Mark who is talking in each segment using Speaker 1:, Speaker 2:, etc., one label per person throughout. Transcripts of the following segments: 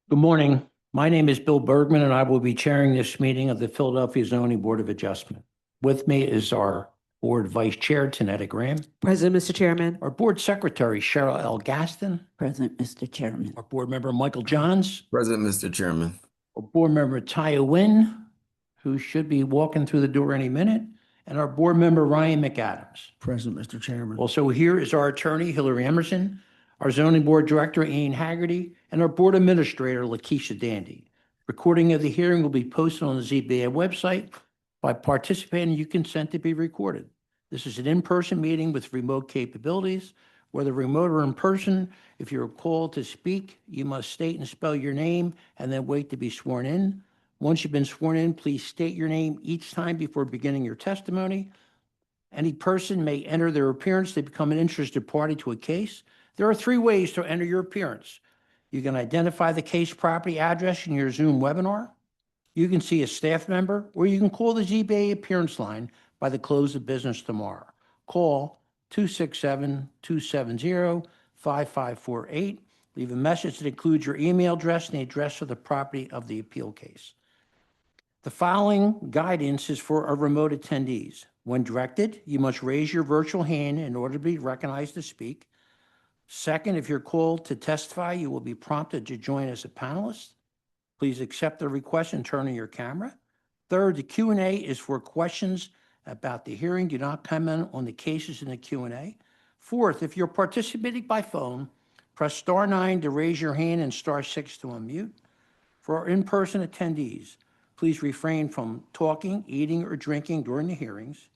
Speaker 1: Good morning. My name is Bill Bergman, and I will be chairing this meeting of the Philadelphia Zoning Board of Adjustment. With me is our Board Vice Chair, Tanetta Graham,
Speaker 2: Present, Mr. Chairman.
Speaker 1: our Board Secretary, Cheryl L. Gaston,
Speaker 3: Present, Mr. Chairman.
Speaker 1: our Board Member, Michael Johns,
Speaker 4: Present, Mr. Chairman.
Speaker 1: our Board Member, Taya Nguyen, who should be walking through the door any minute, and our Board Member, Ryan McAdams.
Speaker 5: Present, Mr. Chairman.
Speaker 1: Also here is our attorney, Hillary Emerson, our zoning board director, Ian Haggerty, and our board administrator, Lakeisha Dandy. Recording of the hearing will be posted on the ZBA website. By participating, you consent to be recorded. This is an in-person meeting with remote capabilities. Whether remote or in person, if you're called to speak, you must state and spell your name and then wait to be sworn in. Once you've been sworn in, please state your name each time before beginning your testimony. Any person may enter their appearance to become an interested party to a case. There are three ways to enter your appearance. You can identify the case property address in your Zoom webinar. You can see a staff member, or you can call the ZBA appearance line by the close of business tomorrow. Call 267-270-5548. Leave a message that includes your email address and the address of the property of the appeal case. The following guidance is for our remote attendees. When directed, you must raise your virtual hand in order to be recognized to speak. Second, if you're called to testify, you will be prompted to join as a panelist. Please accept the request and turn on your camera. Third, the Q&A is for questions about the hearing. Do not comment on the cases in the Q&A. Fourth, if you're participating by phone, press *9 to raise your hand and *6 to unmute. For our in-person attendees, please refrain from talking, eating, or drinking during the hearings.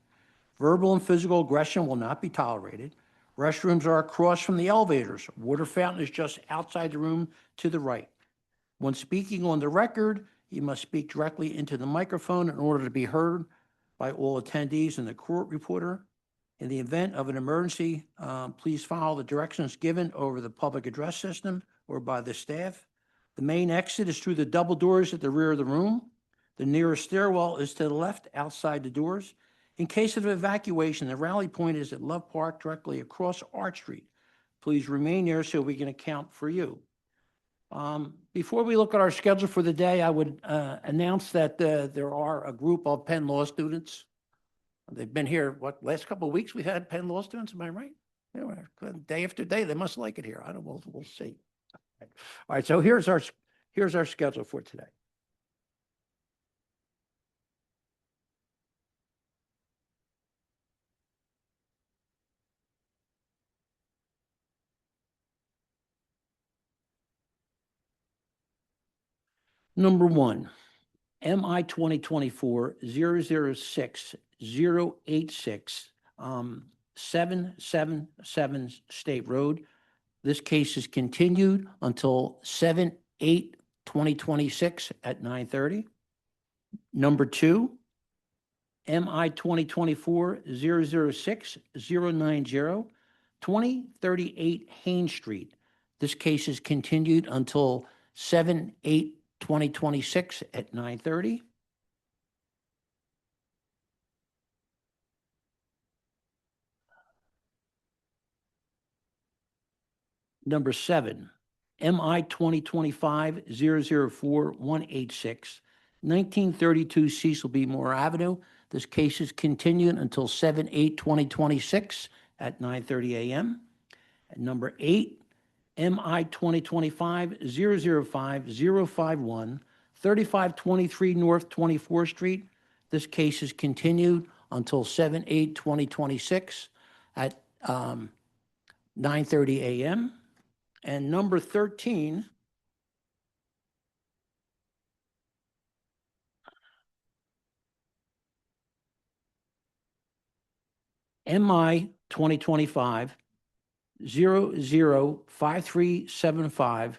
Speaker 1: Verbal and physical aggression will not be tolerated. Restrooms are across from the elevators. Water fountain is just outside the room to the right. When speaking on the record, you must speak directly into the microphone in order to be heard by all attendees and the court reporter. In the event of an emergency, please follow the directions given over the public address system or by the staff. The main exit is through the double doors at the rear of the room. The nearest stairwell is to the left outside the doors. In case of evacuation, the rally point is at Love Park directly across Arch Street. Please remain there so we can account for you. Before we look at our schedule for the day, I would announce that there are a group of Penn Law students. They've been here, last couple of weeks we've had Penn Law students, am I right? Yeah, day after day, they must like it here. I don't know, we'll see. All right, so here's our schedule for today. Number one, MI 2024-006-086, 777 State Road. This case is continued until 7/8/2026 at 9:30. Number two, MI 2024-006-090, 2038 Haynes Street. This case is continued until 7/8/2026 at 9:30. Number seven, MI 2025-004-186, 1932 Cecil B. Moore Avenue. This case is continued until 7/8/2026 at 9:30 a.m. And number eight, MI 2025-005-051, 3523 North 24th Street. This case is continued until 7/8/2026 at 9:30 a.m. And number 13, MI 2025-005375,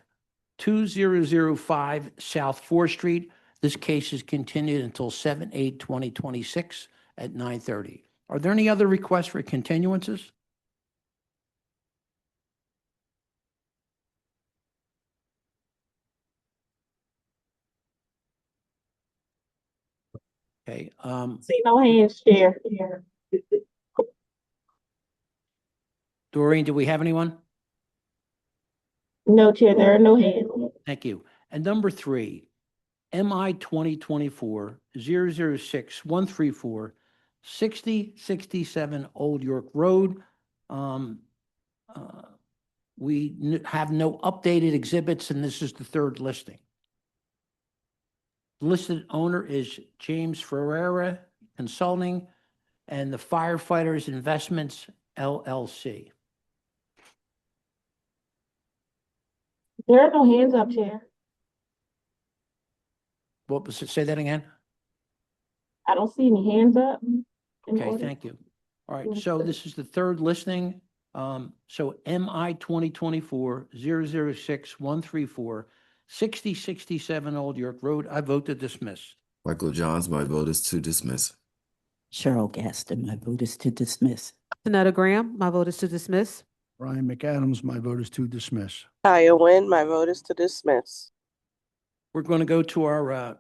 Speaker 1: 2005 South 4th Street. This case is continued until 7/8/2026 at 9:30. Are there any other requests for continuances? Okay.
Speaker 6: See no hands, Chair.
Speaker 1: Doreen, do we have anyone?
Speaker 6: No, Chair, there are no hands.
Speaker 1: Thank you. And number 3, MI 2024-006-134, 6067 Old York Road. We have no updated exhibits, and this is the third listing. The listed owner is James Ferreira Consulting and the Firefighters Investments LLC.
Speaker 6: There are no hands up, Chair.
Speaker 1: What was it? Say that again?
Speaker 6: I don't see any hands up. in
Speaker 1: Okay,
Speaker 6: order.
Speaker 1: thank you. All right,
Speaker 6: Yes,
Speaker 1: so
Speaker 6: sir.
Speaker 1: this is the third listing. So MI 2024-006-134, 6067 Old York Road. I vote to dismiss.
Speaker 2: Michael Johns, my vote is to dismiss.
Speaker 3: Cheryl Gaston, my vote is to dismiss.
Speaker 4: Tanetta Graham, my vote is to dismiss.
Speaker 5: Brian McAdams, my vote is to dismiss.
Speaker 7: Kaya Wynn, my vote is to dismiss.
Speaker 1: We're going to go to our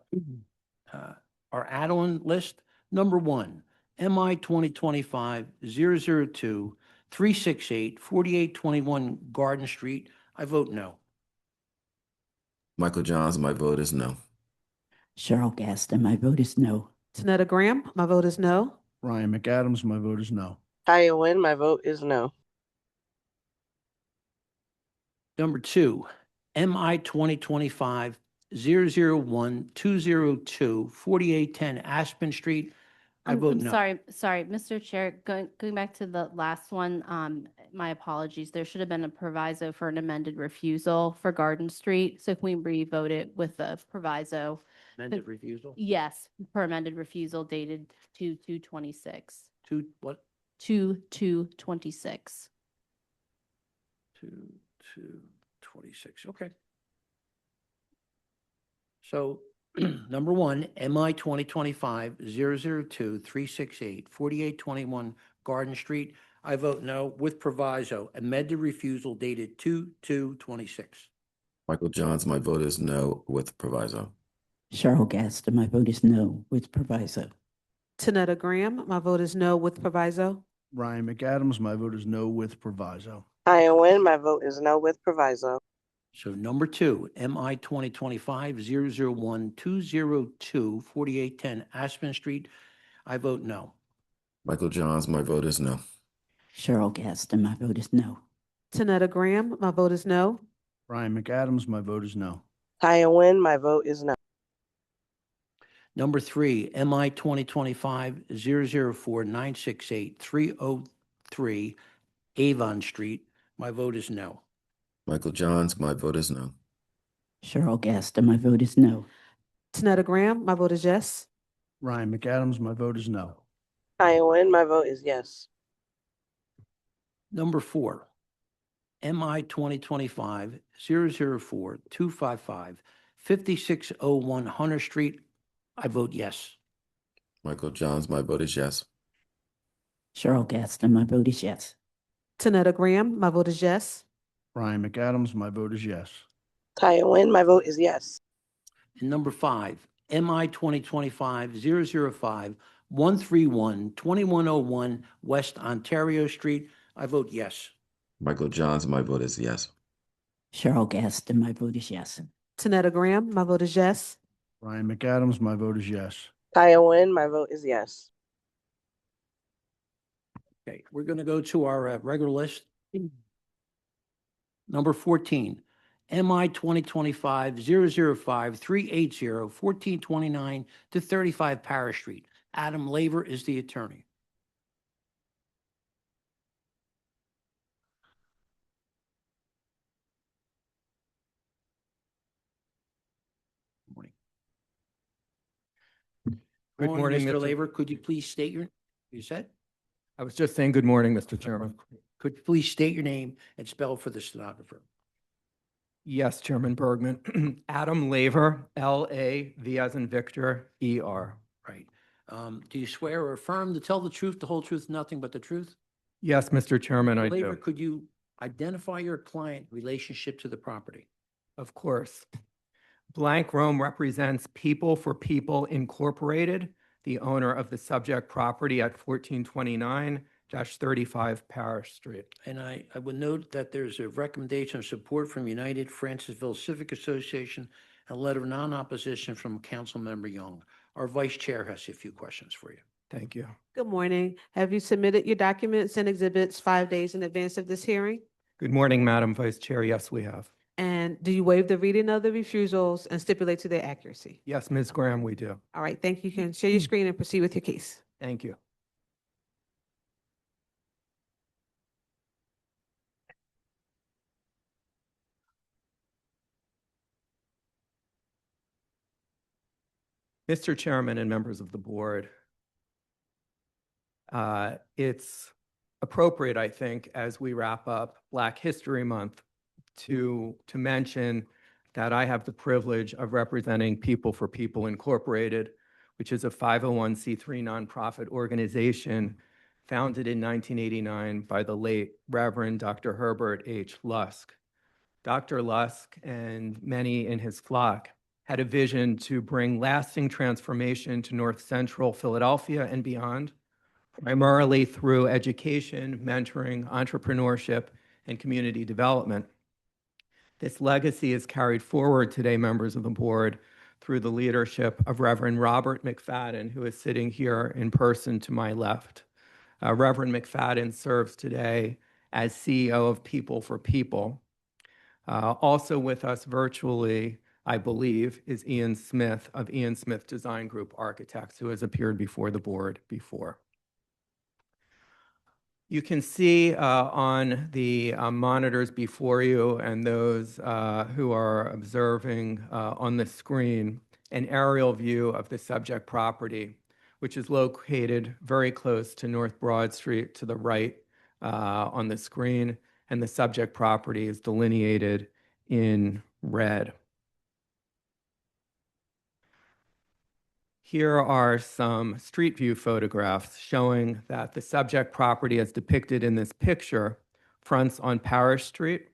Speaker 1: add-on list. Number 1, MI 2025-002-368, 4821 Garden Street. I vote no.
Speaker 2: Michael Johns, my vote is no.
Speaker 3: Cheryl Gaston, my vote is no.
Speaker 4: Tanetta Graham, my vote is no.
Speaker 5: Brian McAdams, my vote is no.
Speaker 7: Kaya Wynn, my vote is no.
Speaker 1: Number 2, MI 2025-001-202, 4810 Aspen Street. I vote
Speaker 8: I'm
Speaker 1: no.
Speaker 8: sorry, Mr. Chair, going back to the last one, my apologies. There should have been a proviso for an amended refusal for Garden Street. So can we re-vote it with the proviso?
Speaker 1: Amended refusal?
Speaker 8: Yes, for amended refusal dated 2/2/26.
Speaker 1: 2, what?
Speaker 8: 2/2/26.
Speaker 1: 2/2/26, okay. So, number 1, MI 2025-002-368, 4821 Garden Street. I vote no with proviso, amended refusal dated 2/2/26.
Speaker 2: Michael Johns, my vote is no with proviso.
Speaker 3: Cheryl Gaston, my vote is no with proviso.
Speaker 4: Tanetta Graham, my vote is no with proviso.
Speaker 5: Brian McAdams, my vote is no with proviso.
Speaker 7: Kaya Wynn, my vote is no with proviso.
Speaker 1: So number 2, MI 2025-001-202, 4810 Aspen Street. I vote no.
Speaker 2: Michael Johns, my vote is no.
Speaker 3: Cheryl Gaston, my vote is no.
Speaker 4: Tanetta Graham, my vote is no.
Speaker 5: Brian McAdams, my vote is no.
Speaker 7: Kaya Wynn, my vote is no.
Speaker 1: Number 3, MI 2025-004-968, 303 Avon Street. My vote is no.
Speaker 2: Michael Johns, my vote is no.
Speaker 3: Cheryl Gaston, my vote is no.
Speaker 4: Tanetta Graham, my vote is yes.
Speaker 5: Brian McAdams, my vote is no.
Speaker 7: Kaya Wynn, my vote is yes.
Speaker 1: Number 4, MI 2025-004-255, 5601 Hunter Street. I vote yes.
Speaker 2: Michael Johns, my vote is yes.
Speaker 3: Cheryl Gaston, my vote is yes.
Speaker 4: Tanetta Graham, my vote is yes.
Speaker 5: Brian McAdams, my vote is yes.
Speaker 7: Kaya Wynn, my vote is yes.
Speaker 1: And number 5, MI 2025-005-131, 2101 West Ontario Street. I vote yes.
Speaker 2: Michael Johns, my vote is yes.
Speaker 3: Cheryl Gaston, my vote is yes.
Speaker 4: Tanetta Graham, my vote is yes.
Speaker 5: Brian McAdams, my vote is yes.
Speaker 7: Kaya Wynn, my vote is yes.
Speaker 1: Okay, we're going to go to our regular list. Number 14, MI 2025-005-380, 1429 to 35 Parish Street. Adam Laver is the attorney. Morning.
Speaker 9: Good morning,
Speaker 1: Mr.
Speaker 9: Mr.
Speaker 1: Laver. Could you please state you said?
Speaker 9: I was just saying good morning, Mr. Chairman.
Speaker 1: Could you please state your name and spell for the stenographer?
Speaker 9: Yes, Chairman Bergman. Adam Laver, L-A-V as in Victor, E-R.
Speaker 1: Right. Do you swear or affirm to tell the truth, the whole truth, nothing but the truth?
Speaker 9: Yes, Mr. Chairman, I
Speaker 1: Laver,
Speaker 9: do.
Speaker 1: could you identify your client relationship to the property?
Speaker 9: Of course. Blank Rome represents People for People Incorporated, the owner of the subject property at 1429-35 Parish Street.
Speaker 1: And I would note that there's a recommendation of support from United Francisville Civic Association and a letter of non-opposition from Councilmember Young. Our Vice Chair has a few questions for you.
Speaker 9: Thank you.
Speaker 4: Good morning. Have you submitted your documents and exhibits 5 days in advance of this hearing?
Speaker 9: Good morning, Madam Vice Chair. Yes, we have.
Speaker 4: And do you waive the reading of the refusals and stipulate to their accuracy?
Speaker 9: Yes, Ms. Graham, we do.
Speaker 4: All right, thank you. You can share your screen and proceed with your case.
Speaker 9: Thank you. Mr. Chairman and members of the board, it's appropriate, I think, as we wrap up Black History Month to mention that I have the privilege of representing People for People Incorporated, which is a 501c3 nonprofit organization founded in 1989 by the late Reverend Dr. Herbert H. Lusk. Dr. Lusk and many in his flock had a vision to bring lasting transformation to North Central Philadelphia and beyond, primarily through education, mentoring, entrepreneurship, and community development. This legacy is carried forward today, members of the board, through the leadership of Reverend Robert McFadden, who is sitting here in person to my left. Reverend McFadden serves today as CEO of People for People. Also with us virtually, I believe, is Ian Smith of Ian Smith Design Group Architects, who has appeared before the board before. You can see on the monitors before you and those who are observing on the screen an aerial view of the subject property, which is located very close to North Broad Street to the right on the screen, and the subject property is delineated in red. Here are some street view photographs showing that the subject property as depicted in this picture fronts on Parish Street.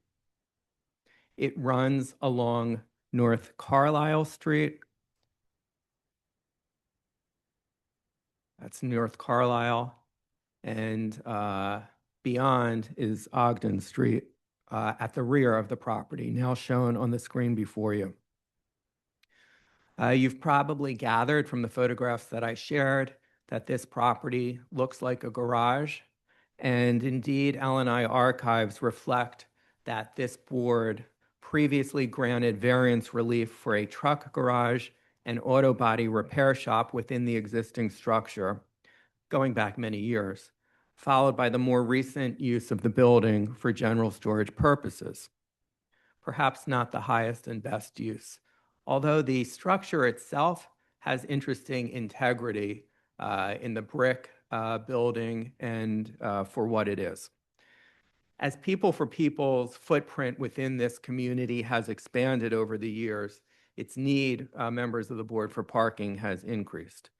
Speaker 9: It runs along North Carlisle Street. That's North Carlisle. And beyond is Ogden Street at the rear of the property, now shown on the screen before you. You've probably gathered from the photographs that I shared that this property looks like a garage. And indeed, L&I archives reflect that this board previously granted variance relief for a truck garage and auto body repair shop within the existing structure, going back many years, followed by the more recent use of the building for general storage purposes. Perhaps not the highest and best use, although the structure itself has interesting integrity in the brick building and for what it is. As People for People's footprint within this community has expanded over the years, its need, members of the board, for parking has increased.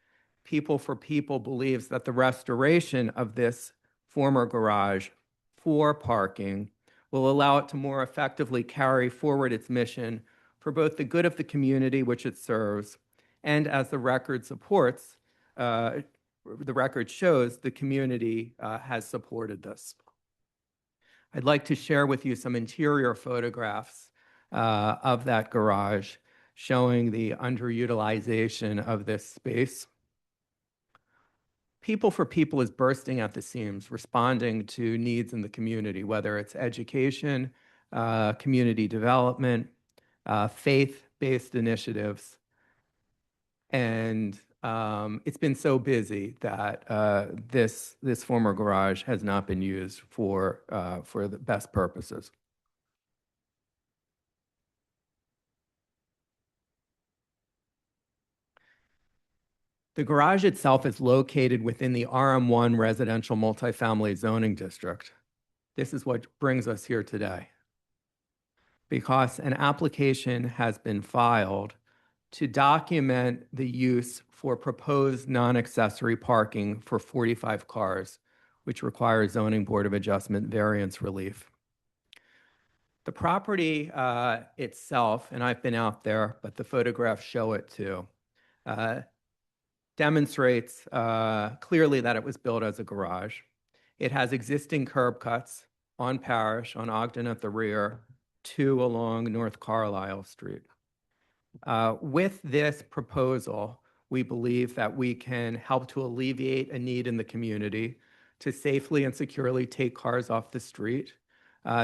Speaker 9: People for People believes that the restoration of this former garage for parking will allow it to more effectively carry forward its mission for both the good of the community which it serves, and as the record supports, the record shows the community has supported this. I'd like to share with you some interior photographs of that garage showing the underutilization of this space. People for People is bursting at the seams, responding to needs in the community, whether it's education, community development, faith-based initiatives. And it's been so busy that this former garage has not been used for the best purposes. The garage itself is located within the RM1 residential multifamily zoning district. This is what brings us here today, because an application has been filed to document the use for proposed non-accessory parking for 45 cars, which requires Zoning Board of Adjustment variance relief. The property itself, and I've been out there, but the photographs show it too, demonstrates clearly that it was built as a garage. It has existing curb cuts on Parish, on Ogden at the rear, 2 along North Carlisle Street. With this proposal, we believe that we can help to alleviate a need in the community to safely and securely take cars off the street,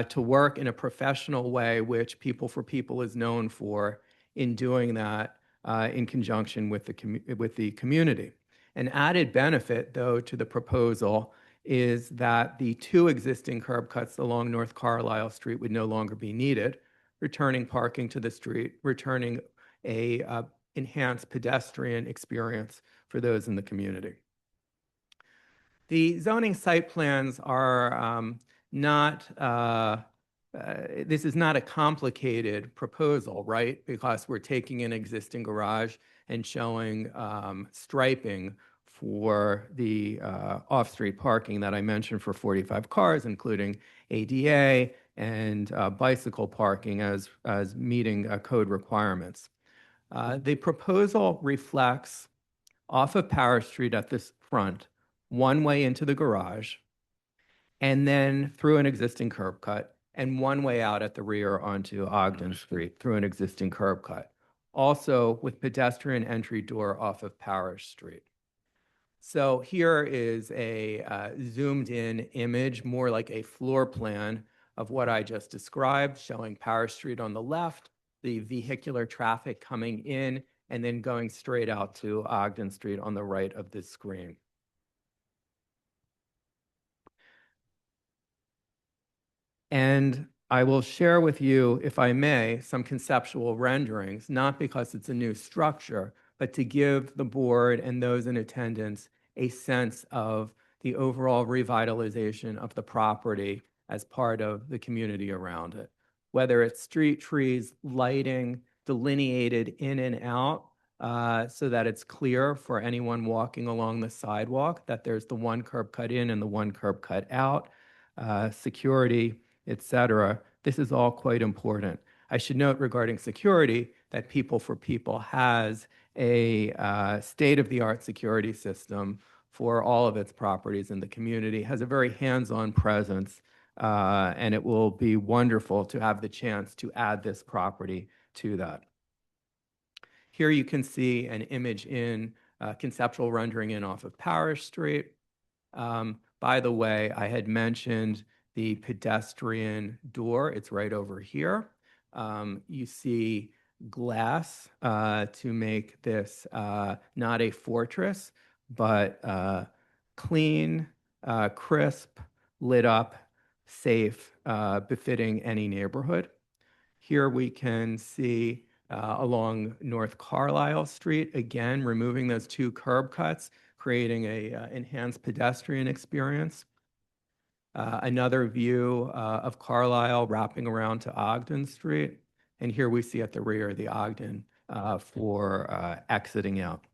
Speaker 9: to work in a professional way, which People for People is known for in doing that in conjunction with the community. An added benefit, though, to the proposal is that the 2 existing curb cuts along North Carlisle Street would no longer be needed, returning parking to the street, returning a enhanced pedestrian experience for those in the community. The zoning site plans are this is not a complicated proposal, right? Because we're taking an existing garage and showing striping for the off-street parking that I mentioned for 45 cars, including ADA and bicycle parking as meeting code requirements. The proposal reflects off of Parish Street at this front, one way into the garage, and then through an existing curb cut, and one way out at the rear onto Ogden Street through an existing curb cut. Also with pedestrian entry door off of Parish Street. So here is a zoomed in image, more like a floor plan of what I just described, showing Parish Street on the left, the vehicular traffic coming in, and then going straight out to Ogden Street on the right of this screen. And I will share with you, if I may, some conceptual renderings, not because it's a new structure, but to give the board and those in attendance a sense of the overall revitalization of the property as part of the community around it. Whether it's street trees, lighting, delineated in and out, so that it's clear for anyone walking along the sidewalk that there's the one curb cut in and the one curb cut out, security, etc. This is all quite important. I should note regarding security that People for People has a state-of-the-art security system for all of its properties in the community, has a very hands-on presence, and it will be wonderful to have the chance to add this property to that. Here you can see an image in conceptual rendering in off of Parish Street. By the way, I had mentioned the pedestrian door. It's right over here. You see glass to make this not a fortress, but clean, crisp, lit up, safe, befitting any neighborhood. Here we can see along North Carlisle Street, again, removing those 2 curb cuts, creating a enhanced pedestrian experience. Another view of Carlisle wrapping around to Ogden Street. And here we see at the rear the Ogden for exiting out.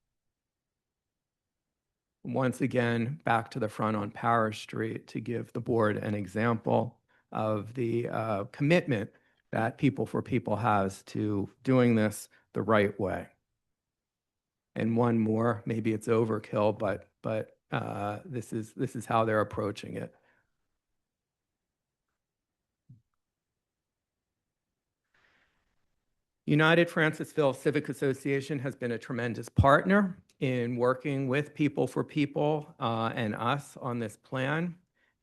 Speaker 9: Once again, back to the front on Parish Street to give the board an example of the commitment that People for People has to doing this the right way. And one more, maybe it's overkill, but this is how they're approaching it. United Francisville Civic Association has been a tremendous partner in working with People for People and us on this plan,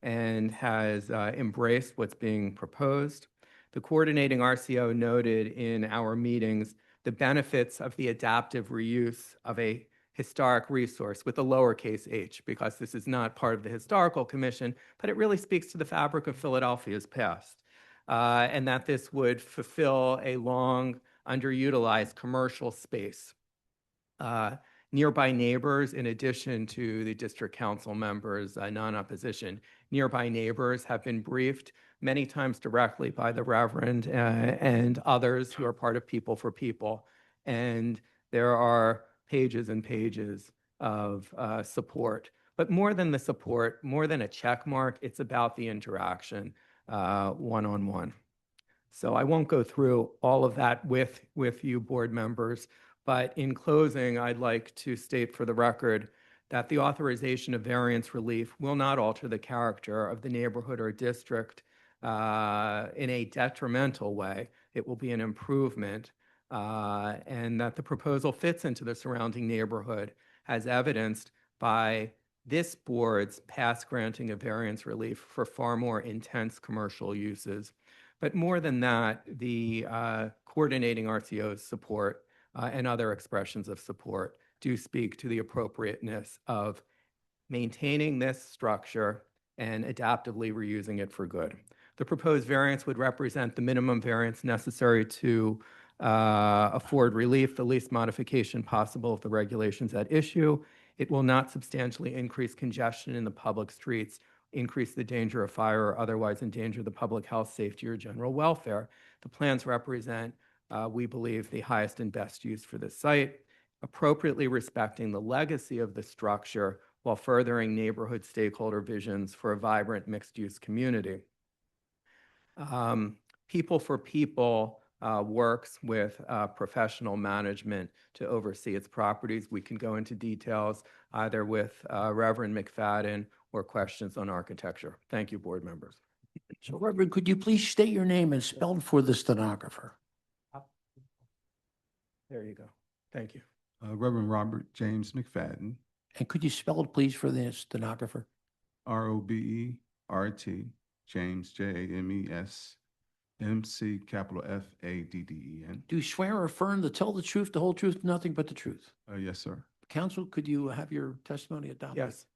Speaker 9: and has embraced what's being proposed. The coordinating RCO noted in our meetings the benefits of the adaptive reuse of a historic resource with a lowercase h, because this is not part of the Historical Commission, but it really speaks to the fabric of Philadelphia's past, and that this would fulfill a long underutilized commercial space. Nearby neighbors, in addition to the district council members, non-opposition, nearby neighbors have been briefed many times directly by the Reverend and others who are part of People for People. And there are pages and pages of support. But more than the support, more than a check mark, it's about the interaction one-on-one. So I won't go through all of that with you board members, but in closing, I'd like to state for the record that the authorization of variance relief will not alter the character of the neighborhood or district in a detrimental way. It will be an improvement and that the proposal fits into the surrounding neighborhood, as evidenced by this board's past granting of variance relief for far more intense commercial uses. But more than that, the coordinating RTO's support and other expressions of support do speak to the appropriateness of maintaining this structure and adaptively reusing it for good. The proposed variance would represent the minimum variance necessary to afford relief, the least modification possible of the regulations at issue. It will not substantially increase congestion in the public streets, increase the danger of fire, or otherwise endanger the public health, safety, or general welfare. The plans represent, we believe, the highest and best use for this site, appropriately respecting the legacy of the structure while furthering neighborhood stakeholder visions for a vibrant mixed-use community. People for People works with professional management to oversee its properties. We can go into details either with Reverend McFadden or questions on architecture. Thank you, board members.
Speaker 1: So Reverend, could you please state your name and spell it for the stenographer?
Speaker 9: There you go. Thank you.
Speaker 10: Reverend Robert James McFadden,
Speaker 1: And could you spell it, please, for the stenographer?
Speaker 10: Robert James, James, MC, capital FADDEN.
Speaker 1: Do you swear or affirm to tell the truth, the whole truth, nothing but the truth?
Speaker 10: Yes, sir.
Speaker 1: Counsel, could you have your testimony adopted?
Speaker 9: Yes.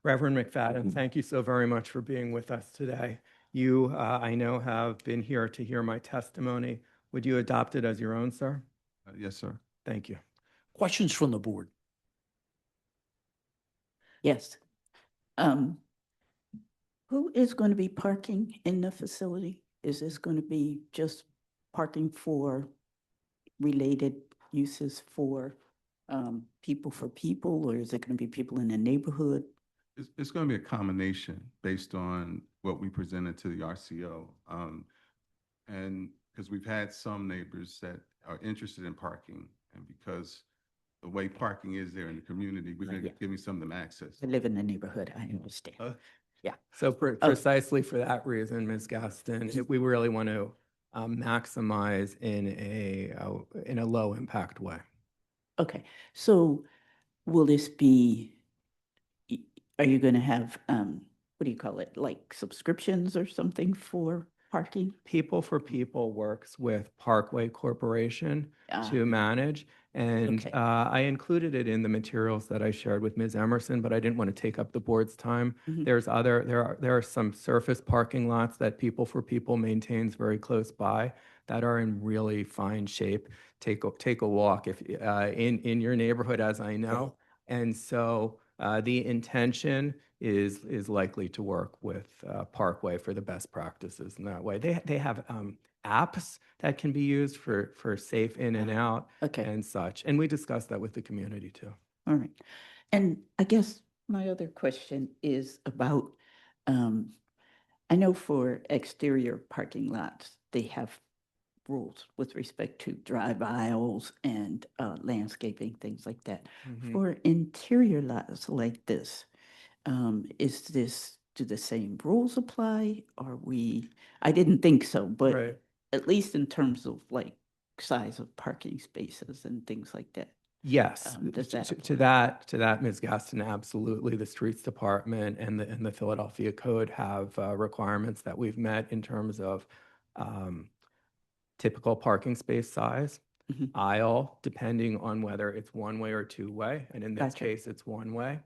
Speaker 9: Reverend McFadden, thank you so very much for being with us today. You, I know, have been here to hear my testimony. Would you adopt it as your own, sir?
Speaker 10: Yes, sir.
Speaker 9: Thank you.
Speaker 1: Questions from the board?
Speaker 3: Yes. Who is going to be parking in the facility? Is this going to be just parking for related uses for people, or is it going to be people in the neighborhood?
Speaker 10: It's going to be a combination based on what we presented to the RCO. And because we've had some neighbors that are interested in parking, and because the way parking is there in the community, we're going to
Speaker 3: Yeah.
Speaker 10: be giving some of them access.
Speaker 3: I live in the neighborhood, I understand.
Speaker 9: So precisely for that reason, Ms. Gaston, we really want to maximize in a low impact way.
Speaker 3: Okay, so will this be, are you going to have, what do you call it, like subscriptions or something for parking?
Speaker 9: People for People works with Parkway Corporation to manage. And
Speaker 3: Okay.
Speaker 9: I included it in the materials that I shared with Ms. Emerson, but I didn't want to take up the board's time.
Speaker 3: Mhm.
Speaker 9: There are some surface parking lots that People for People maintains very close by that are in really fine shape. Take a walk if in your neighborhood, as I know. And so the intention is likely to work with Parkway for the best practices in that way. They have apps that can be used for safe in and out
Speaker 3: Okay.
Speaker 9: and such. And we discussed that with the community too.
Speaker 3: All right. And I guess my other question is about, I know for exterior parking lots, they have rules with respect to drive aisles and landscaping, things like that.
Speaker 9: Mhm.
Speaker 3: For interior lots like this, do the same rules apply? I didn't think so, but
Speaker 9: Right.
Speaker 3: at least in terms of like size of parking spaces and things like that.
Speaker 9: Yes,
Speaker 3: Does that
Speaker 9: to that, Ms. Gaston, absolutely. The Streets Department and the Philadelphia Code have requirements that we've met in terms of typical parking space size,
Speaker 3: Mhm.
Speaker 9: aisle, depending on whether it's one-way or two-way, and in this
Speaker 3: Gotcha.
Speaker 9: case, it's one-way.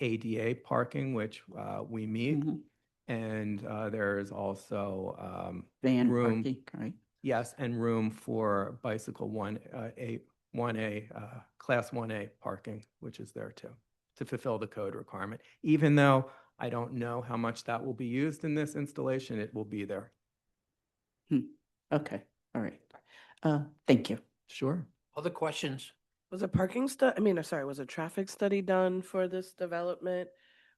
Speaker 9: ADA parking, which we meet,
Speaker 3: Mhm.
Speaker 9: and there is also
Speaker 3: Van
Speaker 9: room.
Speaker 3: parking, right?
Speaker 9: Yes, and room for bicycle class 1A parking, which is there too, to fulfill the code requirement. Even though I don't know how much that will be used in this installation, it will be there.
Speaker 3: Okay, all right. Thank you.
Speaker 9: Sure.
Speaker 1: Other questions?
Speaker 7: Was a was a traffic study done for this development?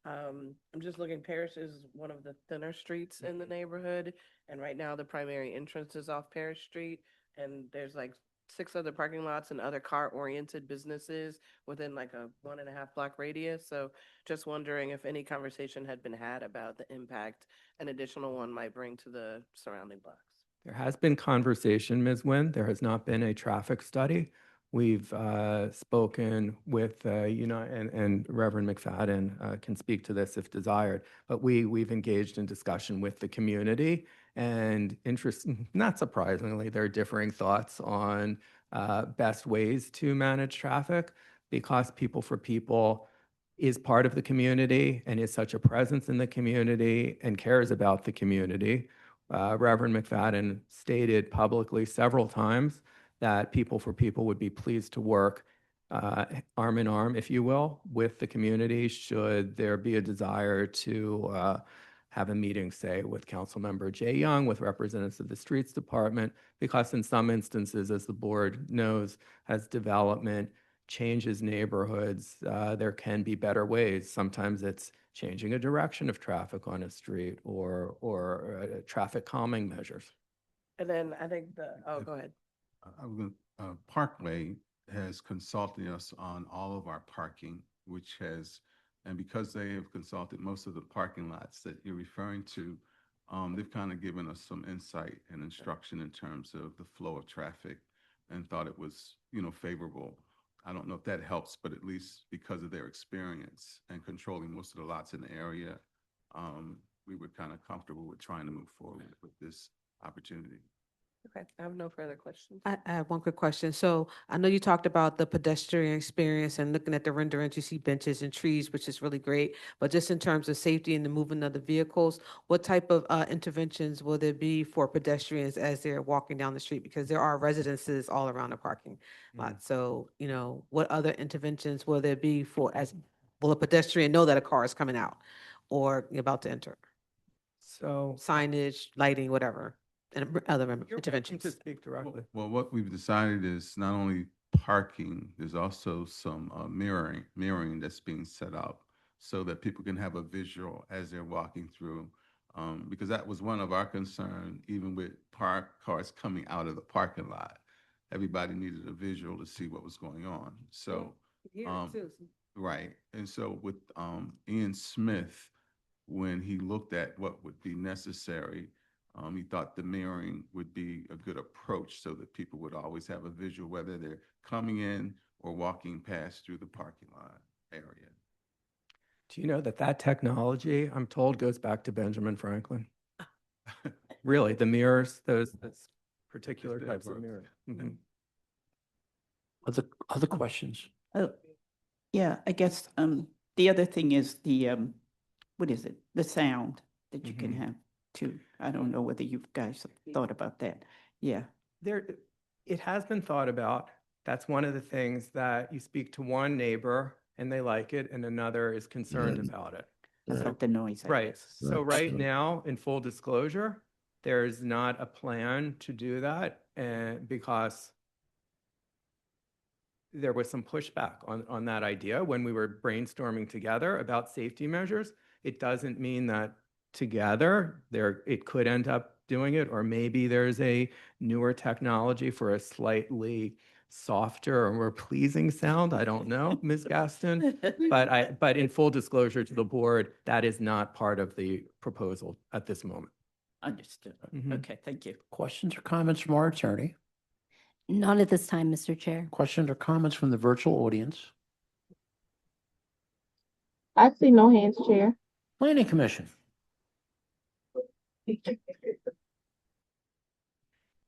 Speaker 7: I'm just looking, Parrish is one of the thinner streets in the neighborhood, and right now the primary entrance is off Parrish Street, and there's like 6 other parking lots and other car-oriented businesses within like a 1.5 block radius. So just wondering if any conversation had been had about the impact an additional one might bring to the surrounding blocks.
Speaker 9: There has been conversation, Ms. Nguyen. There has not been a traffic study. We've spoken with, and Reverend McFadden can speak to this if desired, but we've engaged in discussion with the community and not surprisingly, there are differing thoughts on best ways to manage traffic because People for People is part of the community and is such a presence in the community and cares about the community. Reverend McFadden stated publicly several times that People for People would be pleased to work arm in arm, if you will, with the community should there be a desire to have a meeting, say, with Councilmember Jay Young, with representatives of the Streets Department, because in some instances, as the board knows, as development changes neighborhoods, there can be better ways. Sometimes it's changing a direction of traffic on a street or traffic calming measures.
Speaker 7: And then I think go ahead.
Speaker 10: Parkway has consulted us on all of our parking, and because they have consulted most of the parking lots that you're referring to, they've kind of given us some insight and instruction in terms of the flow of traffic and thought it was, favorable. I don't know if that helps, but at least because of their experience and controlling most of the lots in the area, we were kind of comfortable with trying to move forward with this opportunity.
Speaker 7: Okay, I have no further questions.
Speaker 4: I have one quick question. So I know you talked about the pedestrian experience and looking at the renderings, you see benches and trees, which is really great. But just in terms of safety and the movement of the vehicles, what type of interventions will there be for pedestrians as they're walking down the street? Because there are residences all around the parking lot. So, what other interventions will there be will a pedestrian know that a car is coming out or about to enter?
Speaker 9: So
Speaker 4: Signage, lighting, whatever. And other
Speaker 9: you're welcome to
Speaker 4: interventions.
Speaker 9: speak directly.
Speaker 10: Well, what we've decided is not only parking, there's also some mirroring that's being set up so that people can have a visual as they're walking through. Because that was one of our concerns, even with cars coming out of the parking lot. Everybody needed a visual to see what was going on. So, right. And so with Ian Smith, when he looked at what would be necessary, he thought the mirroring would be a good approach so that people would always have a visual, whether they're coming in or walking past through the parking lot area.
Speaker 9: Do you know that technology, I'm told, goes back to Benjamin Franklin? Really, the mirrors, those particular
Speaker 10: That's
Speaker 9: types of
Speaker 10: works.
Speaker 9: mirrors. Mhm.
Speaker 1: Other questions?
Speaker 3: Oh, yeah, I guess, the other thing is what is it? The sound that you can
Speaker 9: Mhm.
Speaker 3: have too. I don't know whether you guys have thought about that. Yeah.
Speaker 9: It has been thought about. That's one of the things that you speak to one neighbor and they like it and another is concerned about it.
Speaker 3: About the noise. I
Speaker 9: Right.
Speaker 3: guess.
Speaker 9: So right now, in full disclosure, there's not a plan to do that and because there was some pushback on that idea when we were brainstorming together about safety measures. It doesn't mean that together it could end up doing it, or maybe there's a newer technology for a slightly softer or more pleasing sound. I don't know, Ms. Gaston. But in full disclosure to the board, that is not part of the proposal at this moment.
Speaker 3: Understood.
Speaker 9: Mhm.
Speaker 3: Okay, thank you.
Speaker 1: Questions or comments from our attorney?
Speaker 8: None at this time, Mr. Chair.
Speaker 1: Questions or comments from the virtual audience?
Speaker 6: I see no hands, Chair.
Speaker 1: Planning Commission.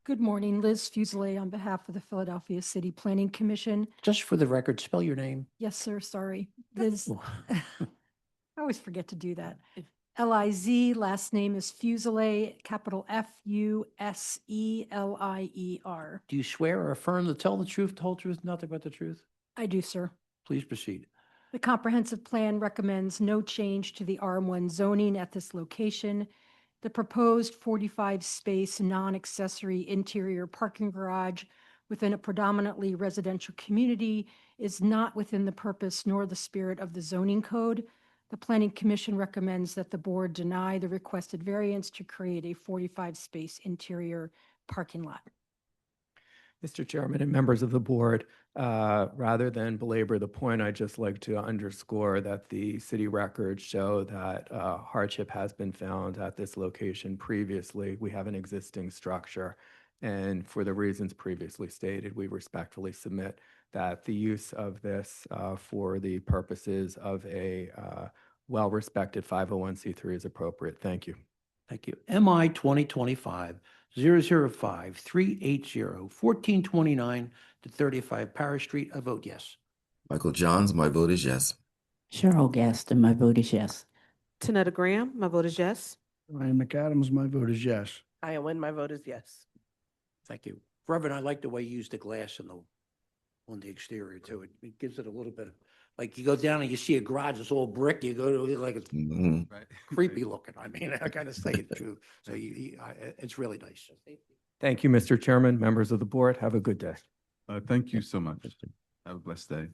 Speaker 11: Good morning, Liz Fuselier on behalf of the Philadelphia City Planning Commission.
Speaker 1: Just for the record, spell your name.
Speaker 11: Yes, sir, sorry. Liz, I always forget to do that. L-I-Z, last name is Fuselier, capital F-U-S-E-L-I-E-R.
Speaker 1: Do you swear or affirm to tell the truth, the whole truth, nothing but the truth?
Speaker 11: I do, sir.
Speaker 1: Please proceed.
Speaker 11: The comprehensive plan recommends no change to the RM1 zoning at this location. The proposed 45-space non-accessory interior parking garage within a predominantly residential community is not within the purpose nor the spirit of the zoning code. The Planning Commission recommends that the board deny the requested variance to create a 45-space interior parking lot.
Speaker 9: Mr. Chairman and members of the board, rather than belabor the point, I'd just like to underscore that the city records show that hardship has been found at this location previously. We have an existing structure, and for the reasons previously stated, we respectfully submit that the use of this for the purposes of a well-respected 501c3 is appropriate. Thank you.
Speaker 1: Thank you. MI 2025-005-380, 1429 to 35 Parish Street. I vote yes.
Speaker 2: Michael Johns, my vote is yes.
Speaker 3: Cheryl Gaston, my vote is yes.
Speaker 4: Tanetta Graham, my vote is yes.
Speaker 5: Ryan McAdams, my vote is yes.
Speaker 7: I Wynn, my vote is yes.
Speaker 1: Thank you. Reverend, I like the way you use the glass on the exterior too. It gives it a little bit of, like you go down and you see a garage, it's all brick, you go to like it's
Speaker 2: Mhm.
Speaker 10: Right.
Speaker 1: creepy looking. I mean, I gotta say it too. So it's really nice.
Speaker 9: Thank you, Mr. Chairman, members of the board. Have a good day.
Speaker 10: Thank you so much. Have a blessed day.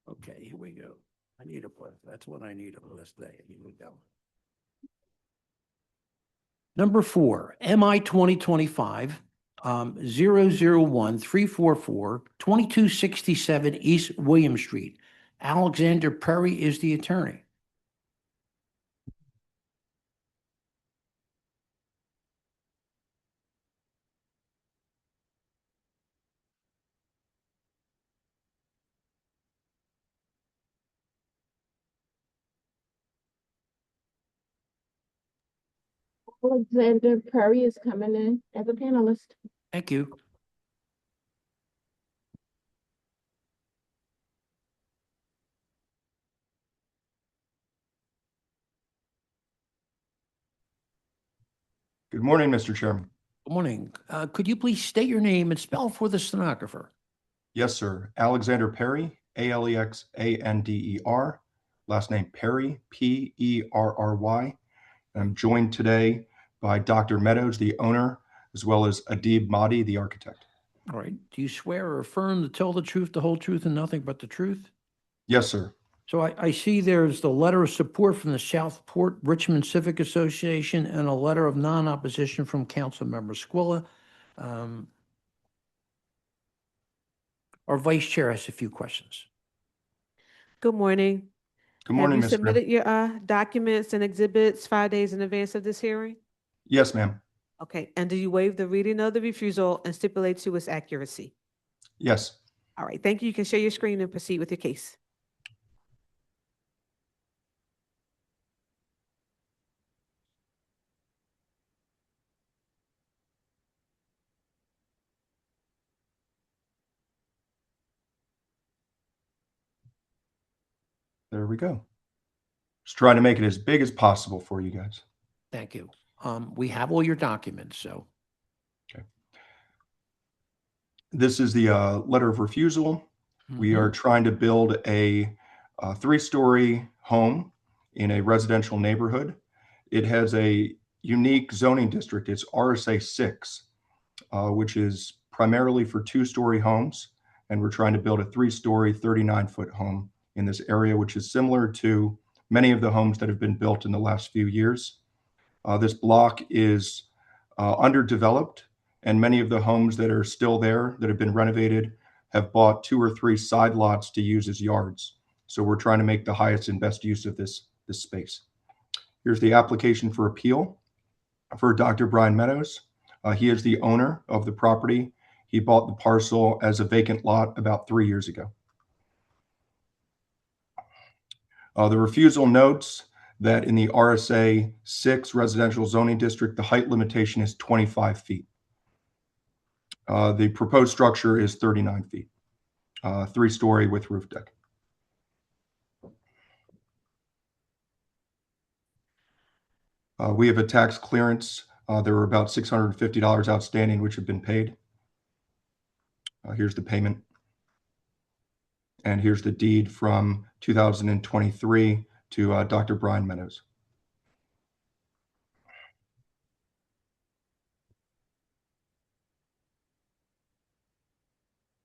Speaker 1: Okay, here we go. I need a blessed, that's what I need a blessed day. Here we go. Number 4, MI 2025 001-344, 2267 East William Street. Alexander Perry is the attorney.
Speaker 6: Alexander Perry is coming in as a panelist.
Speaker 1: Thank you.
Speaker 12: Good morning, Mr. Chairman.
Speaker 1: Good morning. Could you please state your name and spell for the stenographer?
Speaker 12: Yes, sir. Alexander Perry, Alexander. Last name Perry, Perry. I'm joined today by Dr. Meadows, the owner, as well as Adib Mahdi, the architect.
Speaker 1: All right. Do you swear or affirm to tell the truth, the whole truth, and nothing but the truth?
Speaker 12: Yes, sir.
Speaker 1: So I see there's the letter of support from the Southport Richmond Civic Association and a letter of non-opposition from Councilmember Squilla. Our vice chair has a few questions.
Speaker 4: Good morning.
Speaker 12: Good morning,
Speaker 4: Have you
Speaker 12: Ms. Grimm.
Speaker 4: submitted your documents and exhibits 5 days in advance of this hearing?
Speaker 12: Yes, ma'am.
Speaker 4: Okay, and do you waive the reading of the refusal and stipulate to its accuracy?
Speaker 12: Yes.
Speaker 4: All right, thank you. You can share your screen and proceed with your case.
Speaker 12: There we go. Just trying to make it as big as possible for you guys.
Speaker 1: Thank you. We have all your documents, so.
Speaker 12: Okay. This is the letter of refusal. We are trying to build a 3-story home in a residential neighborhood. It has a unique zoning district. It's RSA 6, which is primarily for 2-story homes. And we're trying to build a 3-story, 39-foot home in this area, which is similar to many of the homes that have been built in the last few years. This block is underdeveloped, and many of the homes that are still there that have been renovated have bought 2 or 3 side lots to use as yards. So we're trying to make the highest and best use of this space. Here's the application for appeal for Dr. Brian Meadows. He is the owner of the property. He bought the parcel as a vacant lot about 3 years ago. The refusal notes that in the RSA 6 residential zoning district, the height limitation is 25 feet. The proposed structure is 39 feet, 3-story with roof deck. We have a tax clearance. There were about $650 outstanding, which have been paid. Here's the payment. And here's the deed from 2023 to Dr. Brian Meadows.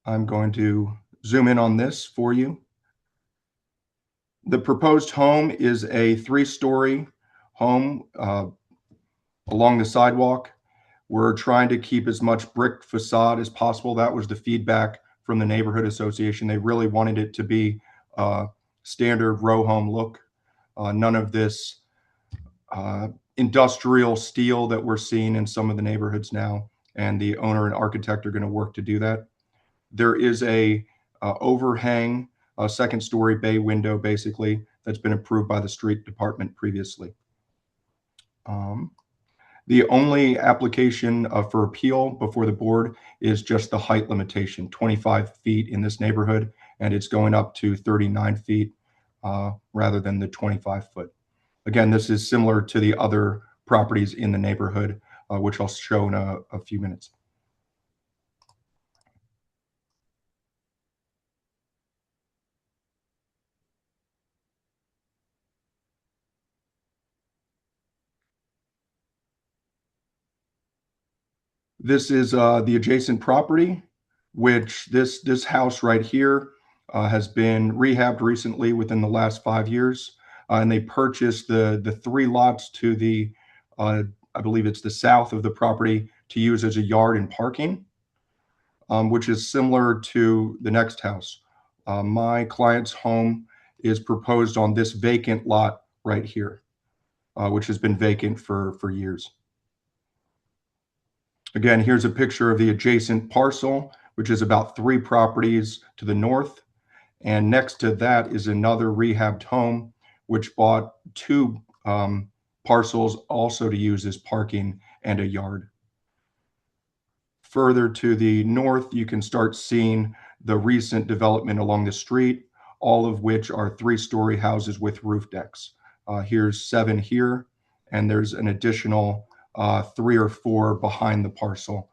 Speaker 12: I'm going to zoom in on this for you. The proposed home is a 3-story home along the sidewalk We're trying to keep as much brick facade as possible. That was the feedback from the neighborhood association. They really wanted it to be a standard row home look. None of this industrial steel that we're seeing in some of the neighborhoods now, and the owner and architect are going to work to do that. There is a overhang, a second-story bay window, basically, that's been approved by the street department previously. The only application for appeal before the board is just the height limitation, 25 feet in this neighborhood, and it's going up to 39 feet rather than the 25 foot. Again, this is similar to the other properties in the neighborhood, which I'll show in a few minutes. This is the adjacent property, which this house right here has been rehabbed recently within the last 5 years. And they purchased the 3 lots to the, I believe it's the south of the property, to use as a yard and parking, which is similar to the next house. My client's home is proposed on this vacant lot right here, which has been vacant for years. Again, here's a picture of the adjacent parcel, which is about 3 properties to the north. And next to that is another rehabbed home, which bought 2 parcels also to use as parking and a yard. Further to the north, you can start seeing the recent development along the street, all of which are 3-story houses with roof decks. Here's 7 here, and there's an additional 3 or 4 behind the parcel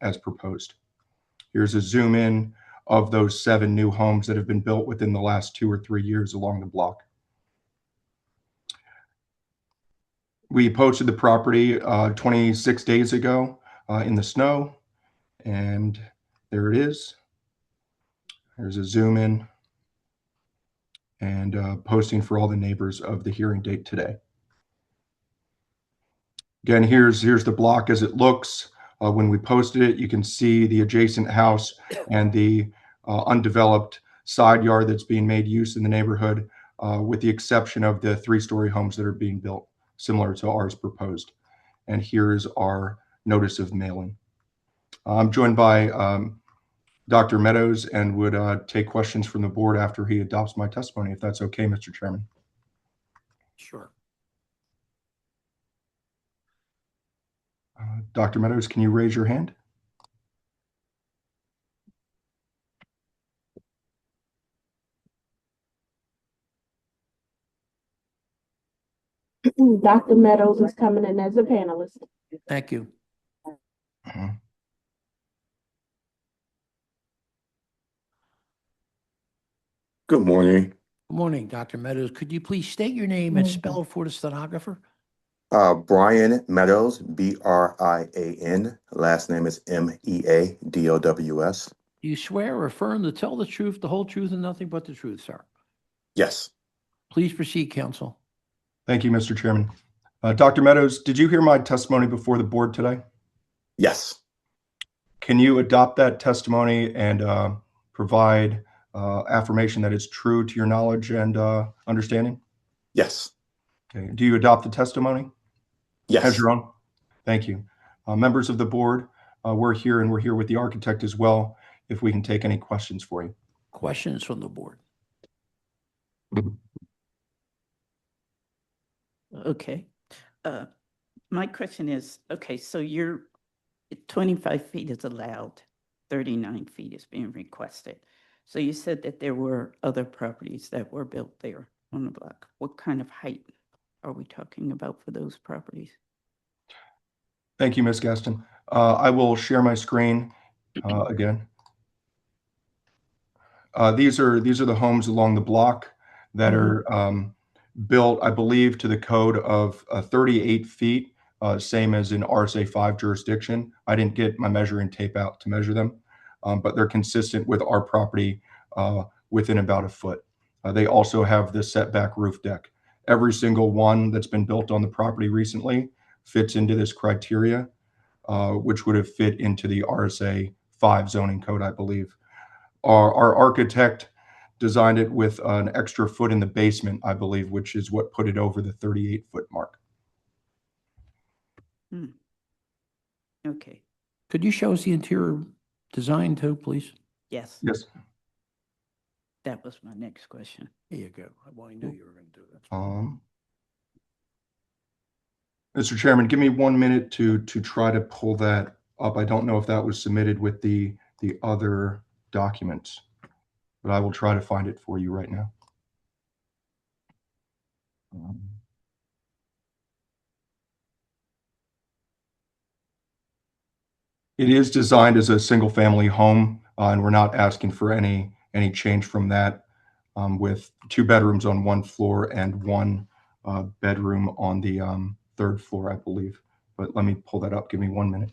Speaker 12: as proposed. Here's a zoom in of those 7 new homes that have been built within the last 2 or 3 years along the block. We posted the property 26 days ago in the snow, and there it is. There's a zoom in and posting for all the neighbors of the hearing date today. Again, here's the block as it looks. When we posted it, you can see the adjacent house and the undeveloped side yard that's being made use in the neighborhood, with the exception of the 3-story homes that are being built, similar to ours proposed. And here's our notice of mailing. I'm joined by Dr. Meadows and would take questions from the board after he adopts my testimony, if that's okay, Mr. Chairman.
Speaker 1: Sure.
Speaker 12: Dr. Meadows, can you raise your hand?
Speaker 6: Dr. Meadows is coming in as a panelist.
Speaker 1: Thank you.
Speaker 13: Good morning.
Speaker 1: Good morning, Dr. Meadows. Could you please state your name and spell it for the stenographer?
Speaker 13: Brian Meadows, Brian. Last name is Meadows.
Speaker 1: Do you swear or affirm to tell the truth, the whole truth, and nothing but the truth, sir?
Speaker 13: Yes.
Speaker 1: Please proceed, counsel.
Speaker 12: Thank you, Mr. Chairman. Dr. Meadows, did you hear my testimony before the board today?
Speaker 13: Yes.
Speaker 12: Can you adopt that testimony and provide affirmation that it's true to your knowledge and understanding?
Speaker 13: Yes.
Speaker 12: Okay. Do you adopt the testimony?
Speaker 13: Yes.
Speaker 12: As your own? Thank you. Members of the board, we're here and we're here with the architect as well, if we can take any questions for you.
Speaker 1: Questions from the board?
Speaker 3: Okay. My question is, okay, so you're 25 feet is allowed, 39 feet is being requested. So you said that there were other properties that were built there on the block. What kind of height are we talking about for those properties?
Speaker 12: Thank you, Ms. Gaston. I will share my screen again. These are the homes along the block that are built, I believe, to the code of 38 feet, same as in RSA 5 jurisdiction. I didn't get my measuring tape out to measure them, but they're consistent with our property within about a foot. They also have the setback roof deck. Every single one that's been built on the property recently fits into this criteria. which would have fit into the RSA 5 zoning code, I believe. Our architect designed it with an extra foot in the basement, I believe, which is what put it over the 38-foot mark.
Speaker 3: Okay,
Speaker 1: Could you show us the interior design too, please?
Speaker 3: yes,
Speaker 12: Yes.
Speaker 3: that was my next question.
Speaker 1: There you go. Well, I knew you were going to do that.
Speaker 12: Mr. Chairman, give me 1 minute to try to pull that up. I don't know if that was submitted with the other documents, but I will try to find it for you right now. It is designed as a single-family home, and we're not asking for any change from that, with 2 bedrooms on 1 floor and 1 bedroom on the 3rd floor, I believe. But let me pull that up. Give me 1 minute.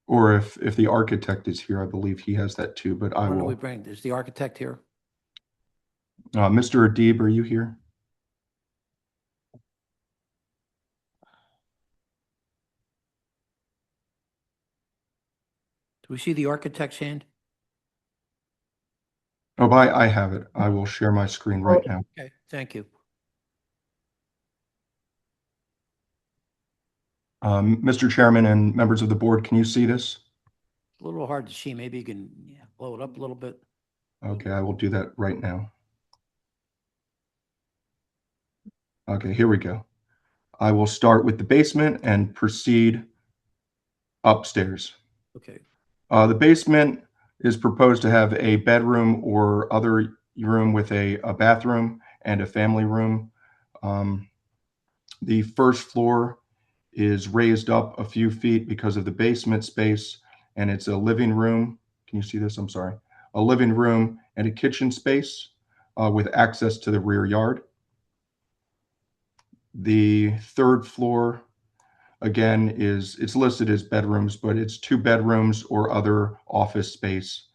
Speaker 12: Or if the architect is here, I believe he has that too, but I
Speaker 1: Why don't we
Speaker 12: will.
Speaker 1: bring, is the architect here?
Speaker 12: Mr. Adib, are you here?
Speaker 1: Do we see the architect's hand?
Speaker 12: Oh, I have it. I will share my screen right now.
Speaker 1: Okay, thank you.
Speaker 12: Mr. Chairman and members of the board, can you see this?
Speaker 1: A little hard to see. Maybe you can blow it up a little bit.
Speaker 12: Okay, I will do that right now. Okay, here we go. I will start with the basement and proceed upstairs.
Speaker 1: Okay.
Speaker 12: The basement is proposed to have a bedroom or other room with a bathroom and a family room. The first floor is raised up a few feet because of the basement space, and it's a living room. Can you see this? I'm sorry. A living room and a kitchen space with access to the rear yard. The 3rd floor, again, it's listed as bedrooms, but it's 2 bedrooms or other office space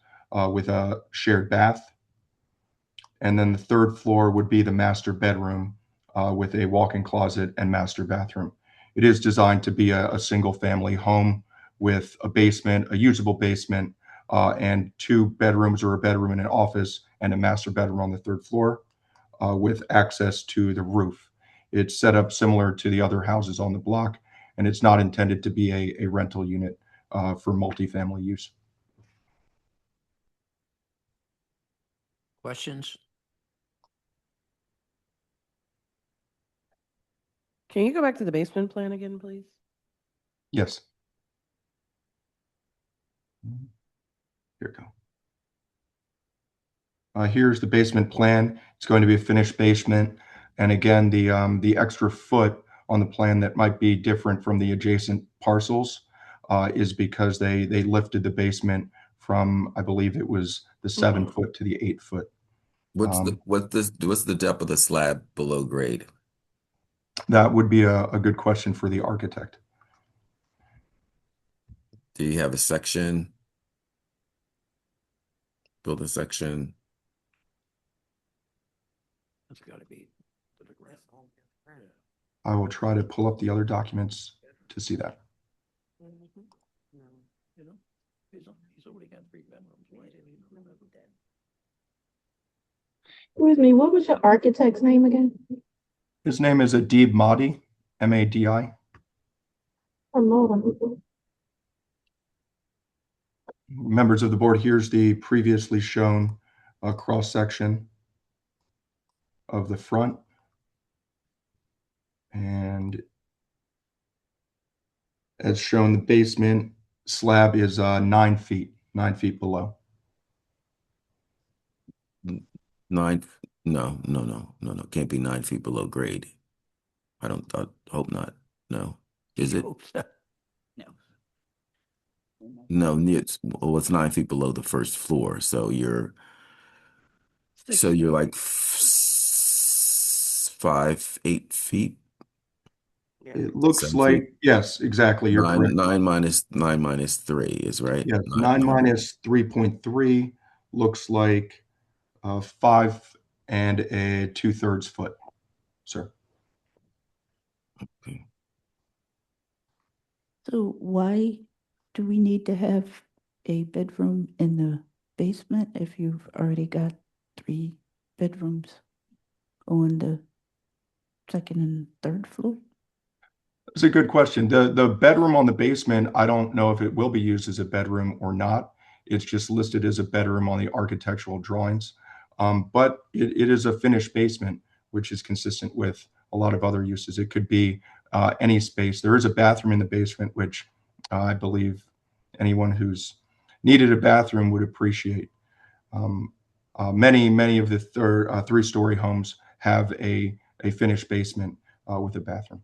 Speaker 12: with a shared bath. And then the 3rd floor would be the master bedroom with a walk-in closet and master bathroom. It is designed to be a single-family home with a basement, a usable basement, and 2 bedrooms or a bedroom and an office and a master bedroom on the 3rd floor with access to the roof. It's set up similar to the other houses on the block, and it's not intended to be a rental unit for multifamily use.
Speaker 1: Questions?
Speaker 7: Can you go back to the basement plan again, please?
Speaker 12: Yes. Here we go. Here's the basement plan. It's going to be a finished basement. And again, the extra foot on the plan that might be different from the adjacent parcels is because they lifted the basement from, I believe it was the 7 foot to the 8 foot.
Speaker 2: What's the depth of the slab below grade?
Speaker 12: That would be a good question for the architect.
Speaker 2: Do you have a section? Build a section?
Speaker 1: That's got to be.
Speaker 12: I will try to pull up the other documents to see that.
Speaker 1: He's already got 3 bedrooms.
Speaker 6: Excuse me, what was your architect's name again?
Speaker 12: His name is Adib Madi, M-A-D-I. Members of the board, here's the previously shown cross-section of the front. And as shown, the basement slab is 9 feet below.
Speaker 2: 9? No. Can't be 9 feet below grade. I hope not. No. Is it? No, it's 9 feet below the first floor. So you're like 5, 8 feet.
Speaker 12: It looks
Speaker 2: 7 feet.
Speaker 12: like, yes, exactly. You're correct.
Speaker 2: 9 minus 3 is right.
Speaker 12: Yes, 9 minus 3.3 looks like 5 and a 2/3 foot, sir.
Speaker 3: So why do we need to have a bedroom in the basement if you've already got 3 bedrooms on the second and third floor?
Speaker 12: That's a good question. The bedroom on the basement, I don't know if it will be used as a bedroom or not. It's just listed as a bedroom on the architectural drawings. But it is a finished basement, which is consistent with a lot of other uses. It could be any space. There is a bathroom in the basement, which I believe anyone who's needed a bathroom would appreciate. Many of the 3-story homes have a finished basement with a bathroom.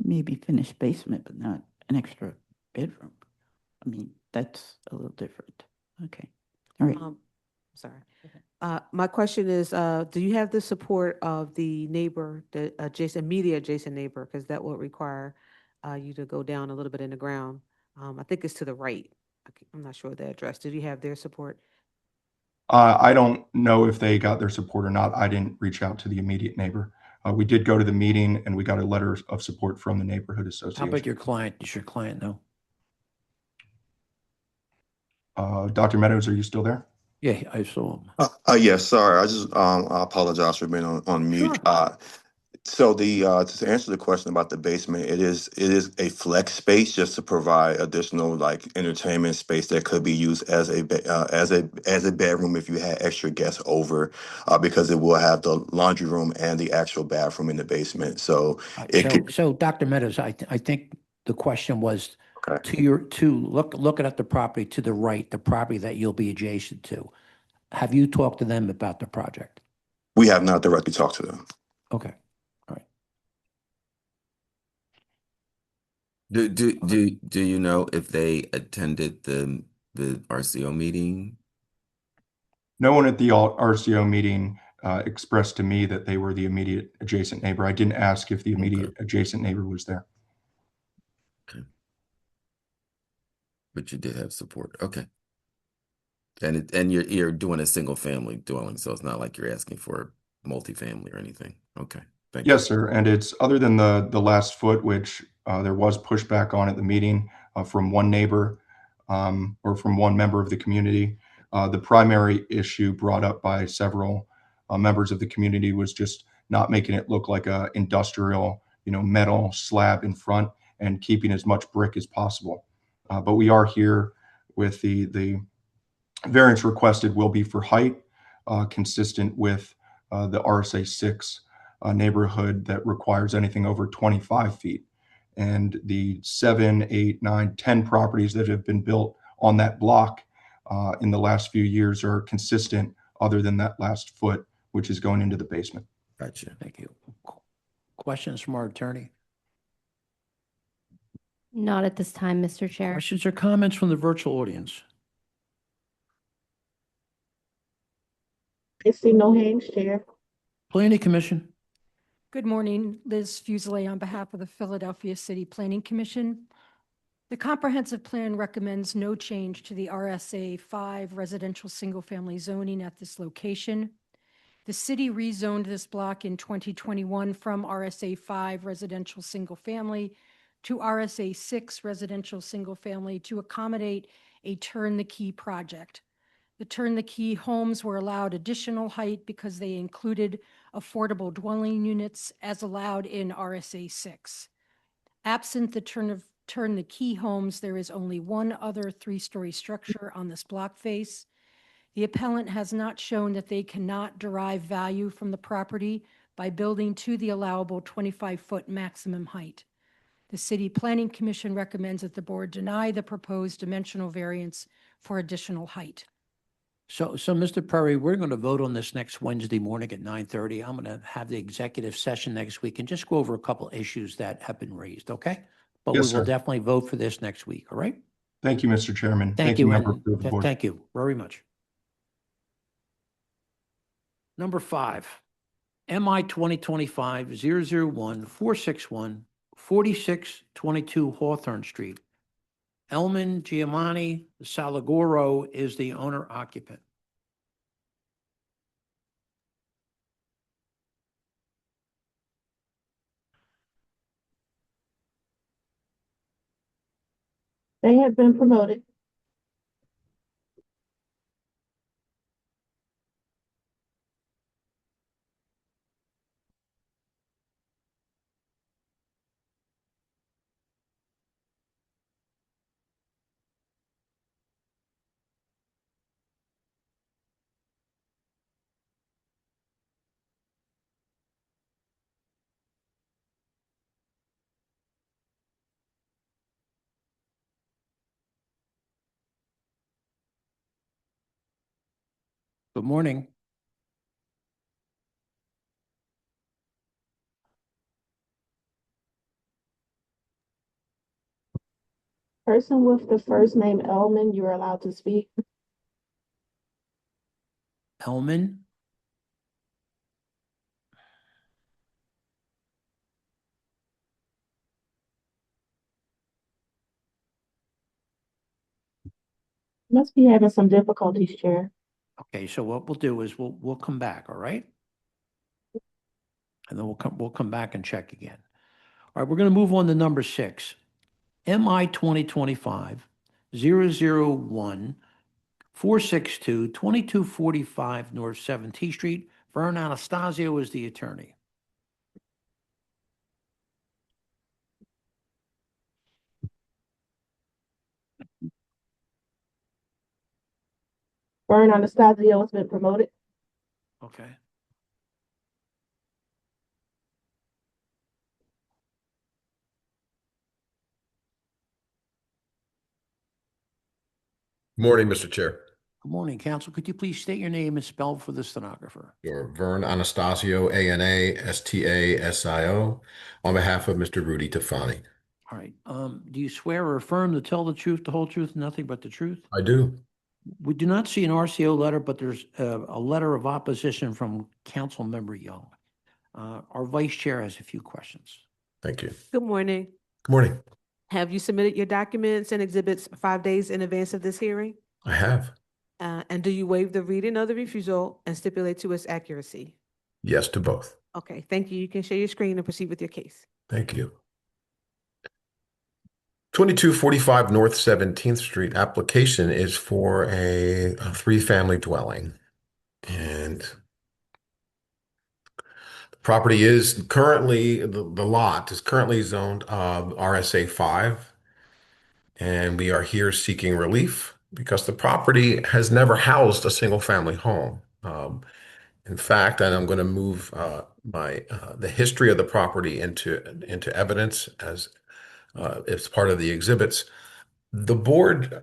Speaker 3: Maybe finished basement, but not an extra bedroom. I mean, that's a little different. Okay. All right.
Speaker 4: Sorry. My question is, do you have the support of the neighbor, the immediate adjacent neighbor? Because that would require you to go down a little bit in the ground. I think it's to the right. I'm not sure of the address. Did you have their support?
Speaker 12: I don't know if they got their support or not. I didn't reach out to the immediate neighbor. We did go to the meeting and we got a letter of support from the neighborhood
Speaker 1: How
Speaker 12: association.
Speaker 1: about your client? Does your client know?
Speaker 12: Dr. Meadows, are you still there?
Speaker 1: Yeah, I saw him.
Speaker 13: Yes, sorry. I apologize for being on mute.
Speaker 1: Sure.
Speaker 13: So to answer the question about the basement, it is a flex space just to provide additional like entertainment space that could be used as a bedroom if you had extra guests over, because it will have the laundry room and the actual bathroom in the basement. So it could.
Speaker 1: So Dr. Meadows, I think the question was
Speaker 13: Okay.
Speaker 1: looking at the property to the right, the property that you'll be adjacent to. Have you talked to them about the project?
Speaker 13: We have not directly talked to them.
Speaker 1: Okay. All right.
Speaker 2: Do you know if they attended the RCO meeting?
Speaker 12: No one at the RCO meeting expressed to me that they were the immediate adjacent neighbor. I didn't ask if the immediate adjacent neighbor was there.
Speaker 2: Okay. But you did have support. Okay. And you're doing a single family dwelling, so it's not like you're asking for multifamily or anything. Okay. Thank you.
Speaker 12: Yes, sir. And it's other than the last foot, which there was pushback on at the meeting from one neighbor or from one member of the community. The primary issue brought up by several members of the community was just not making it look like a industrial, metal slab in front and keeping as much brick as possible. But we are here with the variance requested will be for height, consistent with the RSA 6 neighborhood that requires anything over 25 feet. And the 7, 8, 9, 10 properties that have been built on that block in the last few years are consistent other than that last foot, which is going into the basement.
Speaker 1: Gotcha. Thank you. Questions from our attorney?
Speaker 8: Not at this time, Mr. Chair.
Speaker 1: Questions or comments from the virtual audience?
Speaker 6: I see no hands, Chair.
Speaker 1: Planning Commission?
Speaker 11: Good morning, Liz Fuseli on behalf of the Philadelphia City Planning Commission. The comprehensive plan recommends no change to the RSA 5 residential single-family zoning at this location. The city rezoned this block in 2021 from RSA 5 residential single-family to RSA 6 residential single-family to accommodate a turn-the-key project. The turn-the-key homes were allowed additional height because they included affordable dwelling units as allowed in RSA 6. Absent the turn-the-key homes, there is only one other 3-story structure on this block face. The appellant has not shown that they cannot derive value from the property by building to the allowable 25-foot maximum height. The City Planning Commission recommends that the board deny the proposed dimensional variance for additional height.
Speaker 1: So Mr. Perry, we're going to vote on this next Wednesday morning at 9:30. I'm going to have the executive session next week and just go over a couple issues that have been raised, okay? But
Speaker 12: Yes,
Speaker 1: we will
Speaker 12: sir.
Speaker 1: definitely vote for this next week, all right?
Speaker 12: Thank you, Mr. Chairman.
Speaker 1: Thank you,
Speaker 12: members
Speaker 1: and
Speaker 12: of the board.
Speaker 1: thank you very much. Number 5, MI 2025-001-461 4622 Hawthorne Street. Elman Giovanni Salagoro is the owner occupant.
Speaker 6: They have been promoted.
Speaker 1: Good morning.
Speaker 6: Person with the first name Elman, you are allowed to speak.
Speaker 1: Elman.
Speaker 6: Must be having some difficulties, Chair.
Speaker 1: Okay, so what we'll do is we'll come back, all right? And then we'll come back and check again. All right, we're going to move on to number 6. MI 2025 001 462 2245 North 7th Street. Vern Anastasio is the attorney.
Speaker 6: Vern Anastasio has been promoted.
Speaker 1: Okay.
Speaker 14: Morning, Mr. Chair.
Speaker 1: Good morning, counsel. Could you please state your name and spell for the stenographer?
Speaker 14: You're Vern Anastasio, Anastasio, on behalf of Mr. Rudy Tafani.
Speaker 1: All right. Do you swear or affirm to tell the truth, the whole truth, and nothing but the truth?
Speaker 14: I do.
Speaker 1: We do not see an RCO letter, but there's a letter of opposition from Council Member Young. Our vice chair has a few questions.
Speaker 14: Thank you.
Speaker 4: Good morning.
Speaker 14: Good morning.
Speaker 4: Have you submitted your documents and exhibits 5 days in advance of this hearing?
Speaker 14: I have.
Speaker 4: And do you waive the reading of the refusal and stipulate to its accuracy?
Speaker 14: Yes to both.
Speaker 4: Okay, thank you. You can share your screen and proceed with your case.
Speaker 14: Thank you. 2245 North 17th Street application is for a 3-family dwelling. And the property is currently, the lot is currently zoned RSA 5. And we are here seeking relief because the property has never housed a single-family home. In fact, and I'm going to move the history of the property into evidence as it's part of the exhibits. The board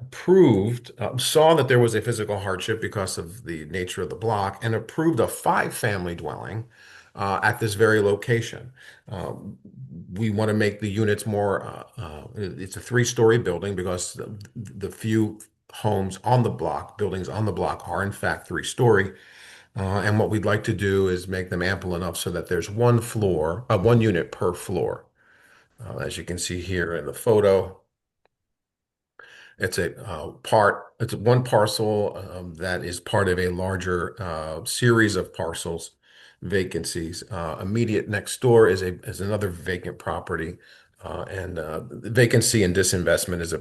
Speaker 14: saw that there was a physical hardship because of the nature of the block, and approved a 5-family dwelling at this very location. We want to make the units more, it's a 3-story building because the few homes on the block, buildings on the block are in fact 3-story. And what we'd like to do is make them ample enough so that there's one unit per floor. As you can see here in the photo, it's one parcel that is part of a larger series of parcels, vacancies. Immediate next door is another vacant property, and vacancy and disinvestment is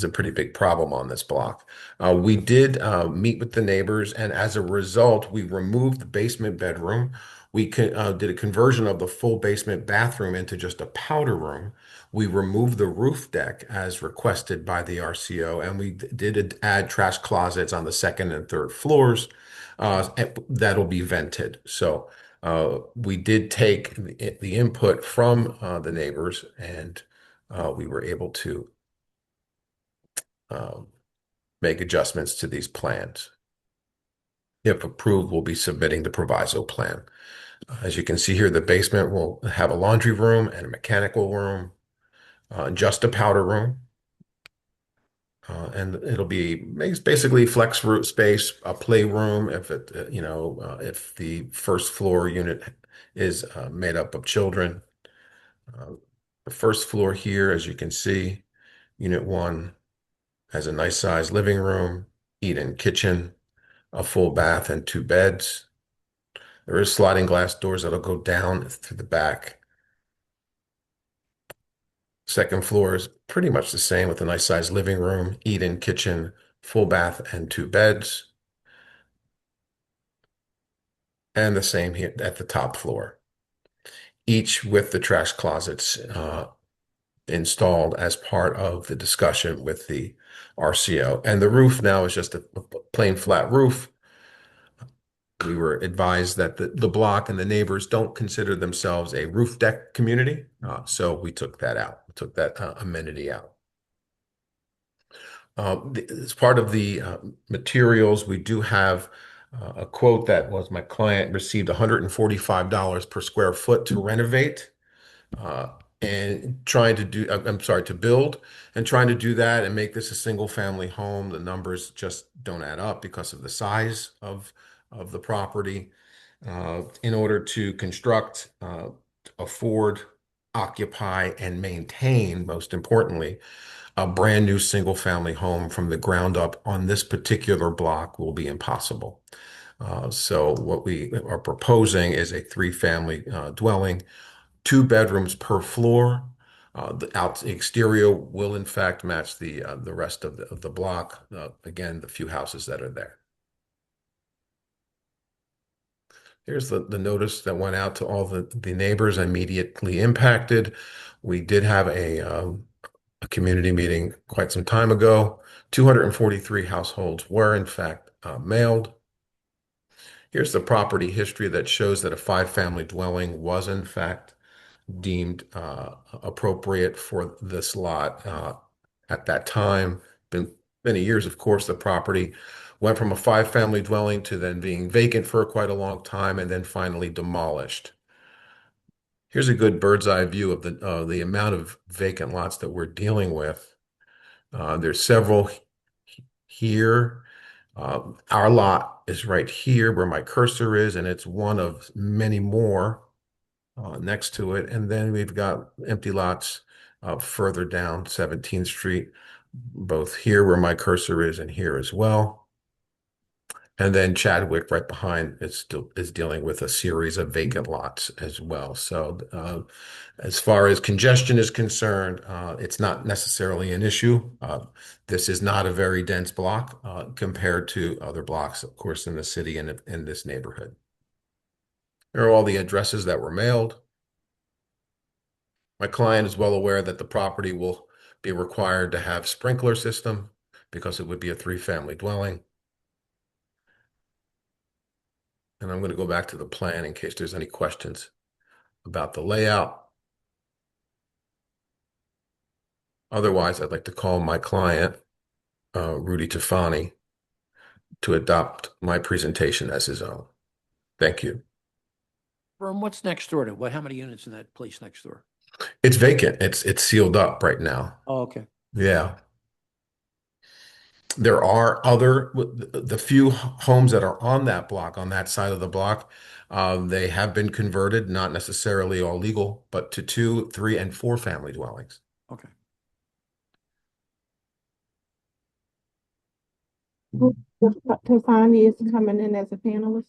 Speaker 14: a pretty big problem on this block. We did meet with the neighbors, and as a result, we removed the basement bedroom. We did a conversion of the full basement bathroom into just a powder room. We removed the roof deck as requested by the RCO, and we did add trash closets on the 2nd and 3rd floors that'll be vented. So we did take the input from the neighbors, and we were able to make adjustments to these plans. If approved, we'll be submitting the proviso plan. As you can see here, the basement will have a laundry room and a mechanical room, just a powder room. And it'll be basically flex root space, a playroom if if the first floor unit is made up of children. The first floor here, as you can see, Unit 1 has a nice sized living room, eat-in kitchen, a full bath, and 2 beds. There is sliding glass doors that'll go down through the back. Second floor is pretty much the same with a nice sized living room, eat-in kitchen, full bath, and 2 beds. And the same here at the top floor, each with the trash closets installed as part of the discussion with the RCO. And the roof now is just a plain flat roof. We were advised that the block and the neighbors don't consider themselves a roof deck community. So we took that out, took that amenity out. As part of the materials, we do have a quote that was my client received $145 per square foot to renovate and trying to do, I'm sorry, to build and trying to do that and make this a single family home. The numbers just don't add up because of the size of the property. In order to construct, afford, occupy, and maintain, most importantly, a brand new single family home from the ground up on this particular block will be impossible. So what we are proposing is a 3-family dwelling, 2 bedrooms per floor. The exterior will in fact match the rest of the block. Again, the few houses that are there. Here's the notice that went out to all the neighbors immediately impacted. We did have a community meeting quite some time ago. 243 households were in fact mailed. Here's the property history that shows that a 5-family dwelling was in fact deemed appropriate for this lot at that time. Been many years, of course, the property went from a 5-family dwelling to then being vacant for quite a long time and then finally demolished. Here's a good bird's eye view of the amount of vacant lots that we're dealing with. There's several here. Our lot is right here where my cursor is, and it's one of many more next to it. And then we've got empty lots further down 17th Street, both here where my cursor is and here as well. And then Chadwick right behind is dealing with a series of vacant lots as well. So as far as congestion is concerned, it's not necessarily an issue. This is not a very dense block compared to other blocks, of course, in the city and in this neighborhood. Here are all the addresses that were mailed. My client is well aware that the property will be required to have sprinkler system because it would be a 3-family dwelling. And I'm going to go back to the plan in case there's any questions about the layout. Otherwise, I'd like to call my client, Rudy Tafani, to adopt my presentation as his own. Thank you.
Speaker 1: From what's next door to what? How many units in that place next door?
Speaker 14: It's vacant. It's sealed up right now.
Speaker 1: Oh, okay.
Speaker 14: Yeah. There are the few homes that are on that block, on that side of the block, they have been converted, not necessarily all legal, but to 2, 3, and 4-family dwellings.
Speaker 1: Okay.
Speaker 6: Tafani is coming in as a panelist.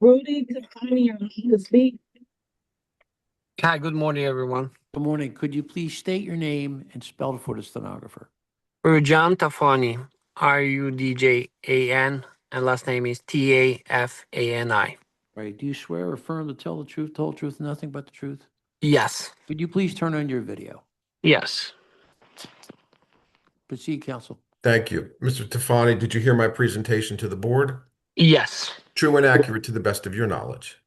Speaker 6: Rudy Tafani, you're allowed to speak.
Speaker 15: Hi, good morning, everyone.
Speaker 1: Good morning. Could you please state your name and spell it for the stenographer?
Speaker 15: Rujan Tafani, Rudjan, and last name is Tafani.
Speaker 1: Right. Do you swear or affirm to tell the truth, whole truth, and nothing but the truth?
Speaker 15: Yes.
Speaker 1: Could you please turn on your video?
Speaker 15: Yes.
Speaker 1: Proceed, counsel.
Speaker 14: Thank you. Mr. Tafani, did you hear my presentation to the board?
Speaker 15: Yes.
Speaker 14: True and accurate to the best of your knowledge?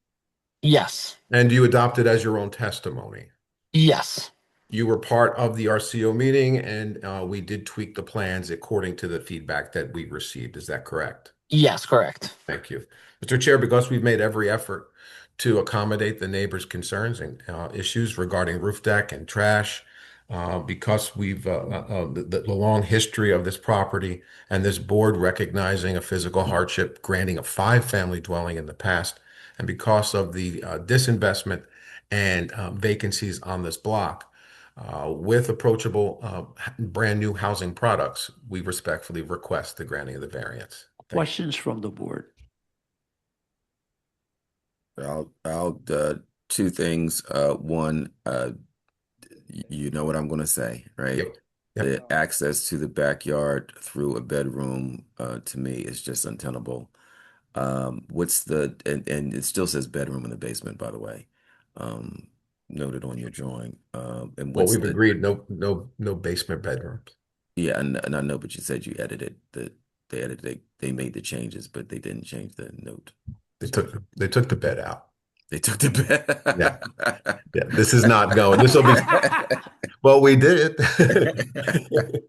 Speaker 15: Yes.
Speaker 14: And you adopt it as your own testimony?
Speaker 15: Yes.
Speaker 14: You were part of the RCO meeting, and we did tweak the plans according to the feedback that we received. Is that correct?
Speaker 15: Yes, correct.
Speaker 14: Thank you. Mr. Chair, because we've made every effort to accommodate the neighbors' concerns and issues regarding roof deck and trash, because we've the long history of this property and this board recognizing a physical hardship, granting a 5-family dwelling in the past, and because of the disinvestment and vacancies on this block, with approachable brand new housing products, we respectfully request the granting of the variance. Thank you.
Speaker 1: Questions from the board?
Speaker 2: I'll two things. One, you know what I'm going to say, right?
Speaker 14: Yep.
Speaker 2: The access to the backyard through a bedroom, to me, is just untenable. What's the, and it still says bedroom in the basement, by the way, noted on your drawing. And
Speaker 14: Well,
Speaker 2: what's
Speaker 14: we've
Speaker 2: the,
Speaker 14: agreed, no basement bedrooms.
Speaker 2: yeah, and I know, but you said you edited they made the changes, but they didn't change the note.
Speaker 14: They took the bed out.
Speaker 2: They took the bed.
Speaker 14: Yeah, this is not going. This will be. Well, we did it.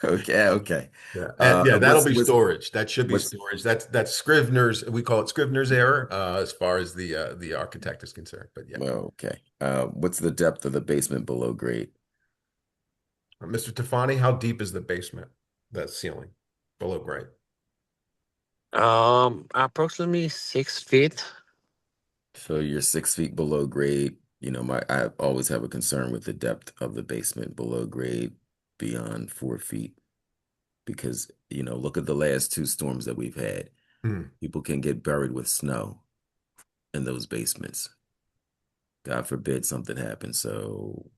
Speaker 2: Okay.
Speaker 14: Yeah, and yeah, that'll be
Speaker 2: what's-
Speaker 14: storage. That should be
Speaker 2: what's-
Speaker 14: storage. That's Scrivener's. We call it Scrivener's error as far as the architect is concerned. But yeah,
Speaker 2: Okay. What's the depth of the basement below grade?
Speaker 14: Mr. Tafani, how deep is the basement? The ceiling below grade.
Speaker 15: Approximately 6 feet.
Speaker 2: So you're 6 feet below grade. You know, I always have a concern with the depth of the basement below grade beyond 4 feet. Because, you know, look at the last 2 storms that we've had. People can get buried with snow in those basements. God forbid something happens. So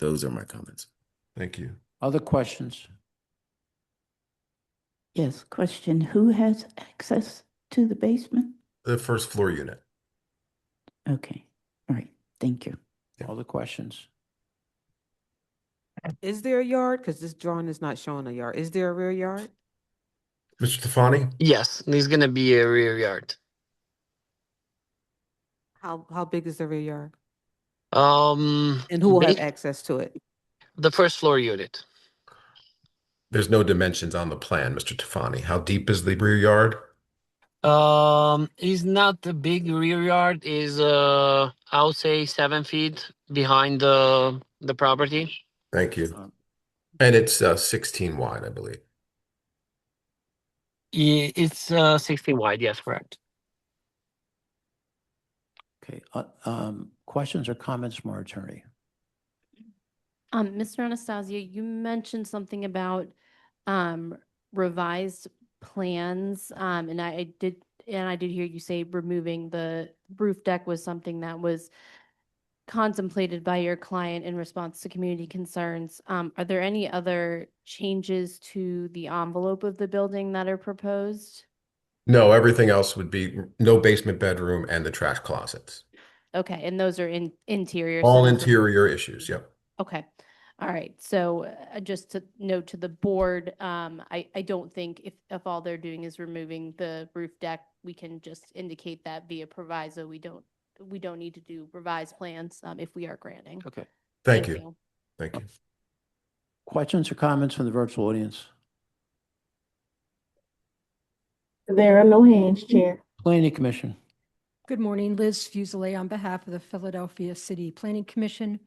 Speaker 2: those are my comments.
Speaker 14: Thank you.
Speaker 1: Other questions?
Speaker 3: Yes, question, who has access to the basement?
Speaker 14: The first floor unit.
Speaker 3: Okay, all right, thank you.
Speaker 1: Other questions?
Speaker 4: Is there a yard? Because this drawing is not showing a yard. Is there a rear yard?
Speaker 14: Mr. Tafani?
Speaker 15: Yes, there's gonna be a rear yard.
Speaker 4: How big is the rear yard?
Speaker 15: And
Speaker 4: who will have access to it?
Speaker 15: The first floor unit.
Speaker 14: There's no dimensions on the plan, Mr. Tafani. How deep is the rear yard?
Speaker 15: Is not a big rear yard. Is I would say 7 feet behind the property.
Speaker 14: Thank you. And it's 16 wide, I believe.
Speaker 15: It's 60 wide. Yes, correct.
Speaker 1: Okay. Questions or comments from our attorney?
Speaker 8: Mr. Anastasia, you mentioned something about revised plans, and I did hear you say removing the roof deck was something that was contemplated by your client in response to community concerns. Are there any other changes to the envelope of the building that are proposed?
Speaker 14: No, everything else would be no basement bedroom and the trash closets.
Speaker 8: Okay, and those are interior. so
Speaker 14: All
Speaker 8: those are-
Speaker 14: interior issues, yep.
Speaker 8: Okay. All right. So just to note to the board, I don't think if all they're doing is removing the roof deck, we can just indicate that via proviso. We don't need to do revised plans if we are granting.
Speaker 1: Okay.
Speaker 14: Thank you. Thank you.
Speaker 1: Questions or comments from the virtual audience?
Speaker 6: There are no hands, Chair.
Speaker 1: Planning Commission.
Speaker 11: Good morning, Liz Fusilier on behalf of the Philadelphia City Planning Commission.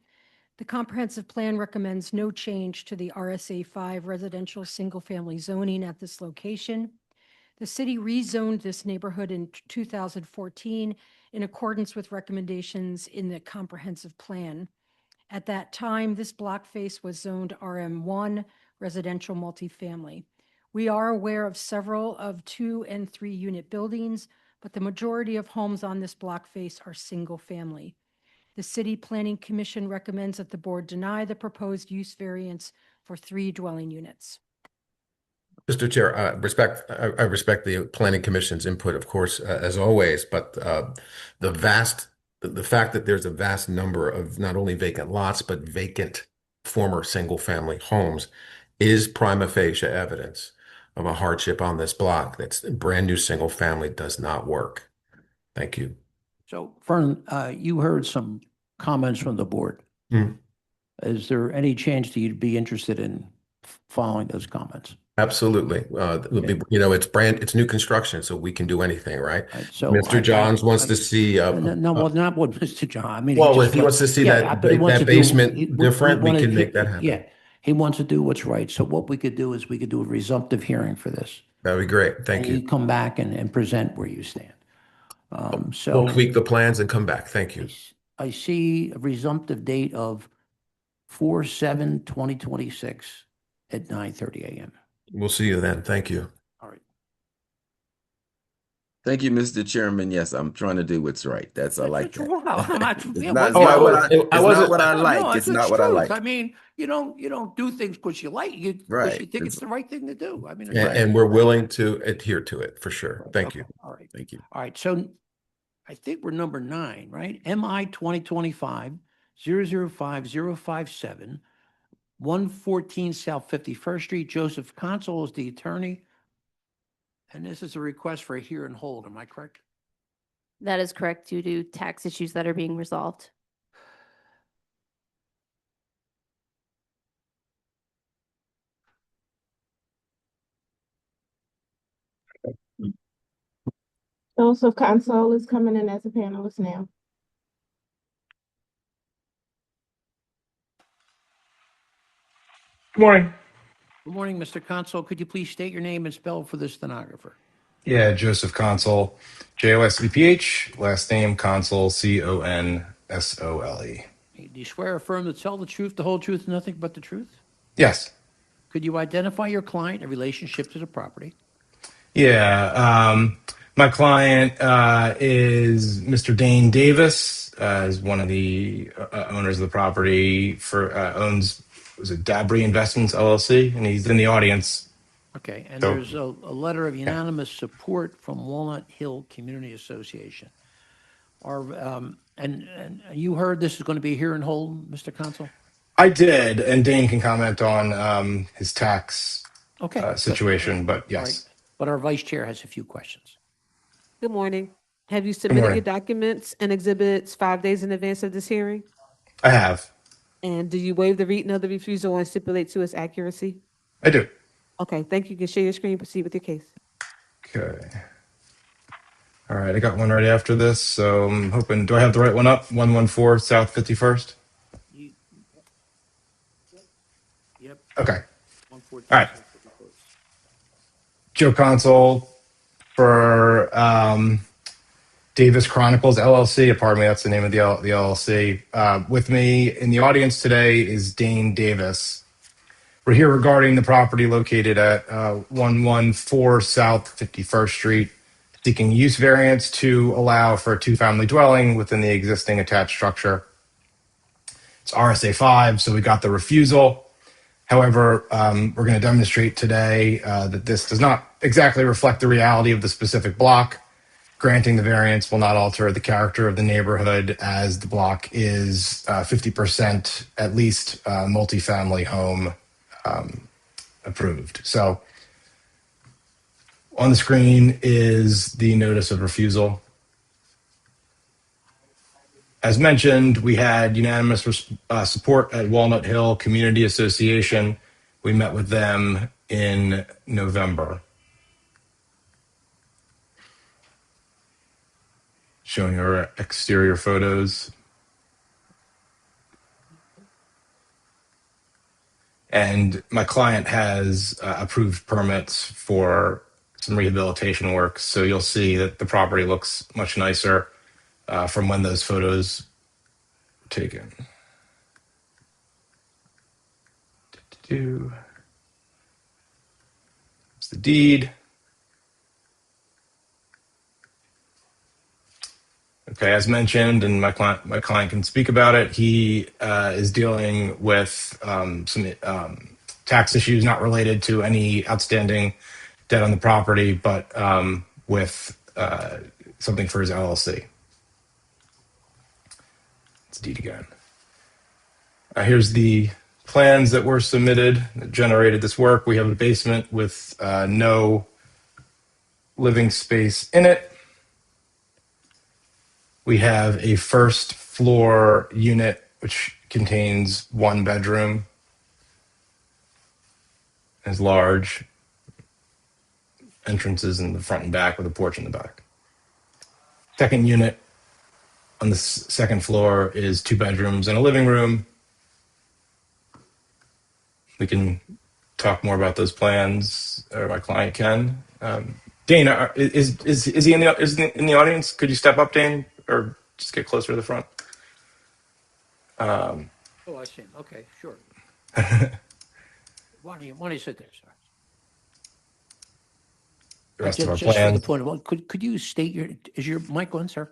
Speaker 11: The comprehensive plan recommends no change to the RSA 5 residential single-family zoning at this location. The city rezoned this neighborhood in 2014 in accordance with recommendations in the comprehensive plan. At that time, this block face was zoned RM1 residential multifamily. We are aware of several of 2 and 3 unit buildings, but the majority of homes on this block face are single family. The City Planning Commission recommends that the board deny the proposed use variance for 3 dwelling units.
Speaker 14: Mr. Chair, I respect the Planning Commission's input, of course, as always, but the fact that there's a vast number of not only vacant lots, but vacant former single-family homes is prima facie evidence of a hardship on this block. That's brand new single-family does not work. Thank you.
Speaker 1: So Fern, you heard some comments from the board.
Speaker 14: Hmm.
Speaker 1: Is there any chance that you'd be interested in following those comments?
Speaker 14: Absolutely. It's new construction, so we can do anything, right?
Speaker 1: So
Speaker 14: Mr. Johns wants to see,
Speaker 1: well, not what Mr. John, I mean.
Speaker 14: well, if he wants to see that basement different, we can make that happen.
Speaker 1: Yeah, he wants to do what's right. So what we could do is we could do a resumptive hearing for this.
Speaker 14: That'd be great. Thank
Speaker 1: And
Speaker 14: you.
Speaker 1: come back and present where you stand. So
Speaker 14: We'll tweak the plans and come back. Thank you.
Speaker 1: I see a resumptive date of 4/7/2026 at 9:30 a.m.
Speaker 14: We'll see you then. Thank you.
Speaker 1: All right.
Speaker 2: Thank you, Mr. Chairman. Yes, I'm trying to do what's right. I like that.
Speaker 1: It's
Speaker 2: not what I like.
Speaker 1: No,
Speaker 2: It's not what I like.
Speaker 1: I mean, you don't do things because you like you, because
Speaker 2: Right.
Speaker 1: you think it's the right thing to do. I mean,
Speaker 14: And we're willing to adhere to it for sure. Thank you.
Speaker 1: all right.
Speaker 2: Thank you.
Speaker 1: All right, so I think we're number 9, right? MI 2025-005057, 114 South 51st Street. Joseph Consul is the attorney. And this is a request for a hear and hold. Am I correct?
Speaker 8: That is correct, due to tax issues that are being resolved.
Speaker 6: Joseph Console is coming in as a panelist now.
Speaker 16: Good morning.
Speaker 1: Good morning, Mr. Consul. Could you please state your name and spell for the stenographer?
Speaker 16: Yeah, Joseph Console, Joseph, last name Console, Console.
Speaker 1: Do you swear or affirm to tell the truth, the whole truth, and nothing but the truth?
Speaker 16: Yes.
Speaker 1: Could you identify your client in relationship to the property?
Speaker 16: Yeah, my client is Mr. Dane Davis, is one of the owners of the property. Owns, was it Dabry Investments LLC, and he's in the audience.
Speaker 1: Okay, and
Speaker 16: So-
Speaker 1: there's a letter of unanimous support from Walnut Hill Community Association. And you heard this is going to be a hear and hold, Mr. Consul?
Speaker 16: I did, and Dane can comment on his tax
Speaker 1: Okay.
Speaker 16: situation, but
Speaker 1: All
Speaker 16: yes.
Speaker 1: right. But our vice chair has a few questions.
Speaker 4: Good morning. Have you submitted
Speaker 16: morning.
Speaker 4: your documents and exhibits 5 days in advance of this hearing?
Speaker 16: I have.
Speaker 4: And do you waive the reading of the refusal and stipulate to its accuracy?
Speaker 16: I do.
Speaker 4: Okay, thank you. You can share your screen, proceed with your case.
Speaker 16: Okay. All right, I got one right after this, so I'm hoping, do I have the right one up? 114 South 51st?
Speaker 1: Yep.
Speaker 16: Okay.
Speaker 1: 114.
Speaker 16: All right. Joe Console for Davis Chronicles LLC. Pardon me, that's the name of the LLC. With me in the audience today is Dane Davis. We're here regarding the property located at 114 South 51st Street, seeking use variance to allow for a 2-family dwelling within the existing attached structure. It's RSA 5, so we got the refusal. However, we're going to demonstrate today that this does not exactly reflect the reality of the specific block. Granting the variance will not alter the character of the neighborhood, as the block is 50% at least multifamily home approved. So on the screen is the notice of refusal. As mentioned, we had unanimous support at Walnut Hill Community Association. We met with them in November. Showing our exterior photos. And my client has approved permits for some rehabilitation work. So you'll see that the property looks much nicer from when those photos were taken. It's the deed. Okay, as mentioned, and my client can speak about it. He is dealing with some tax issues not related to any outstanding debt on the property, but with something for his LLC. It's deed again. Here's the plans that were submitted that generated this work. We have a basement with no living space in it. We have a first floor unit which contains one bedroom, has large entrances in the front and back with a porch in the back. Second unit on the second floor is 2 bedrooms and a living room. We can talk more about those plans, or my client can. Dane, is he in the audience? Could you step up, Dane, or just get closer to the front?
Speaker 1: Oh, I see. Okay, sure. Why don't you sit there, sir?
Speaker 16: The rest of our
Speaker 1: Just for the
Speaker 16: plans.
Speaker 1: point of, could you state is your mic on, sir?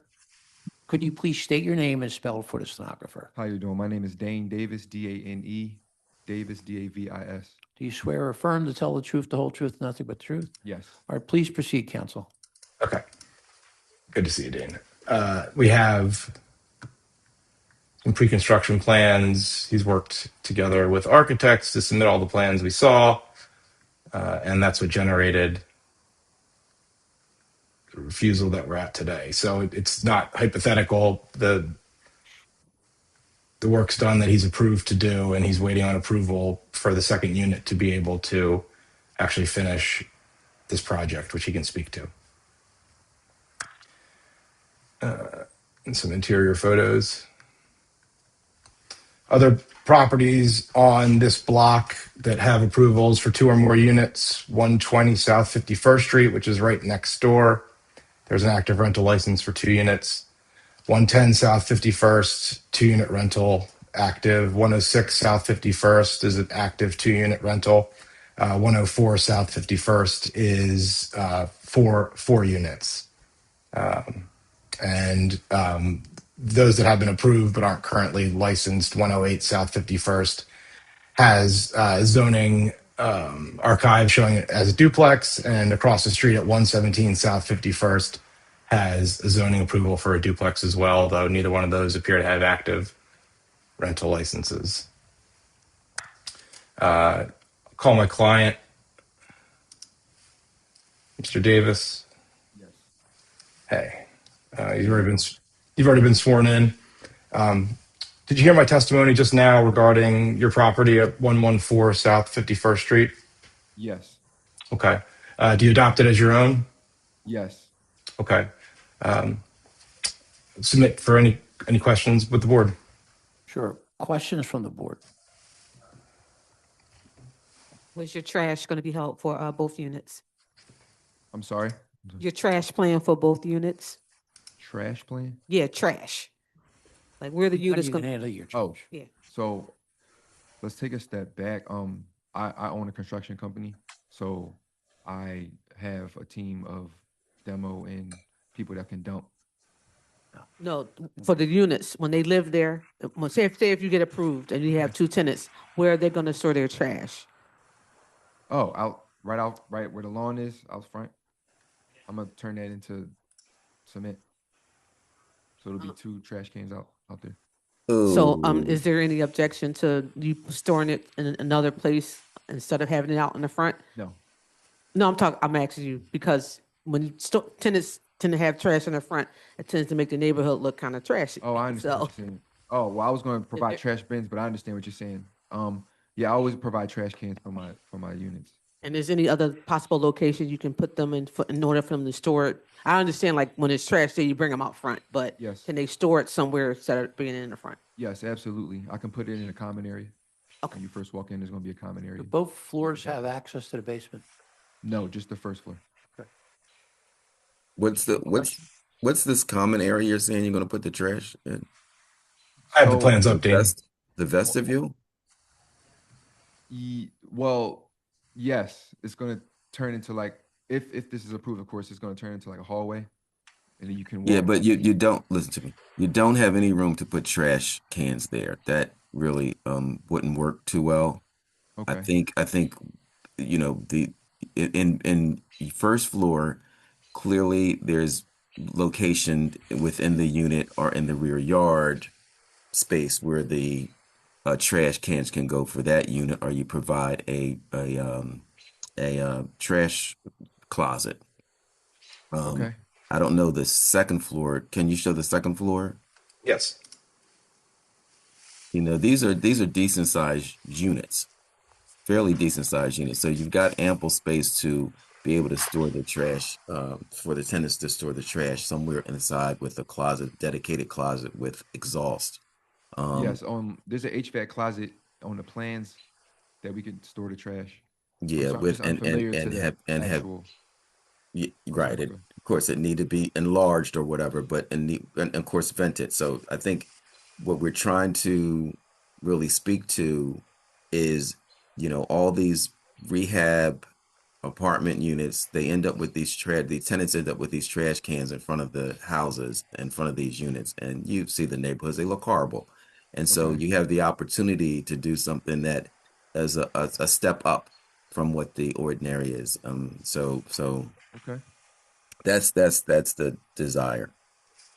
Speaker 1: Could you please state your name and spell it for the stenographer?
Speaker 17: How you doing? My name is Dane Davis, D-A-N-E, Davis, D-A-V-I-S.
Speaker 1: Do you swear or affirm to tell the truth, the whole truth, nothing but the truth?
Speaker 17: Yes.
Speaker 1: All right, please proceed, counsel.
Speaker 16: Okay. Good to see you, Dane. We have some pre-construction plans. He's worked together with architects to submit all the plans we saw, and that's what generated the refusal that we're at today. So it's not hypothetical. The work's done that he's approved to do, and he's waiting on approval for the second unit to be able to actually finish this project, which he can speak to. And some interior photos. Other properties on this block that have approvals for 2 or more units: 120 South 51st Street, which is right next door. There's an active rental license for 2 units. 110 South 51st, 2-unit rental, active. 106 South 51st is an active 2-unit rental. 104 South 51st is 4 units. And those that have been approved but aren't currently licensed: 108 South 51st has zoning archive showing it as a duplex, and across the street at 117 South 51st has a zoning approval for a duplex as well, though neither one of those appear to have active rental licenses. Call my client, Mr. Davis.
Speaker 17: Yes.
Speaker 16: Hey, you've already been sworn in. Did you hear my testimony just now regarding your property at 114 South 51st Street?
Speaker 17: Yes.
Speaker 16: Okay. Do you adopt it as your own?
Speaker 17: Yes.
Speaker 16: Okay. Submit for any questions with the board.
Speaker 1: Sure. Questions from the board?
Speaker 4: Was your trash going to be held for both units?
Speaker 17: I'm sorry?
Speaker 4: Your trash plan for both units?
Speaker 17: Trash plan?
Speaker 4: Yeah, trash. Like where the
Speaker 1: How do
Speaker 4: units
Speaker 1: you
Speaker 4: going to
Speaker 1: handle your
Speaker 17: Oh,
Speaker 1: trash?
Speaker 4: Yeah.
Speaker 17: so let's take a step back. I own a construction company, so I have a team of demo and people that can dump.
Speaker 4: No, for the units, when they live there, say if you get approved and you have 2 tenants, where are they going to store their trash?
Speaker 17: Oh, out right where the lawn is, out front. I'm gonna turn that into cement. So it'll be 2 trash cans out there.
Speaker 4: So,
Speaker 2: Ooh.
Speaker 4: is there any objection to you storing it in another place instead of having it out in the front?
Speaker 17: No.
Speaker 4: No, I'm asking you because when tenants tend to have trash in the front, it tends to make the neighborhood look kind of trashy.
Speaker 17: Oh, I understand what you're saying. Oh, well, I was going to provide trash bins, but I understand what you're saying. Yeah, I always provide trash cans for my units.
Speaker 4: And is any other possible location you can put them in order for them to store it? I understand, like when it's trash day, you bring them out front, but
Speaker 17: Yes.
Speaker 4: can they store it somewhere instead of bringing it in the front?
Speaker 17: Yes, absolutely. I can put it in a common area. Okay. When you first walk in, there's going to be a common area.
Speaker 1: Do both floors have access to the basement?
Speaker 17: No, just the first floor.
Speaker 2: What's this common area you're saying you're going to put the trash in?
Speaker 16: I have the plans updated.
Speaker 2: The vestibule?
Speaker 17: Well, yes, it's going to turn into like, if this is approved, of course, it's going to turn into like a hallway, and then you can walk.
Speaker 2: Yeah, but you don't listen to me. You don't have any room to put trash cans there. That really wouldn't work too well.
Speaker 17: Okay.
Speaker 2: I think you know in first floor, clearly there's location within the unit or in the rear yard space where the trash cans can go for that unit, or you provide a trash closet.
Speaker 17: Okay.
Speaker 2: I don't know the second floor. Can you show the second floor?
Speaker 16: Yes.
Speaker 2: You know, these are decent sized units, fairly decent sized units. So you've got ample space to be able to store the trash, for the tenants to store the trash somewhere inside with a closet, dedicated closet with exhaust.
Speaker 17: Yes, there's an HVAC closet on the plans that we could store the trash.
Speaker 2: Yeah,
Speaker 17: So I'm
Speaker 2: with
Speaker 17: just unfamiliar to the
Speaker 2: and have
Speaker 17: actual.
Speaker 2: right.
Speaker 17: Okay.
Speaker 2: Of course, it need to be enlarged or whatever, but and of course vented. So I think what we're trying to really speak to is, you know, all these rehab apartment units, they end up with these tenants end up with these trash cans in front of the houses, in front of these units, and you see the neighborhoods, they look horrible. And so
Speaker 17: Okay.
Speaker 2: you have the opportunity to do something that is a step up from what the ordinary is. So
Speaker 17: Okay.
Speaker 2: that's the desire.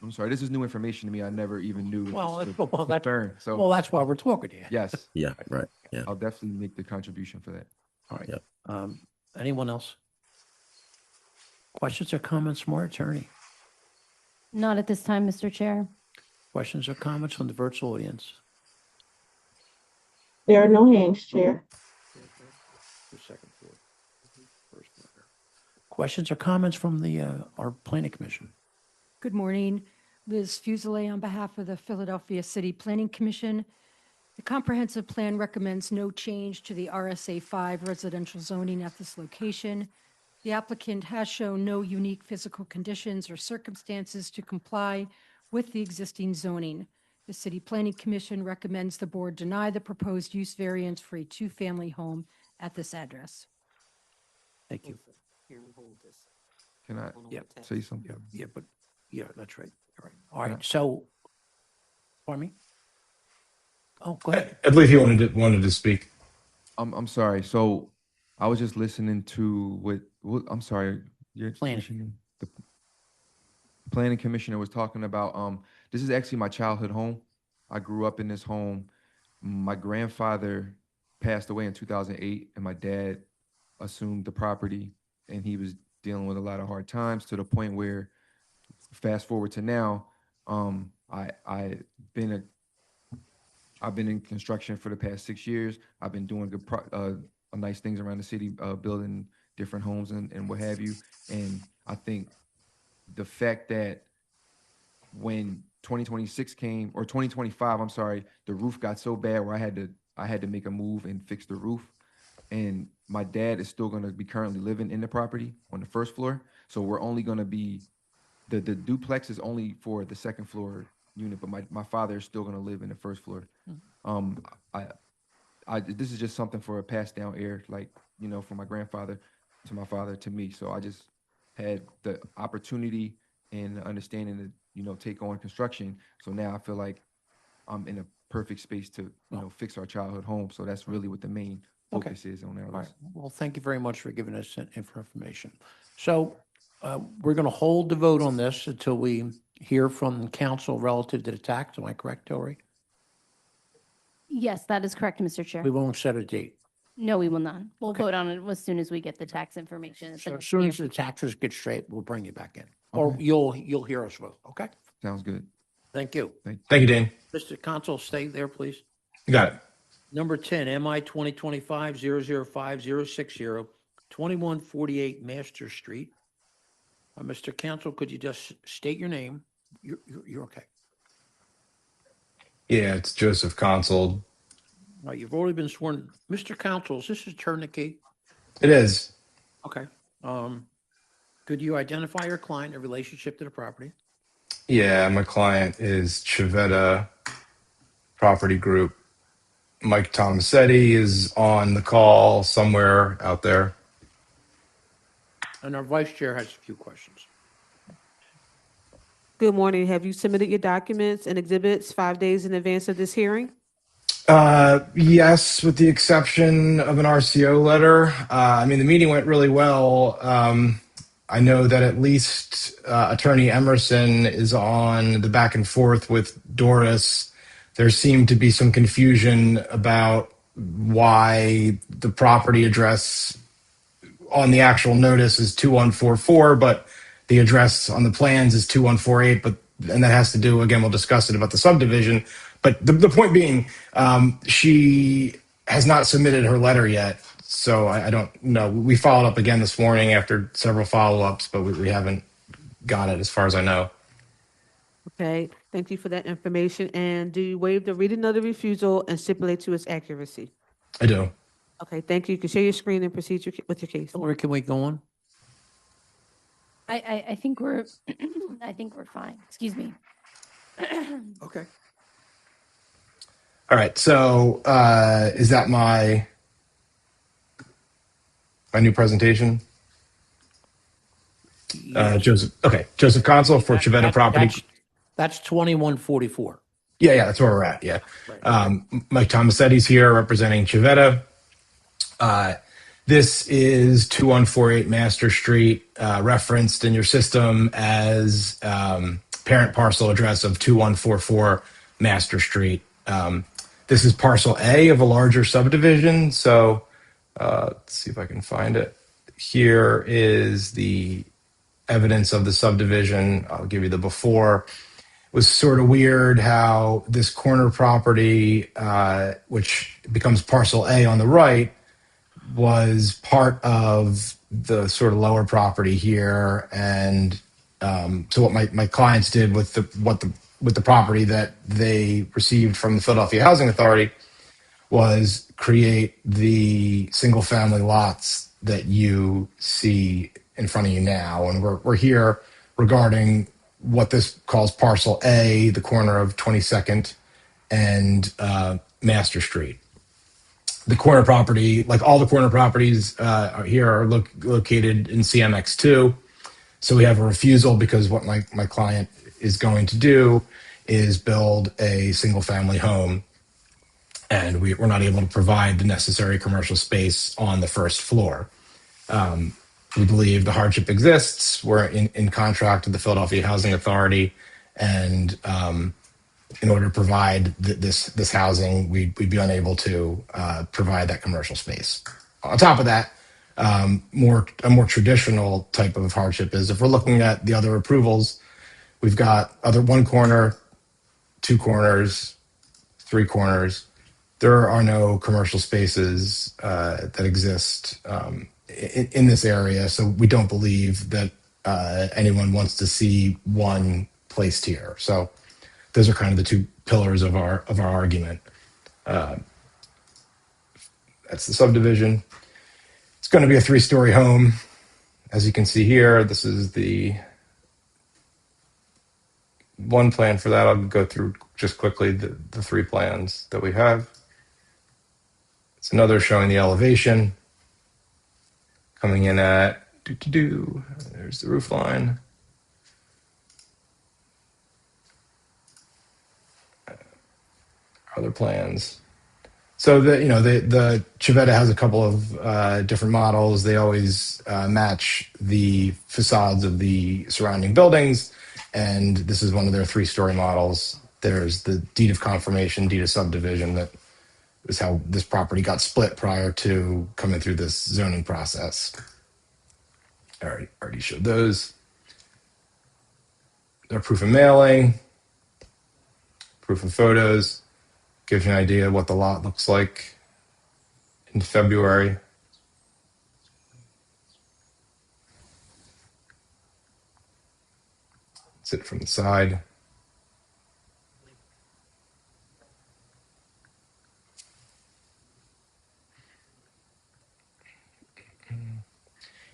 Speaker 17: I'm sorry. This is new information to me. I never even knew.
Speaker 1: Well,
Speaker 17: the
Speaker 1: well, that's,
Speaker 17: concern. So
Speaker 1: well, that's why we're talking to you.
Speaker 17: yes,
Speaker 2: Yeah, right. Yeah.
Speaker 17: I'll definitely make the contribution for that.
Speaker 1: All right.
Speaker 2: Yep.
Speaker 1: Anyone else? Questions or comments from our attorney?
Speaker 8: Not at this time, Mr. Chair.
Speaker 1: Questions or comments from the virtual audience?
Speaker 6: There are no hands, Chair.
Speaker 1: The second floor. First floor. Questions or comments from our planning commission?
Speaker 11: Good morning. Liz Fuselier on behalf of the Philadelphia City Planning Commission. The comprehensive plan recommends no change to the RSA 5 residential zoning at this location. The applicant has shown no unique physical conditions or circumstances to comply with the existing zoning. The City Planning Commission recommends the board deny the proposed use variance for a two-family home at this address.
Speaker 1: Thank you.
Speaker 17: Can I
Speaker 1: Yeah.
Speaker 17: say something?
Speaker 1: Yeah, that's right. All right. So, pardon me? Oh, go ahead.
Speaker 16: I believe he wanted to speak.
Speaker 17: I'm sorry. So I was just listening to what I'm sorry. Your
Speaker 1: Planning.
Speaker 17: commissioner- The planning commissioner was talking about. This is actually my childhood home. I grew up in this home. My grandfather passed away in 2008, and my dad assumed the property, and he was dealing with a lot of hard times to the point where, fast forward to now, I've been in construction for the past 6 years. I've been doing nice things around the city, building different homes and what have you. And I think the fact that when 2026 came, or 2025, I'm sorry, the roof got so bad where I had to make a move and fix the roof. And my dad is still going to be currently living in the property on the first floor. So we're only going to be, the duplex is only for the second floor unit, but my father is still going to live in the first floor. This is just something for a passed down heir, like, you know, from my grandfather to my father to me. So I just had the opportunity and the understanding to, you know, take on construction. So now I feel like I'm in a perfect space to, you know, fix our childhood home. So that's really what the main
Speaker 1: Okay.
Speaker 17: focus is on our
Speaker 1: All right.
Speaker 17: list.
Speaker 1: Well, thank you very much for giving us that information. So we're going to hold the vote on this until we hear from council relative to the tax. Am I correct, Tori?
Speaker 8: Yes, that is correct, Mr. Chair.
Speaker 1: We won't set a date.
Speaker 8: No, we will not. We'll
Speaker 1: Okay.
Speaker 8: vote on it as soon as we get the tax information. at the
Speaker 1: So as
Speaker 8: next
Speaker 1: soon
Speaker 8: hearing.
Speaker 1: as the taxes get straight, we'll bring you back in. Or
Speaker 17: Okay.
Speaker 1: you'll hear us vote, okay?
Speaker 17: Sounds good.
Speaker 1: Thank you.
Speaker 16: Thank you, Dane.
Speaker 1: Mr. Consul, stay there, please.
Speaker 16: You got it.
Speaker 1: Number 10, MI 2025-005-060, 2148 Master Street. Mr. Counsel, could you just state your name? You're okay.
Speaker 16: Yeah, it's Joseph Consold.
Speaker 1: All right, you've already been sworn. Mr. Counsel, is this a turnkey?
Speaker 16: It is.
Speaker 1: Okay. Could you identify your client in relationship to the property?
Speaker 16: Yeah, my client is Chivetta Property Group. Mike Tomasetti is on the call somewhere out there.
Speaker 1: And our vice chair has a few questions.
Speaker 4: Good morning. Have you submitted your documents and exhibits 5 days in advance of this hearing?
Speaker 16: Yes, with the exception of an RCO letter. I mean, the meeting went really well. I know that at least Attorney Emerson is on the back and forth with Doris. There seemed to be some confusion about why the property address on the actual notice is 2144, but The address on the plans is 2148, and that has to do, again, we'll discuss it about the subdivision. But the point being, she has not submitted her letter yet. So I don't know. We followed up again this morning after several follow-ups, but we haven't got it as far as I know.
Speaker 4: Okay, thank you for that information. And do you waive the reading of the refusal and stipulate to its accuracy?
Speaker 16: I do.
Speaker 4: Okay, thank you. You can share your screen and proceed with your case.
Speaker 1: Hillary, can we go on?
Speaker 8: I think we're, I think we're fine. Excuse me.
Speaker 1: Okay.
Speaker 16: All right. So is that my new presentation? Joseph. Okay. Joseph Consul for Chivetta Property.
Speaker 1: That's 2144.
Speaker 16: Yeah, that's where we're at. Yeah.
Speaker 1: Right.
Speaker 16: Mike Tomasetti's here representing Chivetta. This is 2148 Master Street, referenced in your system as parent parcel address of 2144 Master Street. This is parcel A of a larger subdivision. So let's see if I can find it. Here is the evidence of the subdivision. I'll give you the before. It was sort of weird how this corner property, which becomes parcel A on the right, was part of the sort of lower property here. And so what my clients did with the property that they received from the Philadelphia Housing Authority was create the single family lots that you see in front of you now. And we're here regarding what this calls parcel A, the corner of 22nd and Master Street. The corner property, like all the corner properties here, are located in CMX2. So we have a refusal because what my client is going to do is build a single family home, and we're not able to provide the necessary commercial space on the first floor. We believe the hardship exists. We're in contract with the Philadelphia Housing Authority, and in order to provide this housing, we'd be unable to provide that commercial space. On top of that, a more traditional type of hardship is if we're looking at the other approvals, we've got one corner, two corners, three corners. There are no commercial spaces that exist in this area, so we don't believe that anyone wants to see one placed here. So those are kind of the two pillars of our argument. That's the subdivision. It's going to be a 3-story home. As you can see here, this is the one plan for that. I'll go through just quickly the 3 plans that we have. It's another showing the elevation coming in at there's the roof line. Other plans. So the Chivetta has a couple of different models. They always match the facades of the surrounding buildings, and this is one of their 3-story models. There's the deed of confirmation, deed of subdivision. That is how this property got split prior to coming through this zoning process. I already showed those. Their proof of mailing, proof of photos. Gives you an idea of what the lot looks like in February. That's it from the side.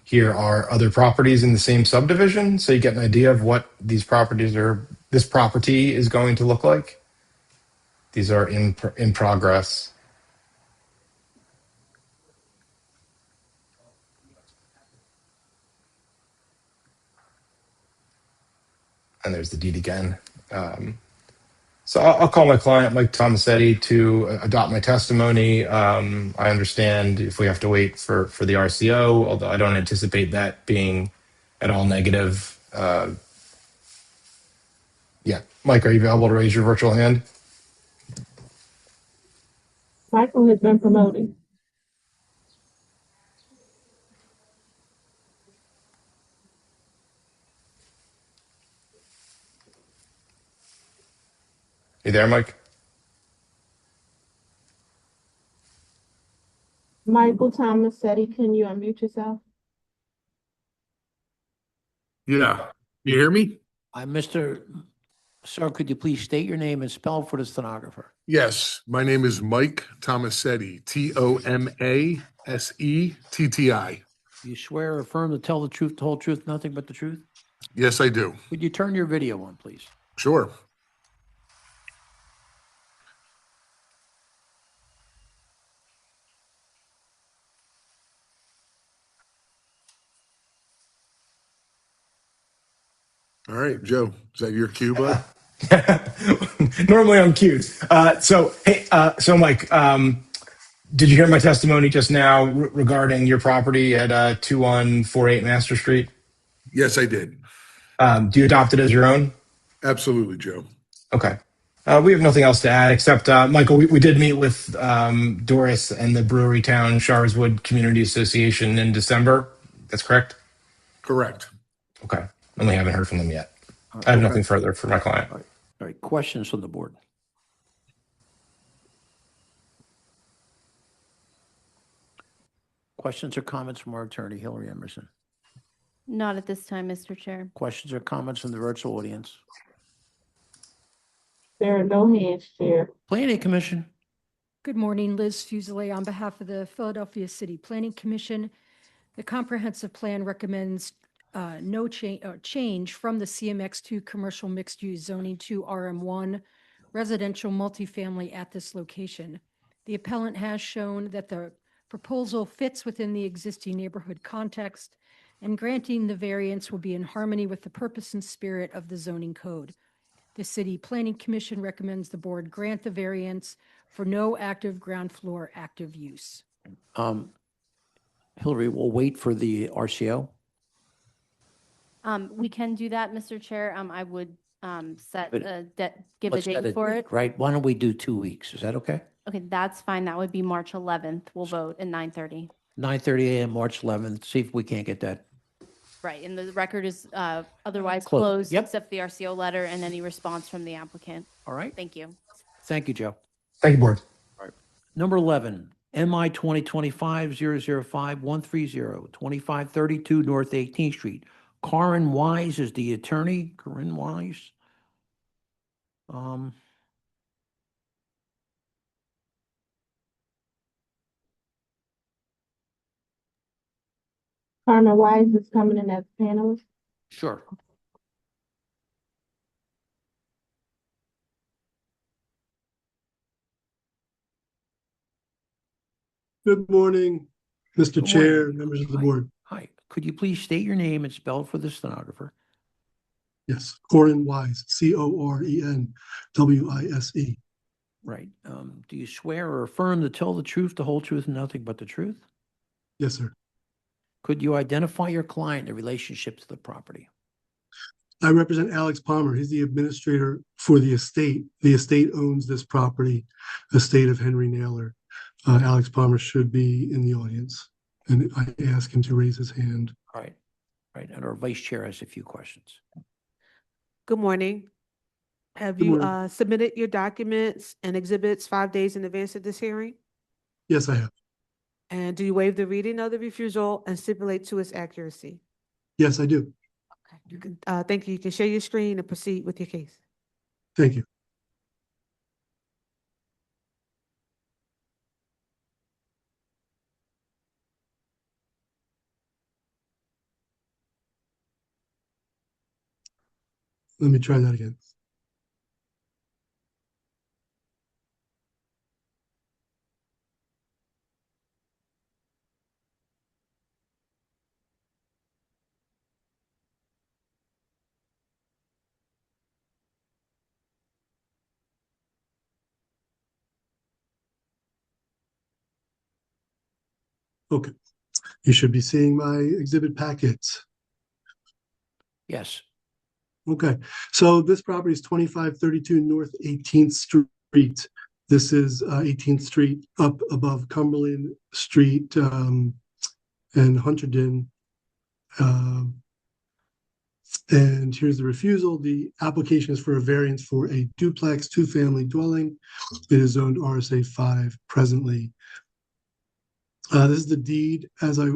Speaker 16: Here are other properties in the same subdivision, so you get an idea of what this property is going to look like. These are in progress. And there's the deed again. So I'll call my client, Mike Tomasetti, to adopt my testimony. I understand if we have to wait for the RCO, although I don't anticipate that being at all negative. Yeah, Mike, are you available to raise your virtual hand?
Speaker 6: Michael has been promoted.
Speaker 16: You there, Mike?
Speaker 6: Michael Thomasetti, can you unmute yourself?
Speaker 18: Yeah. You hear me?
Speaker 1: Sir, could you please state your name and spell for the stenographer?
Speaker 18: Yes. My name is Mike Tomasetti, Tomasetti.
Speaker 1: Do you swear or affirm to tell the truth, the whole truth, nothing but the truth?
Speaker 18: Yes, I do.
Speaker 1: Would you turn your video on, please?
Speaker 18: Sure. All right, Joe, is that your cue, bud?
Speaker 16: Normally I'm cute. So Mike, did you hear my testimony just now regarding your property at 2148 Master Street?
Speaker 18: Yes, I did.
Speaker 16: Do you adopt it as your own?
Speaker 18: Absolutely, Joe.
Speaker 16: Okay. We have nothing else to add except, Michael, we did meet with Doris and the Brewery Town Sharswood Community Association in December. That's correct?
Speaker 18: Correct.
Speaker 16: Okay. And we haven't heard from them yet. I have nothing further for my client.
Speaker 1: All right, questions from the board? Questions or comments from our attorney, Hillary Emerson?
Speaker 8: Not at this time, Mr. Chair.
Speaker 1: Questions or comments from the virtual audience?
Speaker 6: There are no hands, Chair.
Speaker 1: Planning Commission.
Speaker 11: Good morning, Liz Fusilier on behalf of the Philadelphia City Planning Commission. The comprehensive plan recommends no change from the CMX2 commercial mixed-use zoning to RM1 residential multifamily at this location. The appellant has shown that the proposal fits within the existing neighborhood context, and granting the variance will be in harmony with the purpose and spirit of the zoning code. The City Planning Commission recommends the board grant the variance for no active ground floor active use.
Speaker 1: Hillary, we'll wait for the RCO.
Speaker 8: We can do that, Mr. Chair. I would give a
Speaker 1: Let's set
Speaker 8: date for it.
Speaker 1: Right, why don't we do 2 weeks? Is that okay?
Speaker 8: Okay, that's fine. That would be March 11th. We'll vote at 9:30.
Speaker 1: 9:30 a.m., March 11th. See if we can't get that.
Speaker 8: Right, and the record is otherwise
Speaker 1: Closed.
Speaker 8: closed,
Speaker 1: Yep.
Speaker 8: except the RCO letter and any response from the applicant.
Speaker 1: All right.
Speaker 8: Thank you.
Speaker 1: Thank you, Joe.
Speaker 16: Thank you, board.
Speaker 1: Number 11, MI 2025-005-130, 2532 North 18th Street. Corinne Wise is the attorney. Corinne Wise.
Speaker 6: Carmen Wise is coming in as a panelist.
Speaker 1: Sure.
Speaker 19: Good morning, Mr.
Speaker 1: Good
Speaker 19: Chair,
Speaker 1: morning.
Speaker 19: members of the
Speaker 1: Hi.
Speaker 19: board.
Speaker 1: Hi, could you please state your name and spell it for the stenographer?
Speaker 19: Yes, Corin Wise, Corenwise.
Speaker 1: Right. Do you swear or affirm to tell the truth, the whole truth, and nothing but the truth?
Speaker 19: Yes, sir.
Speaker 1: Could you identify your client in relationship to the property?
Speaker 19: I represent Alex Palmer. He's the administrator for the estate. The estate owns this property, estate of Henry Naylor. Alex Palmer should be in the audience, and I ask him to raise his hand.
Speaker 1: All right. Right, and our vice chair has a few questions.
Speaker 4: Good morning. Have
Speaker 19: Good
Speaker 4: you
Speaker 19: morning.
Speaker 4: submitted your documents and exhibits 5 days in advance of this hearing?
Speaker 19: Yes, I have.
Speaker 4: And do you waive the reading of the refusal and stipulate to its accuracy?
Speaker 19: Yes, I do.
Speaker 4: Okay, you can, thank you. You can share your screen and proceed with your case.
Speaker 19: Thank you. Let me try that again. Okay, you should be seeing my exhibit packets.
Speaker 1: Yes.
Speaker 19: Okay, so this property is 2532 North 18th Street. This is 18th Street up above Cumberland Street and Hunterdon. And here's the refusal. The application is for a variance for a duplex, two-family dwelling. It is zoned RSA 5 presently. This is the deed, as I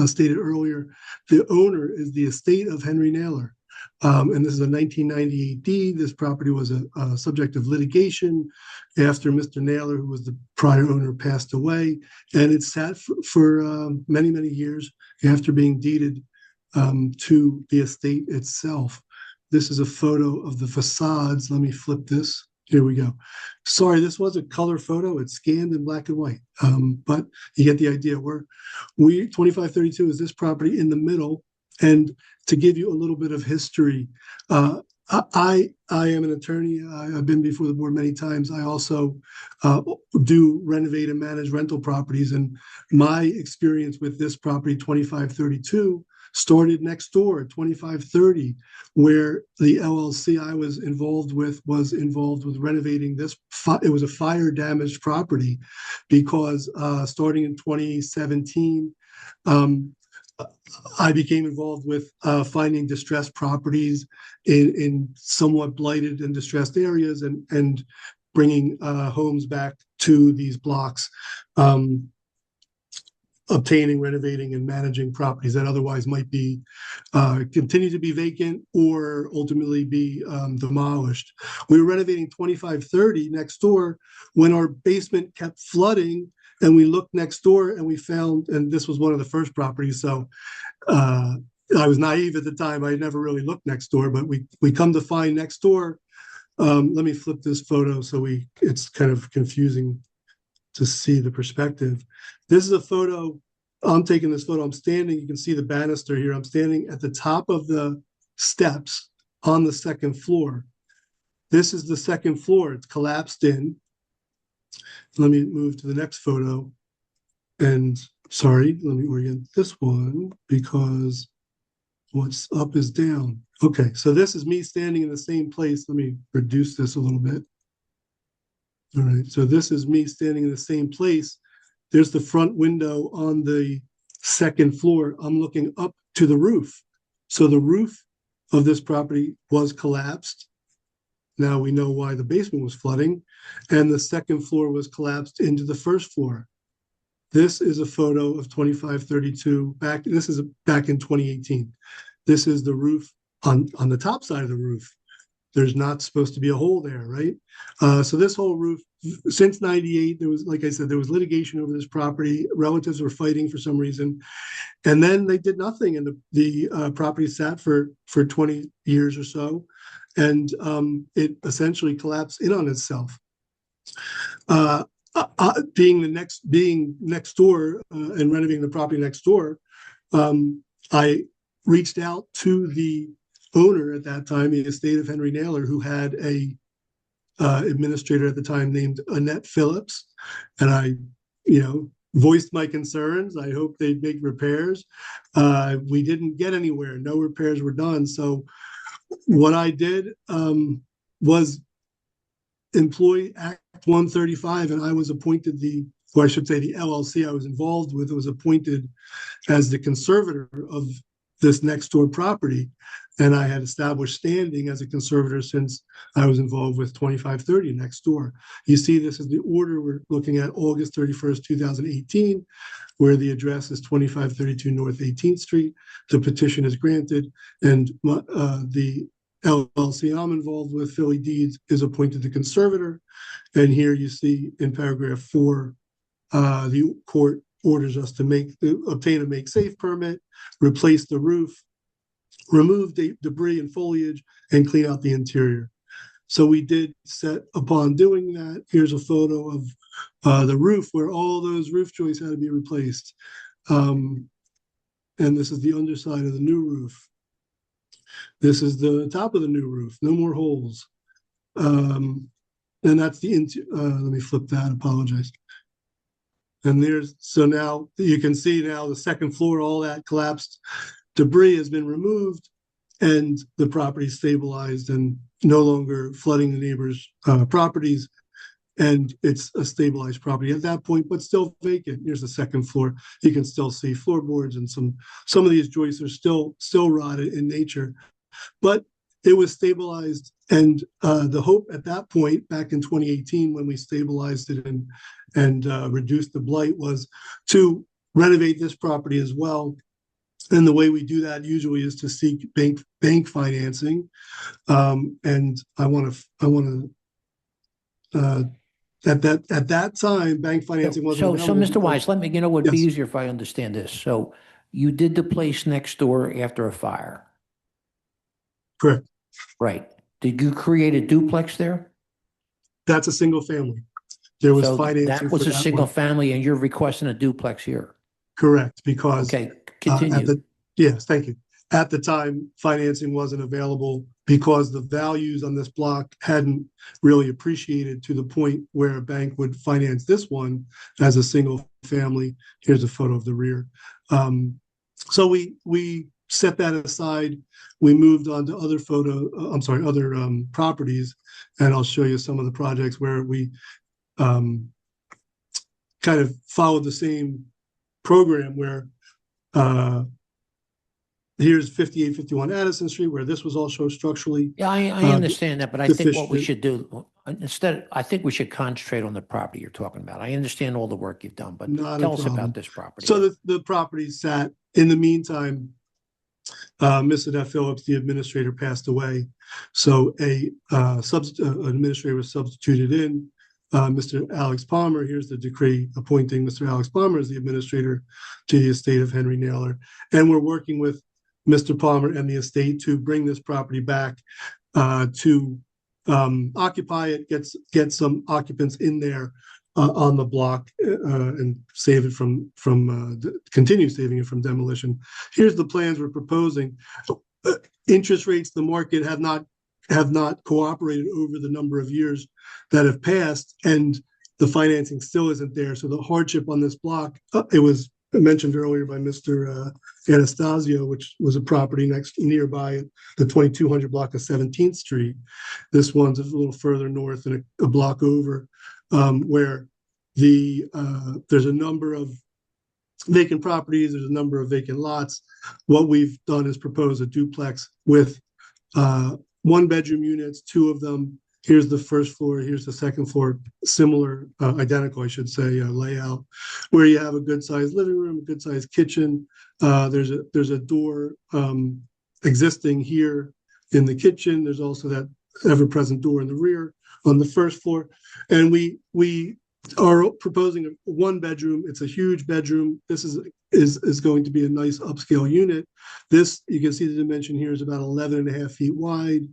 Speaker 19: stated earlier. The owner is the estate of Henry Naylor. And this is a 1998 deed. This property was a subject of litigation after Mr. Naylor, who was the prior owner, passed away. And it sat for many, many years after being deeded to the estate itself. This is a photo of the facades. Let me flip this. Here we go. Sorry, this was a color photo. It's scanned in black and white, but you get the idea. 2532 is this property in the middle. And to give you a little bit of history, I am an attorney. I've been before the board many times. I also do renovate and manage rental properties. And my experience with this property, 2532, started next door at 2530, where the LLC I was involved with renovating this. It was a fire damaged property because starting in 2017, I became involved with finding distressed properties in somewhat blighted and distressed areas and bringing homes back to these blocks, obtaining, renovating, and managing properties that otherwise might be continue to be vacant or ultimately be demolished. We were renovating 2530 next door when our basement kept flooding. And we looked next door and we found, and this was one of the first properties. So I was naive at the time. I never really looked next door, but we come to find next door. Let me flip this photo so it's kind of confusing to see the perspective. This is a photo. I'm taking this photo. I'm standing. You can see the banister here. I'm standing at the top of the steps on the second floor. This is the second floor. It's collapsed in. Let me move to the next photo. And sorry, let me orient this one because what's up is down. Okay, so this is me standing in the same place. Let me reduce this a little bit. All right, so this is me standing in the same place. There's the front window on the second floor. I'm looking up to the roof. So the roof of this property was collapsed. Now we know why the basement was flooding, and the second floor was collapsed into the first floor. This is a photo of 2532 back. This is back in 2018. This is the roof on the top side of the roof. There's not supposed to be a hole there, right? So this whole roof, since 98, there was, like I said, there was litigation over this property. Relatives were fighting for some reason. And then they did nothing, and the property sat for 20 years or so. And it essentially collapsed in on itself. Being next door and renovating the property next door, I reached out to the owner at that time, the estate of Henry Naylor, who had a administrator at the time named Annette Phillips, and I, voiced my concerns. I hope they'd make repairs. We didn't get anywhere. No repairs were done. So what I did was employ Act 135, and I was appointed the LLC I was involved with was appointed as the conservator of this next door property. And I had established standing as a conservator since I was involved with 2530 next door. You see, this is the order we're looking at, August 31st, 2018, where the address is 2532 North 18th Street. The petition is granted, and the LLC I'm involved with, Philly Deeds, is appointed the conservator. And here you see in paragraph 4, the court orders us to obtain a make safe permit, replace the roof, remove debris and foliage, and clean out the interior. So we did set upon doing that. Here's a photo of the roof where all those roof joists had to be replaced. And this is the underside of the new roof. This is the top of the new roof, no more holes. And that's the, let me flip that, apologize. And so now you can see now the second floor, all that collapsed debris has been removed and the property stabilized and no longer flooding the neighbors' properties. And it's a stabilized property at that point, but still vacant. Here's the second floor. You can still see floorboards, and some of these joists are still rotted in nature. but it was stabilized. And the hope at that point, back in 2018, when we stabilized it and reduced the blight, was to renovate this property as well. And the way we do that usually is to seek bank financing. And I want to at that time, bank financing wasn't
Speaker 1: So,
Speaker 19: available.
Speaker 1: Mr. Wise, let me, it would be
Speaker 19: Yes.
Speaker 1: easier if I understand this. So you did the place next door after a fire,
Speaker 19: Correct.
Speaker 1: right? Did you create a duplex there?
Speaker 19: That's a single family. There was
Speaker 1: So
Speaker 19: financing
Speaker 1: that was
Speaker 19: for
Speaker 1: a
Speaker 19: that
Speaker 1: single
Speaker 19: one.
Speaker 1: family and you're requesting a duplex here.
Speaker 19: Correct, because
Speaker 1: Okay,
Speaker 19: at
Speaker 1: continue.
Speaker 19: yes, thank you. At the time, financing wasn't available because the values on this block hadn't really appreciated to the point where a bank would finance this one as a single family. Here's a photo of the rear. So we set that aside. We moved on to other properties, and I'll show you some of the projects where we kind of followed the same program where here's 5851 Addison Street, where this was also structurally.
Speaker 1: Yeah, I understand that, but I think what we
Speaker 19: deficient.
Speaker 1: should do, instead, I think we should concentrate on the property you're talking about. I understand all the work you've done, but
Speaker 19: Not a
Speaker 1: tell us
Speaker 19: problem.
Speaker 1: about this property.
Speaker 19: So the property sat, in the meantime, Ms. Annette Phillips, the administrator, passed away. So an administrator was substituted in, Mr. Alex Palmer. Here's the decree appointing Mr. Alex Palmer as the administrator to the estate of Henry Naylor. And we're working with Mr. Palmer and the estate to bring this property back to occupy it, get some occupants in there on the block and save it continue saving it from demolition. Here's the plans we're proposing. Interest rates, the market have not cooperated over the number of years that have passed, and the financing still isn't there. So the hardship on this block, it was mentioned earlier by Mr. Anastasio, which was a property nearby at the 2200 block of 17th Street. This one's a little further north and a block over, where there's a number of vacant properties, there's a number of vacant lots. What we've done is propose a duplex with 1-bedroom units, 2 of them. Here's the first floor, here's the second floor, similar, identical, I should say, layout, where you have a good-sized living room, a good-sized kitchen. There's a door existing here in the kitchen. There's also that ever-present door in the rear on the first floor. And we are proposing a 1-bedroom. It's a huge bedroom. This is going to be a nice upscale unit. This, you can see the dimension here is about 11.5 feet wide.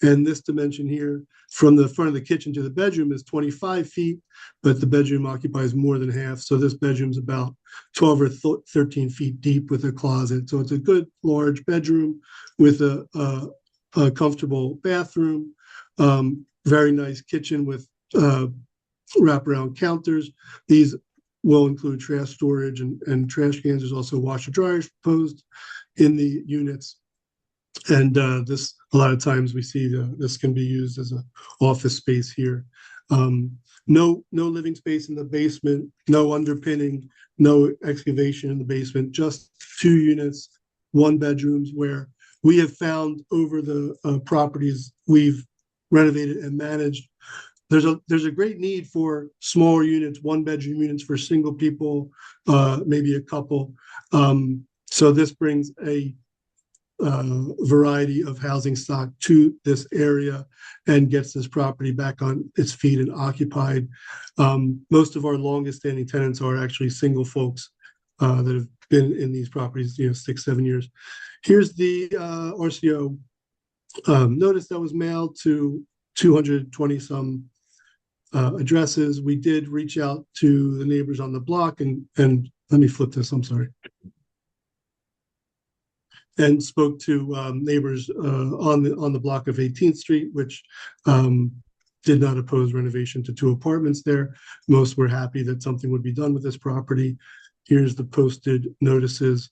Speaker 19: And this dimension here from the front of the kitchen to the bedroom is 25 feet, but the bedroom occupies more than half. So this bedroom's about 12 or 13 feet deep with a closet. So it's a good large bedroom with a comfortable bathroom, very nice kitchen with wraparound counters. These will include trash storage and trash cans. There's also washer dryers proposed in the units. And this, a lot of times we see this can be used as an office space here. No living space in the basement, no underpinning, no excavation in the basement, just 2 units, 1 bedrooms, where we have found over the properties we've renovated and managed, there's a great need for smaller units, 1-bedroom units for single people, maybe a couple. So this brings a variety of housing stock to this area and gets this property back on its feet and occupied. Most of our longest standing tenants are actually single folks that have been in these properties, 6-7 years. Here's the RCO notice that was mailed to 220 some addresses. We did reach out to the neighbors on the block and let me flip this, I'm sorry. And spoke to neighbors on the block of 18th Street, which did not oppose renovation to 2 apartments there. Most were happy that something would be done with this property. Here's the posted notices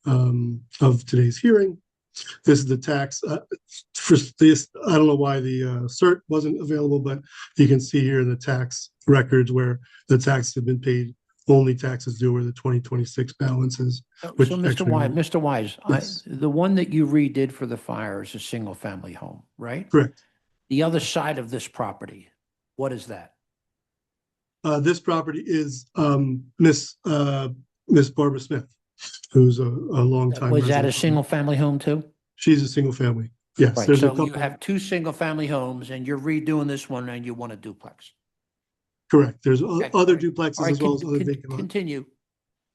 Speaker 19: of today's hearing. This is the tax for this. I don't know why the cert wasn't available, but you can see here in the tax records where the taxes have been paid only taxes due are the 2026 balances.
Speaker 1: So
Speaker 19: which
Speaker 1: Mr.
Speaker 19: actually
Speaker 1: Wise,
Speaker 19: will-
Speaker 1: Mr. Wise,
Speaker 19: Yes.
Speaker 1: the one that you redid for the fire is a single-family home, right?
Speaker 19: Correct.
Speaker 1: The other side of this property, what is that?
Speaker 19: This property is Miss Barbara Smith, who's a longtime
Speaker 1: Was that a
Speaker 19: resident.
Speaker 1: single-family home too?
Speaker 19: She's a single family. Yes,
Speaker 1: Right,
Speaker 19: there's a
Speaker 1: so you
Speaker 19: couple.
Speaker 1: have two single-family homes and you're redoing this one and you want a duplex.
Speaker 19: Correct. There's
Speaker 1: Okay,
Speaker 19: other
Speaker 1: all right.
Speaker 19: duplexes
Speaker 1: All right,
Speaker 19: as well as other vacant lots.
Speaker 1: continue.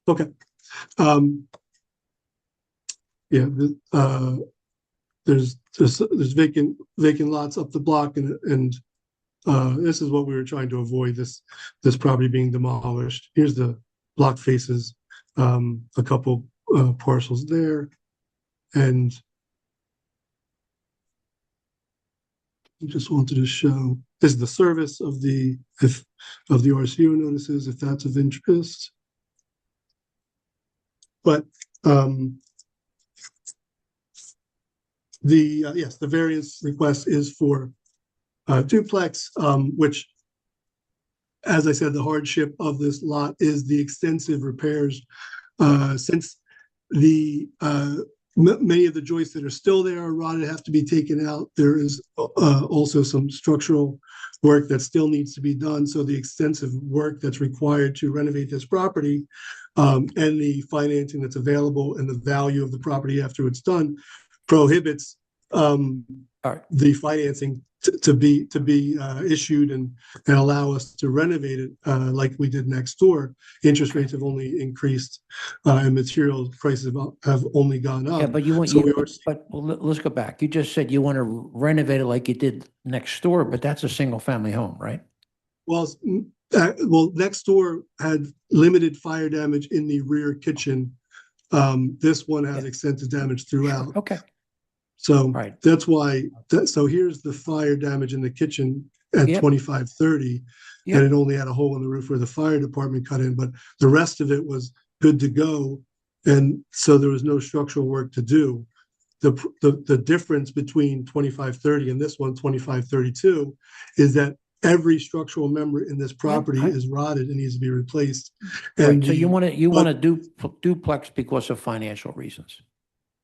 Speaker 19: Okay. Yeah, there's vacant lots up the block and this is what we were trying to avoid, this property being demolished. Here's the block faces, a couple parcels there. And I just wanted to show, this is the service of the RCO notices, if that's of interest. But yes, the variance request is for duplex, which, as I said, the hardship of this lot is the extensive repairs. Since the many of the joists that are still there are rotted, have to be taken out. There is also some structural work that still needs to be done. So the extensive work that's required to renovate this property, and the financing that's available and the value of the property after it's done prohibits the financing to be issued and allow us to renovate it like we did next door. Interest rates have only increased and material prices have only gone up.
Speaker 1: Yeah, but let's go back. You just said you want to renovate it like you did next door, but that's a single-family home, right?
Speaker 19: Well, next door had limited fire damage in the rear kitchen. This one has extensive damage throughout.
Speaker 1: Okay.
Speaker 19: So that's why. So here's the fire damage in the kitchen at 2530, and it only had a hole in the roof where the fire department cut in, but the rest of it was good to go, and so there was no structural work to do. The difference between 2530 and this one, 2532, is that every structural member in this property is rotted and needs to be replaced. And
Speaker 1: So you want to duplex because of financial reasons.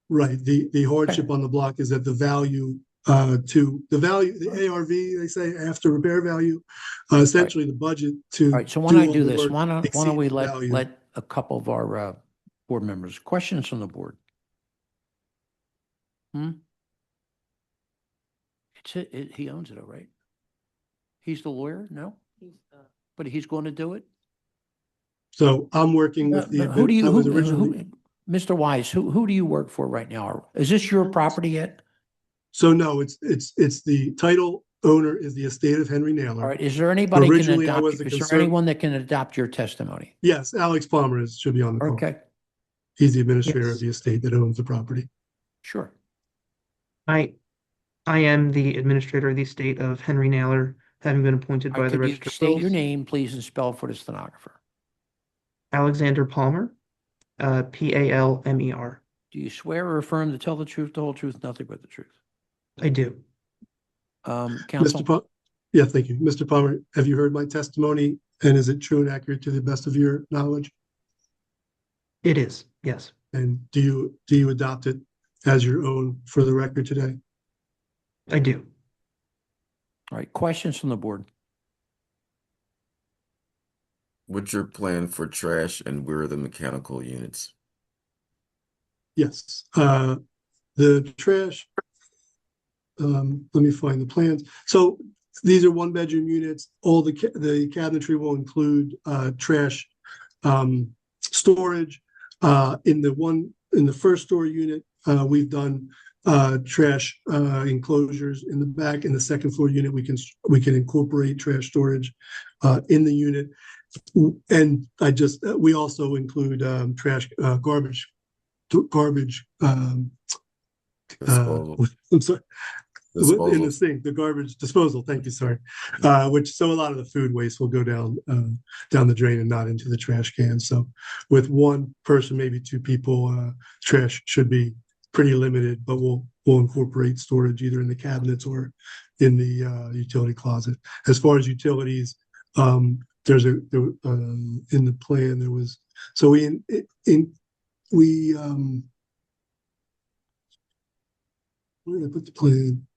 Speaker 19: Right. The hardship on the block is that the value the ARV, they say, after repair value, essentially the budget to.
Speaker 1: All right, so why don't I
Speaker 19: all
Speaker 1: do
Speaker 19: the
Speaker 1: this?
Speaker 19: work
Speaker 1: Why don't we
Speaker 19: exceeds the value.
Speaker 1: let a couple of our board members, questions from the board? He owns it, all right? He's the lawyer? No? But he's going to do it?
Speaker 19: So I'm working with the.
Speaker 1: Who do
Speaker 19: I was
Speaker 1: you,
Speaker 19: originally.
Speaker 1: Mr. Wise, who do you work for right now? Is this your property yet?
Speaker 19: So no, it's the title owner is the estate of Henry Naylor.
Speaker 1: All right, is there anybody
Speaker 19: Originally, I was
Speaker 1: is
Speaker 19: the
Speaker 1: there
Speaker 19: concern-
Speaker 1: anyone that can adopt your testimony?
Speaker 19: Yes, Alex Palmer should be on the call.
Speaker 1: Okay,
Speaker 19: He's the administrator of the estate that owns the property.
Speaker 1: sure.
Speaker 20: I am the administrator of the estate of Henry Naylor, having been appointed
Speaker 1: All right,
Speaker 20: by the
Speaker 1: could you
Speaker 20: Register of
Speaker 1: state your
Speaker 20: Wills.
Speaker 1: name, please, and spell for the stenographer?
Speaker 20: Alexander Palmer, Palmer.
Speaker 1: Do you swear or affirm to tell the truth, the whole truth, nothing but the truth?
Speaker 20: I do.
Speaker 1: Counsel?
Speaker 19: Yeah, thank you. Mr. Palmer, have you heard my testimony and is it true and accurate to the best of your knowledge?
Speaker 20: It is, yes.
Speaker 19: And do you adopt it as your own for the record today?
Speaker 20: I do.
Speaker 1: All right, questions from the board?
Speaker 2: What's your plan for trash and where are the mechanical units?
Speaker 19: Yes, the trash, let me find the plans. So these are 1-bedroom units. All the cabinetry will include trash storage. In the first story unit, we've done trash enclosures in the back. In the second floor unit, we can incorporate trash storage in the unit. And we also include trash garbage. I'm sorry. In the sink, the garbage disposal. Thank you. Sorry. So a lot of the food waste will go down the drain and not into the trash can. So with one person, maybe two people, trash should be pretty limited, but we'll incorporate storage either in the cabinets or in the utility closet. As far as utilities, in the plan, there was, so we, where did I put the plan?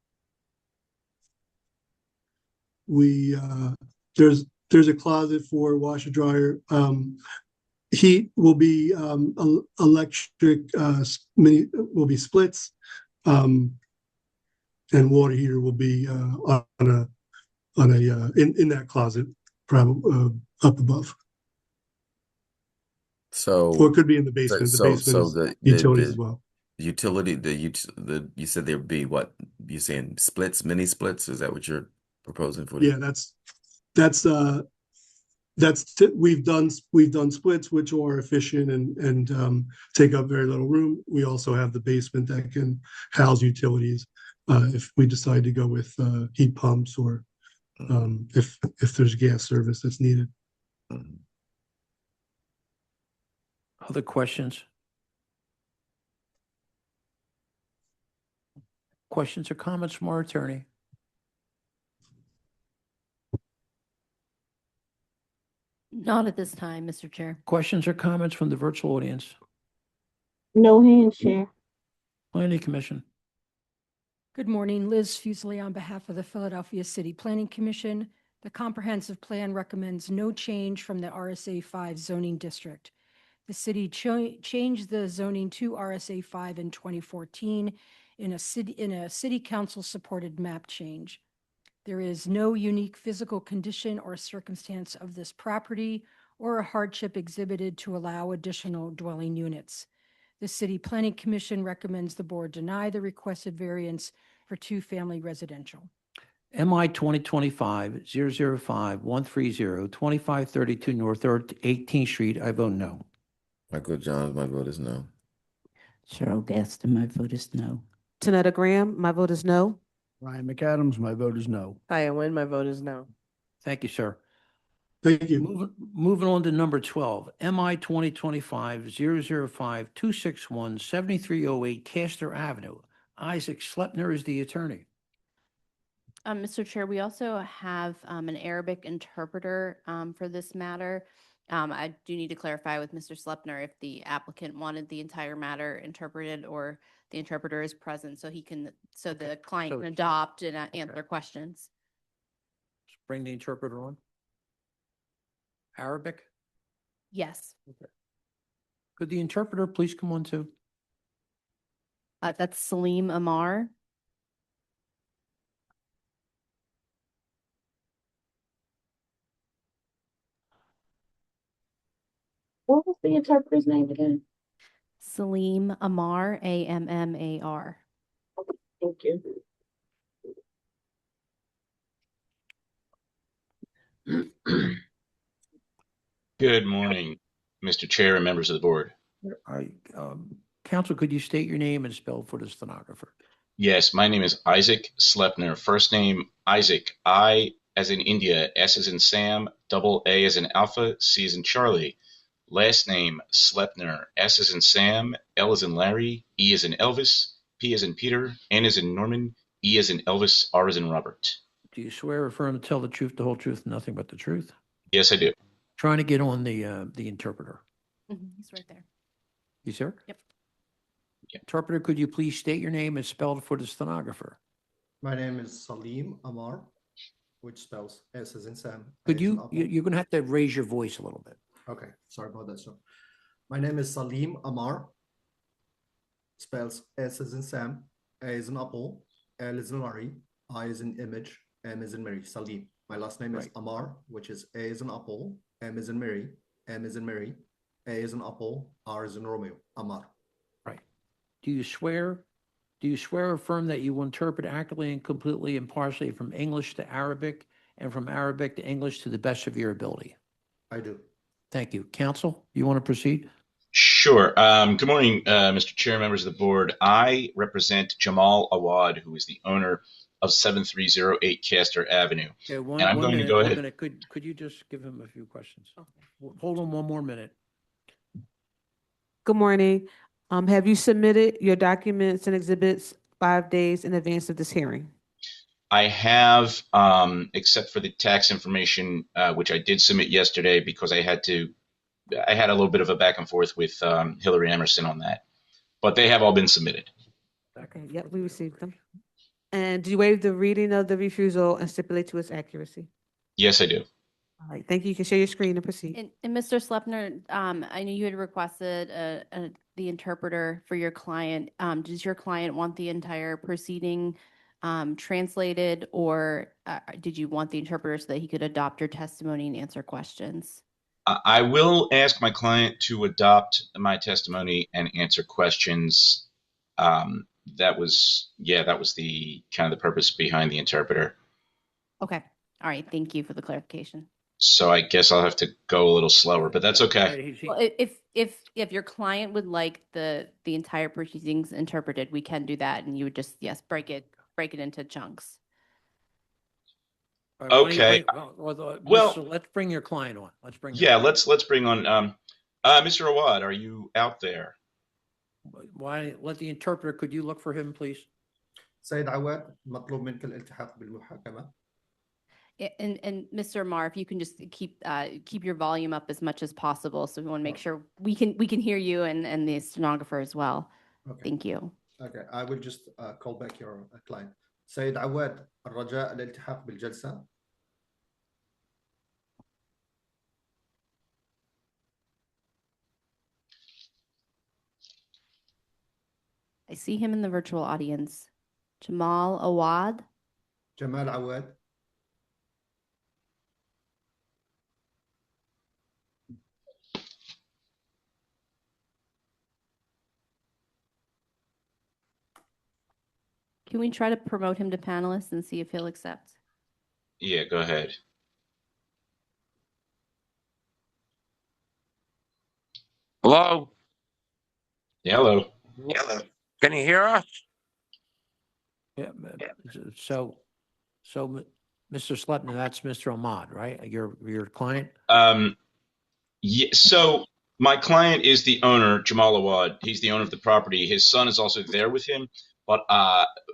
Speaker 19: There's a closet for washer dryer. Heat will be electric, will be splits, and water heater will be in that closet, probably up above.
Speaker 2: So,
Speaker 19: Or it could be in the basement. The basement is utilities as well.
Speaker 2: utility, you said there'd be what, you saying splits, mini splits? Is that what you're proposing for?
Speaker 19: Yeah, we've done splits which are efficient and take up very little room. We also have the basement that can house utilities if we decide to go with heat pumps or if there's gas service that's needed.
Speaker 1: Other questions? Questions or comments from our attorney?
Speaker 8: Not at this time, Mr. Chair.
Speaker 1: Questions or comments from the virtual audience?
Speaker 6: No hands, Chair.
Speaker 1: Planning Commission.
Speaker 11: Good morning, Liz Fuseli on behalf of the Philadelphia City Planning Commission. The comprehensive plan recommends no change from the RSA 5 zoning district. The city changed the zoning to RSA 5 in 2014 in a city council supported map change. There is no unique physical condition or circumstance of this property or a hardship exhibited to allow additional dwelling units. The City Planning Commission recommends the board deny the requested variance for two-family residential.
Speaker 1: MI 2025-005-130, 2532 North 18th Street. I vote no.
Speaker 2: Michael Johns, my vote is no.
Speaker 3: Cheryl Gaston, my vote is no.
Speaker 4: Tanetta Graham, my vote is no.
Speaker 5: Ryan McAdams, my vote is no.
Speaker 7: Diane Nguyen, my vote is no.
Speaker 1: Thank you, sir.
Speaker 19: Thank you.
Speaker 1: Moving on to number 12, MI 2025-005-261, 7308 Castor Avenue. Isaac Slepner is the attorney.
Speaker 8: Mr. Chair, we also have an Arabic interpreter for this matter. I do need to clarify with Mr. Slepner if the applicant wanted the entire matter interpreted or the interpreter is present so the client can adopt and answer questions.
Speaker 1: Just bring the interpreter on. Arabic?
Speaker 8: Yes.
Speaker 1: Okay. Could the interpreter please come on too?
Speaker 8: That's Salim Amar.
Speaker 6: What was the interpreter's name again?
Speaker 8: Salim Amar, Ammar.
Speaker 6: Thank you.
Speaker 21: Good morning, Mr. Chair and members of the board.
Speaker 1: Counsel, could you state your name and spell for the stenographer?
Speaker 21: Yes, my name is Isaac Slepner. First name, Isaac, I as in India, S as in Sam, double A as in Alpha, C as in Charlie. Last name, Slepner, S as in Sam, L as in Larry, E as in Elvis, P as in Peter, N as in Norman, E as in Elvis, R as in Robert.
Speaker 1: Do you swear or affirm to tell the truth, the whole truth, and nothing but the truth?
Speaker 21: Yes, I do.
Speaker 1: Trying to get on the interpreter.
Speaker 8: He's right there.
Speaker 1: You, sir?
Speaker 8: Yep.
Speaker 1: Interpreter, could you please state your name and spell it for the stenographer?
Speaker 22: My name is Salim Amar, which spells S as in Sam.
Speaker 1: Could you're going to have to raise your voice a little bit.
Speaker 22: Okay, sorry about that, sir. My name is Salim Amar, spells S as in Sam, A as in Apple, L as in Larry, I as in Image, M as in Mary, Salim. My last name is Amar, which is A as in Apple, M as in Mary, M as in Mary, A as in Apple, R as in Romeo, Amar.
Speaker 1: Right. Do you swear or affirm that you will interpret accurately and completely impartially from English to Arabic and from Arabic to English to the best of your ability?
Speaker 22: I do.
Speaker 1: Thank you. Counsel, you want to proceed?
Speaker 21: Sure. Good morning, Mr. Chair, members of the board. I represent Jamal Awad, who is the owner of 7308 Castor Avenue.
Speaker 1: Okay,
Speaker 21: and I'm going to go ahead.
Speaker 1: Could you just give him a few questions? Hold on one more minute.
Speaker 4: Good morning. Have you submitted your documents and exhibits 5 days in advance of this hearing?
Speaker 21: I have, except for the tax information, which I did submit yesterday because I had a little bit of a back and forth with Hillary Emerson on that, but they have all been submitted.
Speaker 4: Okay, yep, we received them. And do you waive the reading of the refusal and stipulate to its accuracy?
Speaker 21: Yes, I do.
Speaker 4: All right, thank you. You can share your screen and proceed.
Speaker 8: And Mr. Slepner, I know you had requested the interpreter for your client. Does your client want the entire proceeding translated, or did you want the interpreter so that he could adopt your testimony and answer questions?
Speaker 21: I will ask my client to adopt my testimony and answer questions. That was the kind of the purpose behind the interpreter.
Speaker 8: Okay. All right. Thank you for the clarification.
Speaker 21: So I guess I'll have to go a little slower, but that's okay.
Speaker 8: Well, if your client would like the entire proceedings interpreted, we can do that, and you would just, yes, break it into chunks.
Speaker 1: All right,
Speaker 21: Okay.
Speaker 1: Well, let's bring your client on. Let's bring.
Speaker 21: Let's bring on Mr. Awad. Are you out there?
Speaker 1: Why let the interpreter? Could you look for him, please?
Speaker 22: سيد عواد مطلوب منك الالتحاق بالمحاكمة.
Speaker 8: And Mr. Amar, if you can just keep your volume up as much as possible, so we want to make sure we can hear you and the stenographer as well.
Speaker 22: Okay.
Speaker 8: Thank you.
Speaker 22: Okay, I will just call back your client. سيد عواد الرجاء الالتحاق بالجلسة.
Speaker 8: I see him in the virtual audience. Jamal Awad.
Speaker 22: جمال عواد.
Speaker 8: Can we try to promote him to panelist and see if he'll accept?
Speaker 21: Yeah, go ahead.
Speaker 9: Hello?
Speaker 21: Yeah, hello.
Speaker 9: Can you hear us?
Speaker 1: Yeah. So, Mr. Slepner, that's Mr. Ahmad, right? Your client.
Speaker 21: Yeah. So my client is the owner, Jamal Awad. He's the owner of the property. His son is also there with him, but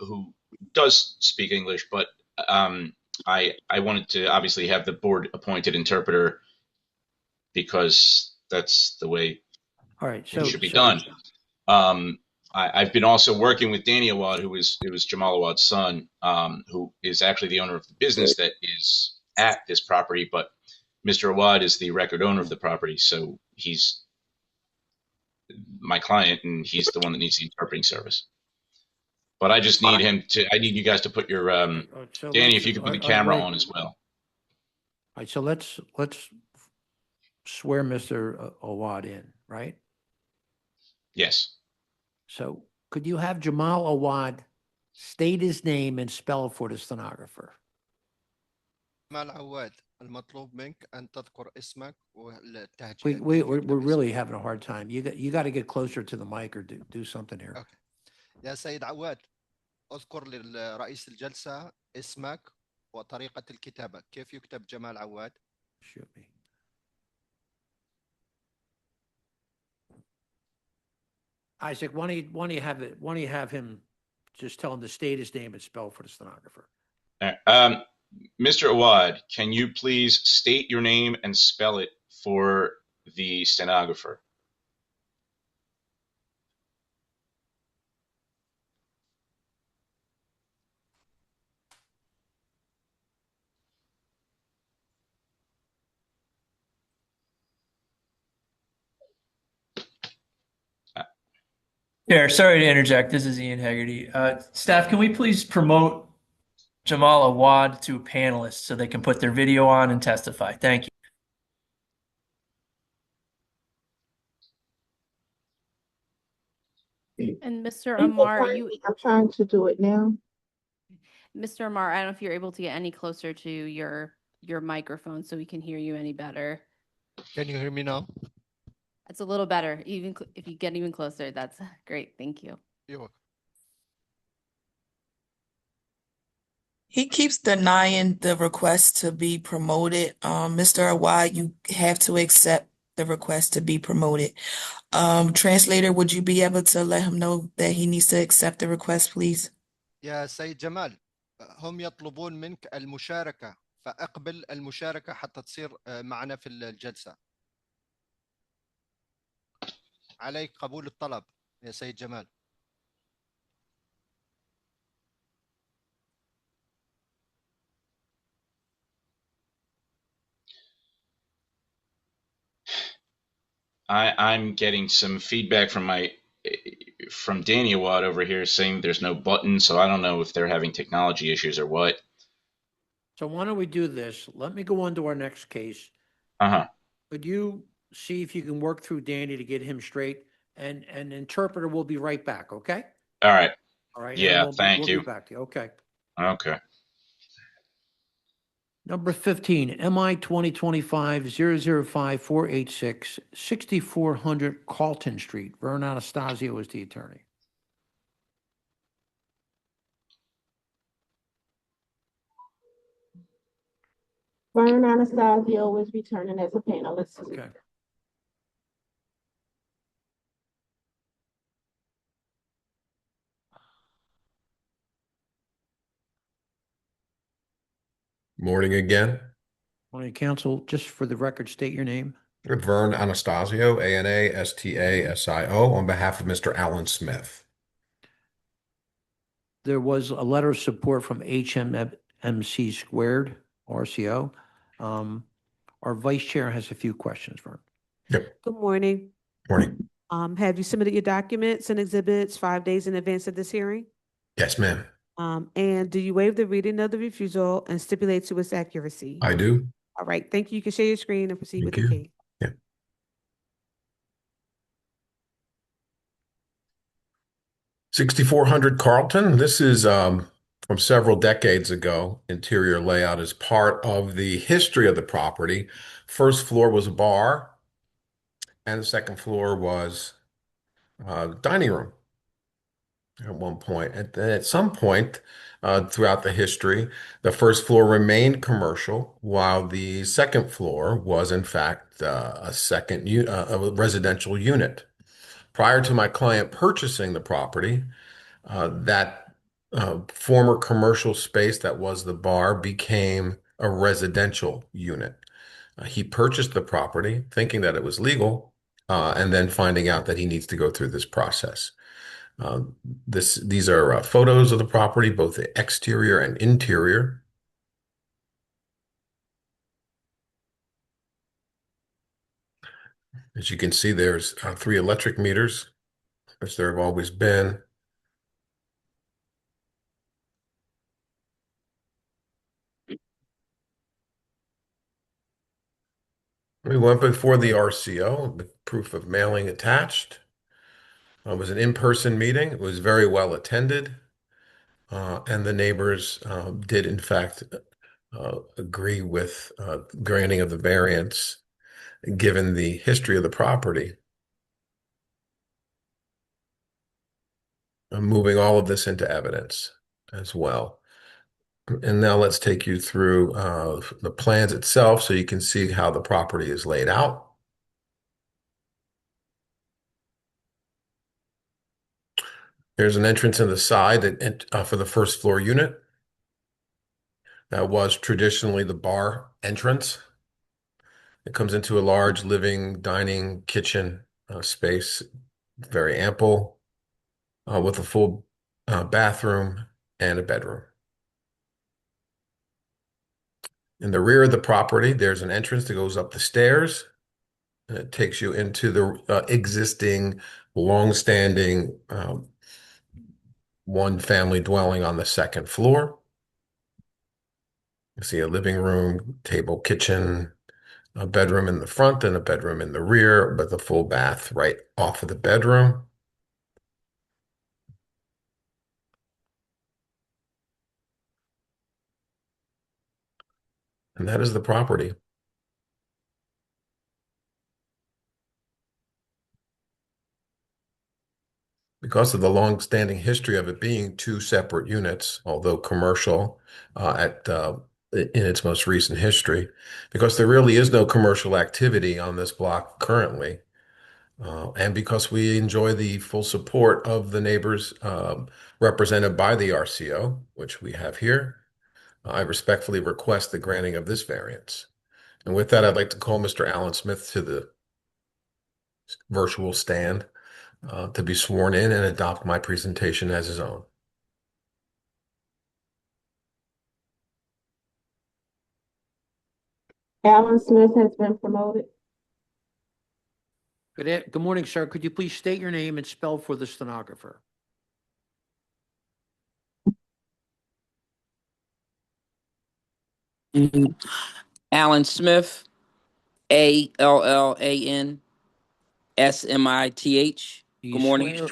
Speaker 21: who does speak English. But I wanted to obviously have the board appointed interpreter because that's the way it should be done. I've been also working with Danny Awad, who is Jamal Awad's son, who is actually the owner of the business that is at this property. But Mr. Awad is the record owner of the property, so he's my client, and he's the one that needs the interpreting service. But I just need I need you guys to put your Danny, if you could put the camera on as well.
Speaker 1: All right, so let's swear Mr. Awad in, right?
Speaker 21: Yes.
Speaker 1: So could you have Jamal Awad state his name and spell it for the stenographer?
Speaker 22: جمال عواد المطلوب منك أن تذكر اسمك والتهجئة.
Speaker 1: We're really having a hard time. You got to get closer to the mic or do something here.
Speaker 22: Okay. يا سيد عواد اذكر لرئيس الجلسة اسمك وطريقة الكتابة. كيف يكتب جمال عواد؟
Speaker 1: Shoot me. Isaac, why don't you have him just tell him to state his name and spell for the stenographer?
Speaker 21: Mr. Awad, can you please state your name and spell it for the stenographer?
Speaker 10: Chair, sorry to interject. This is Ian Haggerty. Staff, can we please promote Jamal Awad to panelists so they can put their video on and testify? Thank
Speaker 8: you. And Mr. Amar,
Speaker 6: I'm trying to do it now.
Speaker 8: Mr. Amar, I don't know if you're able to get any closer to your microphone so we can hear you any better.
Speaker 22: Can you hear me now?
Speaker 8: It's a little better. Even if you get even closer, that's great. Thank you.
Speaker 22: You're welcome.
Speaker 23: He keeps denying the request to be promoted. Mr. Awad, you have to accept the request to be promoted. Translator, would you be able to let him know that he needs to accept the request, please?
Speaker 22: يا سيد جمال
Speaker 12: هم يطلبون منك المشاركة، فأقبل المشاركة حتى تصير معنا في الجلسة. عليك قبول الطلب يا سيد جمال.
Speaker 21: I'm getting some feedback from Danny Watt over here saying there's no button, so I don't know if they're having technology issues or what.
Speaker 1: So why don't we do this? Let me go on to our next case.
Speaker 21: Uh-huh.
Speaker 1: Could you see if you can work through Danny to get him straight? And an interpreter will be right back, okay?
Speaker 21: All right.
Speaker 1: All right.
Speaker 21: Yeah,
Speaker 1: we'll
Speaker 21: thank
Speaker 1: we'll
Speaker 21: you.
Speaker 1: be back to you. Okay.
Speaker 21: Okay.
Speaker 1: Number 15, MI 2025-005486, 6400 Carlton Street. Vern Anastasio is the attorney.
Speaker 6: Vern Anastasio is returning as a panelist.
Speaker 1: Okay.
Speaker 14: Morning again.
Speaker 1: Morning, counsel. Just for the record, state your name.
Speaker 14: Vern Anastasio, Anastasio, on behalf of Mr. Alan Smith.
Speaker 1: There was a letter of support from HMMC Squared, RCO. Our vice chair has a few questions, Vern.
Speaker 14: Yep.
Speaker 4: Good morning.
Speaker 14: Morning.
Speaker 4: Have you submitted your documents and exhibits 5 days in advance of this hearing?
Speaker 14: Yes, ma'am.
Speaker 4: And do you waive the reading of the refusal and stipulate to its accuracy?
Speaker 14: I do.
Speaker 4: All right, thank you. You can share your screen and proceed with
Speaker 14: Thank
Speaker 4: the
Speaker 14: you.
Speaker 4: case.
Speaker 14: Yeah. 6400 Carlton. This is from several decades ago. Interior layout is part of the history of the property. First floor was a bar, and the second floor was dining room at one point. At some point throughout the history, the first floor remained commercial, while the second floor was, in fact, a residential unit. Prior to my client purchasing the property, that former commercial space that was the bar became a residential unit. He purchased the property thinking that it was legal, and then finding out that he needs to go through this process. These are photos of the property, both the exterior and interior. As you can see, there's 3 electric meters, which there have always been. We went before the RCO, with proof of mailing attached. It was an in-person meeting. It was very well attended. And the neighbors did, in fact, agree with granting of the variance, given the history of the property. I'm moving all of this into evidence as well. And now let's take you through the plans itself so you can see how the property is laid out. There's an entrance in the side for the first floor unit. That was traditionally the bar entrance. It comes into a large living, dining, kitchen space, very ample, with a full bathroom and a bedroom. In the rear of the property, there's an entrance that goes up the stairs, and it takes you into the existing, long-standing one-family dwelling on the second floor. You see a living room, table, kitchen, a bedroom in the front and a bedroom in the rear, with a full bath right off of the bedroom. And that is the property. Because of the long-standing history of it being 2 separate units, although commercial in its most recent history, because there really is no commercial activity on this block currently, and because we enjoy the full support of the neighbors represented by the RCO, which we have here, I respectfully request the granting of this variance. And with that, I'd like to call Mr. Alan Smith to the virtual stand to be sworn in and adopt my presentation as his own.
Speaker 6: Alan Smith has been promoted.
Speaker 1: Good morning, sir. Could you please state your name and spell for the stenographer?
Speaker 13: Alan Smith, ALLAN SMITH.
Speaker 1: Do you
Speaker 13: Good morning.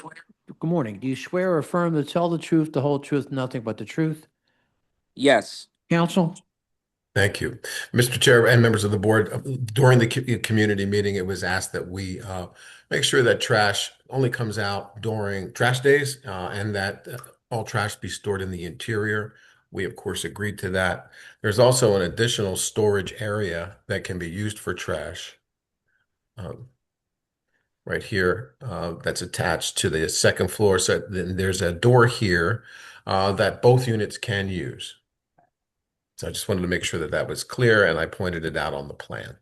Speaker 1: Good morning. Do you swear or affirm to tell the truth, the whole truth, nothing but the truth?
Speaker 13: Yes.
Speaker 1: Counsel?
Speaker 14: Thank you. Mr. Chair and members of the board, during the community meeting, it was asked that we make sure that trash only comes out during trash days and that all trash be stored in the interior. We, of course, agreed to that. There's also an additional storage area that can be used for trash right here that's attached to the second floor. So then there's a door here that both units can use. So I just wanted to make sure that that was clear, and I pointed it out on the plan.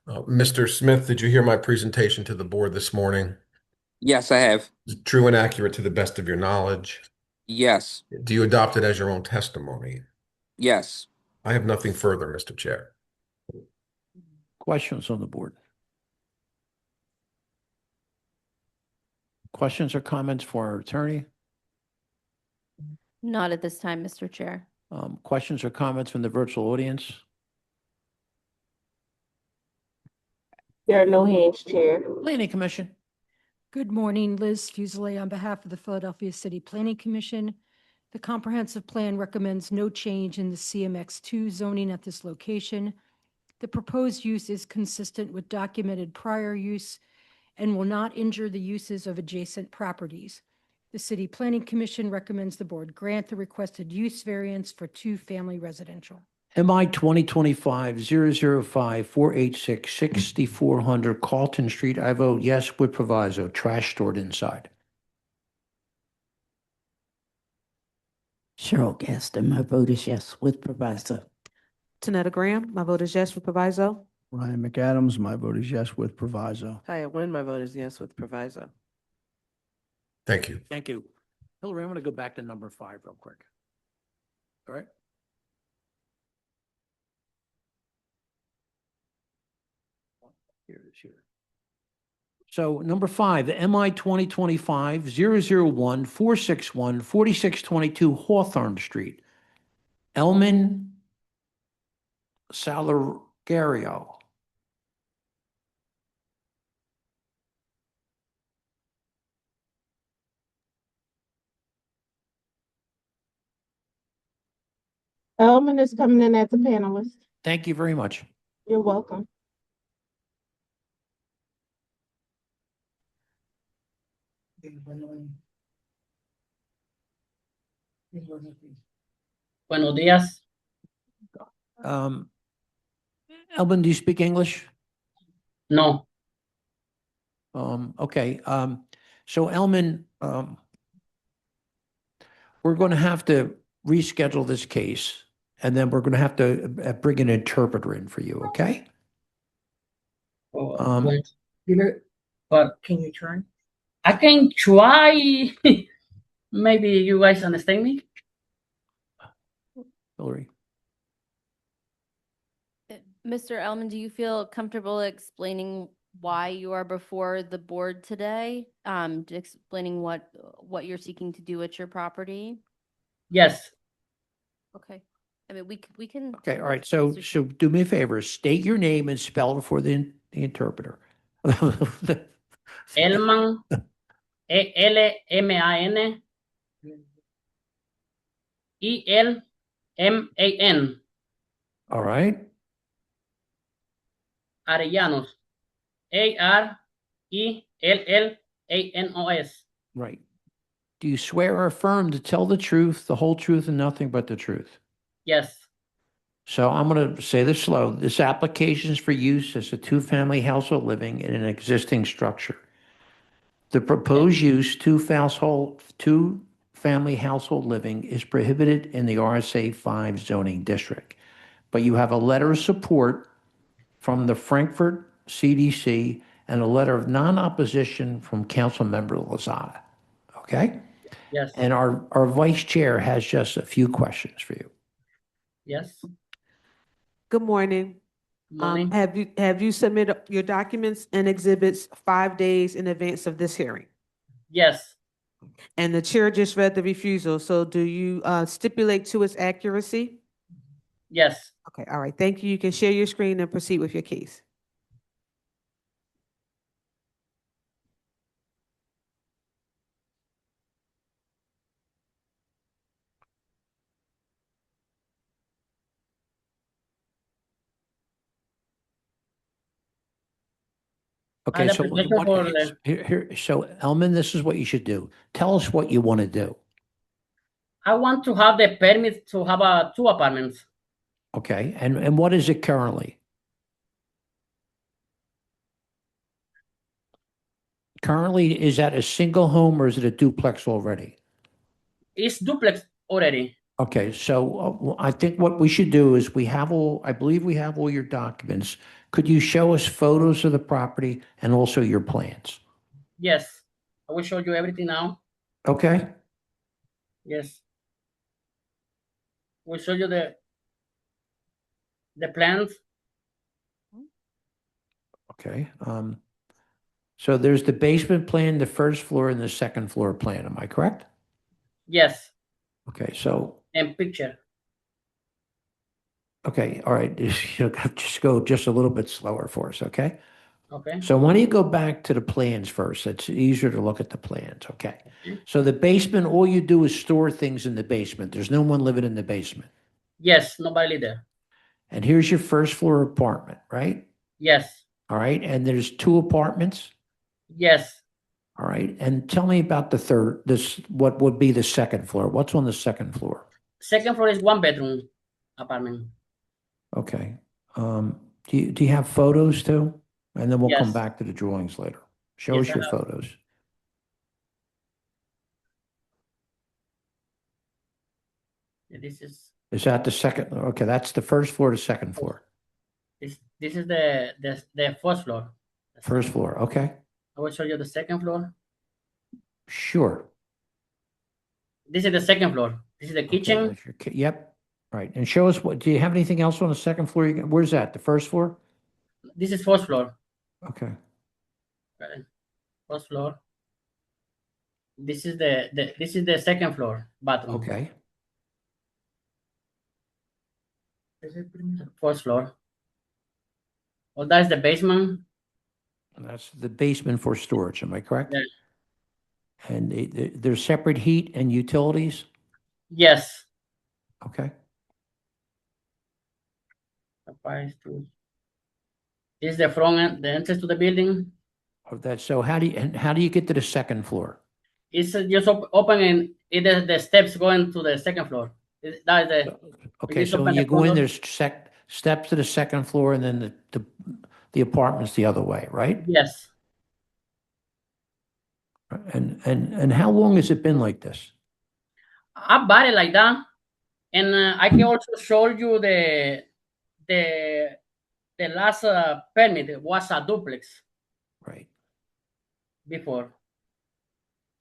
Speaker 14: Mr. Smith, did you hear my presentation to the board this morning?
Speaker 13: Yes, I have.
Speaker 14: Is it true and accurate to the best of your knowledge?
Speaker 13: Yes.
Speaker 14: Do you adopt it as your own testimony?
Speaker 13: Yes.
Speaker 14: I have nothing further, Mr. Chair.
Speaker 1: Questions on the board? Questions or comments for our attorney?
Speaker 8: Not at this time, Mr. Chair.
Speaker 1: Questions or comments from the virtual audience?
Speaker 6: There are no hands, Chair.
Speaker 1: Planning Commission.
Speaker 11: Good morning, Liz Fuseli on behalf of the Philadelphia City Planning Commission. The comprehensive plan recommends no change in the CMX2 zoning at this location. The proposed use is consistent with documented prior use and will not injure the uses of adjacent properties. The City Planning Commission recommends the board grant the requested use variance for two-family residential.
Speaker 1: MI 2025-005-486-6400 Carlton Street. I vote yes with proviso. Trash stored inside.
Speaker 3: Cheryl Gaston, my vote is yes with proviso.
Speaker 4: Tanetta Graham, my vote is yes with proviso.
Speaker 5: Ryan McAdams, my vote is yes with proviso.
Speaker 7: Hyatt Wynn, my vote is yes with proviso.
Speaker 14: Thank you.
Speaker 1: Thank you. Hillary, I'm going to go back to number 5 real quick. All right. Here it is here. So number 5, the MI 2025-001-461-4622 Hawthorne Street. Elman Salgario.
Speaker 6: Elman is coming in as a panelist.
Speaker 1: Thank you very much.
Speaker 6: You're welcome.
Speaker 15: Buenos días.
Speaker 1: Elman, do you speak English?
Speaker 15: No.
Speaker 1: Okay. So Elman, we're going to have to reschedule this case, and then we're going to have to bring an interpreter in for you, okay?
Speaker 15: But can you try? I can try. Maybe you guys understand me?
Speaker 1: Hillary.
Speaker 8: Mr. Elman, do you feel comfortable explaining why you are before the board today? Explaining what you're seeking to do at your property?
Speaker 15: Yes.
Speaker 8: Okay. I mean, we can.
Speaker 1: Okay, all right. So do me a favor, state your name and spell it for the interpreter.
Speaker 15: Elman, ELMAN, ELMAN.
Speaker 1: All right.
Speaker 15: Arellanos, ARELLANOS.
Speaker 1: Right. Do you swear or affirm to tell the truth, the whole truth, and nothing but the truth?
Speaker 15: Yes.
Speaker 1: So I'm going to say this slow. This application is for use as a two-family household living in an existing structure. The proposed use, two-family household living is prohibited in the RSA 5 zoning district. But you have a letter of support from the Frankfurt CDC and a letter of non-opposition from Councilmember Lozada. Okay?
Speaker 15: Yes.
Speaker 1: And our vice chair has just a few questions for you.
Speaker 15: Yes.
Speaker 4: Good morning.
Speaker 15: Morning.
Speaker 4: Have you submitted your documents and exhibits 5 days in advance of this hearing?
Speaker 15: Yes.
Speaker 4: And the chair just read the refusal, so do you stipulate to its accuracy?
Speaker 15: Yes.
Speaker 4: Okay, all right, thank you. You can share your screen and proceed with your case.
Speaker 1: Okay,
Speaker 15: the
Speaker 1: so
Speaker 15: application for
Speaker 1: so Elman, this is what you should do. Tell us what you want to do.
Speaker 15: I want to have the permit to have two apartments.
Speaker 1: Okay, and what is it currently? Currently, is that a single home or is it a duplex already?
Speaker 15: It's duplex already.
Speaker 1: Okay, so I think what we should do is I believe we have all your documents. Could you show us photos of the property and also your plans?
Speaker 15: Yes. I will show you everything now.
Speaker 1: Okay,
Speaker 15: Yes. We'll show you the plans.
Speaker 1: okay. So there's the basement plan, the first floor, and the second floor plan. Am I correct?
Speaker 15: Yes.
Speaker 1: Okay, so,
Speaker 15: And picture.
Speaker 1: okay, all right. Just go just a little bit slower for us, okay?
Speaker 15: Okay.
Speaker 1: So why don't you go back to the plans first? It's easier to look at the plans, okay? So the basement, all you do is store things in the basement. There's no one living in the basement.
Speaker 15: Yes. Nobody there.
Speaker 1: And here's your first floor apartment, right?
Speaker 15: Yes.
Speaker 1: All right, and there's two apartments?
Speaker 15: Yes.
Speaker 1: All right, and tell me about what would be the second floor? What's on the second floor?
Speaker 15: Second floor is 1-bedroom apartment.
Speaker 1: Okay. Do you have photos too? And then we'll come
Speaker 15: Yes.
Speaker 1: back to the drawings later. Show
Speaker 15: Yes,
Speaker 1: us
Speaker 15: I
Speaker 1: your
Speaker 15: have.
Speaker 1: photos.
Speaker 15: This is
Speaker 1: Is that the second? Okay, that's the first floor to second floor.
Speaker 15: this is the first floor.
Speaker 1: First floor, okay.
Speaker 15: I will show you the second floor.
Speaker 1: Sure.
Speaker 15: This is the second floor. This is the
Speaker 1: Okay,
Speaker 15: kitchen.
Speaker 1: that's your yep. Right, and show us do you have anything else on the second floor? Where's that? The first floor?
Speaker 15: This is first floor.
Speaker 1: Okay.
Speaker 15: Okay. First floor. This is the second floor bathroom.
Speaker 1: Okay.
Speaker 15: First floor. Well, that's the basement.
Speaker 1: And that's the basement for storage, am I correct?
Speaker 15: Yeah.
Speaker 1: And there's separate heat and utilities?
Speaker 15: Yes.
Speaker 1: Okay.
Speaker 15: This is the front end, the entrance to the building.
Speaker 1: Of that, so how do you get to the second floor?
Speaker 15: It's just open and the steps going to the second floor. That is the
Speaker 1: Okay,
Speaker 15: just
Speaker 1: so when
Speaker 15: open
Speaker 1: you
Speaker 15: the
Speaker 1: go in,
Speaker 15: front door.
Speaker 1: there's steps to the second floor and then the apartment's the other way, right?
Speaker 15: Yes.
Speaker 1: And how long has it been like this?
Speaker 15: I bought it like that, and I can also show you the last permit. It was a duplex.
Speaker 1: Right.
Speaker 15: Before,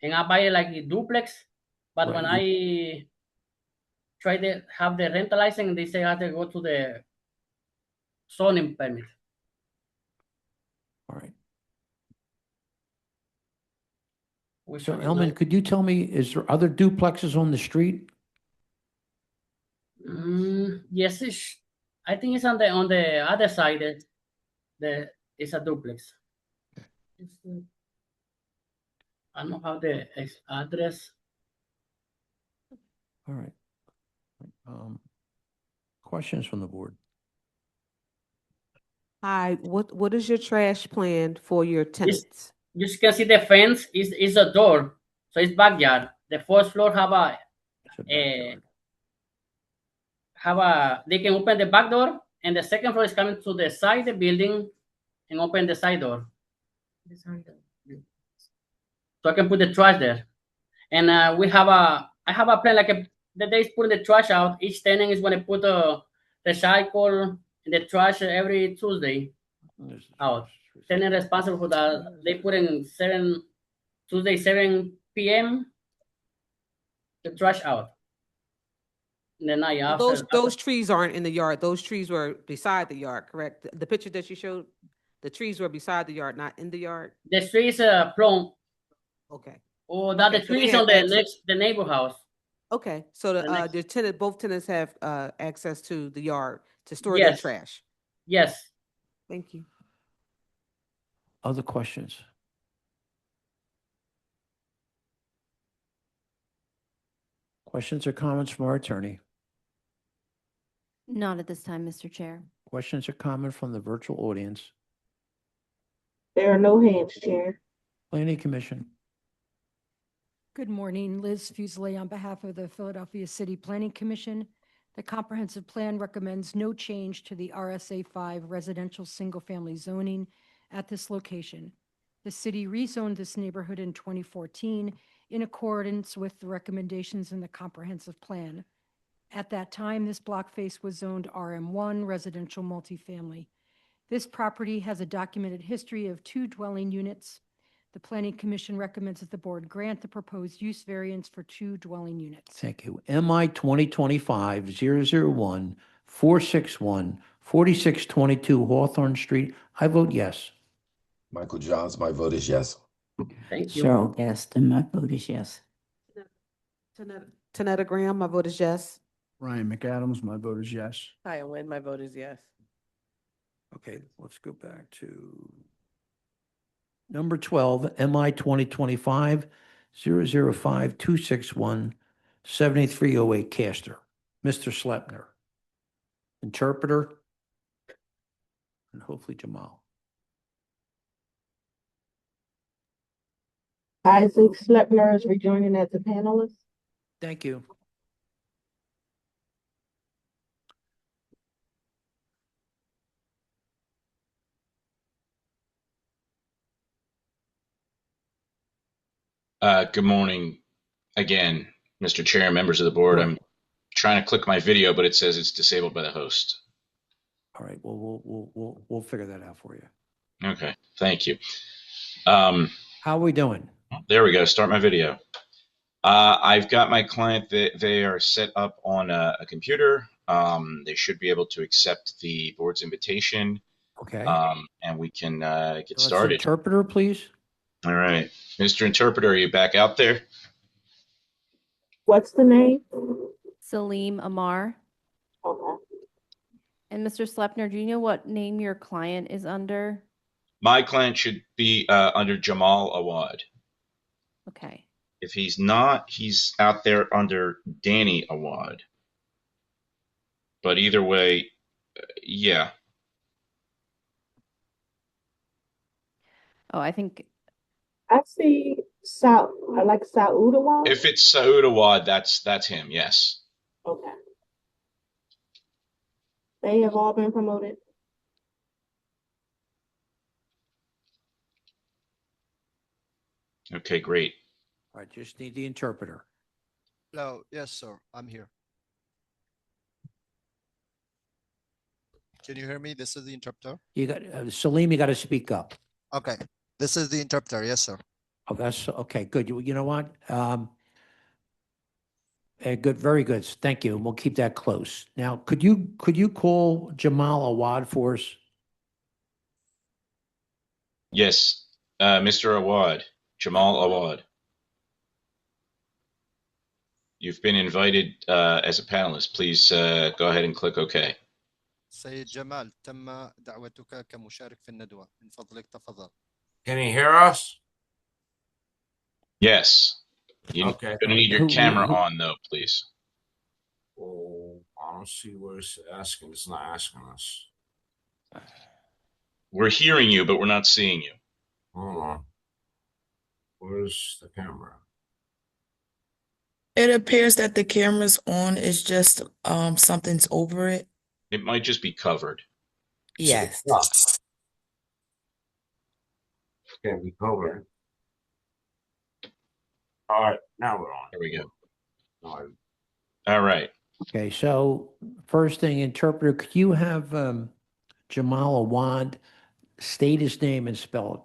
Speaker 15: and I buy it like a duplex, but when
Speaker 1: Right.
Speaker 15: I try to have the rental license, they say I have to go to the zoning permit.
Speaker 1: All right.
Speaker 15: Which
Speaker 1: So
Speaker 15: one is
Speaker 1: Elman,
Speaker 15: nice?
Speaker 1: could you tell me, is there other duplexes on the street?
Speaker 15: Yes, I think it's on the other side. It's a duplex. I don't have the address.
Speaker 1: All right. Questions from the board?
Speaker 4: Hi, what is your trash plan for your tenants?
Speaker 15: You can see the fence is a door, so it's backyard. The first floor have they can open the back door, and the second floor is coming to the side of the building and open the side door. So I can put the trash there. And I have a plan, the days putting the trash out. Each tenant is going to put the recycle and the trash every Tuesday out. Tenant responsible for that. They put in Tuesday 7 p.m. the trash out. And then
Speaker 4: Those trees aren't in the yard. Those trees were beside the yard, correct? The picture that you showed, the trees were beside the yard, not in the yard.
Speaker 15: The trees plum.
Speaker 4: Okay.
Speaker 15: Oh, that
Speaker 4: Okay,
Speaker 15: the
Speaker 4: so they
Speaker 15: trees
Speaker 4: have
Speaker 15: on the
Speaker 4: access-
Speaker 15: the neighbor house.
Speaker 4: Okay, so both tenants have access to the yard to store their
Speaker 15: Yes.
Speaker 4: trash.
Speaker 15: Yes.
Speaker 4: Thank you.
Speaker 1: Other questions? Questions or comments from our attorney?
Speaker 8: Not at this time, Mr. Chair.
Speaker 1: Questions or comments from the virtual audience?
Speaker 6: There are no hands, Chair.
Speaker 1: Planning Commission.
Speaker 11: Good morning, Liz Fuseli on behalf of the Philadelphia City Planning Commission. The comprehensive plan recommends no change to the RSA 5 residential single-family zoning at this location. The city rezoned this neighborhood in 2014 in accordance with the recommendations in the comprehensive plan. At that time, this block face was zoned RM1 residential multifamily. This property has a documented history of 2 dwelling units. The Planning Commission recommends that the board grant the proposed use variance for 2 dwelling units.
Speaker 1: Thank you. MI 2025-001, 461, 4622 Hawthorne Street. I vote yes.
Speaker 16: Michael Johns, my vote is yes.
Speaker 15: Thank you.
Speaker 3: Cheryl Gaston, my vote is yes.
Speaker 4: Tanetta Graham, my vote is yes.
Speaker 5: Ryan McAdams, my vote is yes.
Speaker 7: Hi, Wynn, my vote is yes.
Speaker 1: Okay, let's go back to number 12, MI 2025-005-261, 7308 Castor. Mr. Slepner. Interpreter. And hopefully Jamal.
Speaker 6: Isaac Slepner is rejoining as a panelist.
Speaker 1: Thank you.
Speaker 21: Good morning again, Mr. Chair, members of the board. I'm trying to click my video, but it says it's disabled by the host.
Speaker 1: All right, well, we'll figure that out for you.
Speaker 21: Okay, thank you.
Speaker 1: How are we doing?
Speaker 21: There we go. Start my video. I've got my client. They are set up on a computer. They should be able to accept the board's invitation.
Speaker 1: Okay.
Speaker 21: And we can get
Speaker 1: Let's
Speaker 21: started.
Speaker 1: Interpreter, please.
Speaker 21: All right. Mr. Interpreter, are you back out there?
Speaker 6: What's the name?
Speaker 8: Salim Amar.
Speaker 6: Okay.
Speaker 8: And Mr. Slepner, do you know what name your client is under?
Speaker 21: My client should be under Jamal Awad.
Speaker 8: Okay.
Speaker 21: If he's not, he's out there under Danny Awad. But either way, yeah.
Speaker 8: Oh, I think,
Speaker 6: I see I like Saud Awad.
Speaker 21: If it's Saud Awad, that's him, yes.
Speaker 6: Okay. They have all been promoted.
Speaker 21: Okay, great.
Speaker 1: All right, just need the interpreter.
Speaker 12: Hello, yes, sir, I'm here. Can you hear me? This is the interpreter.
Speaker 1: You got Salim, you got to speak up.
Speaker 12: Okay, this is the interpreter. Yes, sir.
Speaker 1: Oh, that's okay. Good. You know what? Good. Very good. Thank you. And we'll keep that close. Now, could you call Jamal Awad for us?
Speaker 21: Yes, Mr. Awad, Jamal Awad. You've been invited as a panelist. Please go ahead and click OK.
Speaker 12: سيد جمال تم دعوتك كمشارك في الندوة من فضلك تفضل.
Speaker 9: Can you hear us?
Speaker 21: Yes. You're
Speaker 9: Okay.
Speaker 21: going to need your camera on, though, please.
Speaker 9: Oh, I don't see what it's asking. It's not asking us.
Speaker 21: We're hearing you, but we're not seeing you.
Speaker 9: Hold on. Where's the camera?
Speaker 23: It appears that the camera's on. It's just something's over it.
Speaker 21: It might just be covered.
Speaker 23: Yes.
Speaker 9: Can be covered. All right, now we're on.
Speaker 21: There we go.
Speaker 9: All right.
Speaker 21: All right.
Speaker 1: Okay, so first thing, interpreter, could you have Jamal Awad state his name and spell it?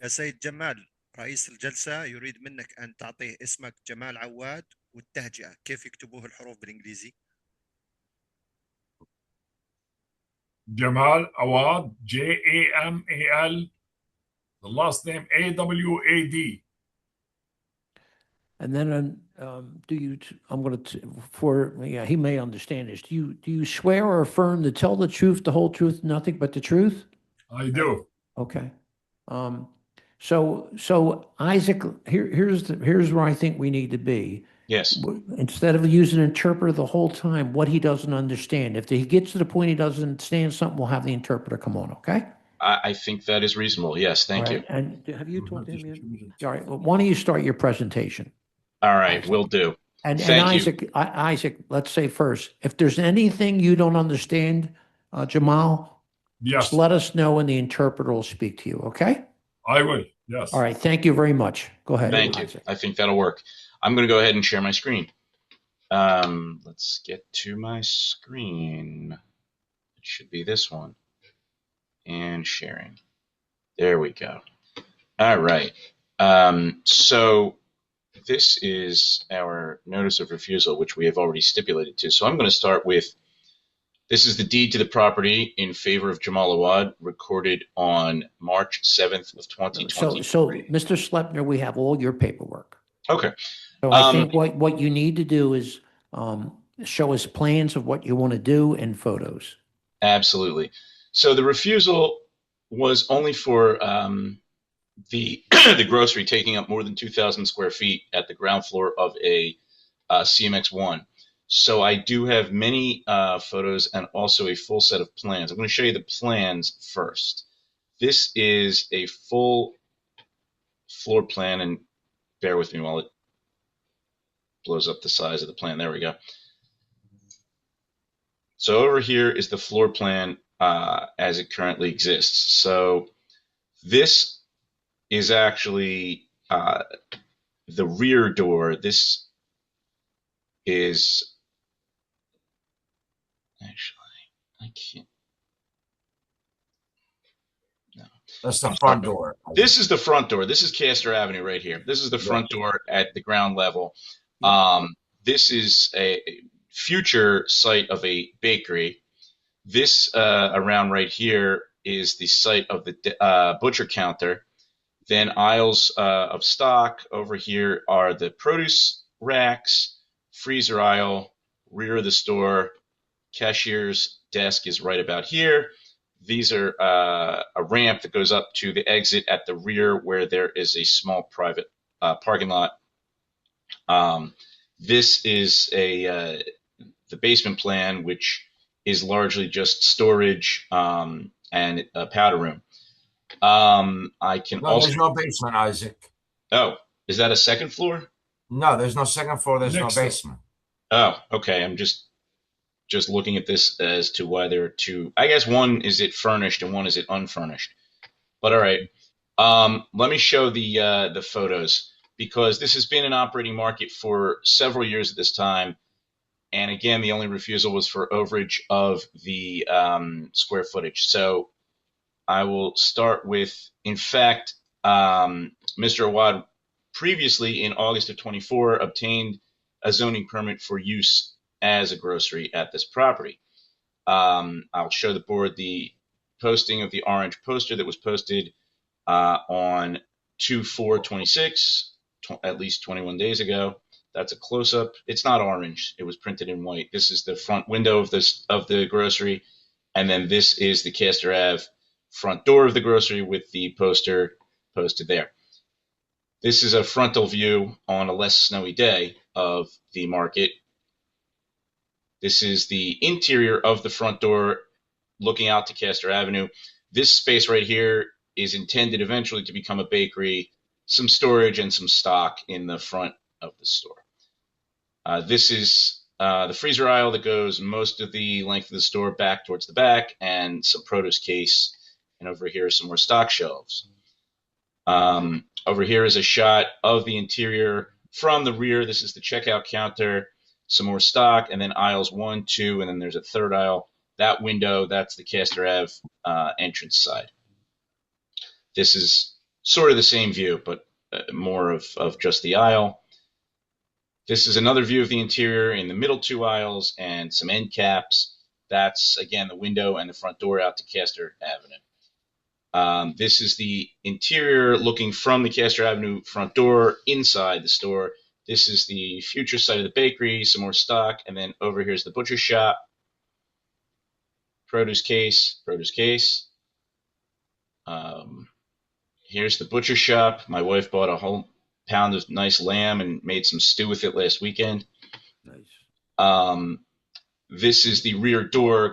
Speaker 17: يا سيد جمال رئيس الجلسة يريد منك أن تعطيه اسمك جمال عواد والتهجئة كيف يكتبوه الحروف بالإنجليزي؟
Speaker 18: Jamal Awad, Jamal, the last name Awad.
Speaker 1: And then do you, I'm going to, yeah, he may understand this. Do you swear or affirm to tell the truth, the whole truth, nothing but the truth?
Speaker 18: I do.
Speaker 1: Okay. So Isaac, here's where I think we need to be.
Speaker 21: Yes.
Speaker 1: Instead of using an interpreter the whole time, what he doesn't understand. If he gets to the point he doesn't understand something, we'll have the interpreter come on, okay?
Speaker 21: I think that is reasonable. Yes, thank you.
Speaker 1: And have you talked to him yet? All right, well, why don't you start your presentation?
Speaker 21: All right, will do.
Speaker 1: And
Speaker 21: Thank you.
Speaker 1: Isaac, let's say first, if there's anything you don't understand, Jamal,
Speaker 18: Yes.
Speaker 1: just let us know and the interpreter will speak to you, okay?
Speaker 18: I will. Yes.
Speaker 1: All right, thank you very much. Go ahead.
Speaker 21: Thank you. I think that'll work. I'm going to go ahead and share my screen. Let's get to my screen. It should be this one. And sharing. There we go. All right. So this is our notice of refusal, which we have already stipulated to. So I'm going to start with, this is the deed to the property in favor of Jamal Awad, recorded on March 7th of 2023.
Speaker 1: So Mr. Slepner, we have all your paperwork.
Speaker 21: Okay.
Speaker 1: So I think what you need to do is show us plans of what you want to do and photos.
Speaker 21: Absolutely. So the refusal was only for the the grocery taking up more than 2,000 square feet at the ground floor of a CMX-1. So I do have many photos and also a full set of plans. I'm going to show you the plans first. This is a full floor plan, and bear with me while it blows up the size of the plan. There we go. So over here is the floor plan as it currently exists. So this is actually the rear door. This is actually, I can't. No.
Speaker 9: That's the front door.
Speaker 21: This is the front door. This is Castor Avenue right here. This is the front door at the ground level. This is a future site of a bakery. This around right here is the site of the butcher counter. Then aisles of stock. Over here are the produce racks, freezer aisle, rear of the store. Cashier's desk is right about here. These are a ramp that goes up to the exit at the rear where there is a small private parking lot. This is the basement plan, which is largely just storage and a powder room. I can also.
Speaker 9: There's no basement, Isaac.
Speaker 21: Oh, is that a second floor?
Speaker 9: No, there's no second floor. There's no basement.
Speaker 21: Oh, okay. I'm just looking at this as to why there are two. I guess one is it furnished and one is it unfurnished. But all right. Let me show the photos, because this has been an operating market for several years at this time. And again, the only refusal was for overage of the square footage. So I will start with, in fact, Mr. Awad previously in August of 24 obtained a zoning permit for use as a grocery at this property. I'll show the board the posting of the orange poster that was posted on 2/4/26, at least 21 days ago. That's a close-up. It's not orange. It was printed in white. This is the front window of the grocery, and then this is the Castor Ave front door of the grocery with the poster posted there. This is a frontal view on a less snowy day of the market. This is the interior of the front door looking out to Castor Avenue. This space right here is intended eventually to become a bakery, some storage and some stock in the front of the store. This is the freezer aisle that goes most of the length of the store back towards the back, and some produce case. And over here are some more stock shelves. Over here is a shot of the interior from the rear. This is the checkout counter, some more stock, and then aisles 1, 2, and then there's a third aisle. That window, that's the Castor Ave entrance side. This is sort of the same view, but more of just the aisle. This is another view of the interior in the middle 2 aisles and some end caps. That's, again, the window and the front door out to Castor Avenue. This is the interior looking from the Castor Avenue front door inside the store. This is the future site of the bakery, some more stock, and then over here's the butcher shop. Produce case, produce case. Here's the butcher shop. My wife bought a whole pound of nice lamb and made some stew with it last weekend.
Speaker 1: Nice.
Speaker 21: This is the rear door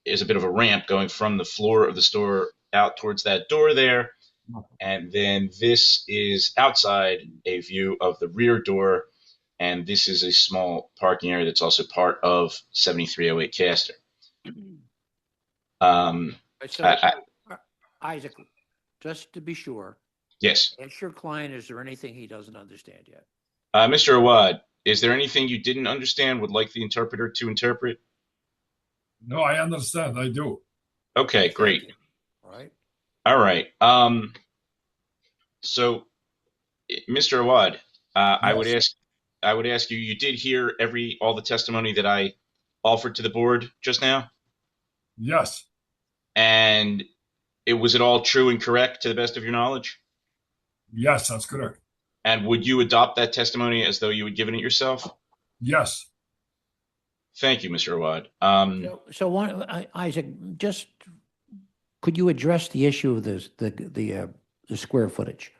Speaker 21: is a bit of a ramp going from the floor of the store out towards that door there. And then this is outside a view of the rear door. And this is a small parking area that's also part of 7308 Castor.
Speaker 1: Isaac, just to be sure.
Speaker 21: Yes.
Speaker 1: Ask your client, is there anything he doesn't understand yet?
Speaker 21: Mr. Awad, is there anything you didn't understand, would like the interpreter to interpret?
Speaker 18: No, I understand. I do.
Speaker 21: Okay, great.
Speaker 1: All right.
Speaker 21: All right. So, Mr. Awad, I would ask you, you did hear all the testimony that I offered to the board just now?
Speaker 18: Yes.
Speaker 21: And was it all true and correct to the best of your knowledge?
Speaker 18: Yes, that's correct.
Speaker 21: And would you adopt that testimony as though you had given it yourself?
Speaker 18: Yes.
Speaker 21: Thank you, Mr. Awad.
Speaker 1: Isaac, just could you address the issue of the square footage?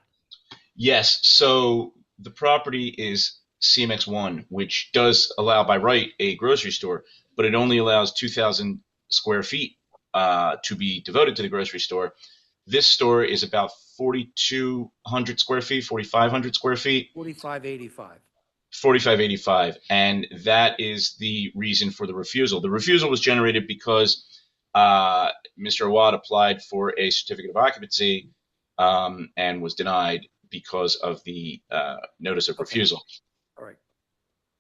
Speaker 21: Yes. So the property is CMX1, which does allow by right a grocery store, but it only allows 2,000 square feet to be devoted to the grocery store. This store is about 4,200 square feet, 4,500 square feet.
Speaker 1: 4585.
Speaker 21: 4585. And that is the reason for the refusal. The refusal was generated because Mr. Awad applied for a certificate of occupancy and was denied because of the notice of refusal.
Speaker 1: All right.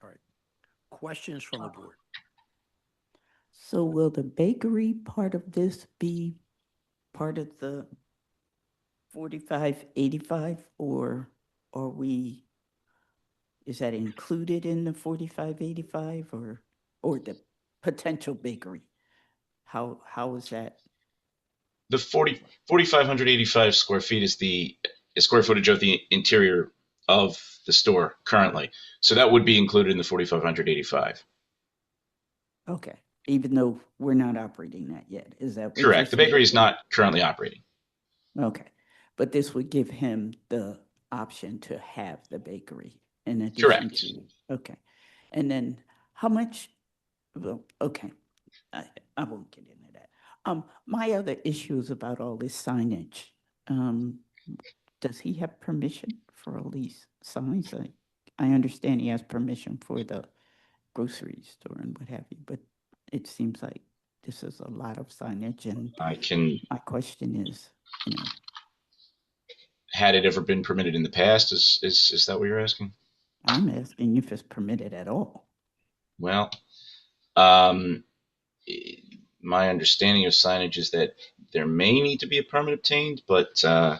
Speaker 1: All right. Questions from the board?
Speaker 3: So will the bakery part of this be part of the 4585, or is that included in the 4585, or the potential bakery? How is that?
Speaker 21: The 4,585 square feet is the square footage of the interior of the store currently. So that would be included in the 4,585.
Speaker 3: Okay. Even though we're not operating that yet, is that what
Speaker 21: correct? The
Speaker 3: you're
Speaker 21: bakery is
Speaker 3: saying?
Speaker 21: not currently operating.
Speaker 3: Okay, but this would give him the option to have the bakery in addition
Speaker 21: Correct.
Speaker 3: to. Okay, and then how much? Well, okay, I won't get into that. My other issue is about all this signage. Does he have permission for all these signs? I understand he has permission for the grocery store and what have you, but it seems like this is a lot of signage, and my question is,
Speaker 21: Had it ever been permitted in the past? Is that what you're asking?
Speaker 3: I'm asking if it's permitted at all.
Speaker 21: Well, my understanding of signage is that there may need to be a permit obtained, but
Speaker 3: Yeah,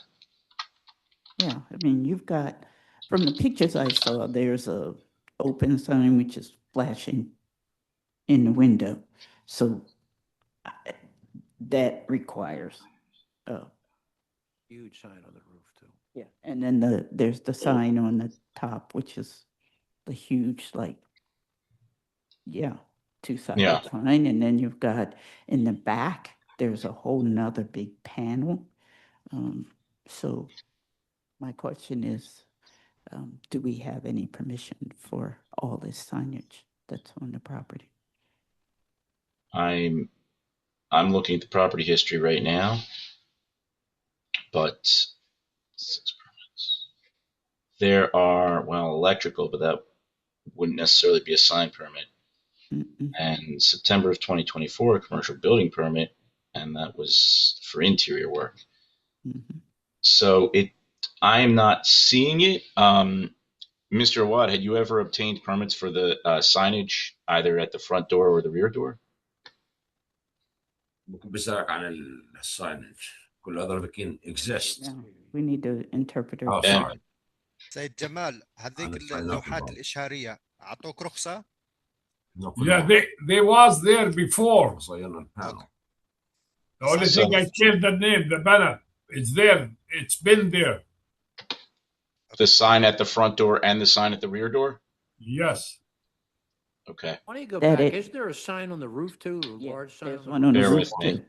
Speaker 3: I mean, you've got, from the pictures I saw, there's a open sign which is flashing in the window. So that requires,
Speaker 1: Huge sign on the roof too.
Speaker 3: yeah. And then there's the sign on the top, which is the huge, two-sided
Speaker 21: Yeah.
Speaker 3: sign. And then you've got in the back, there's a whole nother big panel. So my question is, do we have any permission for all this signage that's on the property?
Speaker 21: I'm looking at the property history right now, but 6 permits. There are, well, electrical, but that wouldn't necessarily be a sign permit. And September of 2024, a commercial building permit, and that was for interior work. So I am not seeing it. Mr. Awad, had you ever obtained permits for the signage either at the front door or the rear door?
Speaker 9: ممكن بسألك عن الsignage. كل other can exist.
Speaker 3: No, we need the interpreter.
Speaker 9: Oh, sorry.
Speaker 12: سيد جمال هذيك اللوحات الإشارية أعطوك رخصة؟
Speaker 18: Yeah, they was there before. The only thing I changed the name, the banner. It's there. It's been there.
Speaker 21: The sign at the front door and the sign at the rear door?
Speaker 18: Yes.
Speaker 21: Okay.
Speaker 1: Why don't you go
Speaker 3: That
Speaker 1: back?
Speaker 3: it-
Speaker 1: Isn't there a sign on the roof too? A large sign
Speaker 3: there's
Speaker 1: on
Speaker 3: one
Speaker 1: the
Speaker 3: on the
Speaker 1: roof?
Speaker 21: Bear
Speaker 3: roof
Speaker 21: with me.
Speaker 3: too.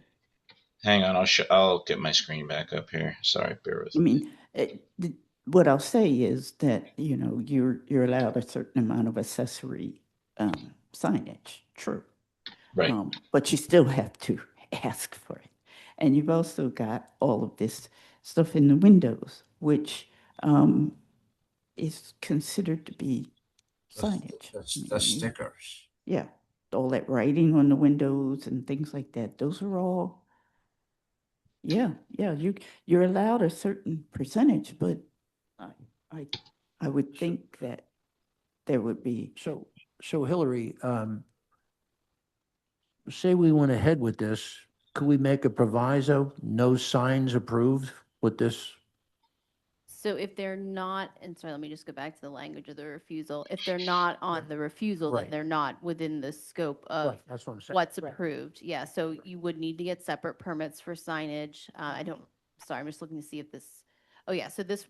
Speaker 21: Hang on, I'll get my screen back up here. Sorry, bear with
Speaker 3: I
Speaker 21: me.
Speaker 3: mean, what I'll say is that, you know, you're allowed a certain amount of accessory signage, true.
Speaker 21: Right.
Speaker 3: But you still have to ask for it. And you've also got all of this stuff in the windows, which is considered to be signage.
Speaker 9: That's stickers.
Speaker 3: Yeah, all that writing on the windows and things like that, those are all, yeah, you're allowed a certain percentage, but I would think that there would be.
Speaker 1: So Hillary, say we went ahead with this, could we make a proviso, no signs approved with this?
Speaker 8: So if they're not, and sorry, let me just go back to the language of the refusal. If they're not on the refusal, then
Speaker 1: Right.
Speaker 8: they're not within the scope of
Speaker 1: Right, that's what I'm saying.
Speaker 8: what's approved. Yeah, so you would need to get separate permits for signage. Sorry, I'm just looking to see if this, oh yeah, so this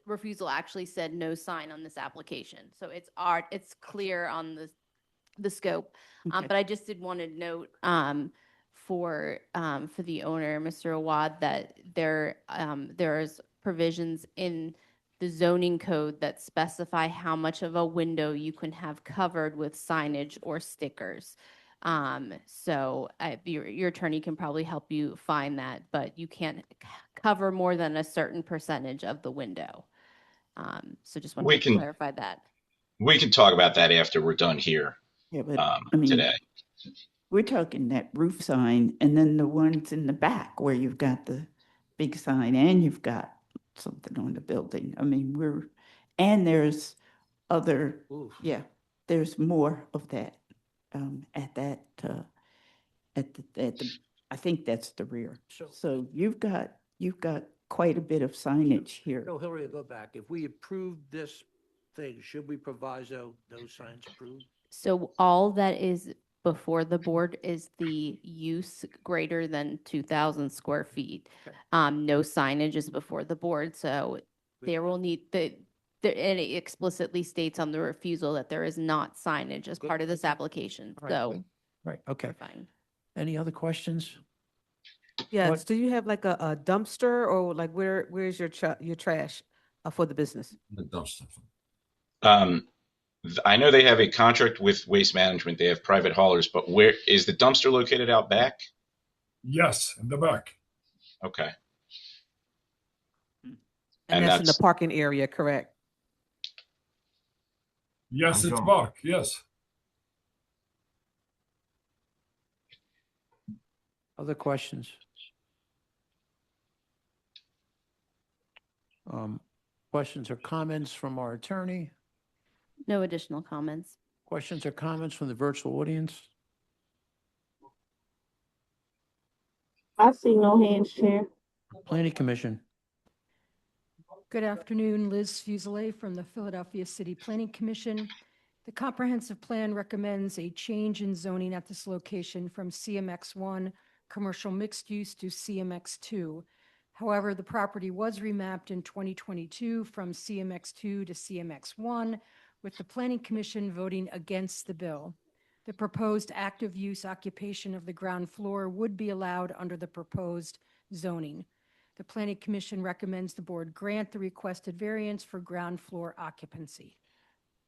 Speaker 8: refusal actually said no sign on this application. So it's clear on the scope.
Speaker 3: Okay.
Speaker 8: But I just did want to note for the owner, Mr. Awad, that there's provisions in the zoning code that specify how much of a window you can have covered with signage or stickers. So your attorney can probably help you find that, but you can't cover more than a certain percentage of the window. So just wanted to clarify that.
Speaker 21: We can talk about that after we're done here.
Speaker 3: Yeah, but I mean,
Speaker 21: today.
Speaker 3: we're talking that roof sign and then the ones in the back where you've got the big sign and you've got something on the building. I mean, and there's other, yeah, there's more of that at the, I think that's the rear. So you've got quite a bit of signage here.
Speaker 1: So Hillary, go back. If we approve this thing, should we proviso no signs approved?
Speaker 8: So all that is before the board is the use greater than 2,000 square feet. No signage is before the board, so there will need and it explicitly states on the refusal that there is not signage as part of this application,
Speaker 1: Right,
Speaker 8: so.
Speaker 1: Right, okay.
Speaker 8: Fine.
Speaker 1: Any other questions?
Speaker 4: Yes,
Speaker 1: What-
Speaker 4: do you have like a dumpster or like where's your trash for the business?
Speaker 9: The dumpster.
Speaker 21: I know they have a contract with Waste Management. They have private haulers, but where is the dumpster located out back?
Speaker 18: Yes, in the back.
Speaker 21: Okay.
Speaker 4: And that's in the parking area, correct?
Speaker 18: Yes,
Speaker 9: I'm
Speaker 18: it's
Speaker 9: John.
Speaker 18: Mark. Yes.
Speaker 1: Other questions? Questions or comments from our attorney?
Speaker 8: No additional comments.
Speaker 1: Questions or comments from the virtual audience?
Speaker 6: I see no hands, Chair.
Speaker 1: Planning Commission.
Speaker 11: Good afternoon, Liz Fuselier from the Philadelphia City Planning Commission. The comprehensive plan recommends a change in zoning at this location from CMX1 commercial mixed use to CMX2. However, the property was remapped in 2022 from CMX2 to CMX1, with the Planning Commission voting against the bill. The proposed active use occupation of the ground floor would be allowed under the proposed zoning. The Planning Commission recommends the board grant the requested variance for ground floor occupancy.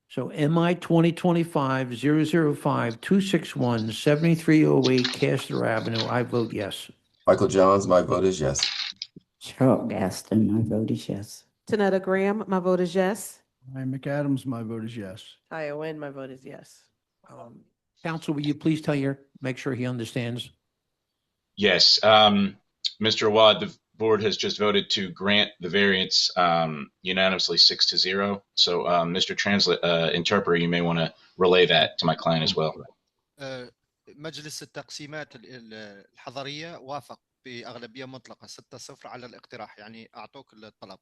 Speaker 1: So MI 2025-005-261-7308 Castor Avenue. I vote yes.
Speaker 16: Michael Johns, my vote is yes.
Speaker 3: Charles Gaston, my vote is yes.
Speaker 4: Tanetta Graham, my vote is yes.
Speaker 5: Ryan McAdams, my vote is yes.
Speaker 7: Taya Wynn, my vote is yes.
Speaker 1: Counsel, will you please make sure he understands?
Speaker 21: Yes. Mr. Awad, the board has just voted to grant the variance unanimously 6-0. So, Mr. Interpreter, you may want to relay that to my client as well.
Speaker 12: مجلس التقسيمات الحضرية وافق بأغلبية مطلقة 6-0 على الاقتراح، يعني أعطوك الطلب.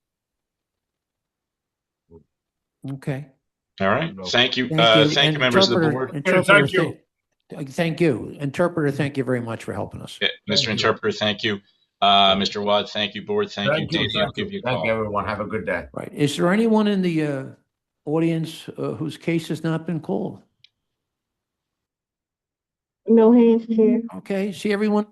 Speaker 1: Okay.
Speaker 21: All right. Thank you.
Speaker 1: Thank you.
Speaker 21: Thank
Speaker 1: And
Speaker 21: you, members of the
Speaker 1: interpreter-
Speaker 21: board.
Speaker 1: interpreter,
Speaker 18: Thank you.
Speaker 1: Thank you. Interpreter, thank you very much for helping us.
Speaker 21: Yeah, Mr.
Speaker 18: you.
Speaker 21: Interpreter, thank you. Mr. Awad, thank you. Board, thank you. Danny, I'll give you a call.
Speaker 18: Thank you, everyone. Have a good day.
Speaker 1: Right. Is there anyone in the audience whose case has not been called?
Speaker 6: No hands, Chair.
Speaker 1: Okay, see everyone?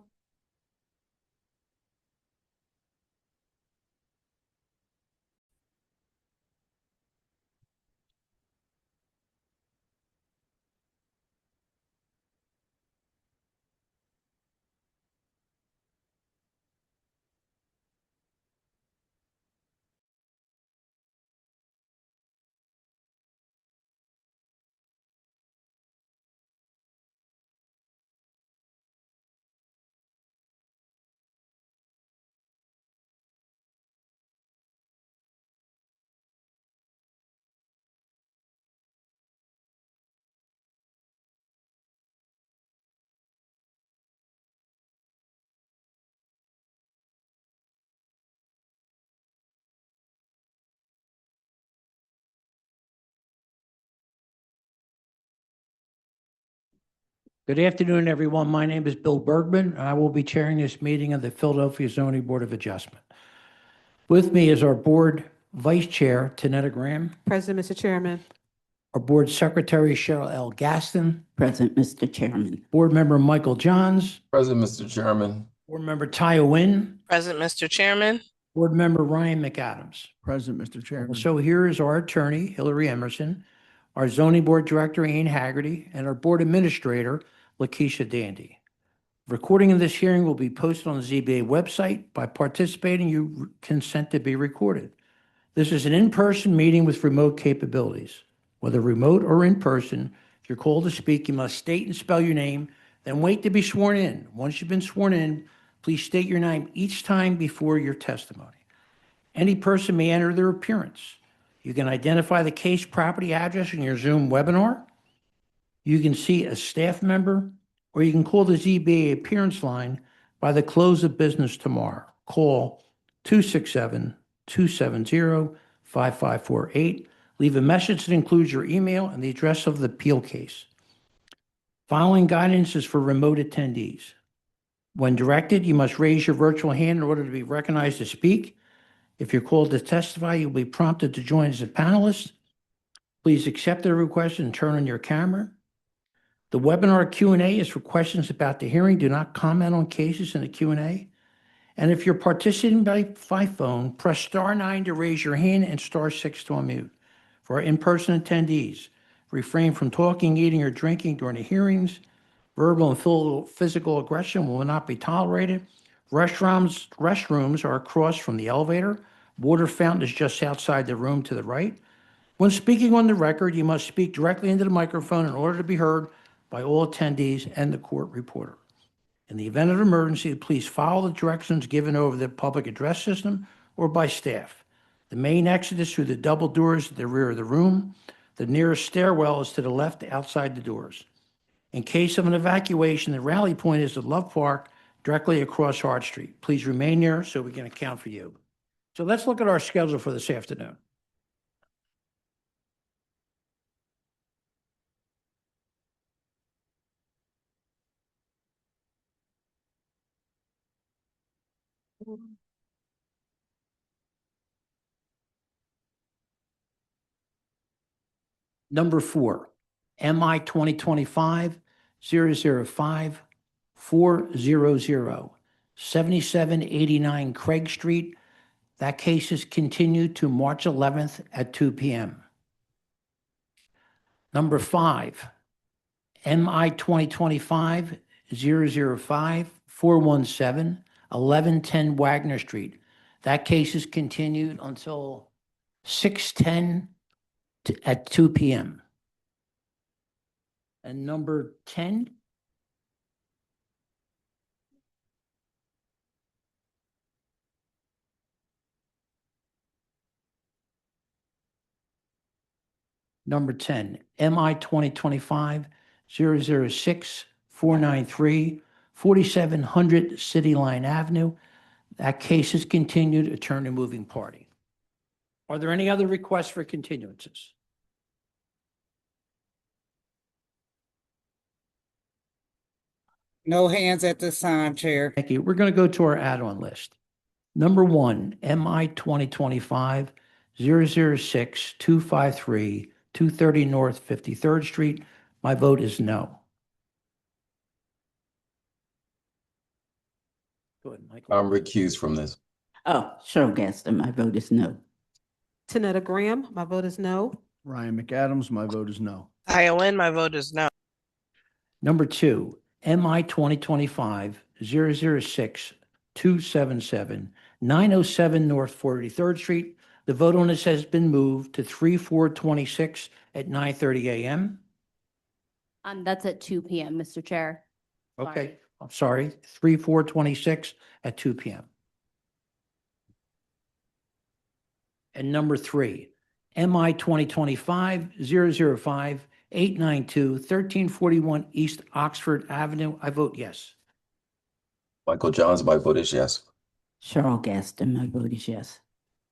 Speaker 1: Good afternoon, everyone. My name is Bill Bergman, and I will be chairing this meeting of the Philadelphia Zoning Board of Adjustment. With me is our Board Vice Chair, Tanetta Graham,
Speaker 4: Present, Mr. Chairman.
Speaker 1: our Board Secretary, Cheryl L. Gaston,
Speaker 3: Present, Mr. Chairman.
Speaker 1: Board Member Michael Johns,
Speaker 16: Present, Mr. Chairman.
Speaker 1: Board Member Taya Wynn,
Speaker 2: Present, Mr. Chairman.
Speaker 1: Board Member Ryan McAdams.
Speaker 5: Present, Mr. Chairman.
Speaker 1: So here is our attorney, Hillary Emerson, our Zoning Board Director, Ian Haggerty, and our Board Administrator, Lakeisha Dandy. Recording of this hearing will be posted on the ZBA website. By participating, you consent to be recorded. This is an in-person meeting with remote capabilities. Whether remote or in person, if you're called to speak, you must state and spell your name, then wait to be sworn in. Once you've been sworn in, please state your name each time before your testimony. Any person may enter their appearance. You can identify the case property address in your Zoom webinar. You can see a staff member, or you can call the ZBA appearance line by the close of business tomorrow. Call 267-270-5548. Leave a message that includes your email and the address of the appeal case. Following guidance is for remote attendees. When directed, you must raise your virtual hand in order to be recognized to speak. If you're called to testify, you'll be prompted to join as a panelist. Please accept the request and turn on your camera. The webinar Q&A is for questions about the hearing. Do not comment on cases in the Q&A. And if you're participating by phone, press *9 to raise your hand and *6 to unmute. For our in-person attendees, refrain from talking, eating, or drinking during the hearings. Verbal and physical aggression will not be tolerated. Restrooms are across from the elevator. Water fountain is just outside the room to the right. When speaking on the record, you must speak directly into the microphone in order to be heard by all attendees and the court reporter. In the event of emergency, please follow the directions given over the public address system or by staff. The main exit is through the double doors at the rear of the room. The nearest stairwell is to the left outside the doors. In case of an evacuation, the rally point is at Love Park, directly across Hart Street. Please remain there so we can account for you. So let's look at our schedule for this afternoon. Number 4, MI 2025-005-400, 7789 Craig Street. That case is continued to March 11th at 2 p.m. Number 5, MI 2025-005-417, 1110 Wagner Street. That case is continued until 6/10 at 2 p.m. And number 10? Number 10, MI 2025-006-493, 4700 City Line Avenue. That case is continued, attorney moving party. Are there any other requests for continuances?
Speaker 2: No hands at this time, Chair.
Speaker 1: Thank you. We're going to go to our add-on list. Number 1, MI 2025-006-253, 230 North 53rd Street. My vote is no. Go ahead, Michael.
Speaker 16: I'm recused from this.
Speaker 3: Oh, Cheryl Gaston, my vote is no.
Speaker 4: Tanetta Graham, my vote is no.
Speaker 5: Ryan McAdams, my vote is no.
Speaker 7: Iowa, my vote is no.
Speaker 1: Number 2, MI 2025-006-277, 907 North 43rd Street. The vote on this has been moved to 3/4/26 at 9:30 a.m.
Speaker 8: That's at 2 p.m., Mr. Chair.
Speaker 1: Okay, I'm sorry, 3/4/26 at 2 p.m. And number 3, MI 2025-005-892, 1341 East Oxford Avenue. I vote yes.
Speaker 16: Michael Johns, my vote is yes.
Speaker 3: Cheryl Gaston, my vote is yes.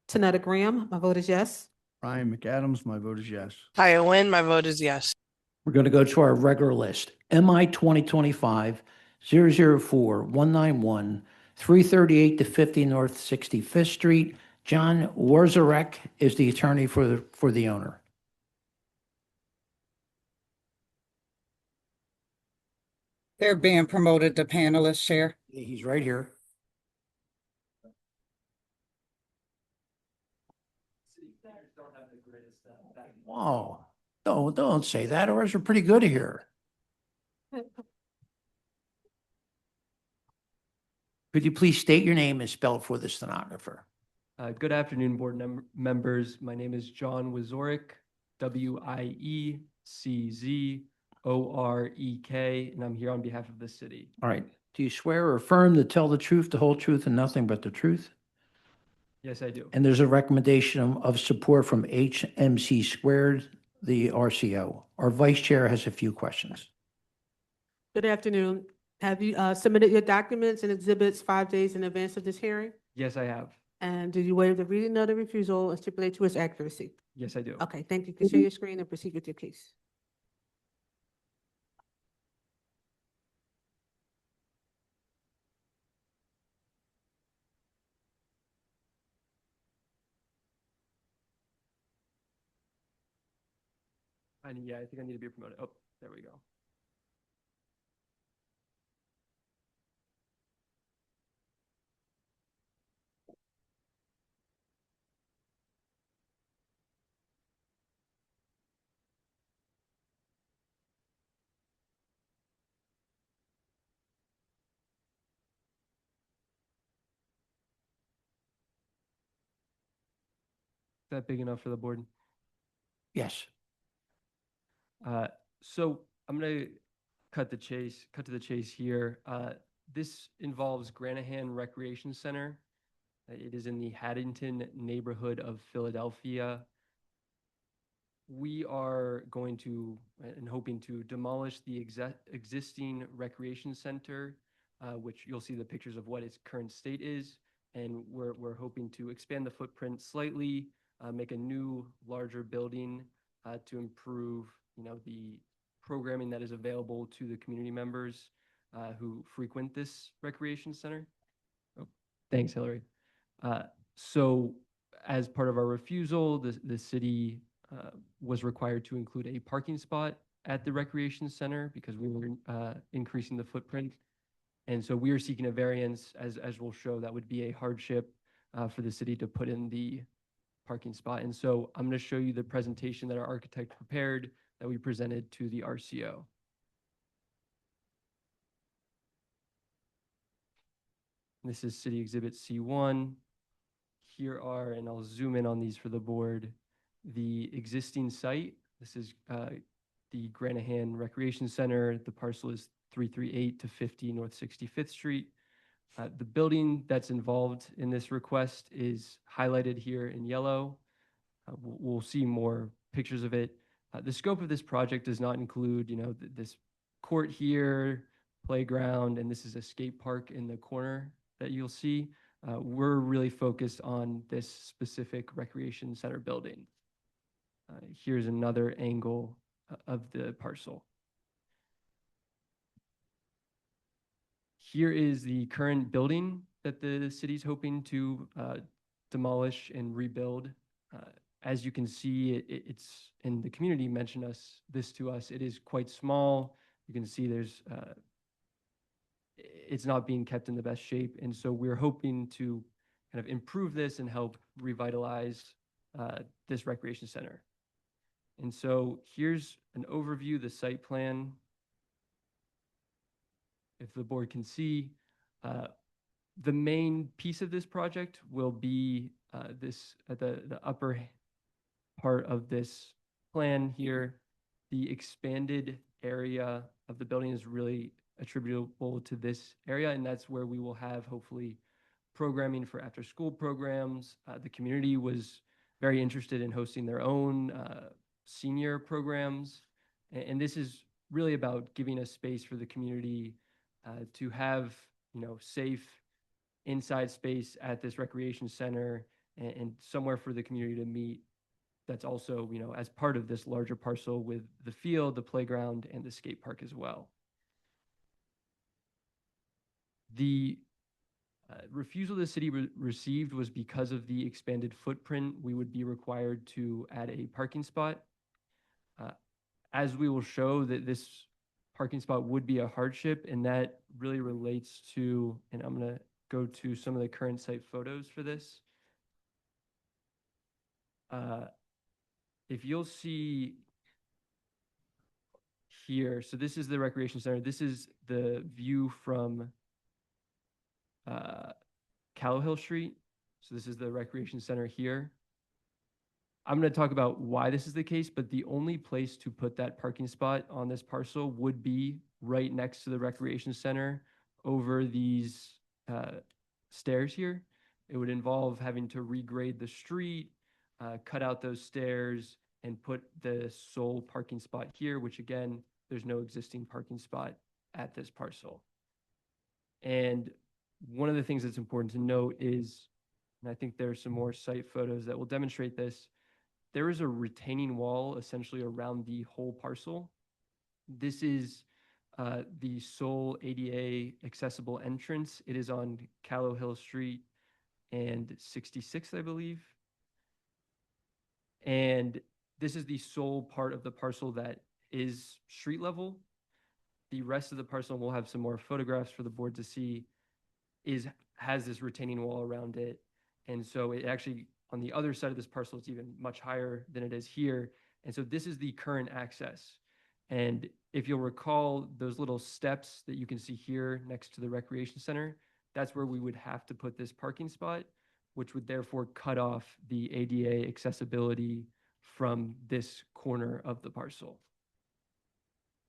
Speaker 4: Tanetta Graham, my vote is yes.
Speaker 5: Ryan McAdams, my vote is yes.
Speaker 7: Iowa, my vote is yes.
Speaker 1: We're going to go to our regular list. MI 2025-004-191, 338 to 50 North 65th Street. John Warzarek is the attorney for the owner.
Speaker 2: They're being promoted to panelist, Chair.
Speaker 1: He's right here. Wow. Don't say that. Ours are pretty good here. Could you please state your name and spell it for the stenographer?
Speaker 19: Good afternoon, board members. My name is John Wizorek, Wieczzorek, and I'm here on behalf of the city.
Speaker 1: All right. Do you swear or affirm to tell the truth, the whole truth, and nothing but the truth?
Speaker 19: Yes, I do.
Speaker 1: And there's a recommendation of support from HMC Squared, the RCO. Our vice chair has a few questions.
Speaker 4: Good afternoon. Have you submitted your documents and exhibits 5 days in advance of this hearing?
Speaker 19: Yes, I have.
Speaker 4: And did you waive the reading of the refusal and stipulate to its accuracy?
Speaker 19: Yes, I do.
Speaker 4: Okay, thank you. You can share your screen and proceed with your case.
Speaker 19: I think I need to be promoted. Oh, there we go. Is that big enough for the board?
Speaker 1: Yes.
Speaker 19: So I'm going to cut to the chase here. This involves Granahan Recreation Center. It is in the Haddington neighborhood of Philadelphia. We are going to and hoping to demolish the existing recreation center, which you'll see the pictures of what its current state is. And we're hoping to expand the footprint slightly, make a new, larger building to improve, the programming that is available to the community members who frequent this recreation center. Oh, thanks, Hillary. So as part of our refusal, the city was required to include a parking spot at the recreation center because we were increasing the footprint. And so we are seeking a variance, as we'll show, that would be a hardship for the city to put in the parking spot. And so I'm going to show you the presentation that our architect prepared that we presented to the RCO. This is City Exhibit C1. Here are, and I'll zoom in on these for the board, the existing site. This is the Granahan Recreation Center. The parcel is 338 to 50 North 65th Street. The building that's involved in this request is highlighted here in yellow. We'll see more pictures of it. The scope of this project does not include, this court here, playground, and this is a skate park in the corner that you'll see. We're really focused on this specific recreation center building. Here's another angle of the parcel. Here is the current building that the city's hoping to demolish and rebuild. As you can see, it's, and the community mentioned this to us, it is quite small. You can see there's, it's not being kept in the best shape. And so we're hoping to kind of improve this and help revitalize this recreation center. And so here's an overview, the site plan. If the board can see, the main piece of this project will be the upper part of this plan here. The expanded area of the building is really attributable to this area, and that's where we will have hopefully programming for after school programs. The community was very interested in hosting their own senior programs, and this is really about giving a space for the community to have, safe inside space at this recreation center and somewhere for the community to meet. That's also, as part of this larger parcel with the field, the playground, and the skate park as well. The refusal the city received was because of the expanded footprint. We would be required to add a parking spot. As we will show, that this parking spot would be a hardship, and that really relates to, and I'm going to go to some of the current site photos for this. If you'll see here, so this is the recreation center. This is the view from Callow Hill Street. So this is the recreation center here. I'm going to talk about why this is the case, but the only place to put that parking spot on this parcel would be right next to the recreation center over these stairs here. It would involve having to regrade the street, cut out those stairs, and put the sole parking spot here, which again, there's no existing parking spot at this parcel. And one of the things that's important to note is, and I think there are some more site photos that will demonstrate this, there is a retaining wall essentially around the whole parcel. This is the sole ADA accessible entrance. It is on Callow Hill Street and 66th, I believe. And this is the sole part of the parcel that is street level. The rest of the parcel, we'll have some more photographs for the board to see, has this retaining wall around it. And so it actually, on the other side of this parcel, it's even much higher than it is here. And so this is the current access. And if you'll recall those little steps that you can see here next to the recreation center, that's where we would have to put this parking spot, which would therefore cut off the ADA accessibility from this corner of the parcel.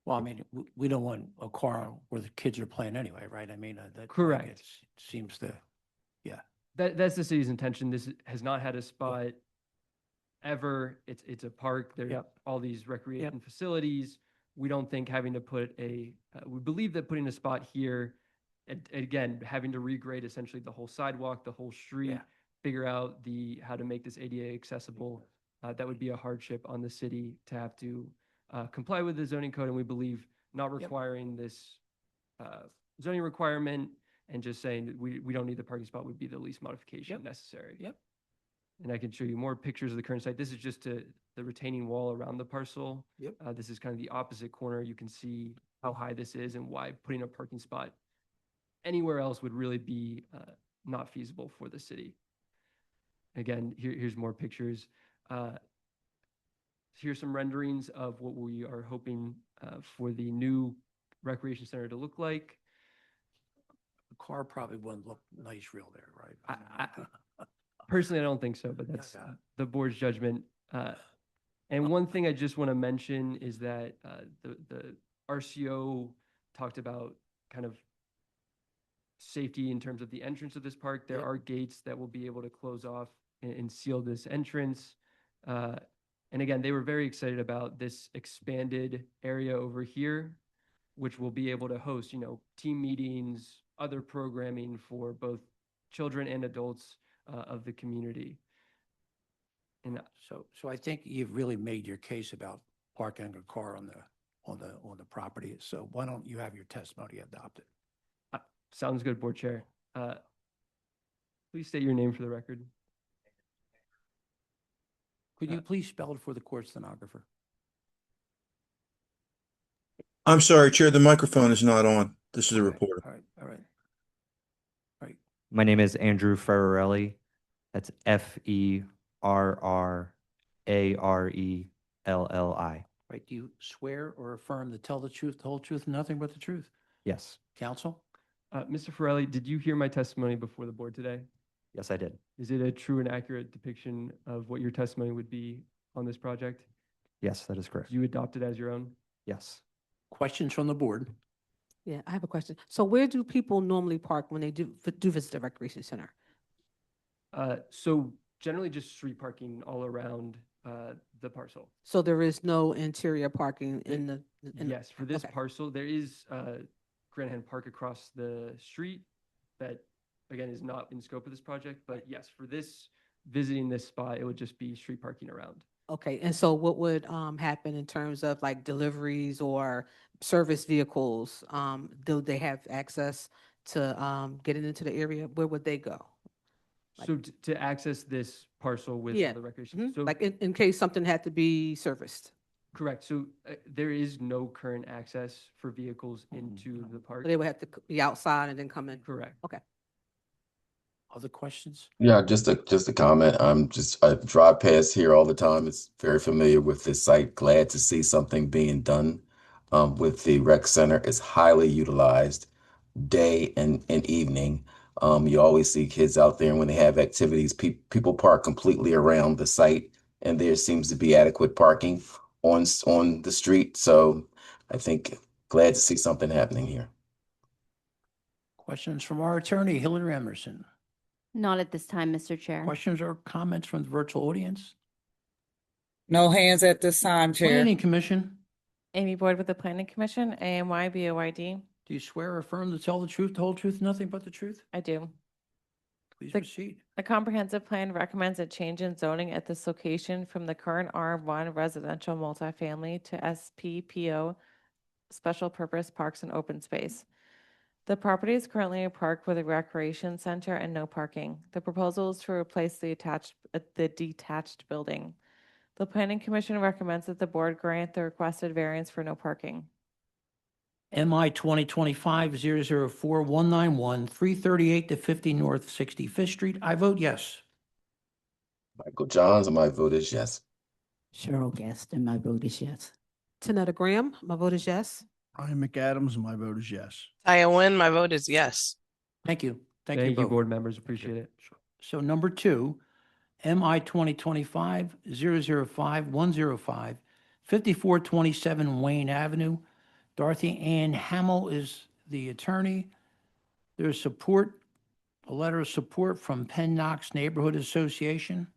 Speaker 1: Well, I mean, we don't want a car where the kids are playing anyway, right? I mean, that.
Speaker 19: Correct.
Speaker 1: It seems to, yeah.
Speaker 19: That's the city's intention. This has not had a spot ever. It's a park. There's all these recreation facilities. We don't think having to put we believe that putting a spot here, again, having to regrade essentially the whole sidewalk, the whole street, figure out how to make this ADA accessible, that would be a hardship on the city to have to comply with the zoning code. And we believe not requiring this zoning requirement and just saying that we don't need the parking spot would be the least modification necessary. And I can show you more pictures of the current site. This is just the retaining wall around the parcel. This is kind of the opposite corner. You can see how high this is and why putting a parking spot anywhere else would really be not feasible for the city. Again, here's more pictures. Here's some renderings of what we are hoping for the new recreation center to look like.
Speaker 1: The car probably wouldn't look nice real there, right?
Speaker 19: Personally, I don't think so, but that's the board's judgment. And one thing I just want to mention is that the RCO talked about kind of safety in terms of the entrance of this park. There are gates that will be able to close off and seal this entrance. And again, they were very excited about this expanded area over here, which will be able to host, team meetings, other programming for both children and adults of the community. And
Speaker 1: So I think you've really made your case about parking a car on the property. So why don't you have your testimony adopted?
Speaker 19: sounds good, Board Chair. Please state your name for the record.
Speaker 1: Could you please spell it for the court stenographer?
Speaker 10: I'm sorry, Chair, the microphone is not on. This is a reporter.
Speaker 1: All right.
Speaker 20: My name is Andrew Ferrarelli. That's Ferrarelli.
Speaker 1: Right. Do you swear or affirm to tell the truth, the whole truth, and nothing but the truth?
Speaker 20: Yes.
Speaker 1: Counsel?
Speaker 19: Mr. Ferrelli, did you hear my testimony before the board today?
Speaker 20: Yes, I did.
Speaker 19: Is it a true and accurate depiction of what your testimony would be on this project?
Speaker 20: Yes, that is correct.
Speaker 19: You adopt it as your own?
Speaker 20: Yes.
Speaker 1: Questions from the board?
Speaker 4: Yeah, I have a question. So where do people normally park when they do visit the recreation center?
Speaker 19: So generally just street parking all around the parcel.
Speaker 4: So there is no interior parking in the?
Speaker 19: Yes, for this
Speaker 4: okay.
Speaker 19: parcel, there is Granahan Park across the street that, again, is not in scope of this project. But yes, for this, visiting this spot, it would just be street parking around.
Speaker 4: Okay, and so what would happen in terms of like deliveries or service vehicles? Do they have access to getting into the area? Where would they go?
Speaker 19: So to access this parcel with
Speaker 4: Yeah.
Speaker 19: all the recreation, so
Speaker 4: Like in case something had to be serviced?
Speaker 19: correct. So there is no current access for vehicles into the park.
Speaker 4: They would have to be outside and then come in?
Speaker 19: Correct.
Speaker 4: Okay.
Speaker 1: Other questions?
Speaker 16: Yeah, just a comment. I drive past here all the time. It's very familiar with this site. Glad to see something being done with the rec center. It's highly utilized day and evening. You always see kids out there, and when they have activities, people park completely around the site, and there seems to be adequate parking on the street. So I think glad to see something happening here.
Speaker 1: Questions from our attorney, Hillary Emerson?
Speaker 8: Not at this time, Mr. Chair.
Speaker 1: Questions or comments from the virtual audience?
Speaker 2: No hands at this time, Chair.
Speaker 1: Planning Commission,
Speaker 22: Amy Boyd with the Planning Commission, AMY BOYD.
Speaker 1: do you swear or affirm to tell the truth, the whole truth, nothing but the truth?
Speaker 22: I do.
Speaker 1: Please
Speaker 22: The-
Speaker 1: proceed.
Speaker 22: The comprehensive plan recommends a change in zoning at this location from the current R1 residential multifamily to SPPO, Special Purpose Parks and Open Space. The property is currently a park with a recreation center and no parking. The proposal is to replace the detached building. The Planning Commission recommends that the board grant the requested variance for no parking.
Speaker 1: MI 2025-004-191, 338 to 50 North 65th Street. I vote yes.
Speaker 16: Michael Johns, my vote is yes.
Speaker 3: Cheryl Gaston, my vote is yes.
Speaker 4: Tanetta Graham, my vote is yes.
Speaker 5: Brian McAdams, my vote is yes.
Speaker 7: Taya Nguyen, my vote is yes.
Speaker 1: Thank you. Thank
Speaker 19: Thank
Speaker 1: you
Speaker 19: you,
Speaker 1: both.
Speaker 19: board members. Appreciate it.
Speaker 1: So number 2, MI 2025-005-105, 5427 Wayne Avenue. Dorothy Ann Hamill is the attorney. There's support, a letter of support from Penn Knox Neighborhood Association.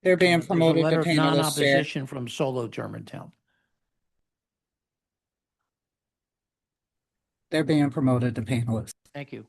Speaker 2: They're being
Speaker 1: There's a
Speaker 2: promoted
Speaker 1: letter
Speaker 2: to
Speaker 1: of
Speaker 2: panelists, Chair.
Speaker 1: non-opposition from Solo Germantown.
Speaker 2: They're being promoted to panelists.
Speaker 1: Thank you.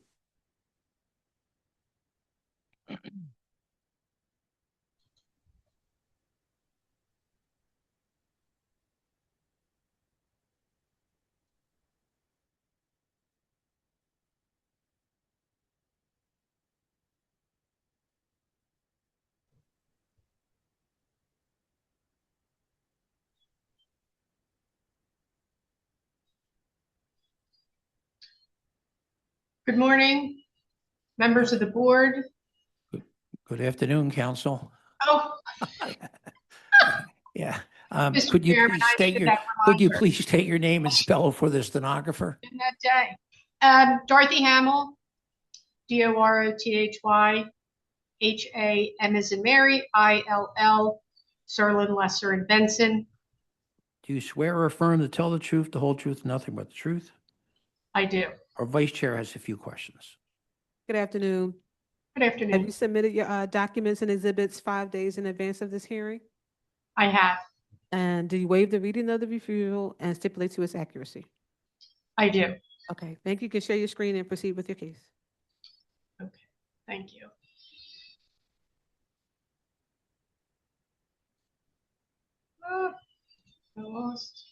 Speaker 24: Good morning, members of the board.
Speaker 1: Good afternoon, council.
Speaker 24: Oh,
Speaker 1: Yeah.
Speaker 24: Mr.
Speaker 1: Could you
Speaker 24: Chairman,
Speaker 1: please
Speaker 24: I
Speaker 1: state
Speaker 24: needed
Speaker 1: your,
Speaker 24: that
Speaker 1: could you
Speaker 24: reminder.
Speaker 1: please state your name and spell for the stenographer?
Speaker 24: in that day. Dorothy Hamill, Dorothy, Ham as in Mary, ILL, Serlin, Lesser, and Benson.
Speaker 1: Do you swear or affirm to tell the truth, the whole truth, nothing but the truth?
Speaker 24: I do.
Speaker 1: Our vice chair has a few questions.
Speaker 4: Good afternoon.
Speaker 24: Good afternoon.
Speaker 4: Have you submitted your documents and exhibits 5 days in advance of this hearing?
Speaker 24: I have.
Speaker 4: And do you waive the reading of the refusal and stipulate to its accuracy?
Speaker 24: I do.
Speaker 4: Okay, thank you. You can share your screen and proceed with your case.
Speaker 24: Okay, thank you. I lost.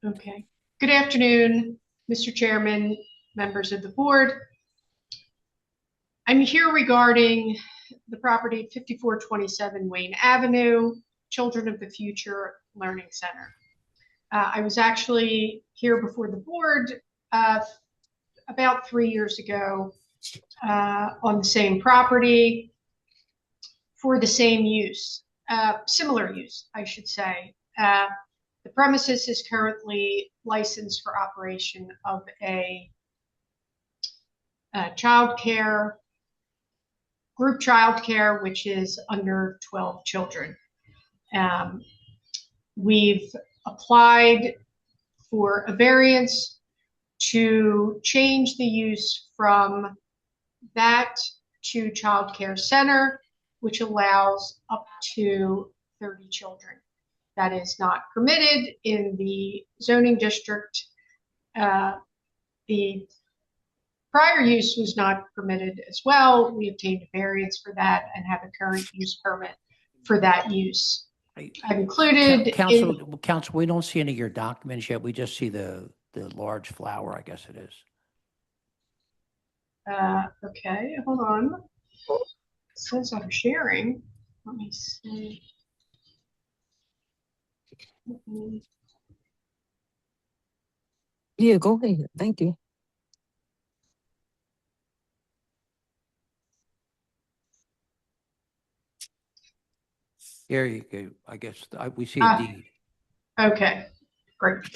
Speaker 24: Okay. Good afternoon, Mr. Chairman, members of the board. I'm here regarding the property at 5427 Wayne Avenue, Children of the Future Learning Center. I was actually here before the board about 3 years ago on the same property for the same use, similar use, I should say. The premises is currently licensed for operation of a childcare, group childcare, which is under 12 children. We've applied for a variance to change the use from that to childcare center, which allows up to 30 children. That is not permitted in the zoning district. The prior use was not permitted as well. We obtained a variance for that and have a current use permit for that use. I've included
Speaker 1: Council, we don't see any of your documents yet. We just see the large flower, I guess it is.
Speaker 24: Okay, hold on. It says I'm sharing. Let me see.
Speaker 13: Yeah, go ahead. Thank you.
Speaker 1: Here you go. I guess we see a deed.
Speaker 24: Okay, great.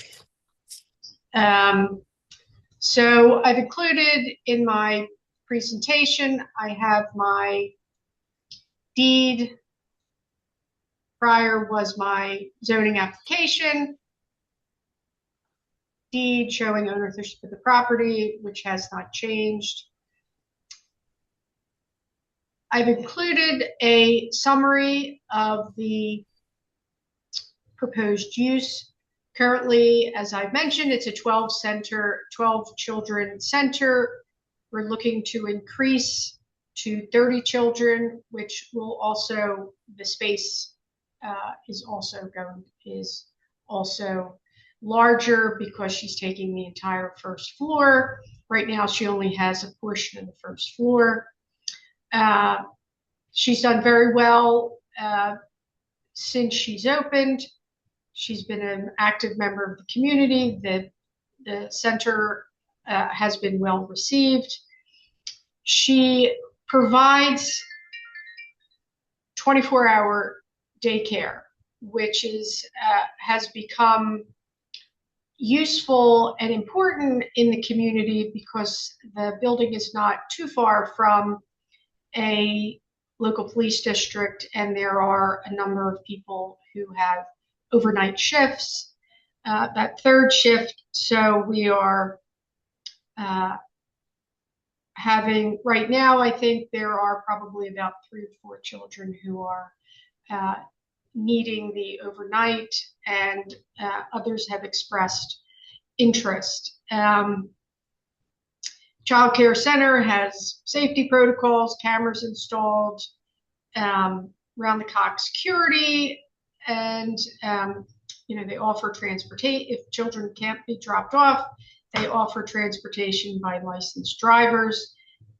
Speaker 24: So I've included in my presentation, I have my deed. Prior was my zoning application. Deed showing ownership of the property, which has not changed. I've included a summary of the proposed use. Currently, as I've mentioned, it's a 12 children center. We're looking to increase to 30 children, which will also, the space is also larger because she's taking the entire first floor. Right now, she only has a portion of the first floor. She's done very well since she's opened. She's been an active member of the community. The center has been well received. She provides 24-hour daycare, which has become useful and important in the community because the building is not too far from a local police district, and there are a number of people who have overnight shifts, that third shift. So we are having, right now, I think there are probably about 3 or 4 children who are needing the overnight, and others have expressed interest. Child Care Center has safety protocols, cameras installed, round-the-clock security, and they offer transportation. If children can't be dropped off, they offer transportation by licensed drivers.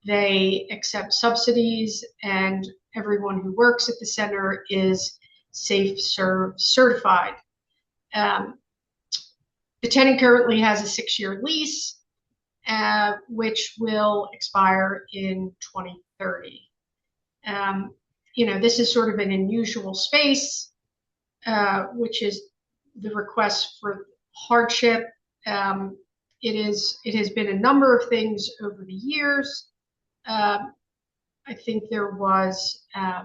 Speaker 24: They accept subsidies, and everyone who works at the center is Safe Serve certified. The tenant currently has a 6-year lease, which will expire in 2030. This is sort of an unusual space, which is the request for hardship. It has been a number of things over the years. I think there was a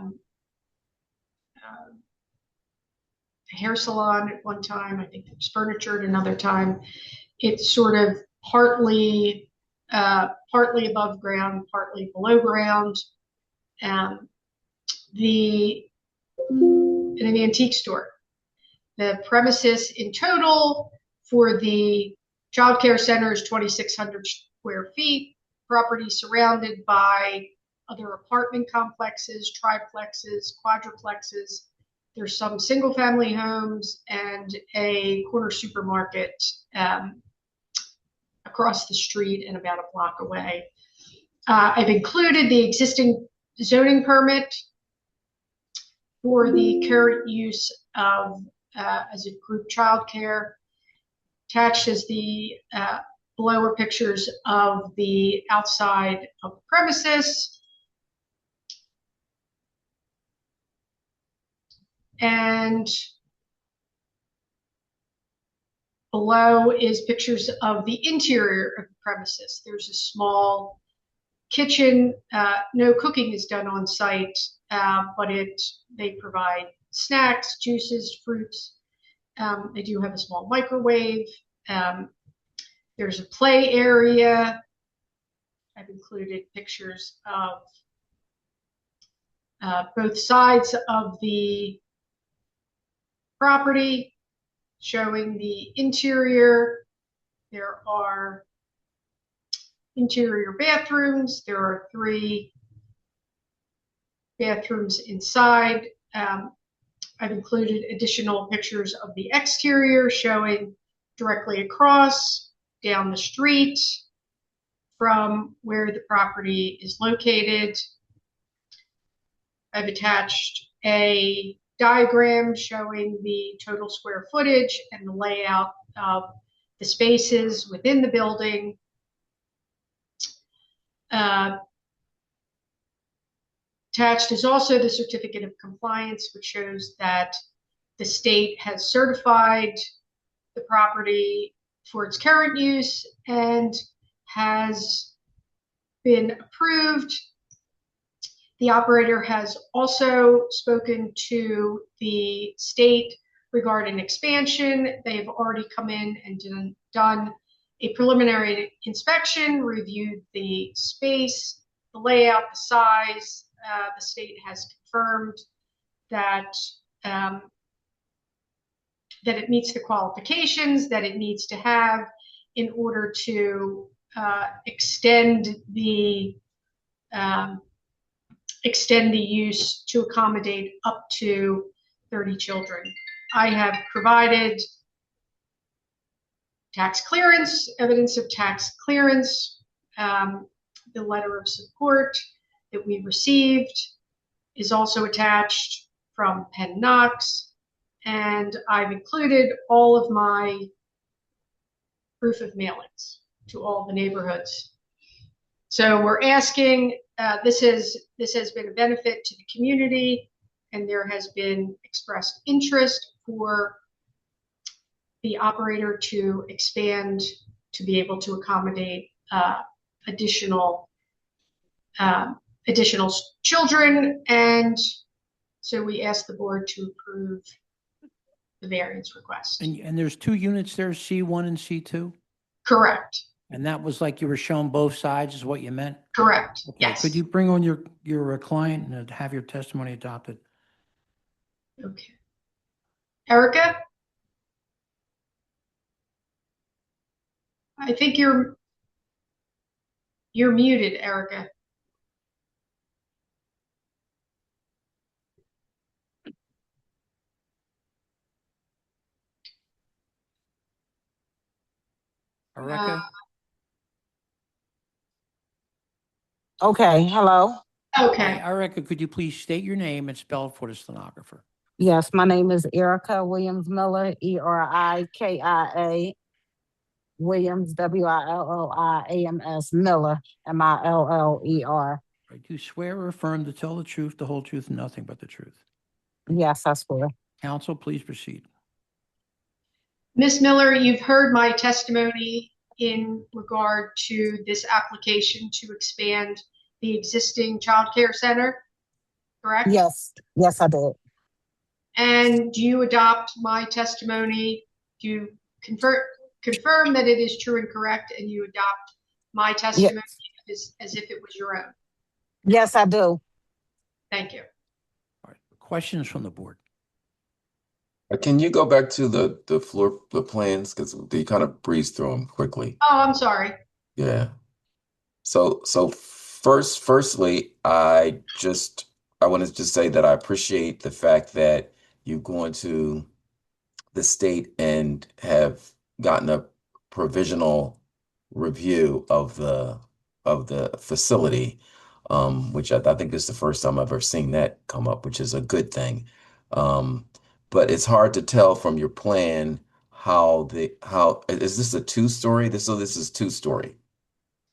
Speaker 24: hair salon at one time. I think there was furniture at another time. It's sort of partly above ground, partly below ground. In an antique store. The premises in total for the child care center is 2,600 square feet. Property surrounded by other apartment complexes, triplexes, quadruplexes. There's some single family homes and a corner supermarket across the street and about a block away. I've included the existing zoning permit for the current use of as a group childcare. Attached is the below are pictures of the outside of the premises. And below is pictures of the interior of the premises. There's a small kitchen. No cooking is done on site, but they provide snacks, juices, fruits. They do have a small microwave. There's a play area. I've included pictures of both sides of the property showing the interior. There are interior bathrooms. There are 3 bathrooms inside. I've included additional pictures of the exterior showing directly across down the street from where the property is located. I've attached a diagram showing the total square footage and the layout of the spaces within the building. Attached is also the certificate of compliance, which shows that the state has certified the property for its current use and has been approved. The operator has also spoken to the state regarding expansion. They've already come in and done a preliminary inspection, reviewed the space, the layout, the size. The state has confirmed that it meets the qualifications that it needs to have in order to extend the use to accommodate up to 30 children. I have provided tax clearance, evidence of tax clearance. The letter of support that we received is also attached from Penn Knox, and I've included all of my proof of mailings to all the neighborhoods. So we're asking, this has been a benefit to the community, and there has been expressed interest for the operator to expand to be able to accommodate additional children, and so we ask the board to approve the variance request.
Speaker 1: And there's 2 units there, C1 and C2?
Speaker 24: Correct.
Speaker 1: And that was like you were showing both sides is what you meant?
Speaker 24: Correct.
Speaker 1: Okay.
Speaker 24: Yes.
Speaker 1: Could you bring on your client and have your testimony adopted?
Speaker 24: Okay. Erica? I think you're muted, Erica.
Speaker 1: Erica?
Speaker 13: Okay, hello.
Speaker 24: Okay.
Speaker 1: Hi, Erica, could you please state your name and spell it for the stenographer?
Speaker 13: Yes, my name is Erica Williams Miller, Erikia. Williams, Williams, Miller, Miller.
Speaker 1: Right. Do you swear or affirm to tell the truth, the whole truth, and nothing but the truth?
Speaker 13: Yes, I swear.
Speaker 1: Counsel, please proceed.
Speaker 24: Ms. Miller, you've heard my testimony in regard to this application to expand the existing child care center, correct?
Speaker 13: Yes, yes, I did.
Speaker 24: And do you adopt my testimony? Do you confirm that it is true and correct, and you adopt my testimony as if it was your own?
Speaker 13: Yes, I do.
Speaker 24: Thank you.
Speaker 1: All right. Questions from the board?
Speaker 16: Can you go back to the floor plans because they kind of breezed through them quickly?
Speaker 24: Oh, I'm sorry.
Speaker 16: Yeah. So firstly, I want to just say that I appreciate the fact that you've gone to the state and have gotten a provisional review of the facility, which I think is the first time I've ever seen that come up, which is a good thing. But it's hard to tell from your plan how is this a two-story? This is two-story.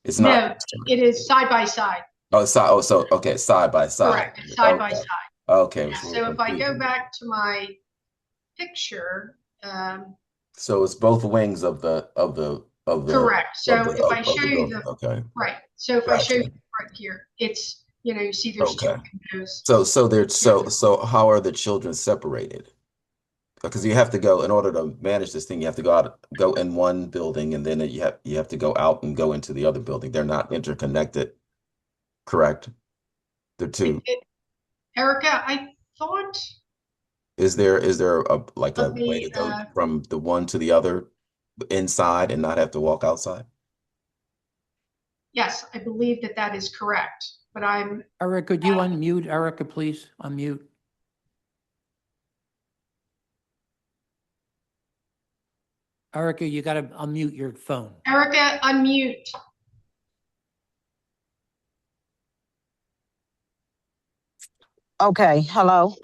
Speaker 16: It's
Speaker 24: No,
Speaker 16: not.
Speaker 24: it is side by side.
Speaker 16: Okay, side by side.
Speaker 24: Correct, side by
Speaker 16: Okay.
Speaker 24: side.
Speaker 16: Okay.
Speaker 24: Yeah, so if I go back to my picture,
Speaker 16: So it's both wings of the
Speaker 24: correct. So if I show you
Speaker 16: building.
Speaker 24: the
Speaker 16: Okay.
Speaker 24: right, so if I show you
Speaker 16: Gotcha.
Speaker 24: the front here, it's you see there's two
Speaker 16: Okay.
Speaker 24: windows.
Speaker 16: So how are the children separated? Because you have to go in order to manage this thing. You have to go in one building, and then you have to go out and go into the other building. They're not interconnected, correct? They're two.
Speaker 24: Erica, I thought
Speaker 16: Is there a way
Speaker 24: Let me,
Speaker 16: to go from the one to the other inside and not have to walk outside?
Speaker 24: yes, I believe that is correct, but I'm
Speaker 1: Erica, could you unmute Erica, please? Unmute. Erica, you got to unmute your phone.
Speaker 24: Erica, unmute.
Speaker 13: Okay, hello.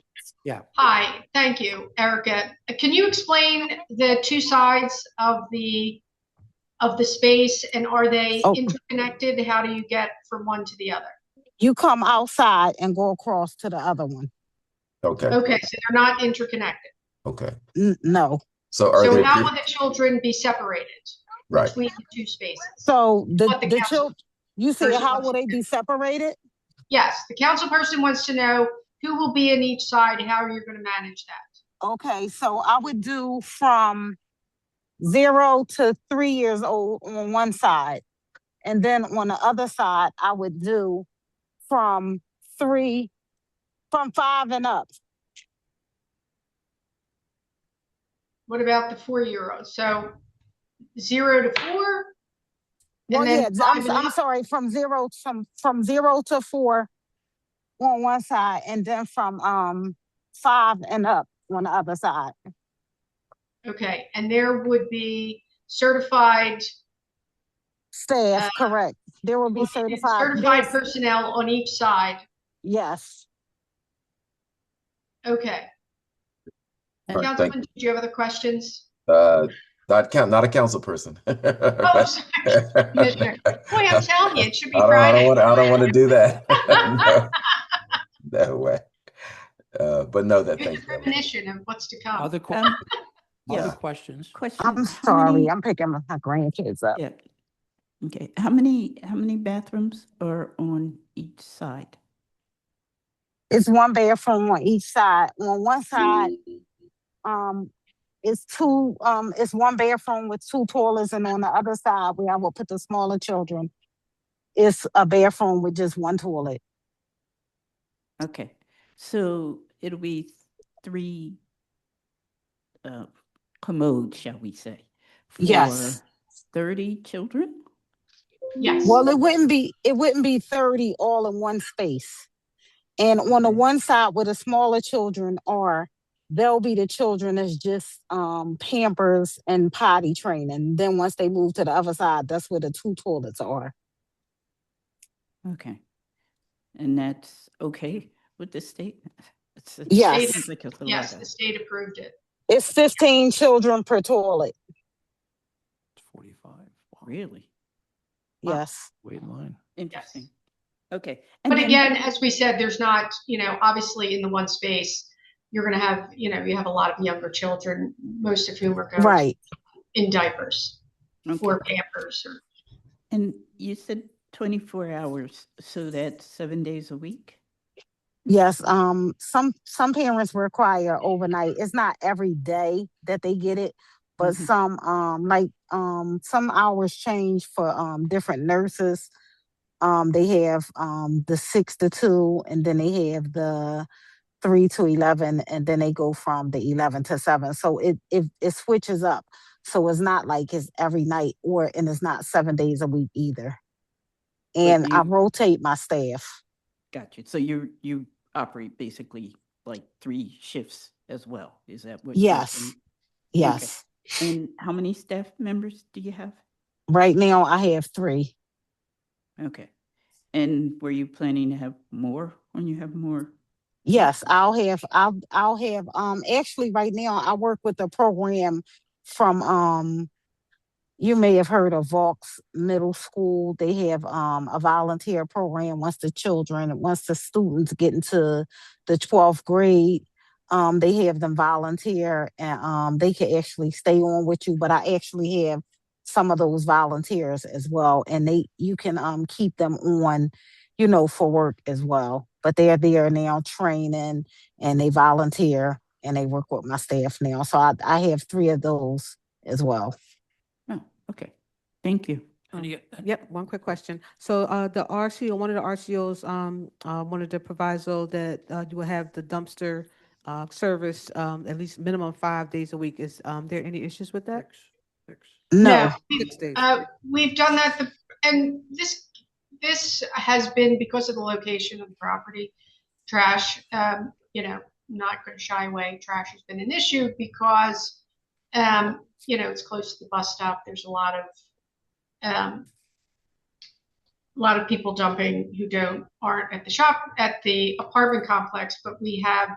Speaker 1: Yeah.
Speaker 24: Hi, thank you, Erica. Can you explain the two sides of the space, and are they interconnected? How do you get from one to the other?
Speaker 13: You come outside and go across to the other one.
Speaker 16: Okay.
Speaker 24: Okay, so they're not interconnected.
Speaker 16: Okay.
Speaker 13: No.
Speaker 16: So
Speaker 24: how will the children be separated between the two spaces?
Speaker 13: So the
Speaker 24: council
Speaker 13: children, you say
Speaker 24: person
Speaker 13: how
Speaker 24: wants
Speaker 13: will
Speaker 24: to
Speaker 13: they be separated?
Speaker 24: Yes, the council person wants to know who will be in each side, how you're going to manage that.
Speaker 13: Okay, so I would do from 0 to 3 years old on one side. And then on the other side, I would do from 5 and up.
Speaker 24: What about the 4-year-old? So 0 to 4?
Speaker 13: Well, yeah, I'm sorry, from 0 to 4 on one side, and then from 5 and up on the other side.
Speaker 24: Okay, and there would be certified
Speaker 13: staff, correct. There will be
Speaker 24: certified personnel on each side.
Speaker 13: Yes.
Speaker 24: Okay.
Speaker 16: All right,
Speaker 24: Councilman, did you have other questions?
Speaker 16: not a council person.
Speaker 24: Oh, sorry. Commissioner. Boy, I'm telling you, it should be
Speaker 16: I
Speaker 24: Friday.
Speaker 16: don't want to do that. No way. But no, that
Speaker 24: Good
Speaker 16: thanks.
Speaker 24: premonition of what's to come.
Speaker 1: Other
Speaker 3: Yeah.
Speaker 1: questions?
Speaker 13: I'm sorry, I'm picking my grandkids up.
Speaker 3: Yeah. Okay, how many bathrooms are on each side?
Speaker 13: It's one bathroom on each side. On one side, it's one bathroom with 2 toilets, and on the other side, where I will put the smaller children, it's a bathroom with just 1 toilet.
Speaker 3: Okay, so it'll be 3 commodes, shall we say?
Speaker 13: Yes.
Speaker 3: 30 children?
Speaker 24: Yes.
Speaker 13: Well, it wouldn't be 30 all in one space. And on the one side where the smaller children are, they'll be the children that's just Pampers and potty training. Then once they move to the other side, that's where the 2 toilets are.
Speaker 3: Okay. And that's okay with the state?
Speaker 13: Yes.
Speaker 24: State-
Speaker 3: Like a little
Speaker 24: yes,
Speaker 3: like
Speaker 24: the state approved it.
Speaker 13: It's 15 children per toilet.
Speaker 1: 45. Wow.
Speaker 3: Really?
Speaker 13: Yes.
Speaker 1: Wait in line.
Speaker 3: Interesting. Okay.
Speaker 24: But again, as we said, there's not, obviously in the one space, you're going to have, you have a lot of younger children, most of whom are going
Speaker 13: Right.
Speaker 24: in diapers or Pampers.
Speaker 3: And you said 24 hours, so that's 7 days a week?
Speaker 13: Yes, some parents require overnight. It's not every day that they get it, but some some hours change for different nurses. They have the 6 to 2, and then they have the 3 to 11, and then they go from the 11 to 7. So it switches up. So it's not like it's every night, and it's not 7 days a week either. And I rotate my staff.
Speaker 3: Got you. So you operate basically like 3 shifts as well. Is that what?
Speaker 13: Yes. Yes.
Speaker 3: Okay. And how many staff members do you have?
Speaker 13: Right now I have 3.
Speaker 3: Okay. And were you planning to have more when you have more?
Speaker 13: Yes, I'll have actually right now I work with a program from you may have heard of Vaux Middle School. They have a volunteer program once the students get into the 12th grade. They have them volunteer, and they can actually stay on with you. But I actually have some of those volunteers as well, and you can keep them on, for work as well. But they're there now training, and they volunteer, and they work with my staff now. So I have 3 of those as well.
Speaker 3: Oh, okay. Thank you.
Speaker 4: Yep, one quick question. So the RCO, one of the RCOs wanted the proviso that you will have the dumpster service at least minimum 5 days a week. Is there any issues with that?
Speaker 13: No.
Speaker 4: 6 days.
Speaker 24: We've done that, and this has been because of the location of the property. Trash, not going to shy away. Trash has been an issue because, it's close to the bus stop. There's a lot of people dumping who aren't at the apartment complex. But we have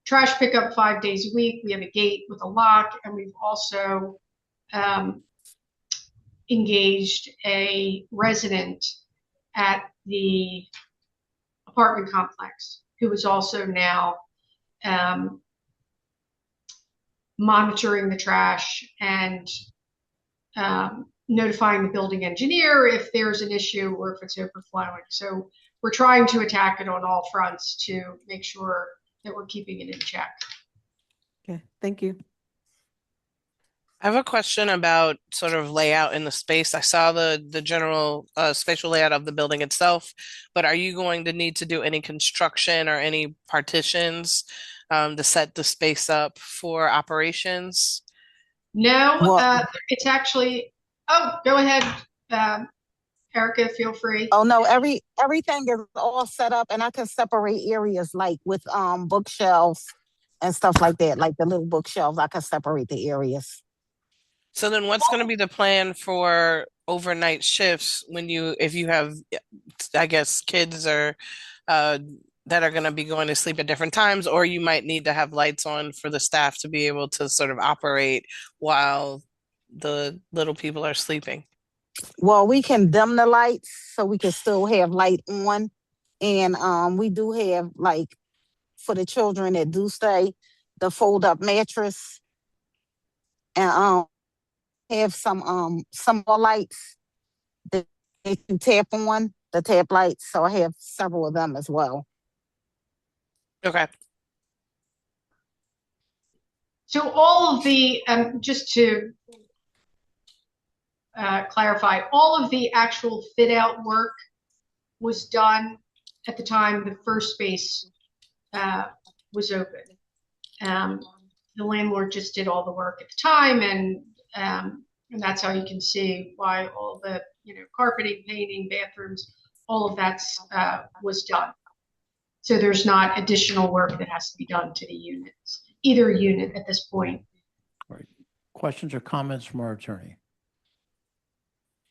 Speaker 24: trash pickup 5 days a week. We have a gate with a lock, and we've also engaged a resident at the apartment complex who is also now monitoring the trash and notifying the building engineer if there's an issue or if it's overflowing. So we're trying to attack it on all fronts to make sure that we're keeping it in check.
Speaker 4: Okay, thank you.
Speaker 7: I have a question about sort of layout in the space. I saw the general spatial layout of the building itself, but are you going to need to do any construction or any partitions to set the space up for operations?
Speaker 24: No, it's actually, go ahead, Erica, feel free.
Speaker 13: Oh no, everything is all set up, and I can separate areas like with bookshelves and stuff like that, like the little bookshelves. I can separate the areas.
Speaker 7: So then what's going to be the plan for overnight shifts if you have, I guess, kids or that are going to be going to sleep at different times, or you might need to have lights on for the staff to be able to sort of operate while the little people are sleeping?
Speaker 13: Well, we can dim the lights so we can still have light on. And we do have, like, for the children that do stay, the fold up mattress. And have some more lights that you can tap on, the tap lights. So I have several of them as well.
Speaker 7: Okay.
Speaker 24: So all of the, just to clarify, all of the actual fit out work was done at the time the first space was open. The landlord just did all the work at the time, and that's how you can see why all the carpeting, painting, bathrooms, all of that was done. So there's not additional work that has to be done to the units, either unit at this point.
Speaker 1: Right. Questions or comments from our attorney?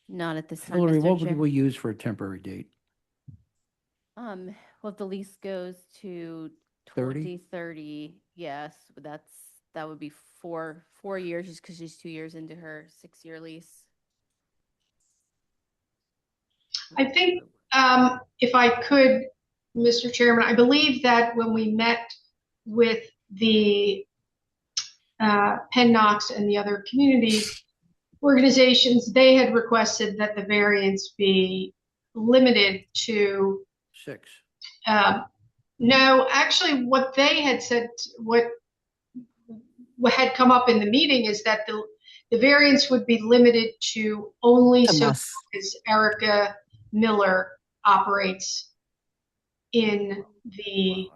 Speaker 8: Not at this time,
Speaker 1: Hillary, what
Speaker 8: Mr. Chair.
Speaker 1: would we use for a temporary date?
Speaker 8: Well, if the lease goes to
Speaker 1: 30?
Speaker 8: 2030, yes, that would be 4 years, just because she's 2 years into her 6-year lease.
Speaker 24: I think If I could, Mr. Chairman, I believe that when we met with the Penn Knox and the other community organizations, they had requested that the variance be limited to
Speaker 1: 6.
Speaker 24: no, actually, what they had said, what had come up in the meeting is that the variance would be limited to only so long as Erica Miller operates in the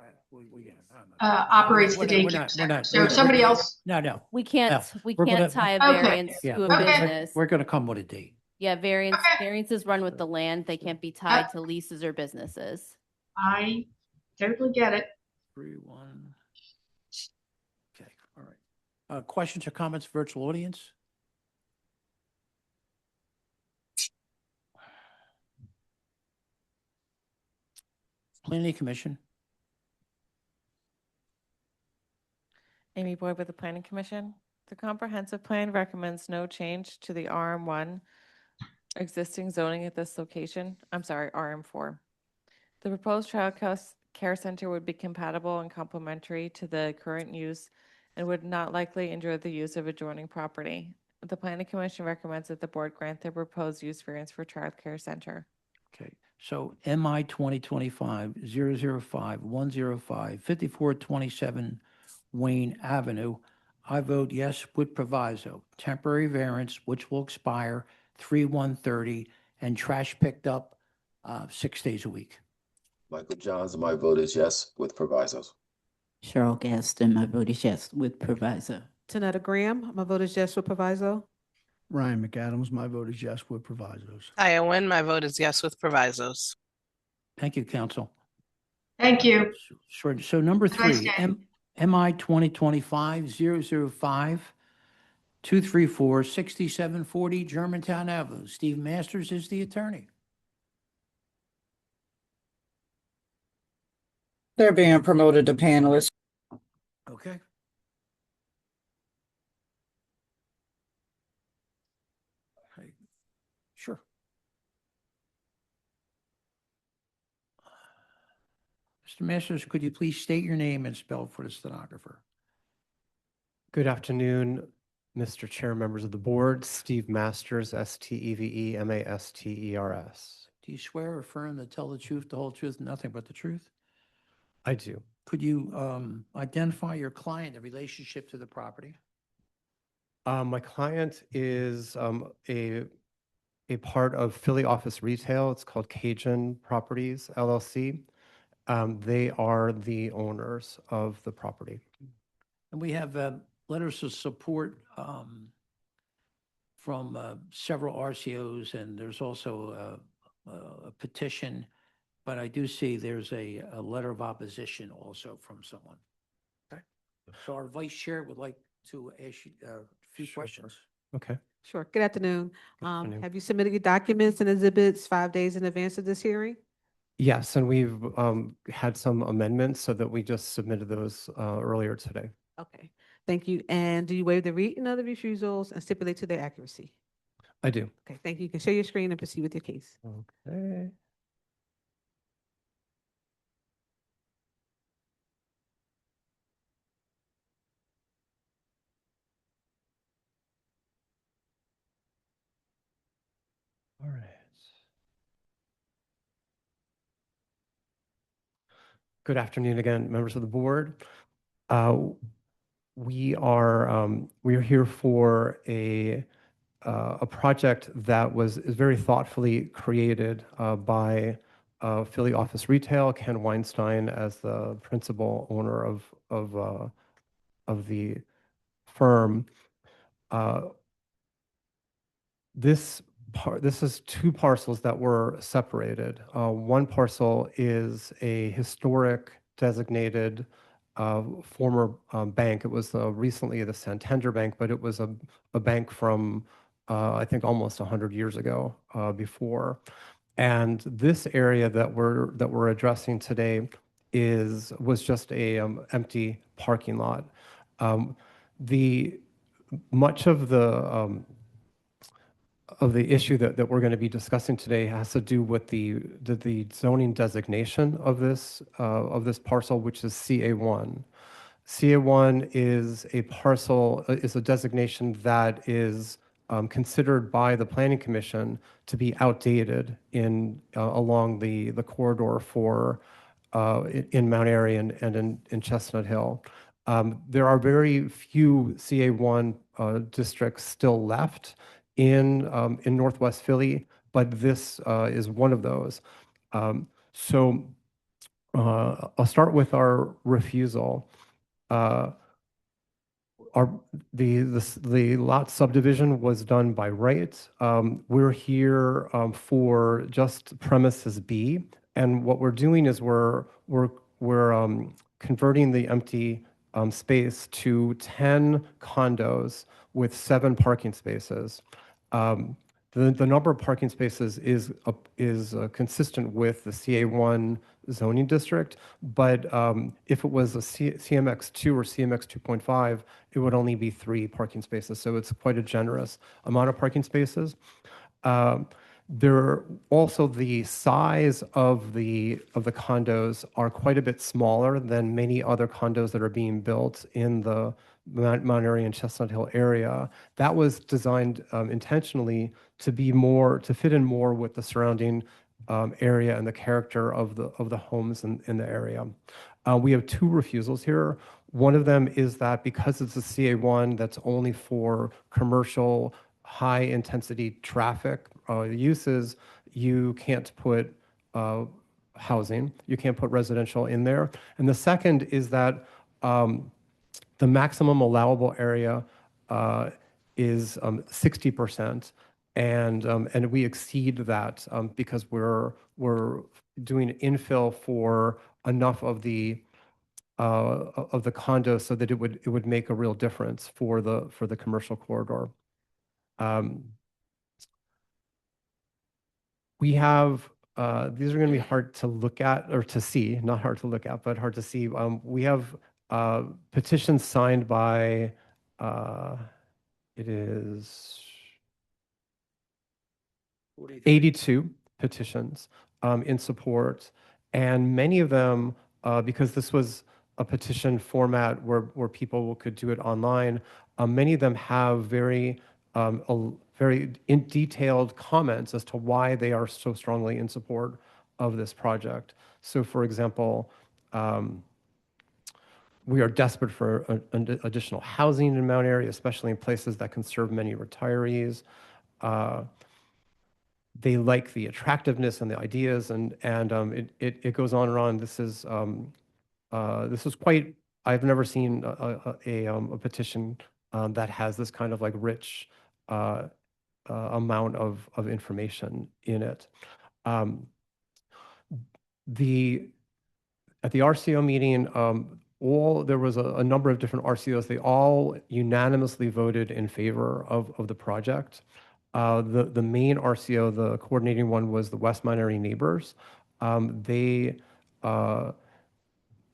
Speaker 24: operates the daycare center. So if somebody else.
Speaker 1: No.
Speaker 8: We can't tie a
Speaker 24: Okay.
Speaker 8: variance
Speaker 1: Yeah,
Speaker 8: to a
Speaker 1: we're
Speaker 8: business.
Speaker 1: gonna come with a date.
Speaker 8: Yeah, variances run with the land. They can't be tied to leases or businesses.
Speaker 24: I totally get it.
Speaker 1: 3-1. Okay, all right. Questions or comments, virtual audience? Planning Commission.
Speaker 22: Amy Boyd with the Planning Commission. The comprehensive plan recommends no change to the RM1 existing zoning at this location. I'm sorry, RM4. The proposed child care center would be compatible and complementary to the current use and would not likely injure the use of adjoining property. The Planning Commission recommends that the board grant the proposed use variance for child care center.
Speaker 1: Okay, so MI 2025-005-105, 5427 Wayne Avenue. I vote yes with proviso. Temporary variance, which will expire 3/1/30, and trash picked up 6 days a week.
Speaker 16: Michael Johns, my vote is yes with provisos.
Speaker 3: Cheryl Gaston, my vote is yes with proviso.
Speaker 4: Tanetta Graham, my vote is yes with proviso.
Speaker 5: Ryan McAdams, my vote is yes with provisos.
Speaker 14: Aya Wynn, my vote is yes with provisos.
Speaker 1: Thank you, council.
Speaker 24: Thank you.
Speaker 1: So number
Speaker 24: Have a nice
Speaker 1: 3,
Speaker 24: day.
Speaker 1: MI 2025-005-234-6740 Germantown Avenue. Steve Masters is the attorney.
Speaker 2: They're being promoted to panelists.
Speaker 1: Okay. Sure. Mr. Masters, could you please state your name and spell for the stenographer?
Speaker 15: Good afternoon, Mr. Chair, members of the board. Steve Masters, STEVE-MASTERS.
Speaker 1: Do you swear or affirm to tell the truth, the whole truth, and nothing but the truth?
Speaker 15: I do.
Speaker 1: Could you identify your client in relationship to the property?
Speaker 15: My client is a part of Philly Office Retail. It's called Cajun Properties LLC. They are the owners of the property.
Speaker 1: And we have letters of support from several RCOs, and there's also a petition, but I do see there's a letter of opposition also from someone. Okay. So our vice chair would like to ask you a few questions.
Speaker 15: Okay.
Speaker 4: Sure. Good afternoon.
Speaker 15: afternoon.
Speaker 4: Have you submitted your documents and exhibits 5 days in advance of this hearing?
Speaker 15: Yes, and we've had some amendments so that we just submitted those earlier today.
Speaker 4: Okay. Thank you. And do you waive the reading of the refusals and stipulate to their accuracy?
Speaker 15: I do.
Speaker 4: Okay. Thank you. You can share your screen and proceed with your case.
Speaker 15: Okay. All right. Good afternoon again, members of the board. We are here for a project that is very thoughtfully created by Philly Office Retail, Ken Weinstein as the principal owner of the firm. This is 2 parcels that were separated. One parcel is a historic designated former bank. It was recently the Santander Bank, but it was a bank from I think almost 100 years ago before. And this area that we're addressing today was just a empty parking lot. Much of the the issue that we're going to be discussing today has to do with the zoning designation of this parcel, which is CA1. CA1 is a parcel, is a designation that is considered by the Planning Commission to be outdated along the corridor for in Mount Airy and in Chestnut Hill. There are very few CA1 districts still left in Northwest Philly, but this is one of those. So I'll start with our refusal. The lot subdivision was done by right. We're here for just premises B, and what we're doing is we're converting the empty space to 10 condos with 7 parking spaces. The number of parking spaces is consistent with the CA1 zoning district, but if it was a CMX2 or CMX 2.5, it would only be 3 parking spaces. So it's quite a generous amount of parking spaces. Also, the size of the condos are quite a bit smaller than many other condos that are being built in the Mount Airy and Chestnut Hill area. That was designed intentionally to fit in more with the surrounding area and the character of the homes in the area. We have 2 refusals here. One of them is that because it's a CA1 that's only for commercial high intensity traffic uses, you can't put housing, you can't put residential in there. And the second is that the maximum allowable area is 60%, and we exceed that because we're doing infill for enough of the condos so that it would make a real difference for the commercial corridor. We have these are going to be hard to look at or to see, not hard to look at, but hard to see. We have petitions signed by it is 82 petitions in support, and many of them, because this was a petition format where people could do it online, many of them have very detailed comments as to why they are so strongly in support of this project. So, for example, we are desperate for additional housing in Mount Airy, especially in places that can serve many retirees. They like the attractiveness and the ideas, and it goes on and on. This is quite. I've never seen a petition that has this kind of like rich amount of information in it. At the RCO meeting, there was a number of different RCOs. They all unanimously voted in favor of the project. The main RCO, the coordinating one, was the West Mount Airy Neighbors.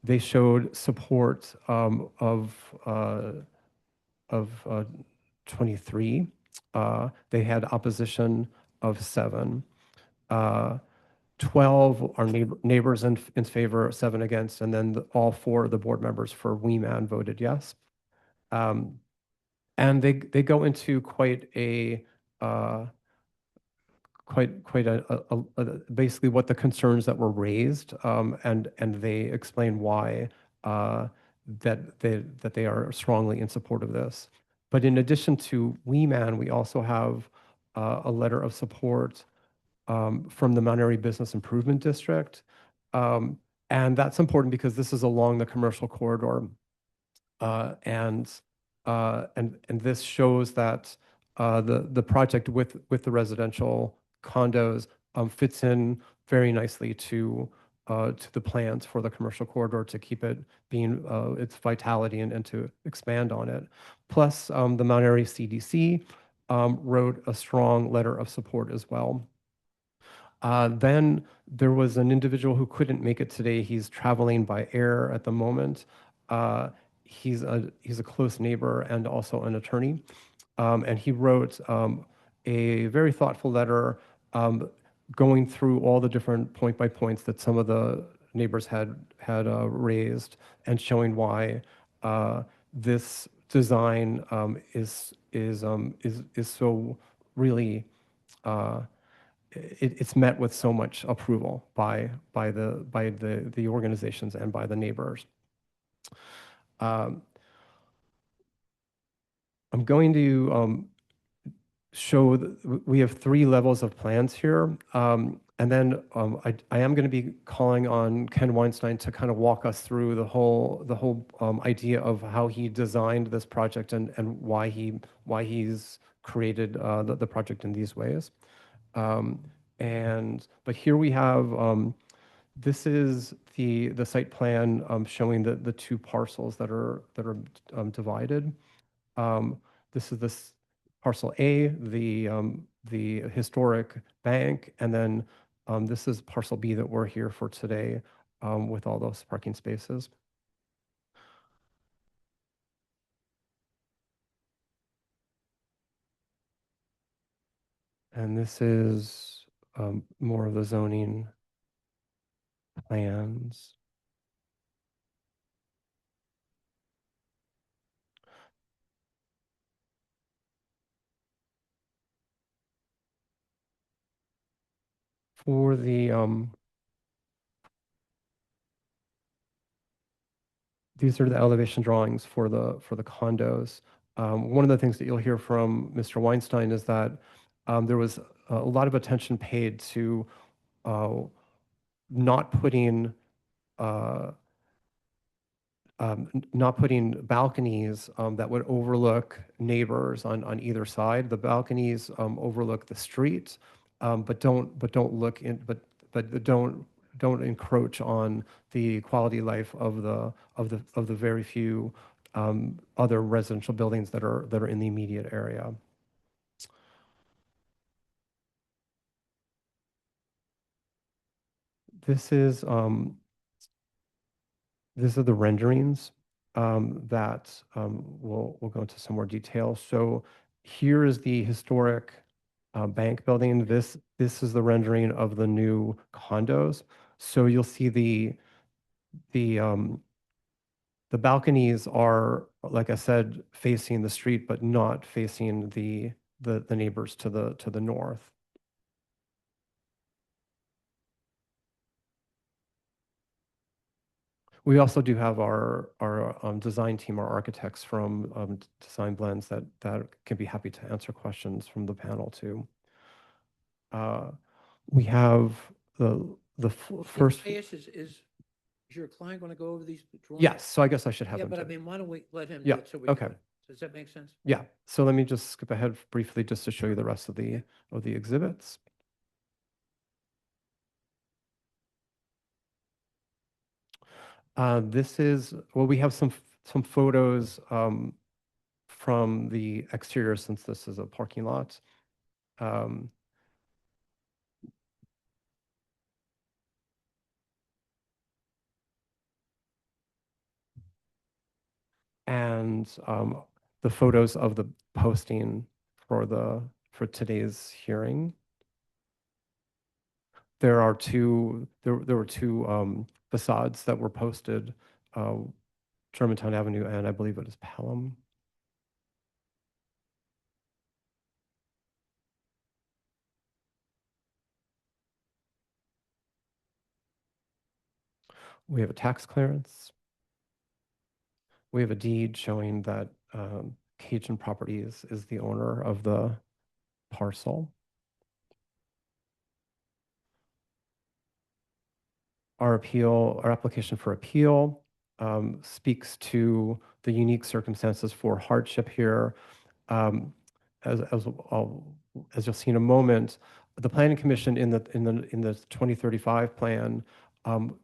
Speaker 15: They showed support of 23. They had opposition of 7. 12 are neighbors in favor, 7 against, and then all 4 of the board members for Weeman voted yes. And they go into quite a basically what the concerns that were raised, and they explain why that they are strongly in support of this. But in addition to Weeman, we also have a letter of support from the Mount Airy Business Improvement District. And that's important because this is along the commercial corridor. And this shows that the project with the residential condos fits in very nicely to the plans for the commercial corridor to keep it being its vitality and to expand on it. Plus, the Mount Airy CDC wrote a strong letter of support as well. Then there was an individual who couldn't make it today. He's traveling by air at the moment. He's a close neighbor and also an attorney. And he wrote a very thoughtful letter going through all the different point by points that some of the neighbors had raised and showing why this design is so really it's met with so much approval by the organizations and by the neighbors. I'm going to show we have 3 levels of plans here. And then I am going to be calling on Ken Weinstein to kind of walk us through the whole idea of how he designed this project and why he's created the project in these ways. But here we have this is the site plan showing the 2 parcels that are divided. This is this parcel A, the historic bank, and then this is parcel B that we're here for today with all those parking spaces. And this is more of the zoning plans. For the these are the elevation drawings for the condos. One of the things that you'll hear from Mr. Weinstein is that there was a lot of attention paid to not putting balconies that would overlook neighbors on either side. The balconies overlook the street, but don't look in, but don't encroach on the quality of life of the very few other residential buildings that are in the immediate area. These are the renderings that we'll go into some more detail. So here is the historic bank building. This is the rendering of the new condos. So you'll see the balconies are, like I said, facing the street, but not facing the neighbors to the north. We also do have our design team, our architects from Design Blends that can be happy to answer questions from the panel too. We have the first.
Speaker 1: Is your client going to go over these drawings?
Speaker 15: Yes, so I guess I should have
Speaker 1: Yeah,
Speaker 15: them.
Speaker 1: but I
Speaker 15: do-
Speaker 1: mean, why don't we let him do
Speaker 15: Yeah,
Speaker 1: it so we
Speaker 15: okay.
Speaker 1: can- Does that make sense?
Speaker 15: Yeah, so let me just skip ahead briefly just to show you the rest of the exhibits. This is, well, we have some photos from the exterior since this is a parking lot. And the photos of the posting for today's hearing. There were two facades that were posted, Germantown Avenue and I believe it is Pelham. We have a tax clearance. We have a deed showing that Cajun Properties is the owner of the parcel. Our application for appeal speaks to the unique circumstances for hardship here. As you'll see in a moment, the Planning Commission in the 2035 plan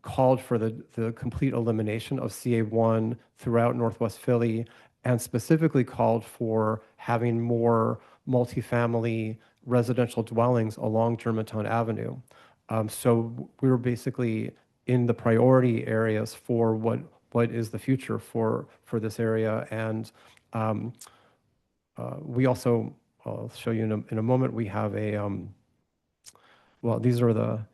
Speaker 15: called for the complete elimination of CA1 throughout Northwest Philly, and specifically called for having more multifamily residential dwellings along Germantown Avenue. So we were basically in the priority areas for what is the future for this area, and we also I'll show you in a moment. We have a, well, these are the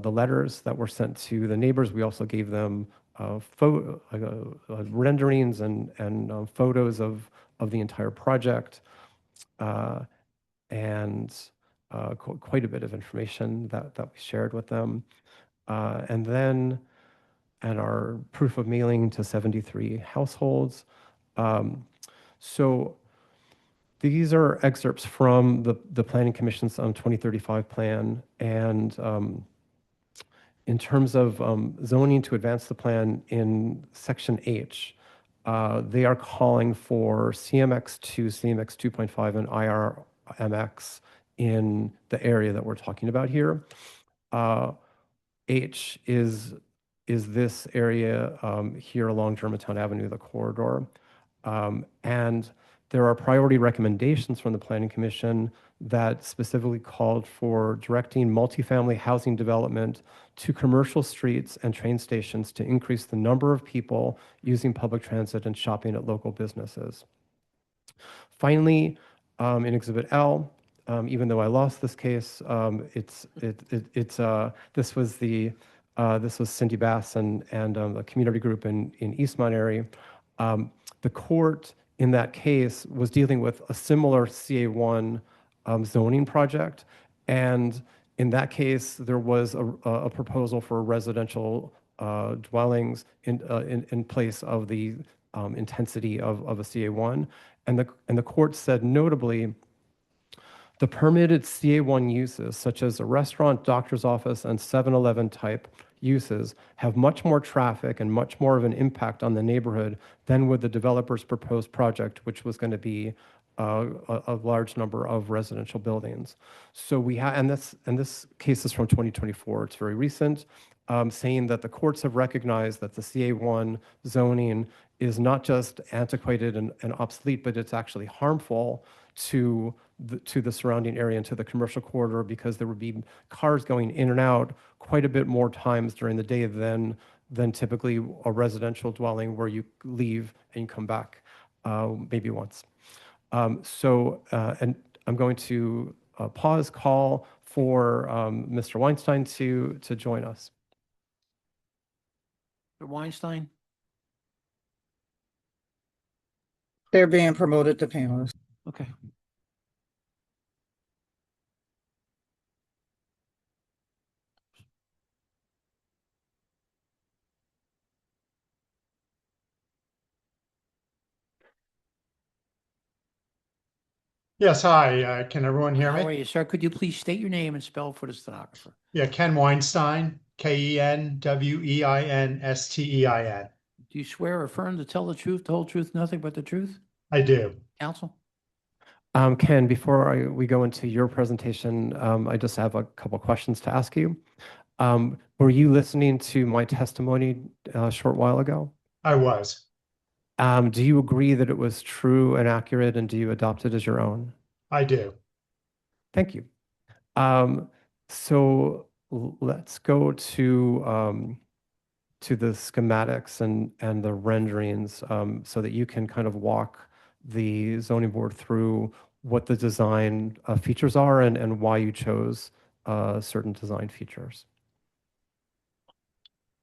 Speaker 15: letters that were sent to the neighbors. We also gave them renderings and photos of the entire project, and quite a bit of information that we shared with them. And then, and our proof of mailing to 73 households. So these are excerpts from the Planning Commission's 2035 plan. And in terms of zoning to advance the plan in Section H, they are calling for CMX2, CMX 2.5, and IRMX in the area that we're talking about here. H is this area here along Germantown Avenue, the corridor. And there are priority recommendations from the Planning Commission that specifically called for directing multifamily housing development to commercial streets and train stations to increase the number of people using public transit and shopping at local businesses. Finally, in Exhibit L, even though I lost this case, this was Cindy Bass and a community group in East Monterey. The court in that case was dealing with a similar CA1 zoning project, and in that case there was a proposal for residential dwellings in place of the intensity of a CA1, and the court said notably, the permitted CA1 uses, such as a restaurant, doctor's office, and 7-Eleven type uses, have much more traffic and much more of an impact on the neighborhood than would the developer's proposed project, which was going to be a large number of residential buildings. So we have, and this case is from 2024. It's very recent, saying that the courts have recognized that the CA1 zoning is not just antiquated and obsolete, but it's actually harmful to the surrounding area and to the commercial corridor, because there would be cars going in and out quite a bit more times during the day than typically a residential dwelling where you leave and you come back maybe once. And I'm going to pause call for Mr. Weinstein to join us.
Speaker 1: Mr. Weinstein?
Speaker 2: They're being promoted to panelists.
Speaker 1: Okay.
Speaker 9: Yes, hi. Can everyone hear me?
Speaker 1: How are you, sir? Could you please state your name and spell for the stenographer?
Speaker 9: Yeah, Ken Weinstein, KenWeinstein.
Speaker 1: Do you swear or affirm to tell the truth, the whole truth, nothing but the truth?
Speaker 9: I do.
Speaker 1: Counsel?
Speaker 15: Ken, before we go into your presentation, I just have a couple questions to ask you. Were you listening to my testimony a short while ago?
Speaker 9: I was.
Speaker 15: Do you agree that it was true and accurate, and do you adopt it as your own?
Speaker 9: I do.
Speaker 15: Thank you. So let's go to the schematics and the renderings, so that you can kind of walk the zoning board through what the design features are and why you chose certain design features.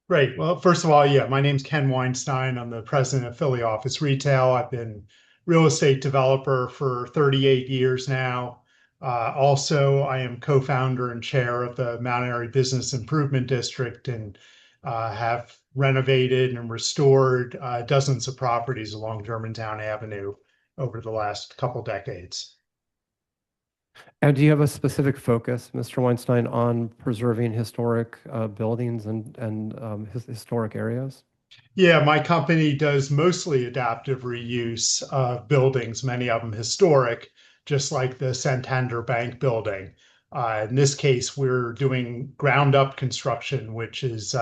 Speaker 9: Great. Well, first of all, yeah, my name's Ken Weinstein. I'm the president of Philly Office Retail. I've been real estate developer for 38 years now. Also, I am co-founder and chair of the Mount Airy Business Improvement District, and have renovated and restored dozens of properties along Germantown Avenue over the last couple decades.
Speaker 15: And do you have a specific focus, Mr. Weinstein, on preserving historic buildings and historic areas?
Speaker 9: Yeah, my company does mostly adaptive reuse of buildings, many of them historic, just like the Santander Bank building. In this case, we're doing ground up construction, which is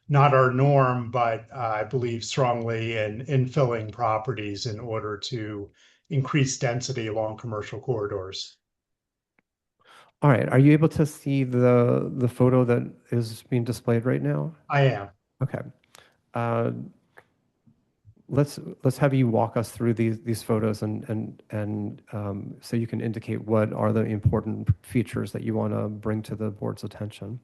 Speaker 9: not our norm, but I believe strongly in infilling properties in order to increase density along commercial corridors.
Speaker 15: All right. Are you able to see the photo that is being displayed right now?
Speaker 9: I am.
Speaker 15: Okay. let's have you walk us through these photos and so you can indicate what are the important features that you want to bring to the board's attention.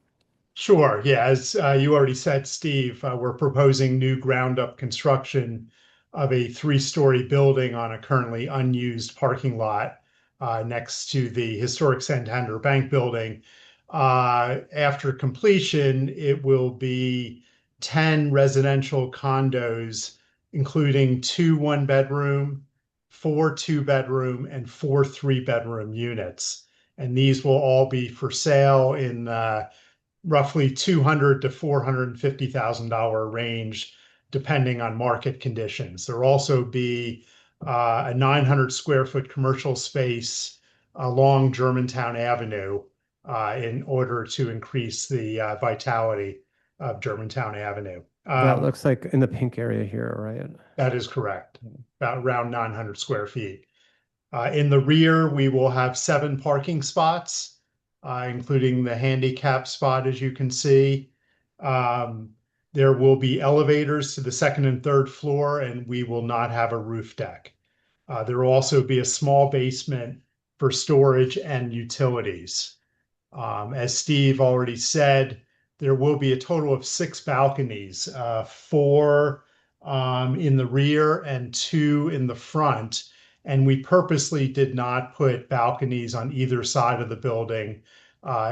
Speaker 9: Sure. Yeah. As you already said, Steve, we're proposing new ground-up construction of a 3-story building on a currently unused parking lot next to the historic Santander Bank building. After completion, it will be 10 residential condos, including 2 1-bedroom, 4 2-bedroom, and 4 3-bedroom units. And these will all be for sale in roughly $200,000 to $450,000 range, depending on market conditions. There'll also be a 900 square foot commercial space along Germantown Avenue in order to increase the vitality of Germantown Avenue.
Speaker 15: That looks like in the pink area here, right?
Speaker 9: That is correct. About around 900 square feet. In the rear, we will have 7 parking spots, including the handicap spot, as you can see. There will be elevators to the 2nd and 3rd floor, and we will not have a roof deck. There will also be a small basement for storage and utilities. As Steve already said, there will be a total of 6 balconies, 4 in the rear and 2 in the front. And we purposely did not put balconies on either side of the building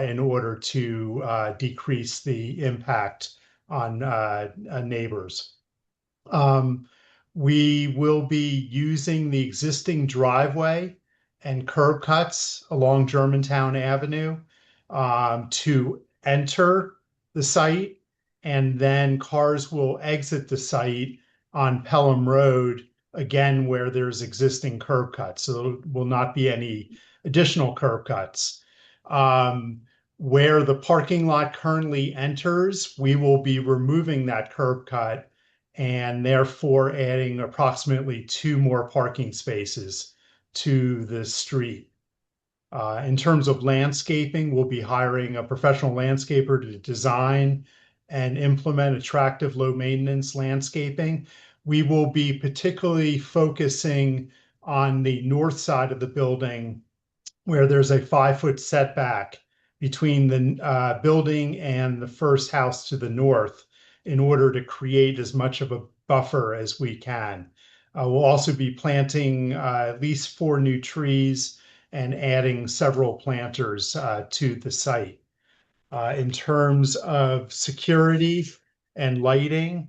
Speaker 9: in order to decrease the impact on neighbors. We will be using the existing driveway and curb cuts along Germantown Avenue to enter the site, and then cars will exit the site on Pelham Road, again, where there's existing curb cuts. So there will not be any additional curb cuts. Where the parking lot currently enters, we will be removing that curb cut and therefore adding approximately 2 more parking spaces to the street. In terms of landscaping, we'll be hiring a professional landscaper to design and implement attractive low-maintenance landscaping. We will be particularly focusing on the north side of the building, where there's a 5-foot setback between the building and the first house to the north, in order to create as much of a buffer as we can. We'll also be planting at least 4 new trees and adding several planters to the site. In terms of security and lighting,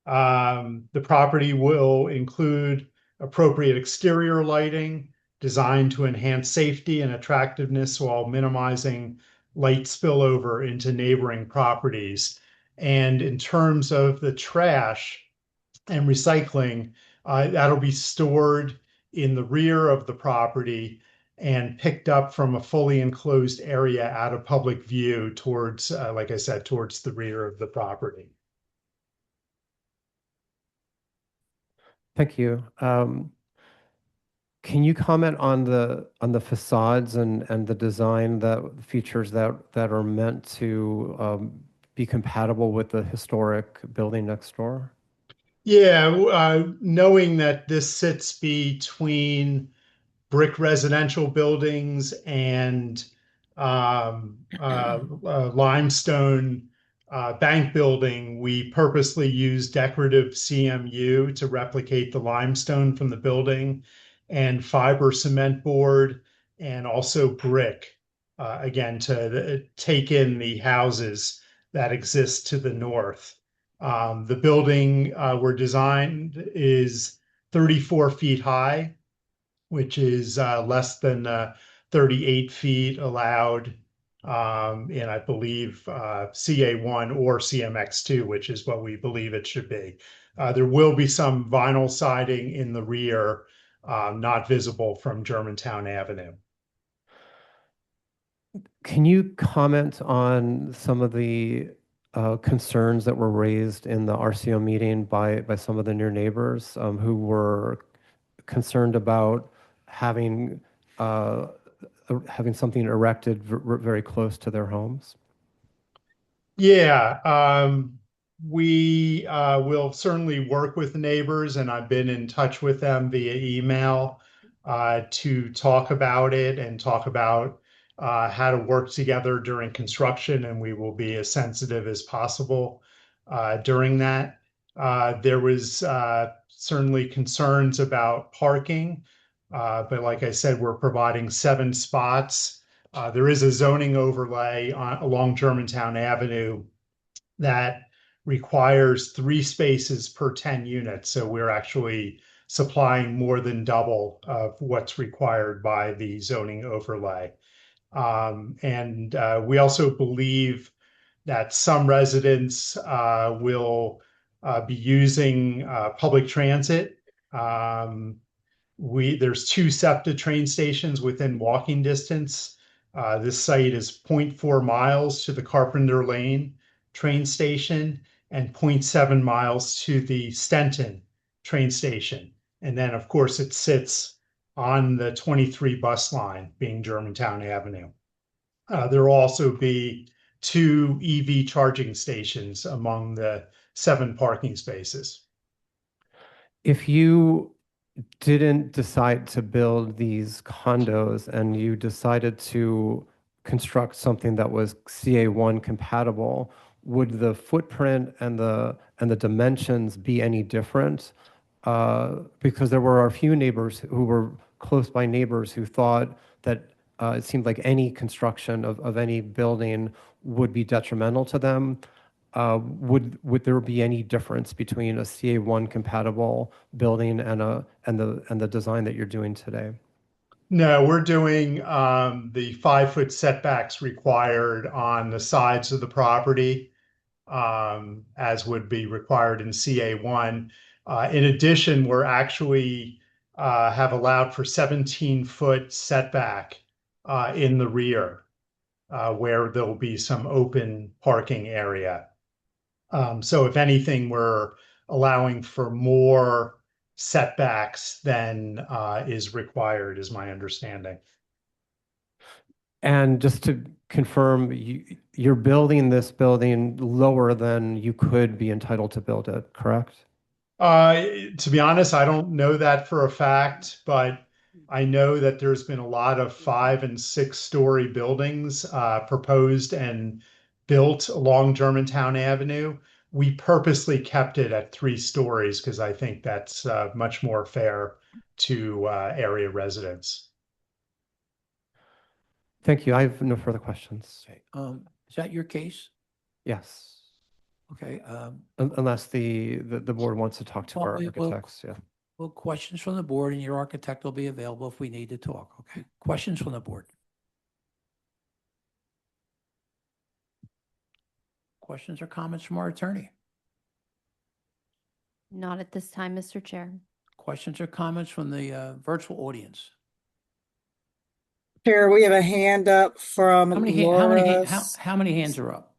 Speaker 9: the property will include appropriate exterior lighting designed to enhance safety and attractiveness while minimizing light spillover into neighboring properties. And in terms of the trash and recycling, that'll be stored in the rear of the property and picked up from a fully enclosed area out of public view towards, like I said, towards the rear of the property.
Speaker 15: Thank you. Can you comment on the facades and the design features that are meant to be compatible with the historic building next door?
Speaker 9: Yeah, knowing that this sits between brick residential buildings and limestone bank building, we purposely use decorative CMU to replicate the limestone from the building, and fiber cement board, and also brick, again, to take in the houses that exist to the north. The building we're designed is 34 feet high, which is less than 38 feet allowed in, I believe, CA1 or CMX2, which is what we believe it should be. There will be some vinyl siding in the rear, not visible from Germantown Avenue.
Speaker 15: Can you comment on some of the concerns that were raised in the RCO meeting by some of the near neighbors who were concerned about having something erected very close to their homes?
Speaker 9: Yeah, We will certainly work with the neighbors, and I've been in touch with them via email to talk about it and talk about how to work together during construction, and we will be as sensitive as possible during that. There was certainly concerns about parking, but like I said, we're providing 7 spots. There is a zoning overlay along Germantown Avenue that requires 3 spaces per 10 units. So we're actually supplying more than double of what's required by the zoning overlay. And we also believe that some residents will be using public transit. There's 2 SEPTA train stations within walking distance. This site is 0.4 miles to the Carpenter Lane train station and 0.7 miles to the Stenton train station. And then, of course, it sits on the 23 bus line, being Germantown Avenue. There will also be 2 EV charging stations among the 7 parking spaces.
Speaker 15: If you didn't decide to build these condos and you decided to construct something that was CA1 compatible, would the footprint and the dimensions be any different? Because there were a few neighbors who were close by neighbors who thought that it seemed like any construction of any building would be detrimental to them. Would there be any difference between a CA1 compatible building and the design that you're doing today?
Speaker 9: No, we're doing the 5-foot setbacks required on the sides of the property, as would be required in CA1. In addition, we're actually have allowed for 17-foot setback in the rear, where there'll be some open parking area. So if anything, we're allowing for more setbacks than is required, is my understanding.
Speaker 15: And just to confirm, you're building this building lower than you could be entitled to build it, correct?
Speaker 9: To be honest, I don't know that for a fact, but I know that there's been a lot of 5- and 6-story buildings proposed and built along Germantown Avenue. We purposely kept it at 3 stories because I think that's much more fair to area residents.
Speaker 15: Thank you. I have no further questions.
Speaker 1: Okay. Is that your case?
Speaker 15: Yes.
Speaker 1: Okay.
Speaker 15: Unless the board wants to talk to
Speaker 1: Well,
Speaker 15: our
Speaker 1: we will-
Speaker 15: architects, yeah.
Speaker 1: Well, questions from the board, and your architect will be available if we need to talk. Okay. Questions from the board? Questions or comments from our attorney?
Speaker 8: Not at this time, Mr. Chair.
Speaker 1: Questions or comments from the virtual audience?
Speaker 2: Chair, we have a hand up from
Speaker 1: How many hands are up?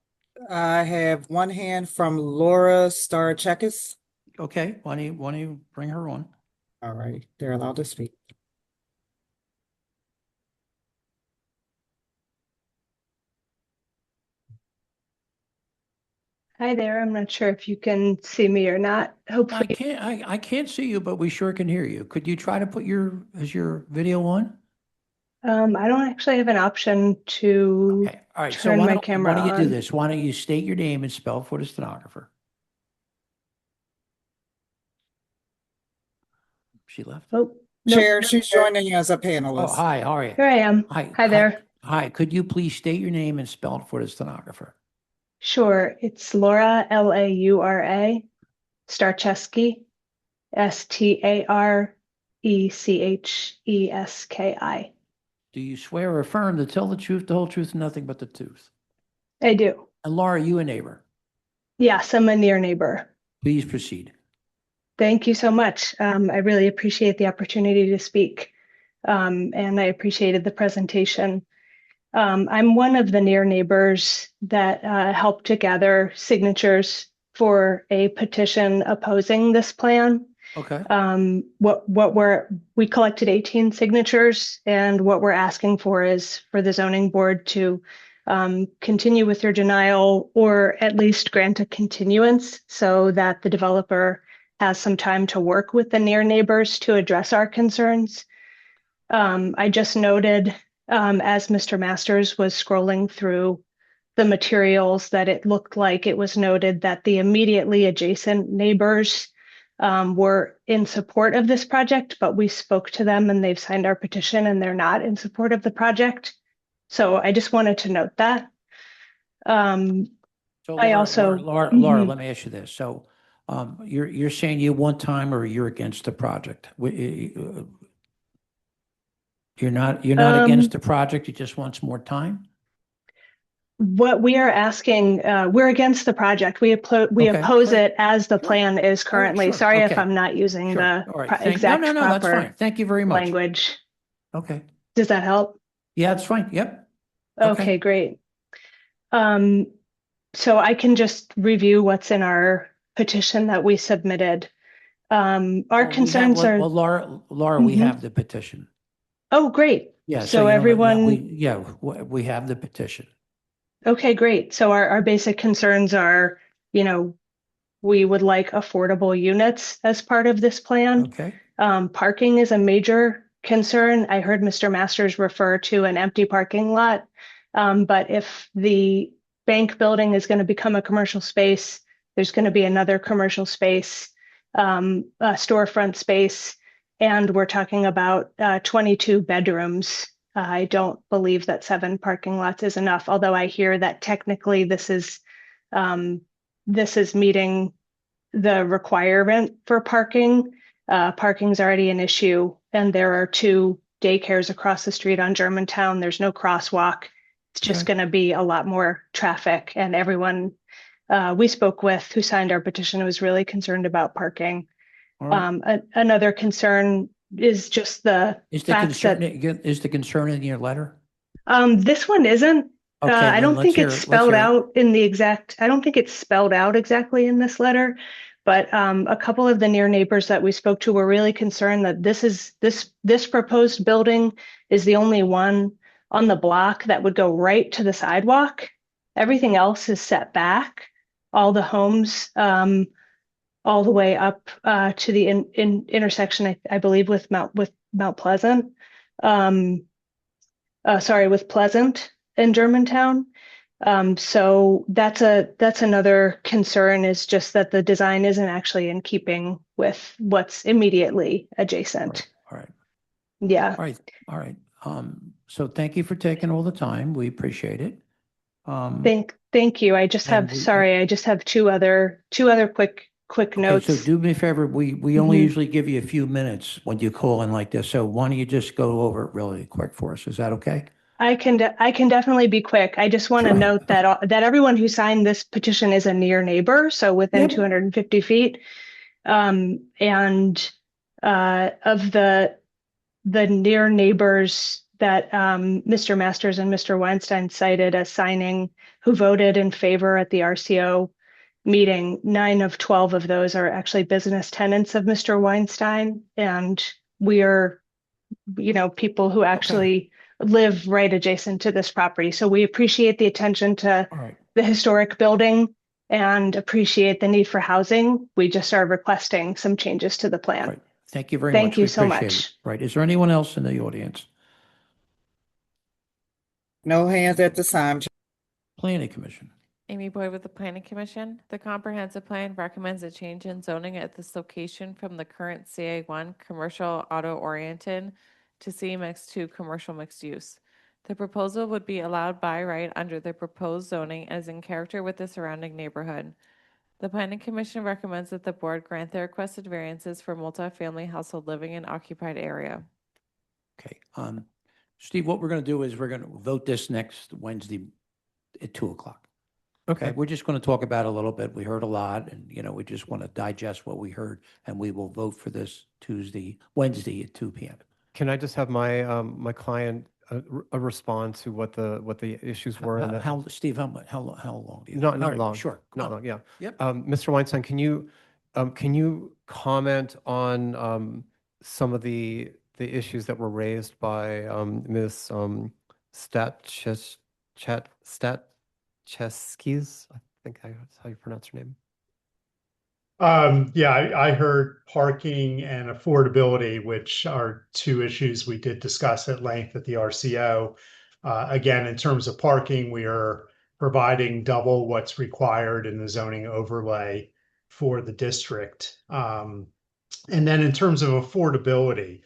Speaker 2: I have one hand from Laura Starchekis.
Speaker 1: Okay, why don't you bring her on?
Speaker 2: All right, they're allowed to speak.
Speaker 11: Hi there. I'm not sure if you can see me or not. Hopefully,
Speaker 1: I can't see you, but we sure can hear you. Could you try to put your video on?
Speaker 11: I don't actually have an option to
Speaker 1: All right, so
Speaker 11: turn
Speaker 1: why
Speaker 11: my
Speaker 1: don't
Speaker 11: camera
Speaker 1: you do
Speaker 11: on.
Speaker 1: this? Why don't you state your name and spell for the stenographer? She left?
Speaker 11: Oh, nope.
Speaker 2: Chair, she's joining as a
Speaker 1: Oh,
Speaker 2: panelist.
Speaker 1: hi, how are you?
Speaker 11: Here I am. Hi there.
Speaker 1: Hi, could you please state your name and spell it for the stenographer?
Speaker 11: Sure. It's Laura, Laura, Starcheski, Starecheski.
Speaker 1: Do you swear or affirm to tell the truth, the whole truth, and nothing but the truth?
Speaker 11: I do.
Speaker 1: And Laura, you a neighbor?
Speaker 11: Yes, I'm a near neighbor.
Speaker 1: Please proceed.
Speaker 11: Thank you so much. I really appreciate the opportunity to speak, and I appreciated the presentation. I'm one of the near neighbors that helped to gather signatures for a petition opposing this plan.
Speaker 1: Okay.
Speaker 11: We collected 18 signatures, and what we're asking for is for the zoning board to continue with your denial or at least grant a continuance so that the developer has some time to work with the near neighbors to address our concerns. I just noted, as Mr. Masters was scrolling through the materials, that it looked like it was noted that the immediately adjacent neighbors were in support of this project, but we spoke to them and they've signed our petition and they're not in support of the project. So I just wanted to note that.
Speaker 1: So
Speaker 11: I
Speaker 1: Laura,
Speaker 11: also,
Speaker 1: Laura,
Speaker 11: Mhm.
Speaker 1: let me ask you this. So you're saying you want time or you're against the project? You're not against the project, you just want some more time?
Speaker 11: What we are asking, we're against the project. We
Speaker 1: Okay,
Speaker 11: oppose
Speaker 1: great.
Speaker 11: it as the plan is currently.
Speaker 1: sure,
Speaker 11: Sorry if
Speaker 1: okay.
Speaker 11: I'm not using
Speaker 1: Sure.
Speaker 11: the
Speaker 1: All right.
Speaker 11: exact
Speaker 1: No, that's
Speaker 11: proper
Speaker 1: fine. Thank you very much.
Speaker 11: language.
Speaker 1: Okay.
Speaker 11: Does that help?
Speaker 1: Yeah, that's fine. Yep.
Speaker 11: Okay, great. So I can just review what's in our petition that we submitted. Our concerns are.
Speaker 1: Well, Laura, we
Speaker 11: Mhm.
Speaker 1: have the petition.
Speaker 11: Oh, great.
Speaker 1: Yeah.
Speaker 11: So
Speaker 1: you don't-
Speaker 11: everyone.
Speaker 1: we have the petition.
Speaker 11: Okay, great. So our basic concerns are, we would like affordable units as part of this plan.
Speaker 1: Okay.
Speaker 11: Parking is a major concern. I heard Mr. Masters refer to an empty parking lot. But if the bank building is going to become a commercial space, there's going to be another commercial space, a storefront space, and we're talking about 22 bedrooms. I don't believe that 7 parking lots is enough, although I hear that technically this is meeting the requirement for parking. Parking's already an issue, and there are 2 daycares across the street on Germantown. There's no crosswalk. It's just going to be a lot more traffic, and everyone we spoke with who signed our petition was really concerned about parking.
Speaker 1: All right.
Speaker 11: Another concern is just the fact that
Speaker 1: Is the concern in your letter?
Speaker 11: this one isn't.
Speaker 1: Okay,
Speaker 11: I
Speaker 1: then
Speaker 11: don't
Speaker 1: let's
Speaker 11: think
Speaker 1: hear
Speaker 11: it's
Speaker 1: it. Let's
Speaker 11: spelled
Speaker 1: hear it.
Speaker 11: out in the exact, I don't think it's spelled out exactly in this letter, but a couple of the near neighbors that we spoke to were really concerned that this proposed building is the only one on the block that would go right to the sidewalk. Everything else is set back. All the homes, all the way up to the intersection, I believe, with Mount Pleasant. With Pleasant in Germantown. So that's another concern, is just that the design isn't actually in keeping with what's immediately adjacent.
Speaker 1: All right.
Speaker 11: Yeah.
Speaker 1: All right. So thank you for taking all the time. We appreciate it.
Speaker 11: Thank you. I just have two other quick notes.
Speaker 1: So do me a favor. We only usually give you a few minutes when you call in like this. So why don't you just go over it really quick for us? Is that okay?
Speaker 11: I can definitely be quick. I just want to note that everyone who signed this petition is a near neighbor, so within 250 feet. And of the near neighbors that Mr. Masters and Mr. Weinstein cited as signing, who voted in favor at the RCO meeting, 9 of 12 of those are actually business tenants of Mr. Weinstein, and we are, people who actually live right adjacent to this property. So we appreciate the attention to the historic building and appreciate the need for housing. We just are requesting some changes to the plan.
Speaker 1: Right. Thank you very much.
Speaker 11: Thank you
Speaker 1: We
Speaker 11: so
Speaker 1: appreciate
Speaker 11: much.
Speaker 1: it. Right. Is there anyone else in the audience?
Speaker 2: No hands at this time.
Speaker 1: Planning Commission.
Speaker 22: Amy Boyd with the Planning Commission. The comprehensive plan recommends a change in zoning at this location from the current CA1 commercial auto oriented to CMX2 commercial mixed use. The proposal would be allowed by right under the proposed zoning as in character with the surrounding neighborhood. The Planning Commission recommends that the board grant the requested variances for multifamily household living in occupied area.
Speaker 1: Okay. Steve, what we're going to do is we're going to vote this next Wednesday at 2:00.
Speaker 15: Okay.
Speaker 1: We're just going to talk about it a little bit. We heard a lot, and we just want to digest what we heard, and we will vote for this Wednesday at 2 p.m.
Speaker 15: Can I just have my my client respond to what the issues were?
Speaker 1: Steve, how long do you?
Speaker 15: Not
Speaker 1: All right,
Speaker 15: long.
Speaker 1: Sure.
Speaker 15: Not long. Yeah.
Speaker 1: Yep.
Speaker 15: Mr. Weinstein, can you comment on some of the issues that were raised by Ms. Cheskis. I think that's how you pronounce her name.
Speaker 9: Yeah, I heard parking and affordability, which are two issues we did discuss at length at the RCO. Again, in terms of parking, we are providing double what's required in the zoning overlay for the district. And then in terms of affordability,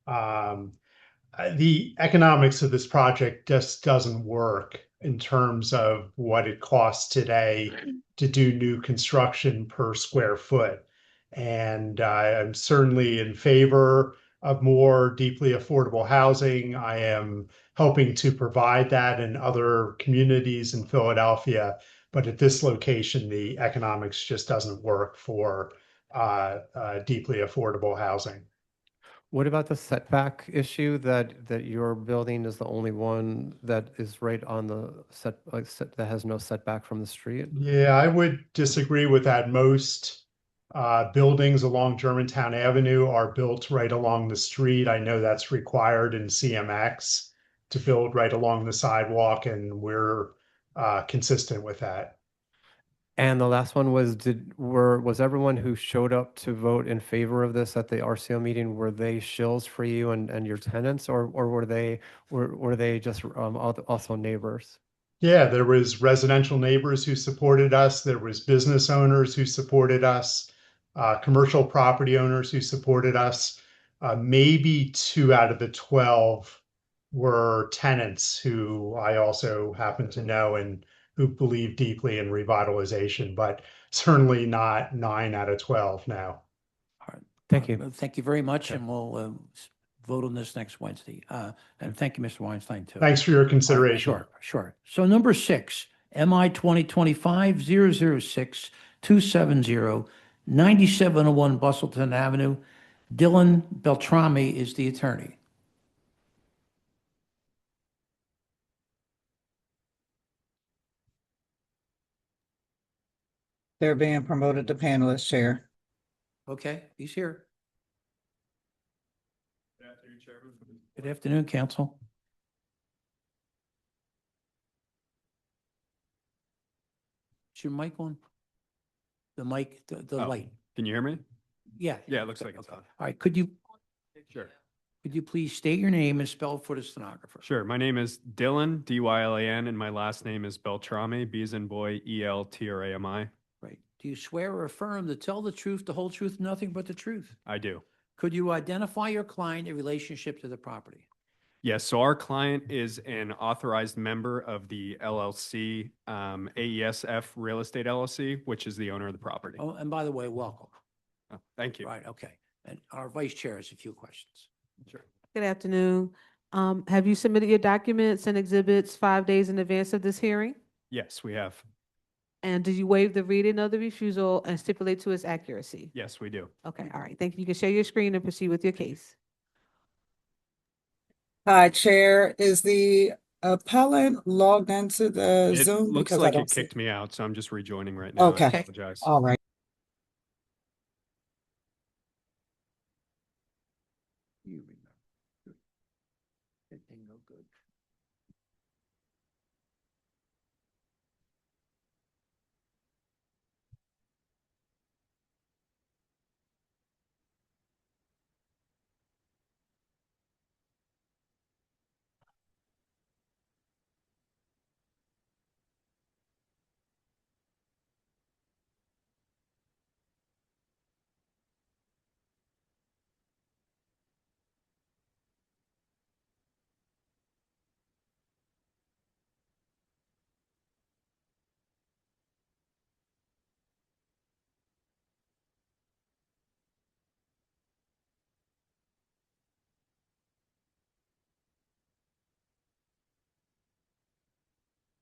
Speaker 9: the economics of this project just doesn't work in terms of what it costs today to do new construction per square foot. And I'm certainly in favor of more deeply affordable housing. I am helping to provide that in other communities in Philadelphia. But at this location, the economics just doesn't work for deeply affordable housing.
Speaker 15: What about the setback issue that your building is the only one that is right on the that has no setback from the street?
Speaker 9: Yeah, I would disagree with that. Most buildings along Germantown Avenue are built right along the street. I know that's required in CMX to build right along the sidewalk, and we're consistent with that.
Speaker 15: And the last one was, was everyone who showed up to vote in favor of this at the RCO meeting, were they shills for you and your tenants, or were they just also neighbors?
Speaker 9: Yeah, there was residential neighbors who supported us. There was business owners who supported us, commercial property owners who supported us. Maybe 2 out of the 12 were tenants who I also happen to know and who believe deeply in revitalization, but certainly not 9 out of 12 now.
Speaker 15: Thank you.
Speaker 1: Thank you very much, and we'll vote on this next Wednesday. And thank you, Mr. Weinstein, too.
Speaker 9: Thanks for your
Speaker 1: All right,
Speaker 9: consideration.
Speaker 1: Sure. So number 6, MI 2025-006-270, 9701 Bustleton Avenue. Dylan Beltrami is the attorney.
Speaker 2: They're being promoted to panelist, Chair.
Speaker 1: Okay, he's here. Good afternoon, counsel. Is your mic on? The mic, the light.
Speaker 12: Can you hear me?
Speaker 1: Yeah.
Speaker 12: Yeah, it looks like it's on.
Speaker 1: All right, could you
Speaker 12: Sure.
Speaker 1: please state your name and spell for the stenographer?
Speaker 12: Sure. My name is Dylan, Dylan, and my last name is Beltrami, B as in boy, Eltrami.
Speaker 1: Right. Do you swear or affirm to tell the truth, the whole truth, nothing but the truth?
Speaker 12: I do.
Speaker 1: Could you identify your client in relationship to the property?
Speaker 12: Yes, so our client is an authorized member of the LLC, AESF Real Estate LLC, which is the owner of the property.
Speaker 1: Oh, and by the way, welcome.
Speaker 12: Oh, thank you.
Speaker 1: Right, okay. And our vice chair has a few questions.
Speaker 12: Sure.
Speaker 4: Good afternoon. Have you submitted your documents and exhibits 5 days in advance of this hearing?
Speaker 12: Yes, we have.
Speaker 4: And did you waive the reading of the refusal and stipulate to its accuracy?
Speaker 12: Yes, we do.
Speaker 4: Okay, all right. Thank you. You can share your screen and proceed with your case.
Speaker 2: Hi, Chair. Is the appellant logged into the
Speaker 12: It
Speaker 2: Zoom?
Speaker 12: looks
Speaker 2: Because I
Speaker 12: like
Speaker 2: don't
Speaker 12: it
Speaker 2: see.
Speaker 12: kicked me out, so I'm just rejoining right now. I
Speaker 2: Okay.
Speaker 12: apologize.
Speaker 2: All right.
Speaker 1: You remember. It didn't go good.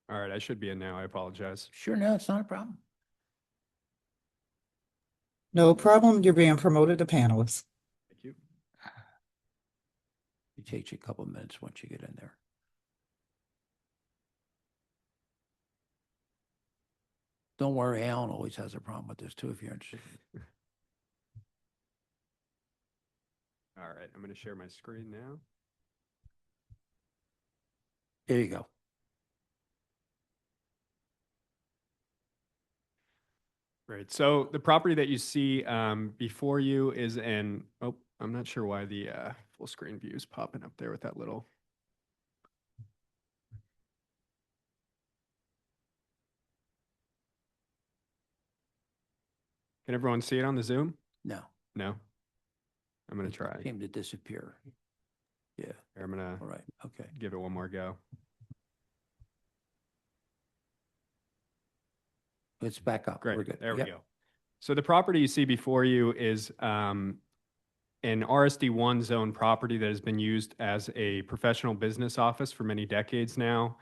Speaker 12: All right, I should be in now. I apologize.
Speaker 1: Sure, no, it's not a problem.
Speaker 2: No problem. You're being promoted to panelist.
Speaker 12: Thank you.
Speaker 1: It takes you a couple of minutes once you get in there. Don't worry, Alan always has a problem with this too, if you're interested.
Speaker 12: All right, I'm going to share my screen now.
Speaker 1: There you go.
Speaker 12: Right. So the property that you see before you is in, oh, I'm not sure why the full screen view is popping up there with that little. Can everyone see it on the Zoom?
Speaker 1: No,
Speaker 12: No? I'm going to try.
Speaker 1: came to disappear. Yeah,
Speaker 12: Here, I'm going
Speaker 1: all right, okay.
Speaker 12: to give it one more go.
Speaker 1: It's back up.
Speaker 12: Great.
Speaker 1: We're good.
Speaker 12: There we
Speaker 1: Yep.
Speaker 12: go. So the property you see before you is an RSD1 zone property that has been used as a professional business office for many decades now.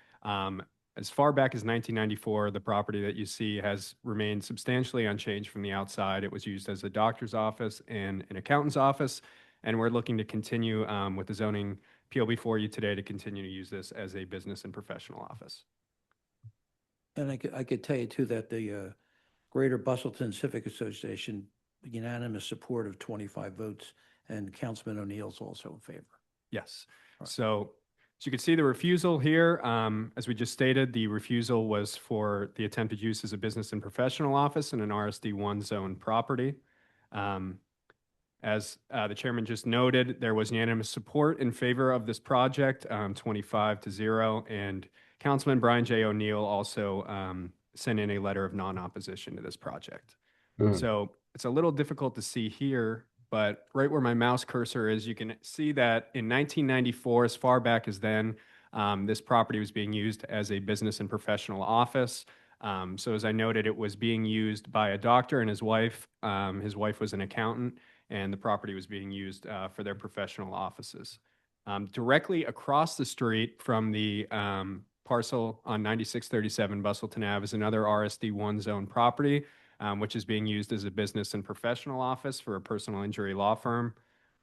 Speaker 12: As far back as 1994, the property that you see has remained substantially unchanged from the outside. It was used as a doctor's office and an accountant's office, and we're looking to continue with the zoning appeal before you today to continue to use this as a business and professional office.
Speaker 1: And I could tell you too that the Greater Bustleton Civic Association, unanimous support of 25 votes, and Councilman O'Neill's also in favor.
Speaker 12: Yes. So as you can see the refusal here, as we just stated, the refusal was for the attempted use as a business and professional office in an RSD1 zone property. As the chairman just noted, there was unanimous support in favor of this project, 25-0, and Councilman Brian J. O'Neill also sent in a letter of non-opposition to this project. So it's a little difficult to see here, but right where my mouse cursor is, you can see that in 1994, as far back as then, this property was being used as a business and professional office. So as I noted, it was being used by a doctor and his wife. His wife was an accountant, and the property was being used for their professional offices. Directly across the street from the parcel on 9637 Bustleton Ave is another RSD1 zone property, which is being used as a business and professional office for a personal injury law firm.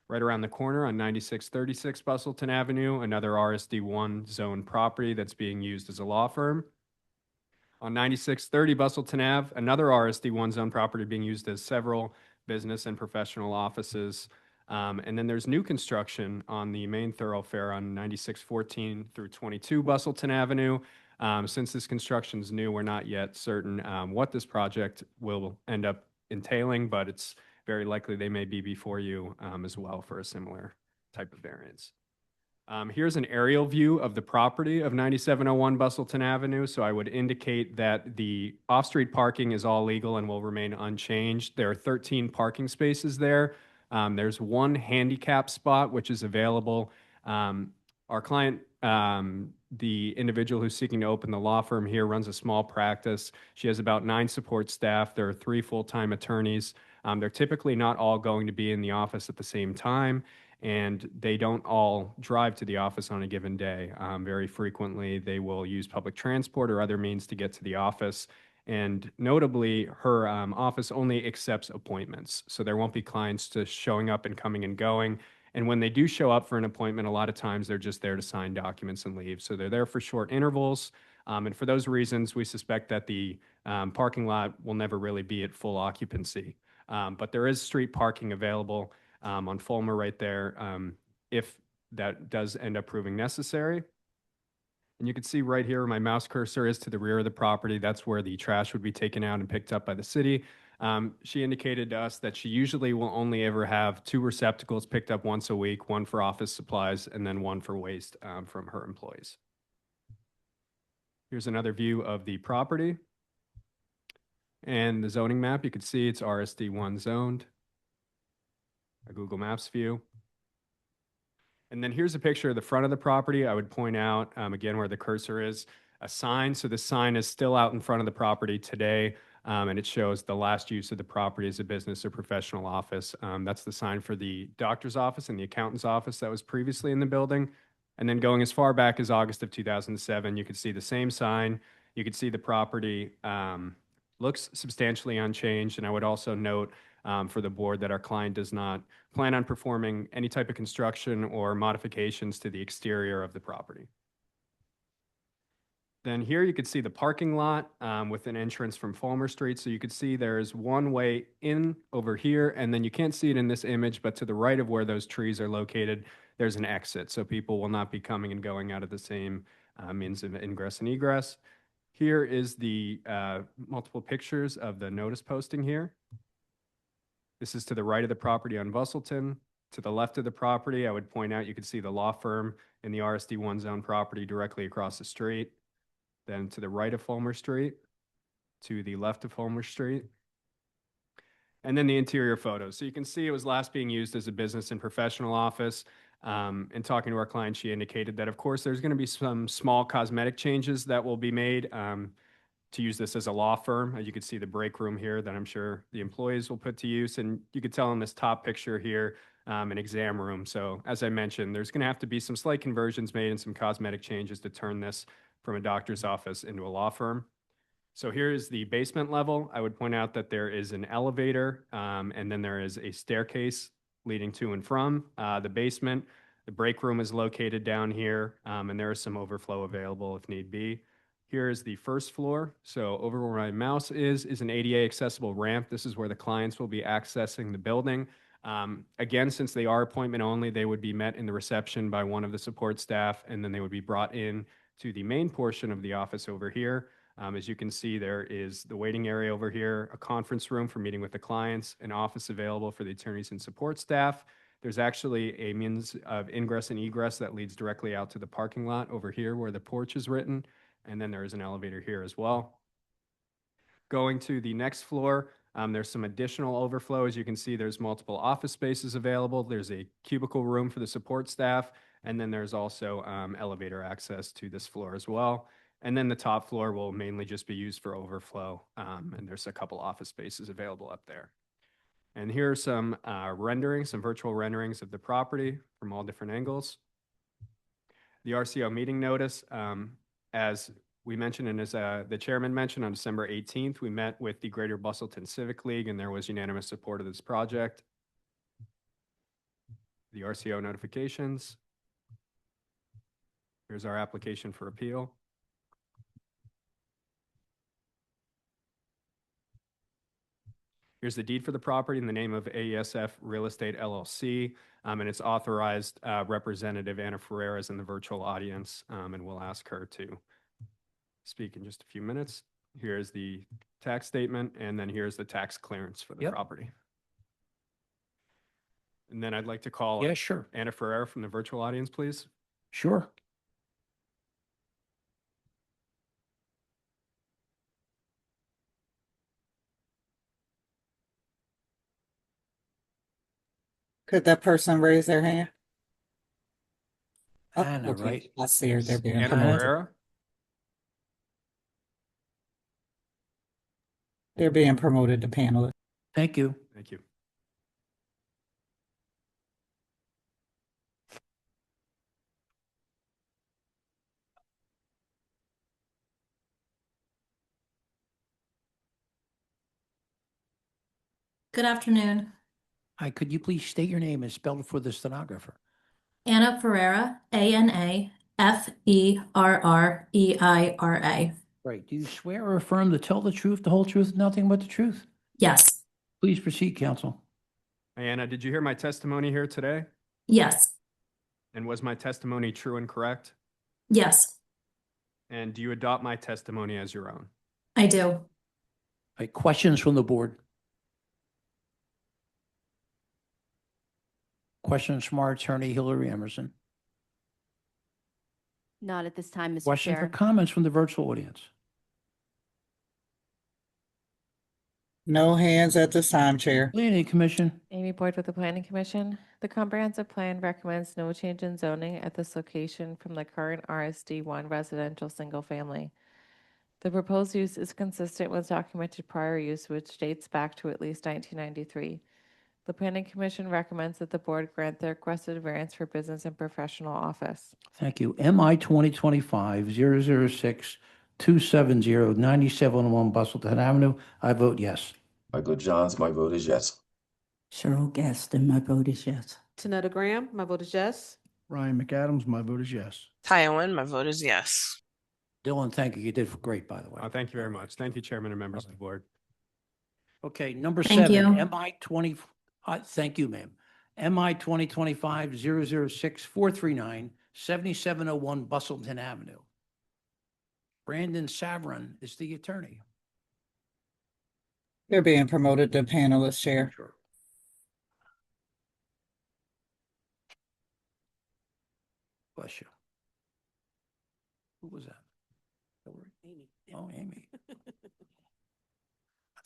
Speaker 12: Right around the corner on 9636 Bustleton Avenue, another RSD1 zone property that's being used as a law firm. On 9630 Bustleton Ave, another RSD1 zone property being used as several business and professional offices. And then there's new construction on the main thoroughfare on 9614 through 22 Bustleton Avenue. Since this construction is new, we're not yet certain what this project will end up entailing, but it's very likely they may be before you as well for a similar type of variance. Here's an aerial view of the property of 9701 Bustleton Avenue. So I would indicate that the off-street parking is all legal and will remain unchanged. There are 13 parking spaces there. There's one handicap spot, which is available. Our client, the individual who's seeking to open the law firm here, runs a small practice. She has about 9 support staff. There are 3 full-time attorneys. They're typically not all going to be in the office at the same time, and they don't all drive to the office on a given day. Very frequently, they will use public transport or other means to get to the office. And notably, her office only accepts appointments. So there won't be clients just showing up and coming and going. And when they do show up for an appointment, a lot of times they're just there to sign documents and leave. So they're there for short intervals. And for those reasons, we suspect that the parking lot will never really be at full occupancy. But there is street parking available on Fulmer right there if that does end up proving necessary. And you can see right here where my mouse cursor is to the rear of the property. That's where the trash would be taken out and picked up by the city. She indicated to us that she usually will only ever have 2 receptacles picked up once a week, one for office supplies and then one for waste from her employees. Here's another view of the property. And the zoning map, you can see it's RSD1 zoned. A Google Maps view. And then here's a picture of the front of the property. I would point out, again, where the cursor is, a sign. So the sign is still out in front of the property today, and it shows the last use of the property as a business or professional office. That's the sign for the doctor's office and the accountant's office that was previously in the building. And then going as far back as August of 2007, you could see the same sign. You could see the property looks substantially unchanged. And I would also note for the board that our client does not plan on performing any type of construction or modifications to the exterior of the property. Then here you could see the parking lot with an entrance from Fulmer Street. So you could see there's one way in over here, and then you can't see it in this image, but to the right of where those trees are located, there's an exit. So people will not be coming and going out of the same means of ingress and egress. Here is the multiple pictures of the notice posting here. This is to the right of the property on Bustleton. To the left of the property, I would point out you can see the law firm in the RSD1 zone property directly across the street. Then to the right of Fulmer Street, to the left of Fulmer Street. And then the interior photos. So you can see it was last being used as a business and professional office. In talking to our client, she indicated that, of course, there's going to be some small cosmetic changes that will be made to use this as a law firm. You can see the break room here that I'm sure the employees will put to use. And you could tell in this top picture here, an exam room. So as I mentioned, there's going to have to be some slight conversions made and some cosmetic changes to turn this from a doctor's office into a law firm. So here is the basement level. I would point out that there is an elevator and then there is a staircase leading to and from the basement. The break room is located down here and there is some overflow available if need be. Here is the first floor. So over where my mouse is an ADA accessible ramp. This is where the clients will be accessing the building. Again, since they are appointment only, they would be met in the reception by one of the support staff, and then they would be brought in to the main portion of the office over here. As you can see, there is the waiting area over here, a conference room for meeting with the clients, an office available for the attorneys and support staff. There's actually a means of ingress and egress that leads directly out to the parking lot over here where the porch is written. And then there is an elevator here as well. Going to the next floor, there's some additional overflow. As you can see, there's multiple office spaces available. There's a cubicle room for the support staff. And then there's also elevator access to this floor as well. And then the top floor will mainly just be used for overflow. And there's a couple office spaces available up there. And here are some renderings, some virtual renderings of the property from all different angles. The RCO meeting notice, as we mentioned and as the chairman mentioned, on December 18th, we met with the Greater Bustleton Civic League and there was unanimous support of this project. The RCO notifications. Here's our application for appeal. Here's the deed for the property in the name of AESF Real Estate LLC, and its authorized representative, Anna Ferreira, is in the virtual audience, and we'll ask her to speak in just a few minutes. Here's the tax statement, and then here's the tax clearance for the property. And then I'd like to call
Speaker 1: Yeah, sure.
Speaker 12: Anna Ferreira from the virtual audience, please.
Speaker 1: Sure.
Speaker 2: Could that person raise their hand? Oh,
Speaker 1: Anna,
Speaker 2: okay.
Speaker 1: right?
Speaker 2: I see her. They're being
Speaker 12: Anna
Speaker 2: promoted.
Speaker 12: Ferreira.
Speaker 2: They're being promoted to panelist.
Speaker 1: Thank you.
Speaker 12: Thank you.
Speaker 17: Good afternoon.
Speaker 1: Hi, could you please state your name and spell it for the stenographer?
Speaker 17: Anna Ferreira, ANAFERREIRA.
Speaker 1: Right. Do you swear or affirm to tell the truth, the whole truth, and nothing but the truth?
Speaker 17: Yes.
Speaker 1: Please proceed, counsel.
Speaker 12: Hey, Anna, did you hear my testimony here today?
Speaker 17: Yes.
Speaker 12: And was my testimony true and correct?
Speaker 17: Yes,
Speaker 1: And
Speaker 12: Do you adopt my testimony as your own?
Speaker 17: I do.
Speaker 1: right, questions from the board? Questions from our attorney, Hillary Emerson?
Speaker 8: Not at this time, Mr.
Speaker 1: Questions or
Speaker 8: Chair.
Speaker 1: comments from the virtual audience?
Speaker 2: No hands at this time, Chair.
Speaker 1: Planning Commission?
Speaker 22: Amy Boyd with the Planning Commission. The comprehensive plan recommends no change in zoning at this location from the current RSD1 residential single family. The proposed use is consistent with documented prior use, which dates back to at least 1993. The Planning Commission recommends that the board grant the requested variance for business and professional office.
Speaker 1: Thank you. MI 2025-006-270-9701 Bustleton Avenue. I vote yes.
Speaker 16: Michael Johns, my vote is yes.
Speaker 3: Cheryl Gaston, my vote is yes.
Speaker 4: Tanetta Graham, my vote is yes.
Speaker 5: Ryan McAdams, my vote is yes.
Speaker 14: Ty Owen, my vote is yes.
Speaker 1: Dylan, thank you. You did great, by the way.
Speaker 12: Thank you very much. Thank you, Chairman and members of the board.
Speaker 1: Okay, number
Speaker 17: Thank
Speaker 1: 7,
Speaker 17: you.
Speaker 1: MI 20, thank you, ma'am. MI 2025-006-439-7701 Bustleton Avenue. Brandon Savran is the attorney.
Speaker 2: They're being promoted to panelist chair.
Speaker 1: Sure. Bless you. Who was that? Hillary? Amy. Oh, Amy. I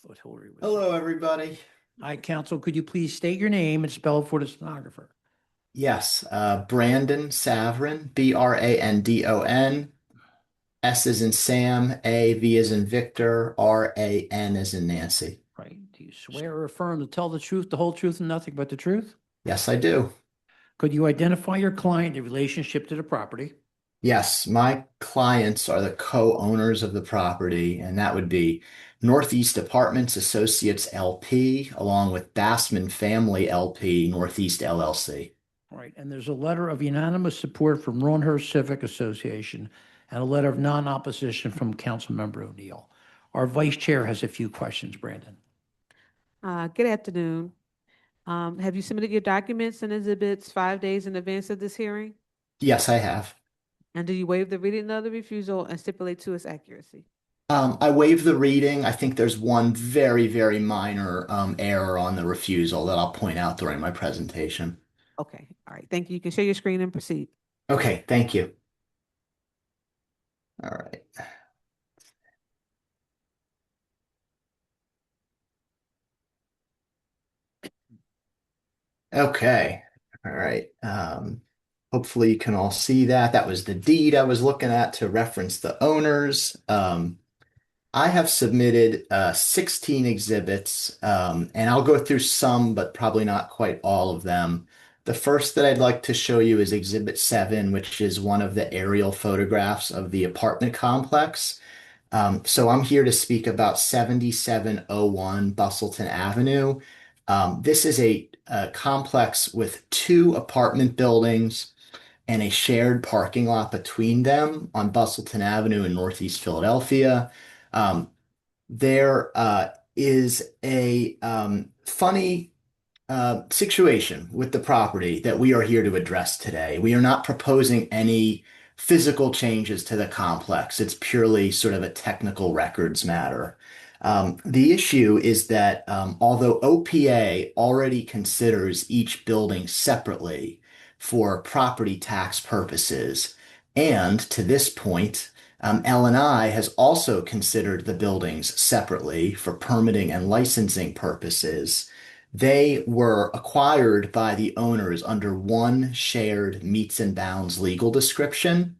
Speaker 1: thought Hillary was.
Speaker 6: Hello, everybody.
Speaker 1: Hi, counsel. Could you please state your name and spell it for the stenographer?
Speaker 6: Yes, Brandon Savran, Brandon. S is in Sam, A, V is in Victor, RAN is in Nancy.
Speaker 1: Right. Do you swear or affirm to tell the truth, the whole truth, and nothing but the truth?
Speaker 6: Yes, I do.
Speaker 1: Could you identify your client in relationship to the property?
Speaker 6: Yes, my clients are the co-owners of the property, and that would be Northeast Apartments Associates LP, along with Bassman Family LP, Northeast LLC.
Speaker 1: Right. And there's a letter of unanimous support from Ronhurst Civic Association and a letter of non-opposition from Councilmember O'Neill. Our vice chair has a few questions, Brandon.
Speaker 4: Good afternoon. Have you submitted your documents and exhibits 5 days in advance of this hearing?
Speaker 6: Yes, I have.
Speaker 4: And do you waive the reading of the refusal and stipulate to its accuracy?
Speaker 6: I waive the reading. I think there's one very, very minor error on the refusal that I'll point out during my presentation.
Speaker 4: Okay, all right, thank you. You can share your screen and proceed.
Speaker 6: Okay, thank you. All right. Okay. All right. Hopefully you can all see that. That was the deed I was looking at to reference the owners. I have submitted 16 exhibits, and I'll go through some, but probably not quite all of them. The first that I'd like to show you is Exhibit 7, which is one of the aerial photographs of the apartment complex. So I'm here to speak about 7701 Bustleton Avenue. This is a complex with 2 apartment buildings and a shared parking lot between them on Bustleton Avenue in Northeast Philadelphia. There is a funny situation with the property that we are here to address today. We are not proposing any physical changes to the complex. It's purely sort of a technical records matter. The issue is that although OPA already considers each building separately for property tax purposes, and to this point, L&I has also considered the buildings separately for permitting and licensing purposes. They were acquired by the owners under one shared meets and bounds legal description.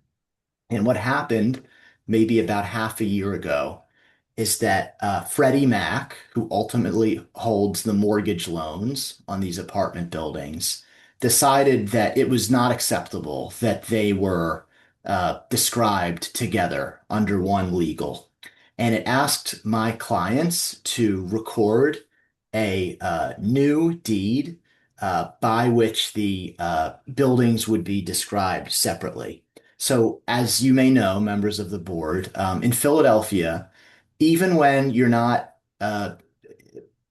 Speaker 6: And what happened maybe about half a year ago is that Freddie Mac, who ultimately holds the mortgage loans on these apartment buildings, decided that it was not acceptable that they were described together under one legal. And it asked my clients to record a new deed by which the buildings would be described separately. So as you may know, members of the board, in Philadelphia, even when you're not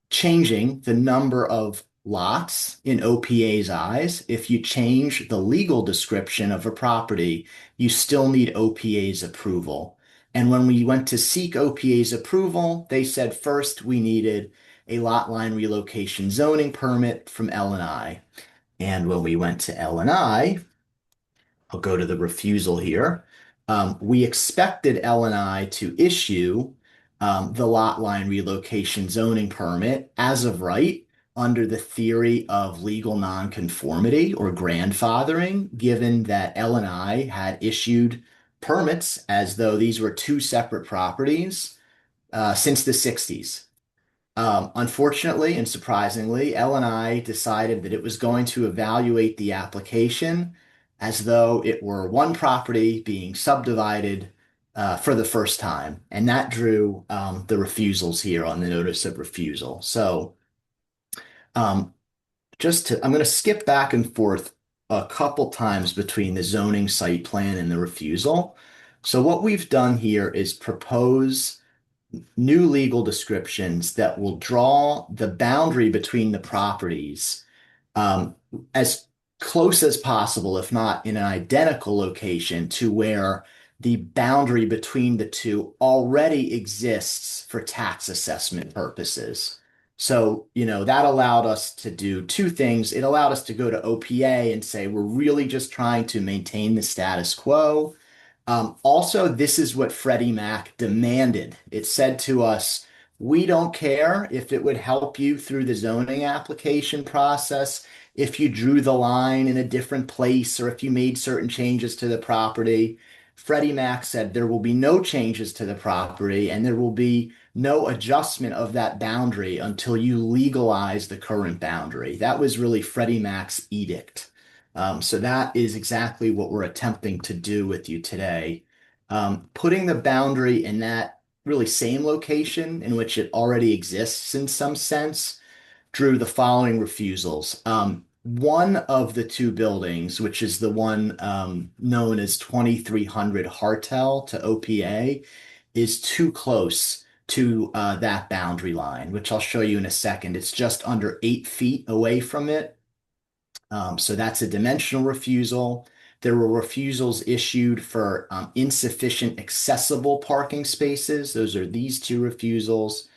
Speaker 6: changing the number of lots in OPA's eyes, if you change the legal description of a property, you still need OPA's approval. And when we went to seek OPA's approval, they said first we needed a lot line relocation zoning permit from L&I. And when we went to L&I, I'll go to the refusal here. We expected L&I to issue the lot line relocation zoning permit as of right under the theory of legal nonconformity or grandfathering, given that L&I had issued permits as though these were 2 separate properties since the 60s. Unfortunately and surprisingly, L&I decided that it was going to evaluate the application as though it were one property being subdivided for the first time. And that drew the refusals here on the notice of refusal. So I'm going to skip back and forth a couple times between the zoning site plan and the refusal. So what we've done here is propose new legal descriptions that will draw the boundary between the properties as close as possible, if not in an identical location, to where the boundary between the two already exists for tax assessment purposes. So, that allowed us to do two things. It allowed us to go to OPA and say, we're really just trying to maintain the status quo. Also, this is what Freddie Mac demanded. It said to us, we don't care if it would help you through the zoning application process, if you drew the line in a different place, or if you made certain changes to the property. Freddie Mac said there will be no changes to the property and there will be no adjustment of that boundary until you legalize the current boundary. That was really Freddie Mac's edict. So that is exactly what we're attempting to do with you today. Putting the boundary in that really same location in which it already exists in some sense drew the following refusals. One of the two buildings, which is the one known as 2300 Hartel to OPA, is too close to that boundary line, which I'll show you in a second. It's just under 8 feet away from it. So that's a dimensional refusal. There were refusals issued for insufficient accessible parking spaces. Those are these two refusals.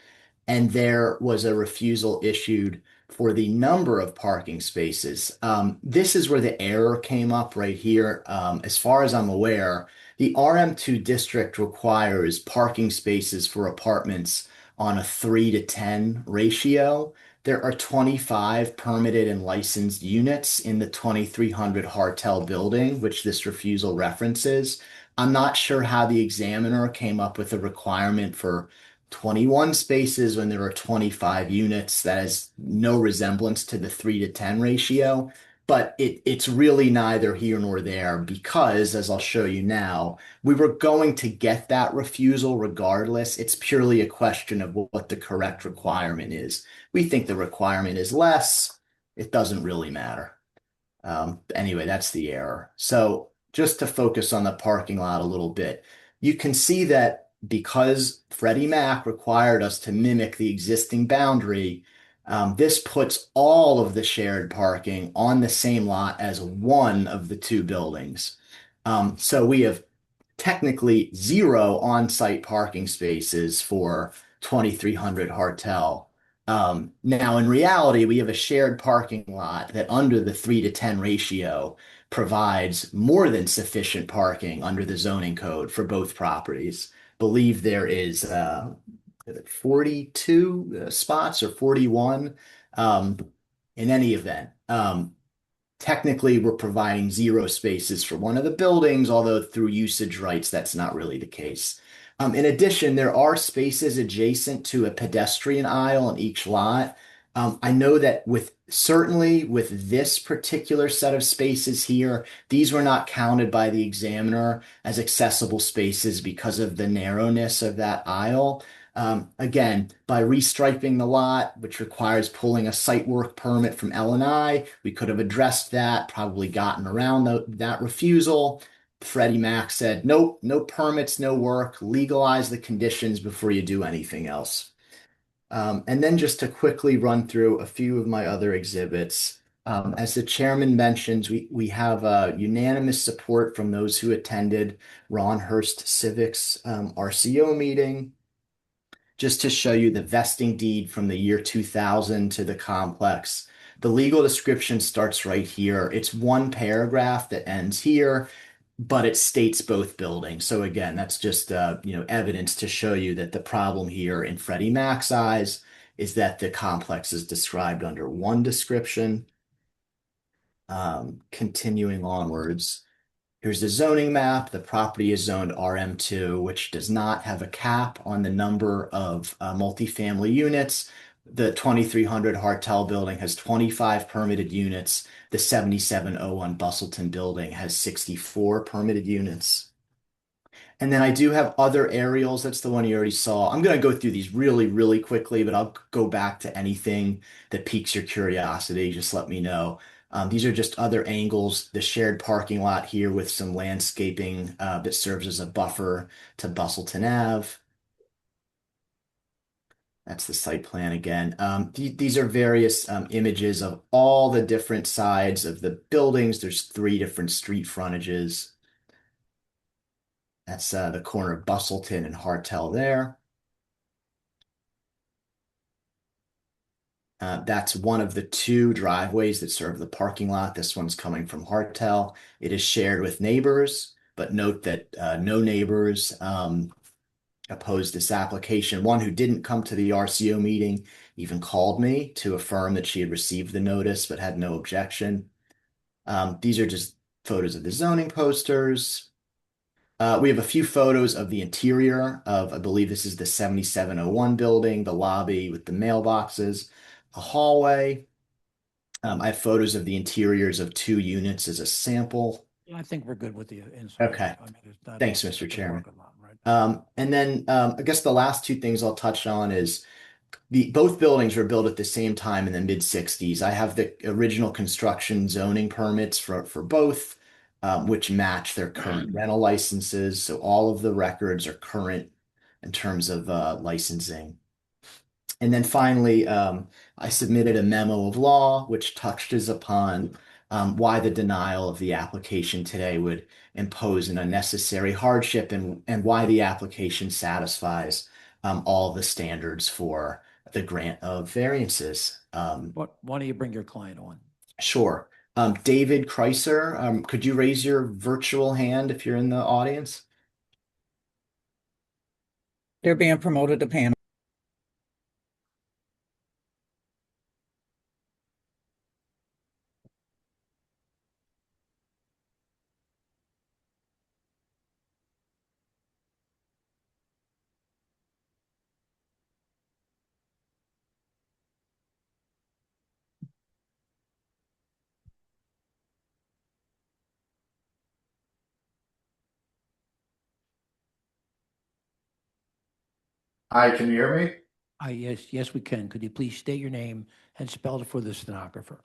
Speaker 6: And there was a refusal issued for the number of parking spaces. This is where the error came up right here. As far as I'm aware, the RM2 district requires parking spaces for apartments on a 3-to-10 ratio. There are 25 permitted and licensed units in the 2300 Hartel building, which this refusal references. I'm not sure how the examiner came up with a requirement for 21 spaces when there are 25 units. That has no resemblance to the 3-to-10 ratio, but it's really neither here nor there because, as I'll show you now, we were going to get that refusal regardless. It's purely a question of what the correct requirement is. We think the requirement is less. It doesn't really matter. Anyway, that's the error. So just to focus on the parking lot a little bit, you can see that because Freddie Mac required us to mimic the existing boundary, this puts all of the shared parking on the same lot as one of the two buildings. So we have technically 0 on-site parking spaces for 2300 Hartel. Now, in reality, we have a shared parking lot that under the 3-to-10 ratio provides more than sufficient parking under the zoning code for both properties. Believe there is 42 spots or 41. In any event, technically we're providing 0 spaces for one of the buildings, although through usage rights, that's not really the case. In addition, there are spaces adjacent to a pedestrian aisle in each lot. I know that certainly with this particular set of spaces here, these were not counted by the examiner as accessible spaces because of the narrowness of that aisle. Again, by restriping the lot, which requires pulling a site work permit from L&I, we could have addressed that, probably gotten around that refusal. Freddie Mac said, nope, no permits, no work, legalize the conditions before you do anything else. And then just to quickly run through a few of my other exhibits. As the chairman mentions, we have unanimous support from those who attended Ron Hurst Civic's RCO meeting. Just to show you the vesting deed from the year 2000 to the complex. The legal description starts right here. It's one paragraph that ends here, but it states both buildings. So again, that's just evidence to show you that the problem here in Freddie Mac's eyes is that the complex is described under one description. Continuing onwards, here's the zoning map. The property is zoned RM2, which does not have a cap on the number of multifamily units. The 2300 Hartel building has 25 permitted units. The 7701 Bustleton building has 64 permitted units. And then I do have other aerials. That's the one you already saw. I'm going to go through these really, really quickly, but I'll go back to anything that piques your curiosity. Just let me know. These are just other angles. The shared parking lot here with some landscaping that serves as a buffer to Bustleton Ave. That's the site plan again. These are various images of all the different sides of the buildings. There's 3 different street frontages. That's the corner of Bustleton and Hartel there. That's one of the two driveways that serve the parking lot. This one's coming from Hartel. It is shared with neighbors, but note that no neighbors opposed this application. One who didn't come to the RCO meeting even called me to affirm that she had received the notice but had no objection. These are just photos of the zoning posters. We have a few photos of the interior of, I believe this is the 7701 building, the lobby with the mailboxes, a hallway. I have photos of the interiors of 2 units as a sample.
Speaker 1: Yeah, I think we're good with the inside.
Speaker 6: Okay.
Speaker 1: I mean, it's not-
Speaker 6: Thanks,
Speaker 1: it's
Speaker 6: Mr.
Speaker 1: a
Speaker 6: Chairman.
Speaker 1: parking lot, right?
Speaker 6: And then I guess the last 2 things I'll touch on is both buildings were built at the same time in the mid-60s. I have the original construction zoning permits for both, which match their current rental licenses. So all of the records are current in terms of licensing. And then finally, I submitted a memo of law which touches upon why the denial of the application today would impose an unnecessary hardship and why the application satisfies all the standards for the grant of variances.
Speaker 1: Why don't you bring your client on?
Speaker 6: Sure. David Kreiser, could you raise your virtual hand if you're in the audience?
Speaker 2: They're being promoted to panel.
Speaker 10: Hi, can you hear me?
Speaker 1: Yes, we can. Could you please state your name and spell it for the stenographer?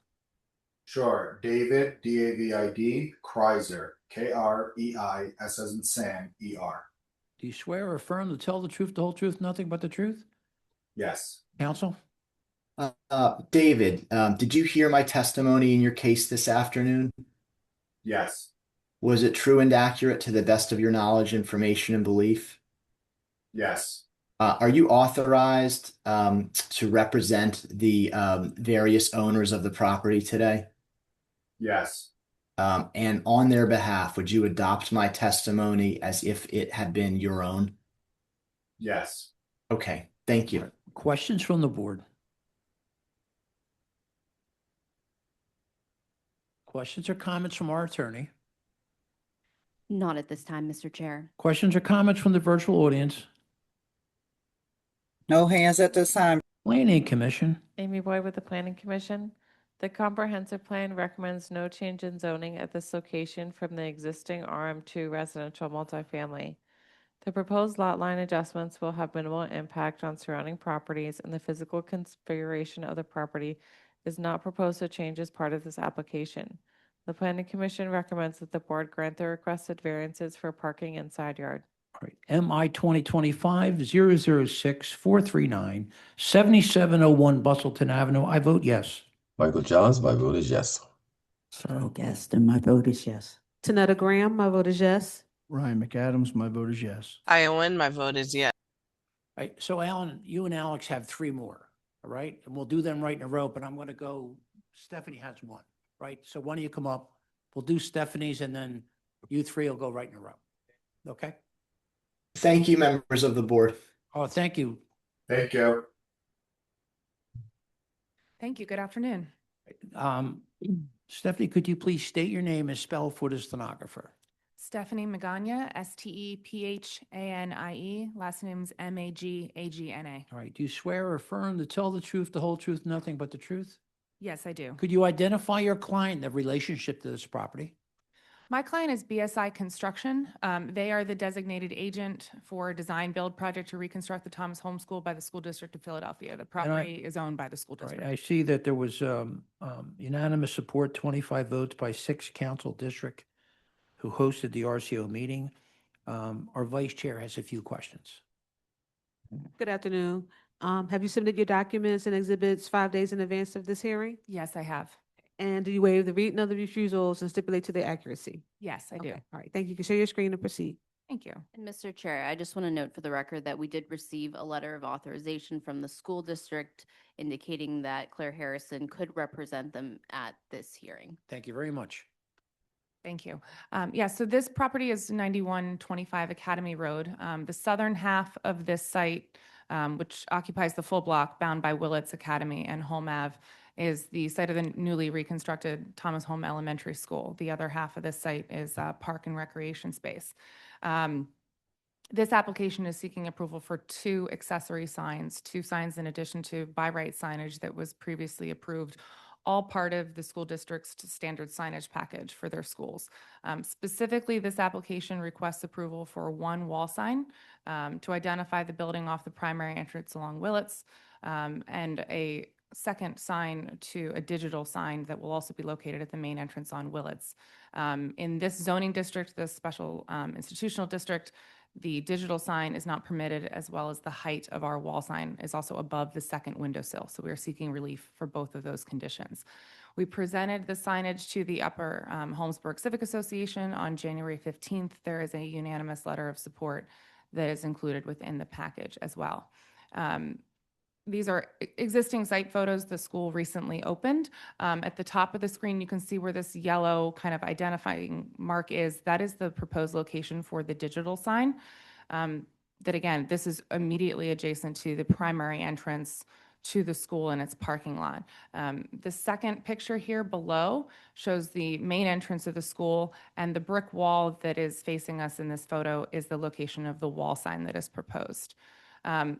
Speaker 10: Sure. David, David, Kreiser, Kreis as in Sam, ER.
Speaker 1: Do you swear or affirm to tell the truth, the whole truth, nothing but the truth?
Speaker 10: Yes.
Speaker 1: Counsel?
Speaker 6: David, did you hear my testimony in your case this afternoon?
Speaker 10: Yes.
Speaker 6: Was it true and accurate to the best of your knowledge, information, and belief?
Speaker 10: Yes.
Speaker 6: Are you authorized to represent the various owners of the property today?
Speaker 10: Yes.
Speaker 6: And on their behalf, would you adopt my testimony as if it had been your own?
Speaker 10: Yes.
Speaker 6: Okay, thank you.
Speaker 1: Questions from the board? Questions or comments from our attorney?
Speaker 8: Not at this time, Mr. Chair.
Speaker 1: Questions or comments from the virtual audience?
Speaker 2: No hands at this time.
Speaker 1: Planning Commission?
Speaker 22: Amy Boyd with the Planning Commission. The comprehensive plan recommends no change in zoning at this location from the existing RM2 residential multifamily. The proposed lot line adjustments will have minimal impact on surrounding properties, and the physical configuration of the property is not proposed to change as part of this application. The Planning Commission recommends that the board grant the requested variances for parking and side yard.
Speaker 1: All right, MI 2025-006-439, 7701 Bustleton Avenue. I vote yes.
Speaker 16: Michael Johns, my vote is yes.
Speaker 3: Cheryl Gaston, my vote is yes.
Speaker 4: Tanetta Graham, my vote is yes.
Speaker 5: Ryan McAdams, my vote is yes.
Speaker 14: Iowan, my vote is yes.
Speaker 1: All right, so Alan, you and Alex have 3 more, all right? And we'll do them right in a row, but I'm going to go, Stephanie has 1, right? So why don't you come up? We'll do Stephanie's and then you 3 will go right in a row. Okay?
Speaker 6: Thank you, members of the board.
Speaker 1: Oh, thank you.
Speaker 10: Thank you.
Speaker 18: Thank you. Good afternoon.
Speaker 1: Stephanie, could you please state your name and spell for the stenographer?
Speaker 18: Stephanie Magana, Stephanie. Last name's Magagna.
Speaker 1: All right, do you swear or affirm to tell the truth, the whole truth, nothing but the truth?
Speaker 18: Yes, I do.
Speaker 1: Could you identify your client, the relationship to this property?
Speaker 18: My client is BSI Construction. They are the designated agent for design build project to reconstruct the Thomas Holmes School by the School District of Philadelphia. The property is owned by the school
Speaker 1: All right,
Speaker 18: district.
Speaker 1: I see that there was unanimous support, 25 votes by 6 council district who hosted the RCO meeting. Our vice chair has a few questions.
Speaker 4: Good afternoon. Have you submitted your documents and exhibits 5 days in advance of this hearing?
Speaker 18: Yes, I have.
Speaker 4: And do you waive the reading of the refusals and stipulate to their accuracy?
Speaker 18: Yes, I do.
Speaker 4: Okay, all right, thank you. You can share your screen and proceed.
Speaker 18: Thank you.
Speaker 19: And Mr. Chair, I just want to note for the record that we did receive a letter of authorization from the school district indicating that Claire Harrison could represent them at this hearing.
Speaker 1: Thank you very much.
Speaker 18: Thank you. Yeah, so this property is 9125 Academy Road. The southern half of this site, which occupies the full block bound by Willits Academy and Holm Ave, is the site of the newly reconstructed Thomas Holm Elementary School. The other half of this site is park and recreation space. This application is seeking approval for 2 accessory signs, 2 signs in addition to by right signage that was previously approved, all part of the school district's standard signage package for their schools. Specifically, this application requests approval for 1 wall sign to identify the building off the primary entrance along Willits, and a second sign to a digital sign that will also be located at the main entrance on Willits. In this zoning district, this special institutional district, the digital sign is not permitted, as well as the height of our wall sign is also above the second windowsill. So we are seeking relief for both of those conditions. We presented the signage to the Upper Holmesburg Civic Association on January 15th. There is a unanimous letter of support that is included within the package as well. These are existing site photos the school recently opened. At the top of the screen, you can see where this yellow kind of identifying mark is. That is the proposed location for the digital sign. That again, this is immediately adjacent to the primary entrance to the school and its parking lot. The second picture here below shows the main entrance of the school, and the brick wall that is facing us in this photo is the location of the wall sign that is proposed.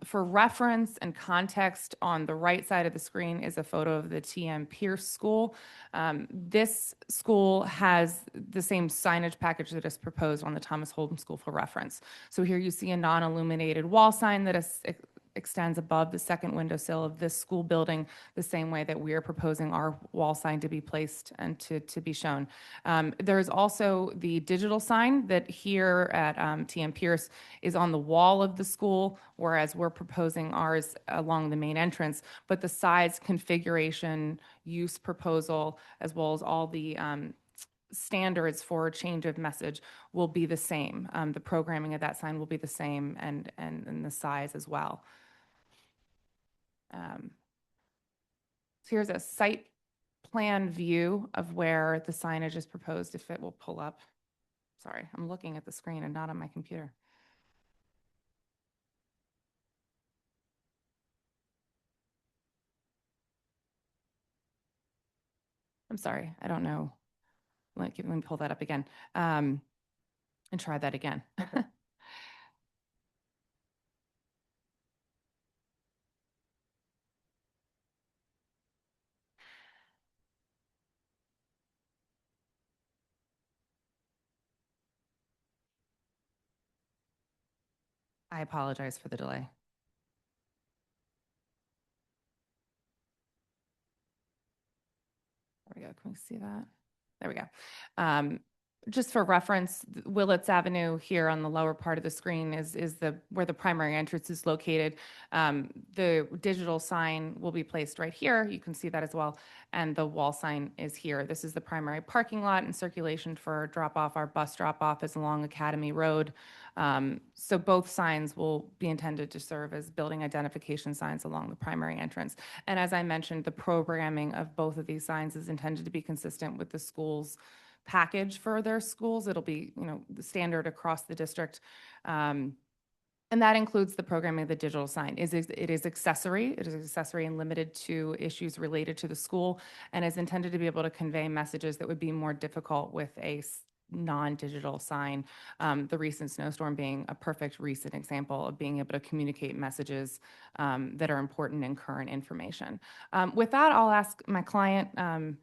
Speaker 18: For reference and context, on the right side of the screen is a photo of the T.M. Pierce School. This school has the same signage package that is proposed on the Thomas Holm School for reference. So here you see a non-illuminated wall sign that extends above the second windowsill of this school building, the same way that we are proposing our wall sign to be placed and to be shown. There is also the digital sign that here at T.M. Pierce is on the wall of the school, whereas we're proposing ours along the main entrance. But the size, configuration, use proposal, as well as all the standards for change of message will be the same. The programming of that sign will be the same, and the size as well. So here's a site plan view of where the signage is proposed, if it will pull up. Sorry, I'm looking at the screen and not on my computer. I'm sorry, I don't know. Let me pull that up again and try that again. Okay. I apologize for the delay. There we go. Can we see that? There we go. Just for reference, Willits Avenue here on the lower part of the screen is where the primary entrance is located. The digital sign will be placed right here. You can see that as well. And the wall sign is here. This is the primary parking lot and circulation for drop-off. Our bus drop-off is along Academy Road. So both signs will be intended to serve as building identification signs along the primary entrance. And as I mentioned, the programming of both of these signs is intended to be consistent with the school's package for their schools. It'll be, the standard across the district. And that includes the programming of the digital sign. It is accessory. It is accessory and limited to issues related to the school, and is intended to be able to convey messages that would be more difficult with a non-digital sign. The recent snowstorm being a perfect recent example of being able to communicate messages that are important and current information. With that, I'll ask my client,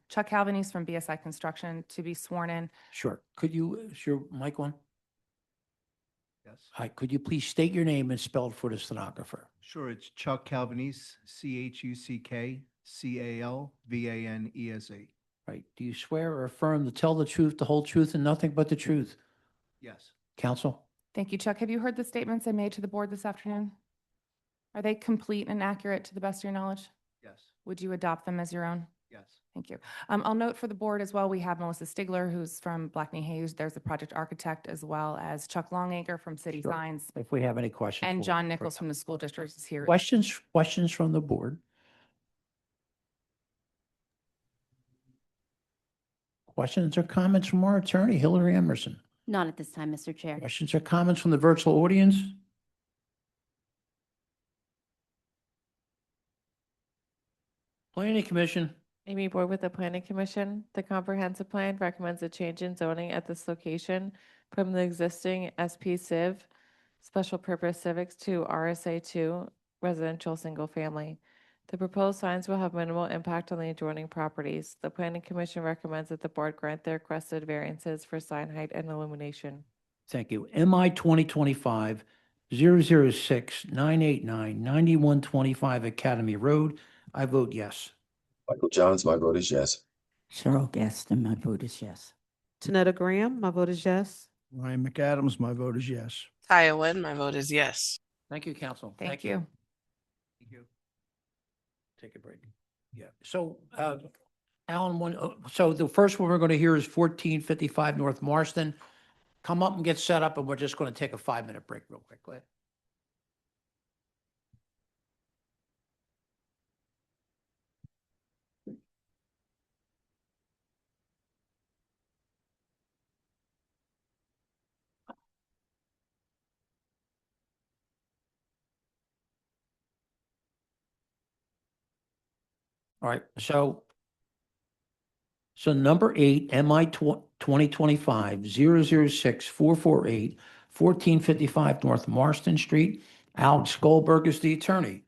Speaker 18: Chuck Calvanese from BSI Construction, to be sworn in.
Speaker 1: Sure. Is your mic on?
Speaker 5: Yes.
Speaker 1: Hi, could you please state your name and spell it for the stenographer?
Speaker 5: Sure, it's Chuck Calvanese, ChuckCalvanese.
Speaker 1: Right. Do you swear or affirm to tell the truth, the whole truth, and nothing but the truth?
Speaker 5: Yes.
Speaker 1: Counsel?
Speaker 18: Thank you, Chuck. Have you heard the statements I made to the board this afternoon? Are they complete and accurate to the best of your knowledge?
Speaker 5: Yes.
Speaker 18: Would you adopt them as your own?
Speaker 5: Yes.
Speaker 18: Thank you. I'll note for the board as well, we have Melissa Stigler, who's from Blackney Hayes. There's the project architect, as well as Chuck Longacre from City
Speaker 1: Sure.
Speaker 18: Signs.
Speaker 1: If we have any questions.
Speaker 18: And
Speaker 1: we'll-
Speaker 18: John Nichols from the school district is here.
Speaker 1: Questions from the board? Questions or comments from our attorney, Hillary Emerson?
Speaker 19: Not at this time, Mr. Chair.
Speaker 1: Questions or comments from the virtual audience? Planning Commission,
Speaker 22: Amy Board with the Planning Commission. The comprehensive plan recommends a change in zoning at this location from the existing SP Civ, Special Purpose Civics, to RSA 2, Residential Single Family. The proposed signs will have minimal impact on the adjoining properties. The Planning Commission recommends that the board grant the requested variances for sign height and illumination.
Speaker 1: thank you. MI 2025-006-989-9125 Academy Road. I vote yes.
Speaker 16: Michael Johns, my vote is yes.
Speaker 3: Cheryl Gaston, my vote is yes.
Speaker 4: Tanetta Graham, my vote is yes.
Speaker 5: Ryan McAdams, my vote is yes.
Speaker 14: Kaya Wynn, my vote is yes.
Speaker 1: Thank you, council.
Speaker 18: Thank you.
Speaker 1: Thank you. Take a break. Yeah, so, Alan, so the first one we're going to hear is 1455 North Marston. Come up and get set up, and we're just going to take a 5-minute break real quick. Go ahead. All right, so number 8, MI 2025-006-448, 1455 North Marston Street. Alex Goldberg is the attorney.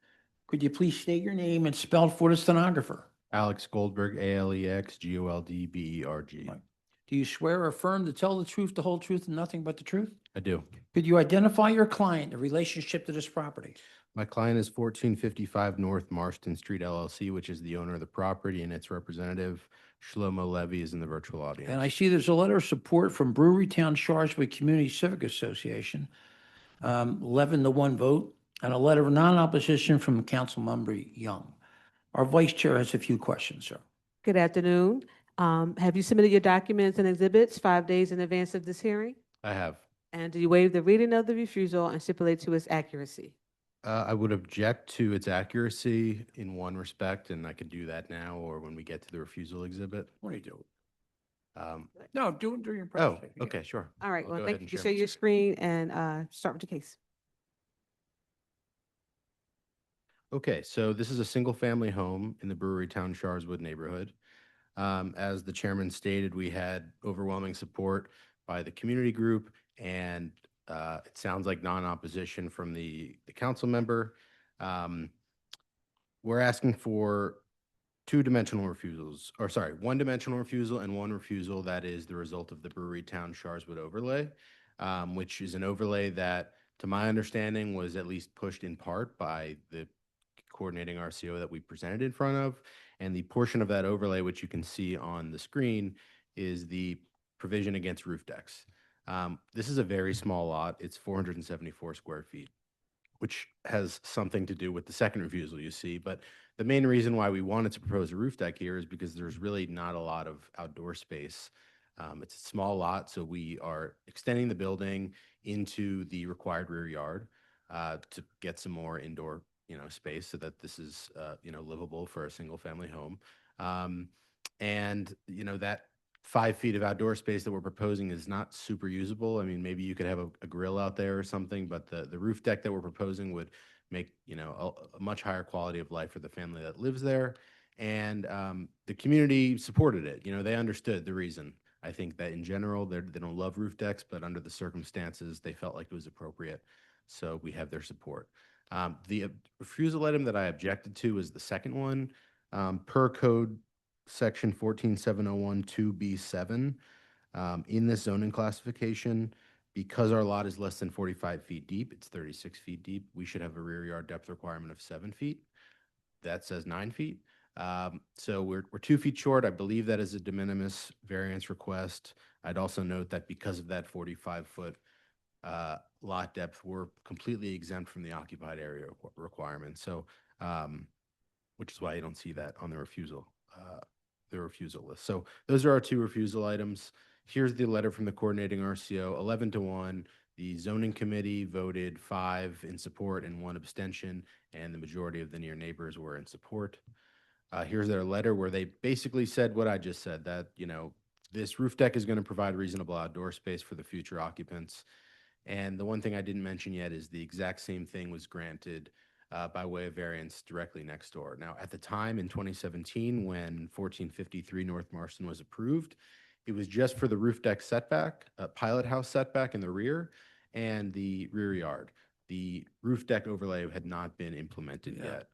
Speaker 1: Could you please state your name and spell for the stenographer?
Speaker 13: Alex Goldberg, ALEX GOLDBERG.
Speaker 1: Do you swear or affirm to tell the truth, the whole truth, and nothing but the truth?
Speaker 13: I do.
Speaker 1: Could you identify your client, the relationship to this property?
Speaker 13: My client is 1455 North Marston Street LLC, which is the owner of the property, and its representative, Shlomo Levy, is in the virtual audience.
Speaker 1: And I see there's a letter of support from Brewery Town Sharswood Community Civic Association, 11-1 vote, and a letter of non-opposition from Councilmember Young. Our vice chair has a few questions, sir.
Speaker 4: Good afternoon. Have you submitted your documents and exhibits 5 days in advance of this hearing?
Speaker 13: I have.
Speaker 4: And do you waive the reading of the refusal and stipulate to its accuracy?
Speaker 13: I would object to its accuracy in one respect, and I could do that now or when we get to the refusal exhibit.
Speaker 1: What do you do?
Speaker 13: Um,
Speaker 1: No, do it during your
Speaker 13: oh,
Speaker 1: presentation.
Speaker 13: okay, sure.
Speaker 4: All right,
Speaker 13: I'll
Speaker 4: well,
Speaker 13: go
Speaker 4: thank
Speaker 13: ahead
Speaker 4: you.
Speaker 13: and
Speaker 4: You
Speaker 13: share
Speaker 4: share
Speaker 13: my
Speaker 4: your screen and start with the case.
Speaker 13: Okay, so this is a single-family home in the Brewery Town Sharswood neighborhood. As the chairman stated, we had overwhelming support by the community group, and it sounds like non-opposition from the council member. We're asking for one-dimensional refusal and one refusal that is the result of the Brewery Town Sharswood overlay, which is an overlay that, to my understanding, was at least pushed in part by the coordinating RCO that we presented in front of. And the portion of that overlay, which you can see on the screen, is the provision against roof decks. This is a very small lot. It's 474 square feet, which has something to do with the second refusal you see. But the main reason why we wanted to propose a roof deck here is because there's really not a lot of outdoor space. It's a small lot, so we are extending the building into the required rear yard to get some more indoor space so that this is, livable for a single family home. And that 5 feet of outdoor space that we're proposing is not super usable. I mean, maybe you could have a grill out there or something, but the roof deck that we're proposing would make, a much higher quality of life for the family that lives there. And the community supported it. They understood the reason. I think that in general, they don't love roof decks, but under the circumstances, they felt like it was appropriate. So we have their support. The refusal item that I objected to is the second one. Per code section 14701 2B7, in this zoning classification, because our lot is less than 45 feet deep, it's 36 feet deep, we should have a rear yard depth requirement of 7 feet. That says 9 feet. So we're 2 feet short. I believe that is a de minimis variance request. I'd also note that because of that 45-foot lot depth, we're completely exempt from the occupied area requirement. So, which is why you don't see that on the refusal the refusal list. So those are our two refusal items. Here's the letter from the coordinating RCO, 11-1. The zoning committee voted 5 in support and 1 abstention, and the majority of the near neighbors were in support. Here's their letter where they basically said what I just said, that, you know, this roof deck is going to provide reasonable outdoor space for the future occupants. And the one thing I didn't mention yet is the exact same thing was granted by way of variance directly next door. Now, at the time in 2017, when 1453 North Marston was approved, it was just for the roof deck setback, pilot house setback in the rear, and the rear yard. The roof deck overlay had not been implemented yet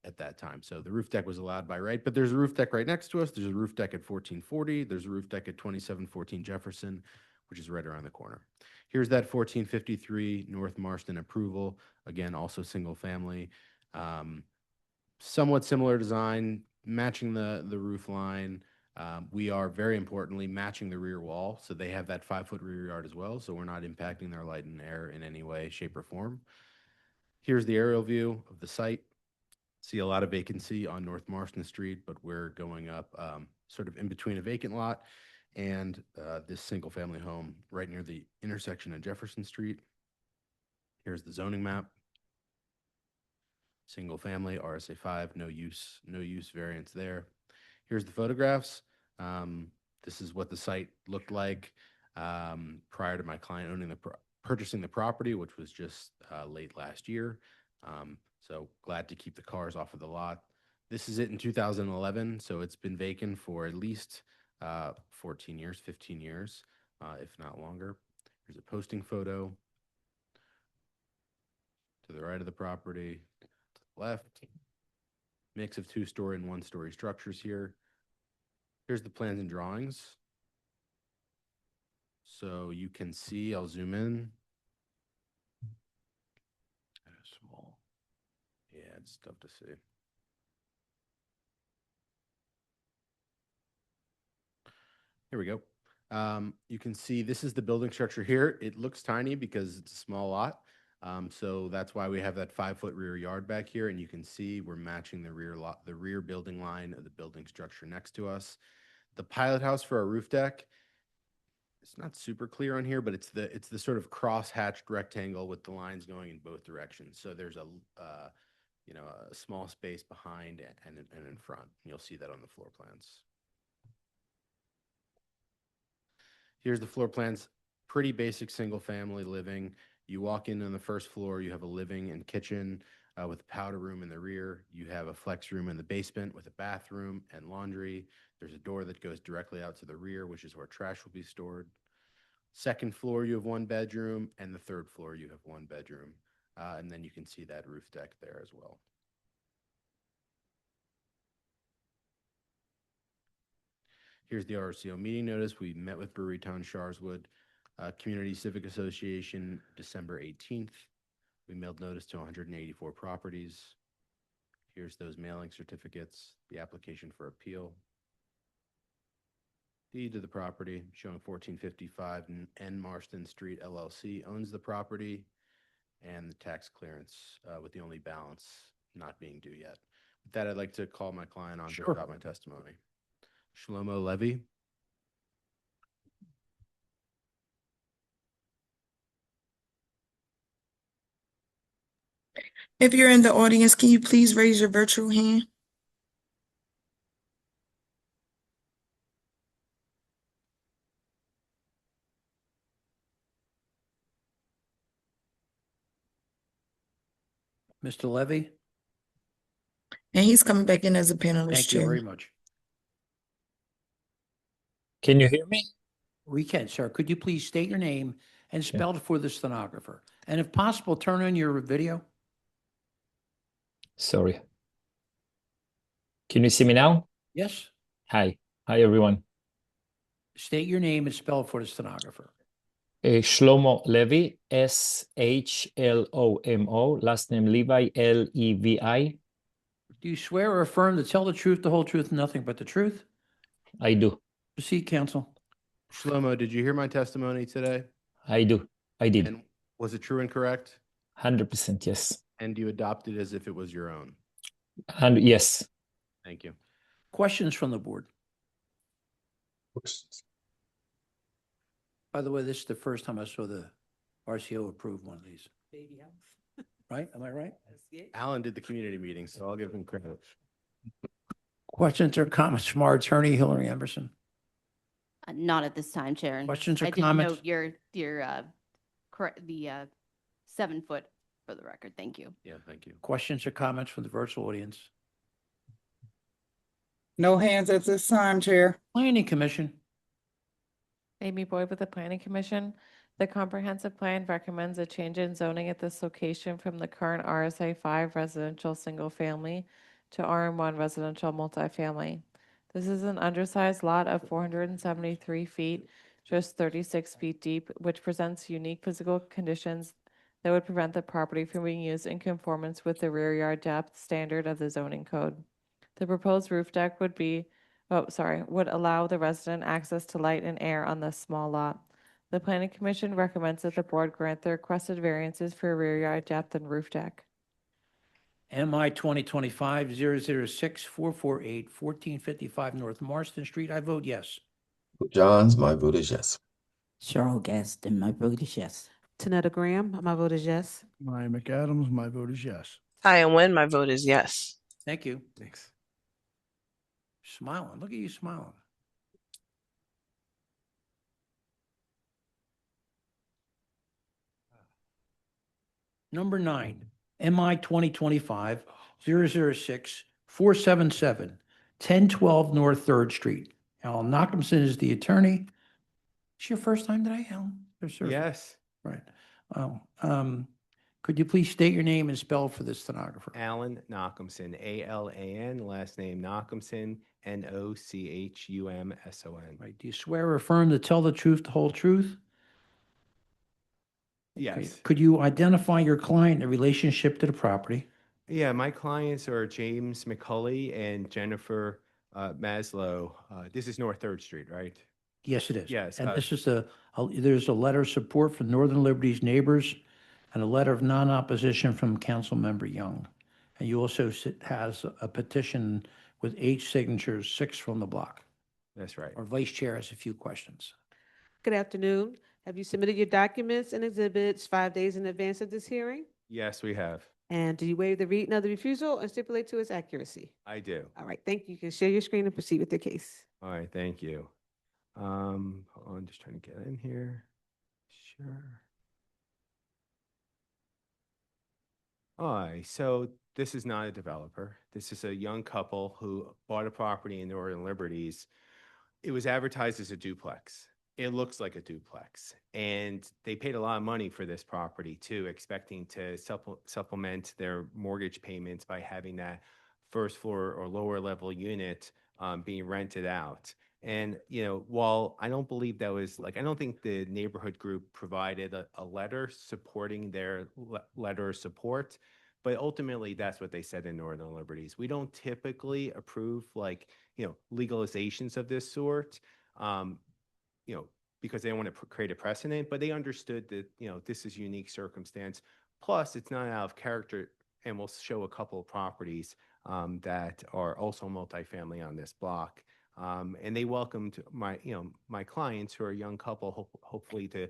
Speaker 13: at that time. So the roof deck was allowed by right, but there's a roof deck right next to us. There's a roof deck at 1440. There's a roof deck at 2714 Jefferson, which is right around the corner. Here's that 1453 North Marston approval. Again, also single family. Somewhat similar design, matching the roof line. We are very importantly matching the rear wall. So they have that 5-foot rear yard as well. So we're not impacting their light and air in any way, shape, or form. Here's the aerial view of the site. See a lot of vacancy on North Marston Street, but we're going up sort of in between a vacant lot and this single family home right near the intersection of Jefferson Street. Here's the zoning map. Single family, RSA 5, no use variance there. Here's the photographs. This is what the site looked like prior to my client owning purchasing the property, which was just late last year. So glad to keep the cars off of the lot. This is it in 2011, so it's been vacant for at least 14 years, 15 years, if not longer. Here's a posting photo to the right of the property, to the left. Mix of 2-story and 1-story structures here. Here's the plans and drawings. So you can see, I'll zoom in. Small. Yeah, it's tough to see. Here we go. You can see this is the building structure here. It looks tiny because it's a small lot. So that's why we have that 5-foot rear yard back here. And you can see we're matching the rear building line of the building structure next to us. The pilot house for our roof deck, it's not super clear on here, but it's the sort of cross-hatched rectangle with the lines going in both directions. So there's a small space behind and in front. You'll see that on the floor plans. Here's the floor plans. Pretty basic single family living. You walk in on the first floor, you have a living and kitchen with a powder room in the rear. You have a flex room in the basement with a bathroom and laundry. There's a door that goes directly out to the rear, which is where trash will be stored. Second floor, you have 1 bedroom, and the third floor, you have 1 bedroom. And then you can see that roof deck there as well. Here's the RCO meeting notice. We met with Brewerytown Sharswood Community Civic Association December 18th. We mailed notice to 184 properties. Here's those mailing certificates, the application for appeal. Deed to the property showing 1455 N Marston Street LLC owns the property, and the tax clearance with the only balance not being due yet. With that, I'd like to call my client on to start my testimony. Shlomo Levy.
Speaker 7: If you're in the audience, can you please raise your virtual hand?
Speaker 1: Mr. Levy?
Speaker 7: And he's coming back in as a panelist
Speaker 1: Thank you
Speaker 7: chair.
Speaker 1: very much.
Speaker 20: Can you hear me?
Speaker 1: We can, sir. Could you please state your name and spell it for the stenographer? And if possible, turn on your video.
Speaker 20: Sorry. Can you see me now?
Speaker 1: Yes.
Speaker 20: Hi. Hi, everyone.
Speaker 1: State your name and spell it for the stenographer.
Speaker 20: Shlomo Levy, Shlomo, last name Levi, Levi.
Speaker 1: Do you swear or affirm to tell the truth, the whole truth, and nothing but the truth?
Speaker 20: I do.
Speaker 1: Proceed, counsel.
Speaker 13: Shlomo, did you hear my testimony today?
Speaker 20: I do. I did.
Speaker 13: And was it true and correct?
Speaker 20: 100%, yes.
Speaker 13: And you adopted it as if it was your own?
Speaker 20: And yes.
Speaker 13: Thank you.
Speaker 1: Questions from the board? By the way, this is the first time I saw the RCO approve one of these, right? Am I right?
Speaker 13: Alan did the community meeting, so I'll give him credit.
Speaker 1: Questions or comments from our attorney, Hillary Emberson?
Speaker 19: Not at this time, Chair. And
Speaker 1: Questions or
Speaker 19: I did
Speaker 1: comments?
Speaker 19: note your correct, the 7 foot for the record. Thank you.
Speaker 13: Yeah, thank you.
Speaker 1: Questions or comments from the virtual audience?
Speaker 2: No hands at this time, Chair.
Speaker 1: Planning Commission.
Speaker 22: Amy Boyd with the Planning Commission. The comprehensive plan recommends a change in zoning at this location from the current RSA 5 residential single family to RM1 residential multifamily. This is an undersized lot of 473 feet, just 36 feet deep, which presents unique physical conditions that would prevent the property from being used in conformance with the rear yard depth standard of the zoning code. The proposed roof deck would allow the resident access to light and air on this small lot. The Planning Commission recommends that the board grant the requested variances for rear yard depth and roof deck.
Speaker 1: MI 2025-006-448, 1455 North Marston Street. I vote yes.
Speaker 16: Johns, my vote is yes.
Speaker 3: Cheryl Gaston, my vote is yes.
Speaker 4: Tanetta Graham, my vote is yes.
Speaker 5: Ryan McAdams, my vote is yes.
Speaker 14: Hi, and when my vote is yes.
Speaker 1: Thank you.
Speaker 13: Thanks.
Speaker 1: Smiling. Look at you smiling. Number 9, MI 2025-006-477, 1012 North 3rd Street. Alan Nachumson is the attorney. It's your first time today, Alan? Or sir?
Speaker 12: Yes.
Speaker 1: Right. Could you please state your name and spell for the stenographer?
Speaker 11: Alan Nachumson, ALAN, last name Nachumson, NOCHUMSON.
Speaker 1: Right. Do you swear or affirm to tell the truth, the whole truth? Okay.
Speaker 11: Yes.
Speaker 1: Could you identify your client in relationship to the property?
Speaker 11: Yeah, my clients are James McCulley and Jennifer Maslow. This is North 3rd Street, right?
Speaker 1: Yes, it is.
Speaker 11: Yes,
Speaker 1: And this is there's a letter of support from Northern Liberty's neighbors and a letter of non-opposition from Councilmember Young. And you also has a petition with 8 signatures, 6 from the block.
Speaker 11: That's right.
Speaker 1: Our vice chair has a few questions.
Speaker 4: Good afternoon. Have you submitted your documents and exhibits 5 days in advance of this hearing?
Speaker 11: Yes, we have.
Speaker 4: And do you waive the reading of the refusal and stipulate to its accuracy?
Speaker 11: I do.
Speaker 4: All right, thank you. You can share your screen and proceed with the case.
Speaker 11: All right, thank you. Hold on, just trying to get in here. Sure. All right, so this is not a developer. This is a young couple who bought a property in Northern Liberties. It was advertised as a duplex. It looks like a duplex. And they paid a lot of money for this property too, expecting to supplement their mortgage payments by having that first floor or lower level unit being rented out. And, you know, while I don't believe that was I don't think the neighborhood group provided a letter supporting their letter of support, but ultimately that's what they said in Northern Liberties. We don't typically approve legalizations of this sort, because they don't want to create a precedent, but they understood that, this is unique circumstance. Plus it's not out of character, and we'll show a couple of properties that are also multifamily on this block. And they welcomed my clients, who are a young couple, hopefully to,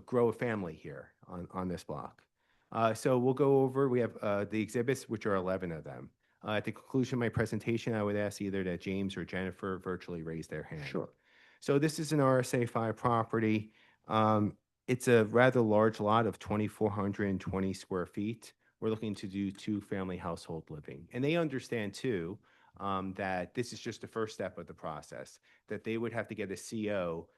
Speaker 11: grow a family here on this block. So we'll go over, we have the exhibits, which are 11 of them. At the conclusion of my presentation, I would ask either that James or Jennifer virtually raise their hand.
Speaker 1: Sure.
Speaker 11: So this is an RSA 5 property. It's a rather large lot of 2,420 square feet. We're looking to do 2-family household living. And they understand too, that this is just the first step of the process, that they would have to get a CO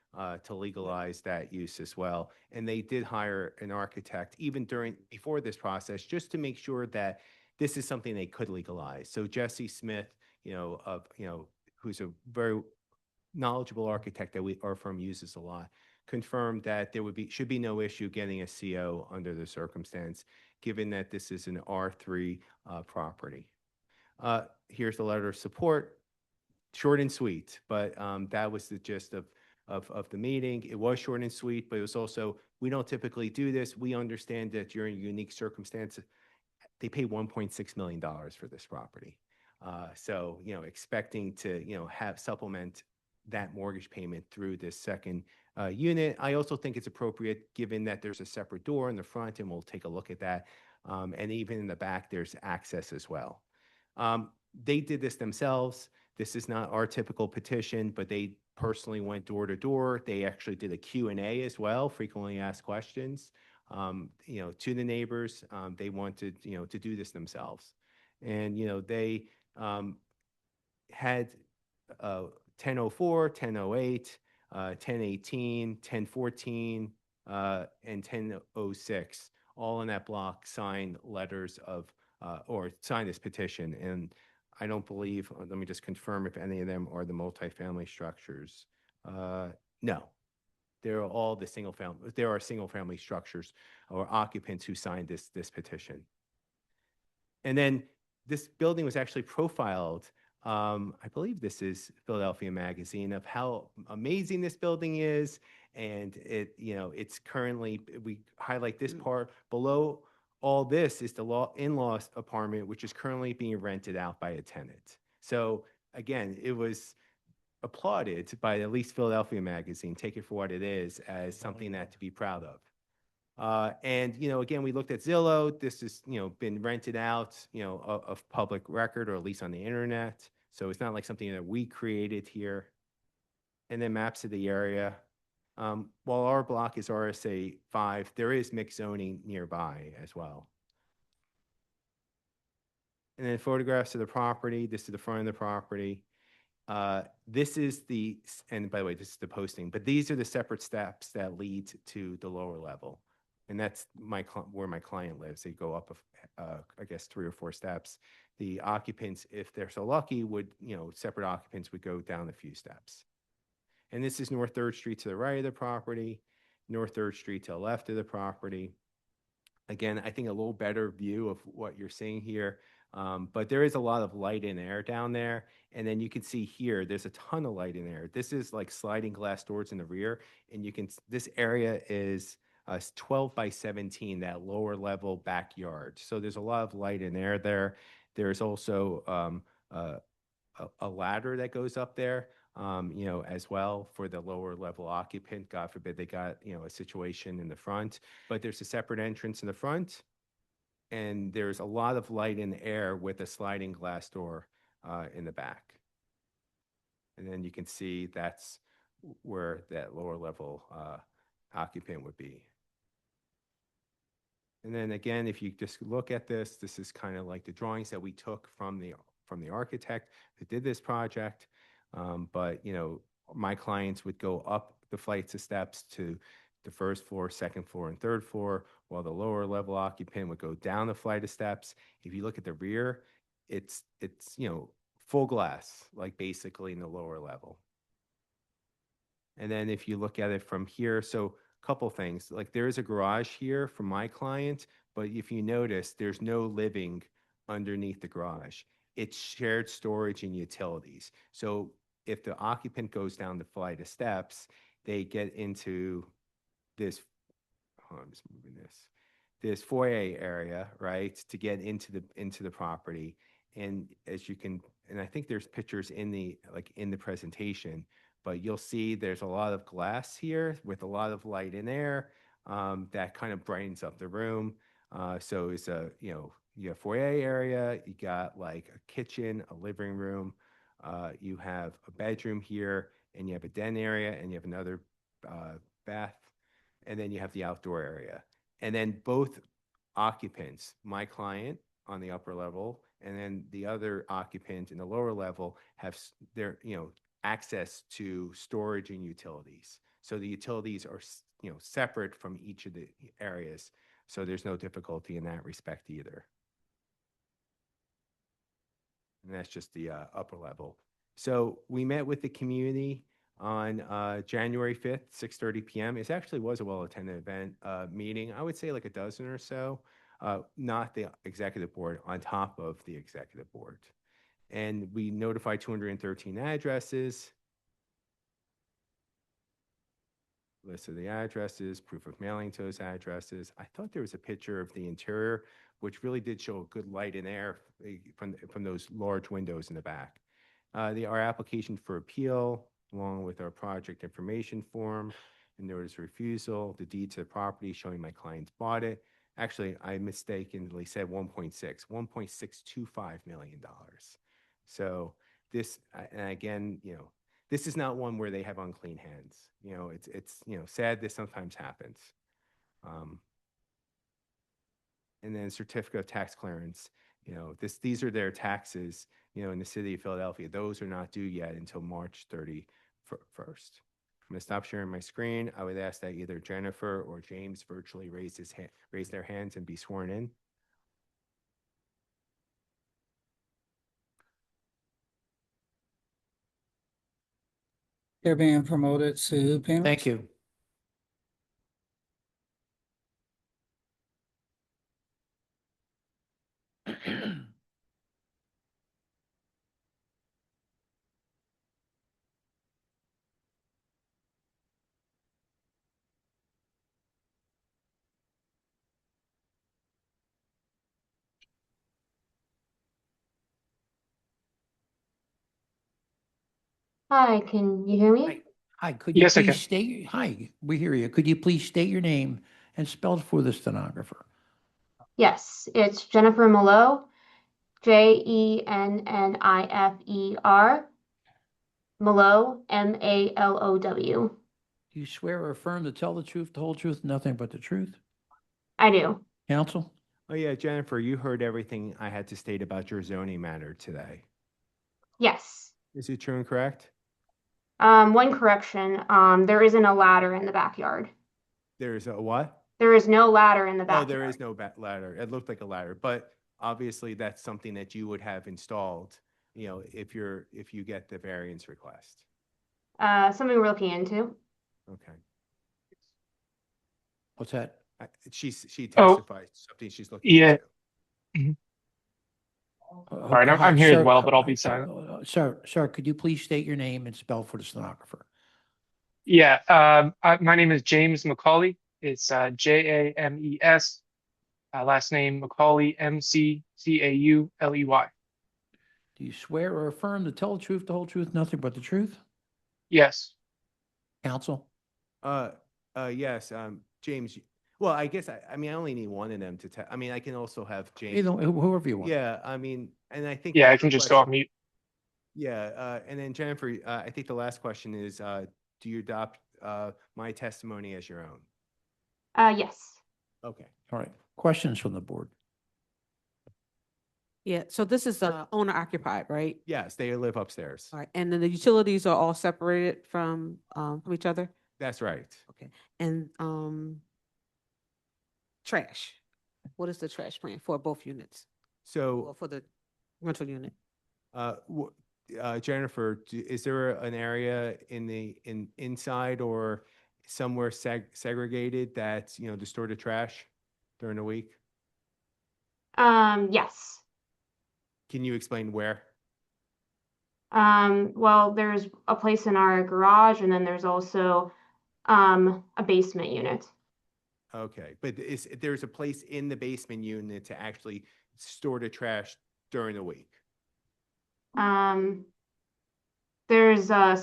Speaker 11: to legalize that use as well. And they did hire an architect even before this process, just to make sure that this is something they could legalize. So Jesse Smith, who's a very knowledgeable architect that our firm uses a lot, confirmed that there should be no issue getting a CO under the circumstance, given that this is an R3 property. Here's the letter of support, short and sweet, but that was the gist of the meeting. It was short and sweet, but it was also, we don't typically do this. We understand that you're in a unique circumstance. They paid $1.6 million for this property. So, expecting to, have supplement that mortgage payment through this second unit. I also think it's appropriate, given that there's a separate door in the front, and we'll take a look at that. And even in the back, there's access as well. They did this themselves. This is not our typical petition, but they personally went door to door. They actually did a Q&A as well, frequently asked questions, to the neighbors. They wanted, to do this themselves. And, they had 1004, 1008, 1018, 1014, and 1006, all in that block signed letters of, or signed this petition. And I don't believe, let me just confirm if any of them are the multifamily structures. No, they're all the single family. There are single family structures or occupants who signed this petition. And then this building was actually profiled. I believe this is Philadelphia Magazine, of how amazing this building is. And it's currently, we highlight this part below. All this is the in-laws apartment, which is currently being rented out by a tenant. So again, it was applauded by at least Philadelphia Magazine, take it for what it is, as something that to be proud of. And, again, we looked at Zillow. This has, been rented out, of public record, or at least on the internet. So it's not like something that we created here. And then maps of the area. While our block is RSA 5, there is mixed zoning nearby as well. And then photographs of the property. This is the front of the property. This is and by the way, this is the posting, but these are the separate steps that lead to the lower level. And that's where my client lives. They go up, I guess, 3 or 4 steps. The occupants, if they're so lucky, would, separate occupants would go down a few steps. And this is North 3rd Street to the right of the property, North 3rd Street to the left of the property. Again, I think a little better view of what you're seeing here. But there is a lot of light and air down there. And then you can see here, there's a ton of light and air. This is like sliding glass doors in the rear. And this area is 12 by 17, that lower level backyard. So there's a lot of light and air there. There's also a ladder that goes up there, as well for the lower level occupant. God forbid they got, a situation in the front. But there's a separate entrance in the front. And there's a lot of light and air with a sliding glass door in the back. And then you can see that's where that lower level occupant would be. And then again, if you just look at this, this is kind of like the drawings that we took from the architect who did this project. But my clients would go up the flights of steps to the 1st floor, 2nd floor, and 3rd floor, while the lower level occupant would go down the flight of steps. If you look at the rear, it's full glass, like basically in the lower level. And then if you look at it from here, so a couple things, like there is a garage here for my client, but if you notice, there's no living underneath the garage. It's shared storage and utilities. So if the occupant goes down the flight of steps, they get into this, I'm just moving this foyer area, right, to get into the property. And as you can, and I think there's pictures in the presentation, but you'll see there's a lot of glass here with a lot of light and air that kind of brightens up the room. So it's you have foyer area, you got like a kitchen, a living room, you have a bedroom here, and you have a den area, and you have another bath, and then you have the outdoor area. And then both occupants, my client on the upper level, and then the other occupant in the lower level, have their access to storage and utilities. So the utilities are separate from each of the areas. So there's no difficulty in that respect either. And that's just the upper level. So we met with the community on January 5th, 6:30 p.m. It actually was a well-attended event meeting. I would say like a dozen or so, not the executive board, on top of the executive board. And we notified 213 addresses. List of the addresses, proof of mailing to those addresses. I thought there was a picture of the interior, which really did show a good light and air from those large windows in the back. Our application for appeal, along with our project information form, and notice of refusal, the deed to the property showing my clients bought it. Actually, I mistakenly said 1.625 million dollars. So this, and again, this is not one where they have unclean hands. It's sad this sometimes happens. And then certificate of tax clearance, these are their taxes, in the city of Philadelphia. Those are not due yet until March 31st. I'm going to stop sharing my screen. I would ask that either Jennifer or James virtually raise their hands and be sworn in.
Speaker 2: They're being promoted to panel.
Speaker 1: Thank you.
Speaker 15: Hi, can you hear me?
Speaker 1: Hi, could you
Speaker 15: Yes, I
Speaker 1: please
Speaker 15: can.
Speaker 1: state, hi, we hear you. Could you please state your name and spell it for the stenographer?
Speaker 15: Yes, it's Jennifer Mallow, Jennifer. Mallow, Mallow.
Speaker 1: Do you swear or affirm to tell the truth, the whole truth, nothing but the truth?
Speaker 15: I do.
Speaker 1: Counsel?
Speaker 11: Oh yeah, Jennifer, you heard everything I had to state about your zoning matter today.
Speaker 15: Yes.
Speaker 11: Is it true and correct?
Speaker 15: One correction, there isn't a ladder in the backyard.
Speaker 11: There's a what?
Speaker 15: There is no ladder in the
Speaker 11: Oh,
Speaker 15: backyard.
Speaker 11: there is no ladder. It looked like a ladder, but obviously that's something that you would have installed, if you get the variance request.
Speaker 15: Something we're looking into.
Speaker 11: Okay.
Speaker 1: What's that?
Speaker 11: She
Speaker 21: Oh,
Speaker 11: testified something she's looking
Speaker 21: yeah.
Speaker 11: into.
Speaker 21: Mhm. All right, I'm here as
Speaker 1: Sir,
Speaker 21: well, but I'll be silent.
Speaker 1: Sir, could you please state your name and spell for the stenographer?
Speaker 21: Yeah, my name is James McCauley. It's James. Last name McCauley, Mccauley.
Speaker 1: Do you swear or affirm to tell the truth, the whole truth, nothing but the truth?
Speaker 21: Yes.
Speaker 1: Counsel?
Speaker 11: Yes, James. Well, I guess I only need one of them to tell. I can also have James.
Speaker 1: Whoever you want.
Speaker 11: Yeah, and I think.
Speaker 21: Yeah, I
Speaker 11: that's
Speaker 21: can
Speaker 11: the
Speaker 21: just go on
Speaker 11: question.
Speaker 21: mute.
Speaker 11: Yeah, and then Jennifer, I think the last question is, do you adopt my testimony as your own?
Speaker 15: Yes.
Speaker 11: Okay.
Speaker 1: All right. Questions from the board?
Speaker 4: Yeah, so this is owner occupied, right?
Speaker 11: Yes, they live upstairs.
Speaker 4: All right, and then the utilities are all separated from each other?
Speaker 11: That's right.
Speaker 4: Okay, and trash. What is the trash plan for both units?
Speaker 11: So,
Speaker 4: Or for the rental unit?
Speaker 11: Jennifer, is there an area inside or somewhere segregated that's, to store the trash during the week?
Speaker 15: Yes.
Speaker 11: Can you explain where?
Speaker 15: Well, there's a place in our garage, and then there's also a basement unit.
Speaker 11: Okay, but there's a place in the basement unit to actually store the trash during the week?
Speaker 15: There's a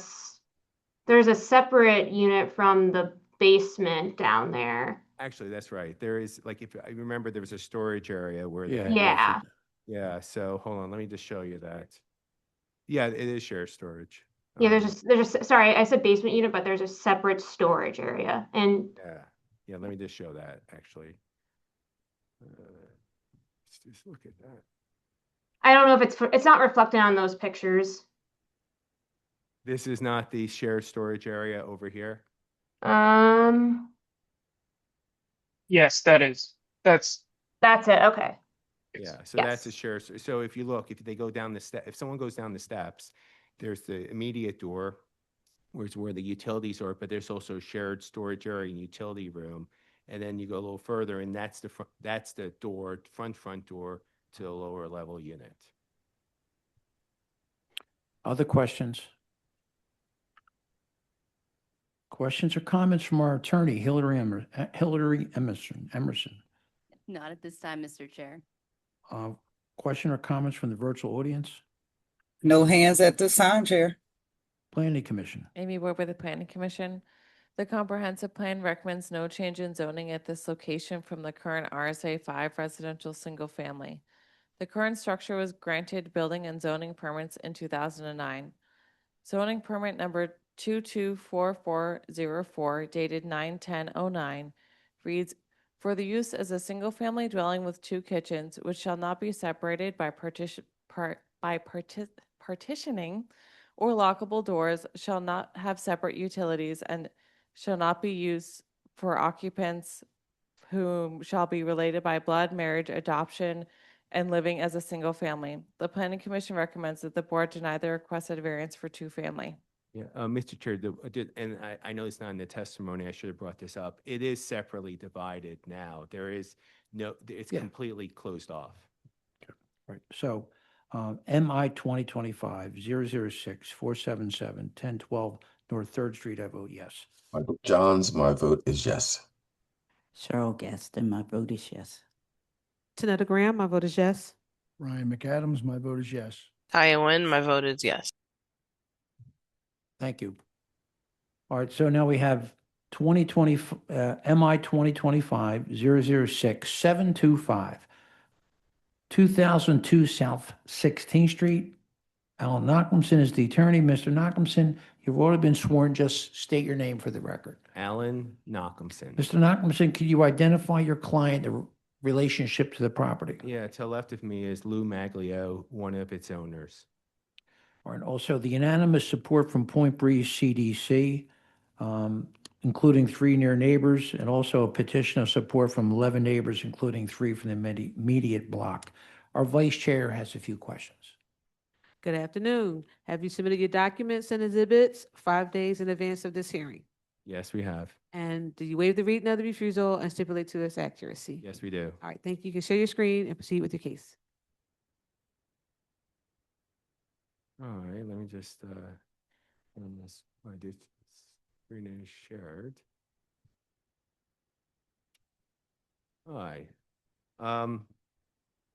Speaker 15: separate unit from the basement down there.
Speaker 11: Actually, that's right. There is, like, if I remember, there was a storage area where.
Speaker 15: Yeah.
Speaker 11: Yeah, so hold on, let me just show you that. Yeah, it is shared storage.
Speaker 15: Yeah, sorry, I said basement unit, but there's a separate storage area. And
Speaker 11: Yeah, let me just show that, actually. Let's just look at that.
Speaker 15: I don't know if it's not reflected on those pictures.
Speaker 11: This is not the shared storage area over here?
Speaker 21: Yes, that is. That's
Speaker 15: it. Okay.
Speaker 11: Yeah, so that's a shared. So if you look, if they go down the step, if someone goes down the steps, there's the immediate door, where the utilities are, but there's also shared storage area and utility room. And then you go a little further, and that's the door, front door to the lower level unit.
Speaker 1: Other questions? Questions or comments from our attorney, Hillary Emerson?
Speaker 19: Not at this time, Mr. Chair.
Speaker 1: Question or comments from the virtual audience?
Speaker 2: No hands at this time, Chair.
Speaker 1: Planning Commission.
Speaker 22: Amy Ward with the Planning Commission. The comprehensive plan recommends no change in zoning at this location from the current RSA 5 residential single family. The current structure was granted building and zoning permits in 2009. Zoning permit number 224404 dated 9/10/09 reads, for the use as a single-family dwelling with 2 kitchens, which shall not be separated by partitioning or lockable doors, shall not have separate utilities, and shall not be used for occupants whom shall be related by blood, marriage, adoption, and living as a single family. The Planning Commission recommends that the board deny the requested variance for 2-family.
Speaker 11: Yeah, Mr. Chair, and I know it's not in the testimony, I should have brought this up. It is separately divided now. There is no, it's
Speaker 1: Yeah.
Speaker 11: completely closed off.
Speaker 1: Right. So MI 2025-006-477-1012 North Third Street, I vote yes.
Speaker 16: Michael Johns, my vote is yes.
Speaker 3: Cheryl Gaston, my vote is yes.
Speaker 4: Tanetta Graham, my vote is yes.
Speaker 5: Ryan McAdams, my vote is yes.
Speaker 14: Taya Nguyen, my vote is yes.
Speaker 1: Thank you. All right, so now we have MI 2025-006-725, 2002 South 16th Street. Alan Nachmanson is the attorney. Mr. Nachmanson, you've already been sworn. Just state your name for the record.
Speaker 11: Alan Nachmanson.
Speaker 1: Mr. Nachmanson, could you identify your client, the relationship to the property?
Speaker 11: Yeah, to the left of me is Lou Maglio, one of its owners.
Speaker 1: All right, also the unanimous support from Point Breeze CDC, including 3 near neighbors, and also a petition of support from 11 neighbors, including 3 from the immediate block. Our vice chair has a few questions.
Speaker 4: Good afternoon. Have you submitted your documents and exhibits 5 days in advance of this hearing?
Speaker 11: Yes, we have.
Speaker 4: And do you waive the reading of the refusal and stipulate to its accuracy?
Speaker 11: Yes, we do.
Speaker 4: All right, thank you. You can share your screen and proceed with your case.
Speaker 11: All right, let me just, unless my screen is shared. All right.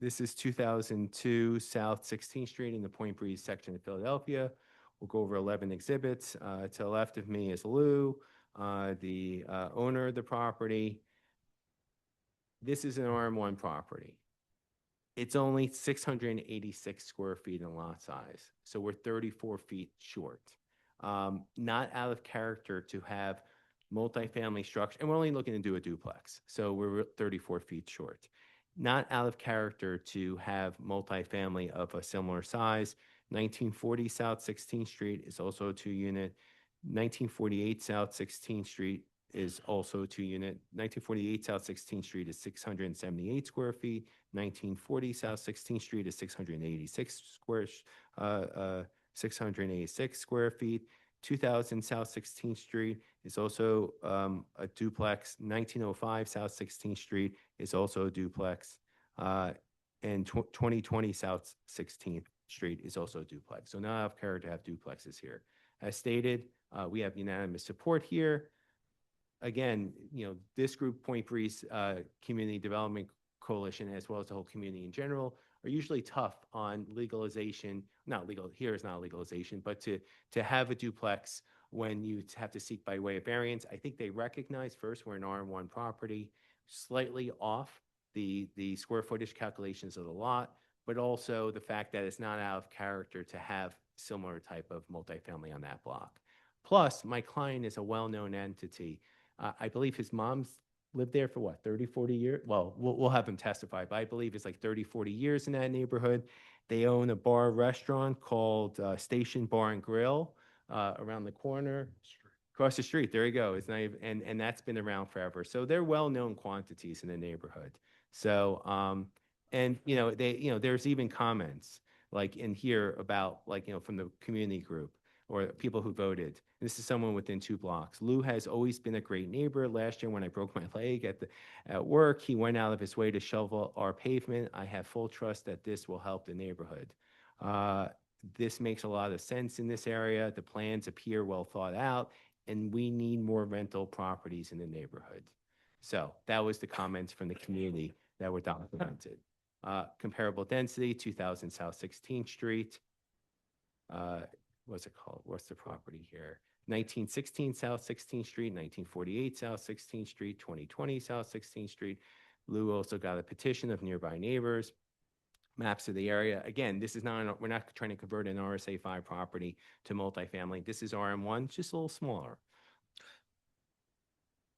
Speaker 11: This is 2002 South 16th Street in the Point Breeze section of Philadelphia. We'll go over 11 exhibits. To the left of me is Lou, the owner of the property. This is an RM1 property. It's only 686 square feet in lot size, so we're 34 feet short. Not out of character to have multifamily structure, and we're only looking to do a duplex, so we're 34 feet short. Not out of character to have multifamily of a similar size. 1940 South 16th Street is also a 2-unit. 1948 South 16th Street is also a 2-unit. 1948 South 16th Street is 678 square feet. 1940 South 16th Street is 686 square feet. 2000 South 16th Street is also a duplex. 1905 South 16th Street is also a duplex. And 2020 South 16th Street is also a duplex. So not out of character to have duplexes here. As stated, we have unanimous support here. Again, this group, Point Breeze Community Development Coalition, as well as the whole community in general, are usually tough on legalization. Not legal, here is not legalization, but to have a duplex when you have to seek by way of variance. I think they recognize first we're an RM1 property, slightly off the square footage calculations of the lot, but also the fact that it's not out of character to have similar type of multifamily on that block. Plus, my client is a well-known entity. I believe his mom's lived there for what, 30, 40 years? Well, we'll have him testify, but I believe it's like 30, 40 years in that neighborhood. They own a bar restaurant called Station Bar and Grill around the corner. Across the street, there you go. It's not even, and that's been around forever. So they're well-known quantities in the neighborhood. So, and there's even comments like in here about from the community group or people who voted. This is someone within 2 blocks. Lou has always been a great neighbor. Last year when I broke my leg at work, he went out of his way to shovel our pavement. I have full trust that this will help the neighborhood. This makes a lot of sense in this area. The plans appear well thought out, and we need more rental properties in the neighborhood. So that was the comments from the community. that were documented. Comparable density, 2000 South 16th Street. What's it called? What's the property here? 1916 South 16th Street, 1948 South 16th Street, 2020 South 16th Street. Lou also got a petition of nearby neighbors, maps of the area. Again, this is not, we're not trying to convert an RSA 5 property to multifamily. This is RM1, just a little smaller.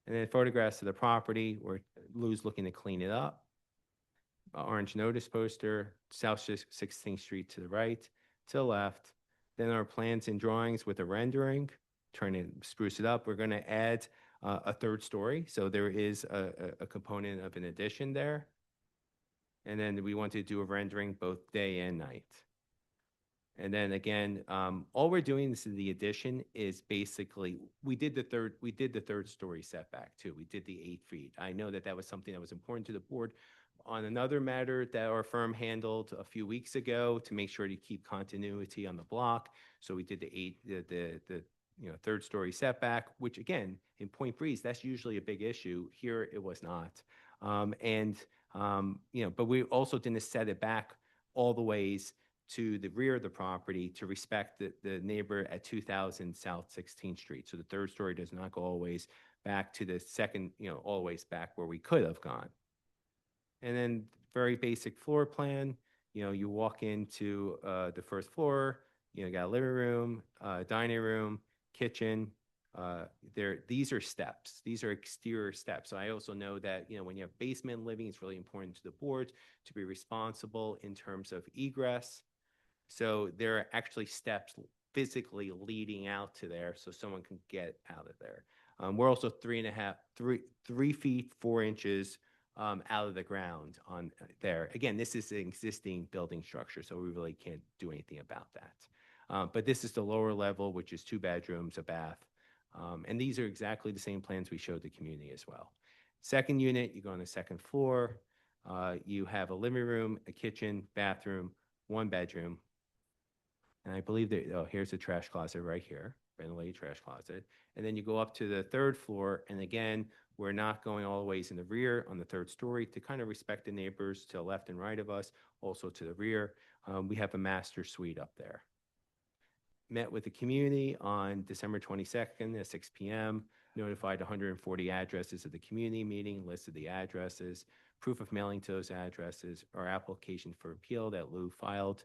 Speaker 11: And then photographs of the property where Lou's looking to clean it up. Orange notice poster, South 16th Street to the right, to the left. Then our plans and drawings with a rendering, trying to spruce it up. We're going to add a third story. So there is a component of an addition there. And then we want to do a rendering both day and night. And then again, all we're doing this is the addition is basically, we did the third story setback too. We did the 8 feet. I know that that was something that was important to the board. On another matter that our firm handled a few weeks ago to make sure to keep continuity on the block. So we did the third story setback, which again, in Point Breeze, that's usually a big issue. Here, it was not. But we also didn't set it back all the ways to the rear of the property to respect the neighbor at 2000 South 16th Street. So the third story does not go always back to the second, always back where we could have gone. And then very basic floor plan, you walk into the first floor, got a living room, dining room, kitchen. These are steps. These are exterior steps. So I also know that, when you have basement living, it's really important to the board to be responsible in terms of egress. So there are actually steps physically leading out to there so someone can get out of there. We're also 3 feet, 4 inches out of the ground on there. Again, this is an existing building structure, so we really can't do anything about that. But this is the lower level, which is 2 bedrooms, a bath. And these are exactly the same plans we showed the community as well. Second unit, you go on the second floor. You have a living room, a kitchen, bathroom, 1 bedroom. And I believe that, here's a trash closet right here, ventilated trash closet. And then you go up to the 3rd floor. And again, we're not going all the ways in the rear on the 3rd story to kind of respect the neighbors to the left and right of us, also to the rear. We have a master suite up there. Met with the community on December 22nd at 6 p.m., notified 140 addresses of the community meeting, listed the addresses, proof of mailing to those addresses, our application for appeal that Lou filed,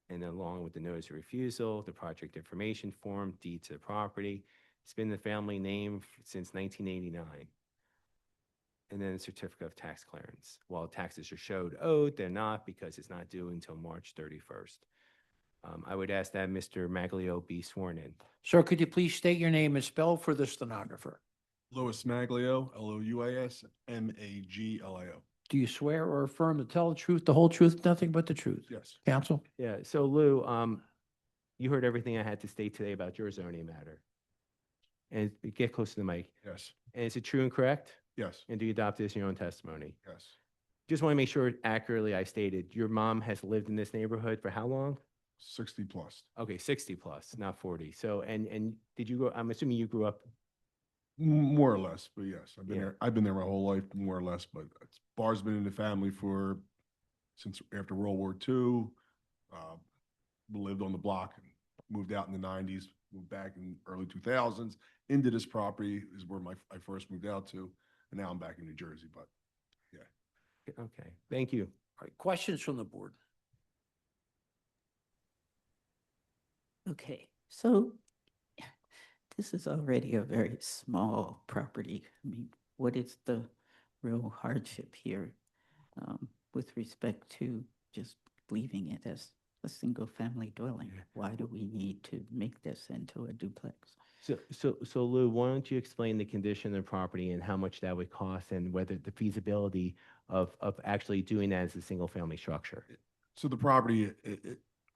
Speaker 11: and then along with the notice of refusal, the project information form, deed to the property. It's been the family name since 1989. And then a certificate of tax clearance. While taxes are showed owed, they're not because it's not due until March 31st. I would ask that Mr. Maglio be sworn in.
Speaker 1: Sir, could you please state your name and spell for the stenographer?
Speaker 9: Louis Maglio, Louis Maglio.
Speaker 1: Do you swear or affirm to tell the truth, the whole truth, nothing but the truth?
Speaker 9: Yes.
Speaker 1: Counsel?
Speaker 11: Yeah, so Lou, you heard everything I had to state today about your zoning matter. And get close to the mic.
Speaker 9: Yes.
Speaker 11: And is it true and correct?
Speaker 9: Yes.
Speaker 11: And do you adopt this in your own testimony?
Speaker 9: Yes.
Speaker 11: Just want to make sure accurately I stated, your mom has lived in this neighborhood for how long?
Speaker 9: 60 plus.
Speaker 11: Okay, 60 plus, not 40. So, and did you go, I'm assuming you grew up.
Speaker 9: More or less, but yes, I've been
Speaker 11: Yeah.
Speaker 9: there. I've been there my whole life, more or less. But bar's been in the family since after World War II. Lived on the block and moved out in the 90s. Moved back in early 2000s. Into this property is where I first moved out to, and now I'm back in New Jersey. But yeah.
Speaker 11: Okay, thank you.
Speaker 1: All right, questions from the board?
Speaker 3: Okay, so this is already a very small property. I mean, what is the real hardship here with respect to just leaving it as a single family dwelling? Why do we need to make this into a duplex?
Speaker 11: So Lou, why don't you explain the condition of the property and how much that would cost and whether the feasibility of actually doing that as a single family structure?
Speaker 9: So the property,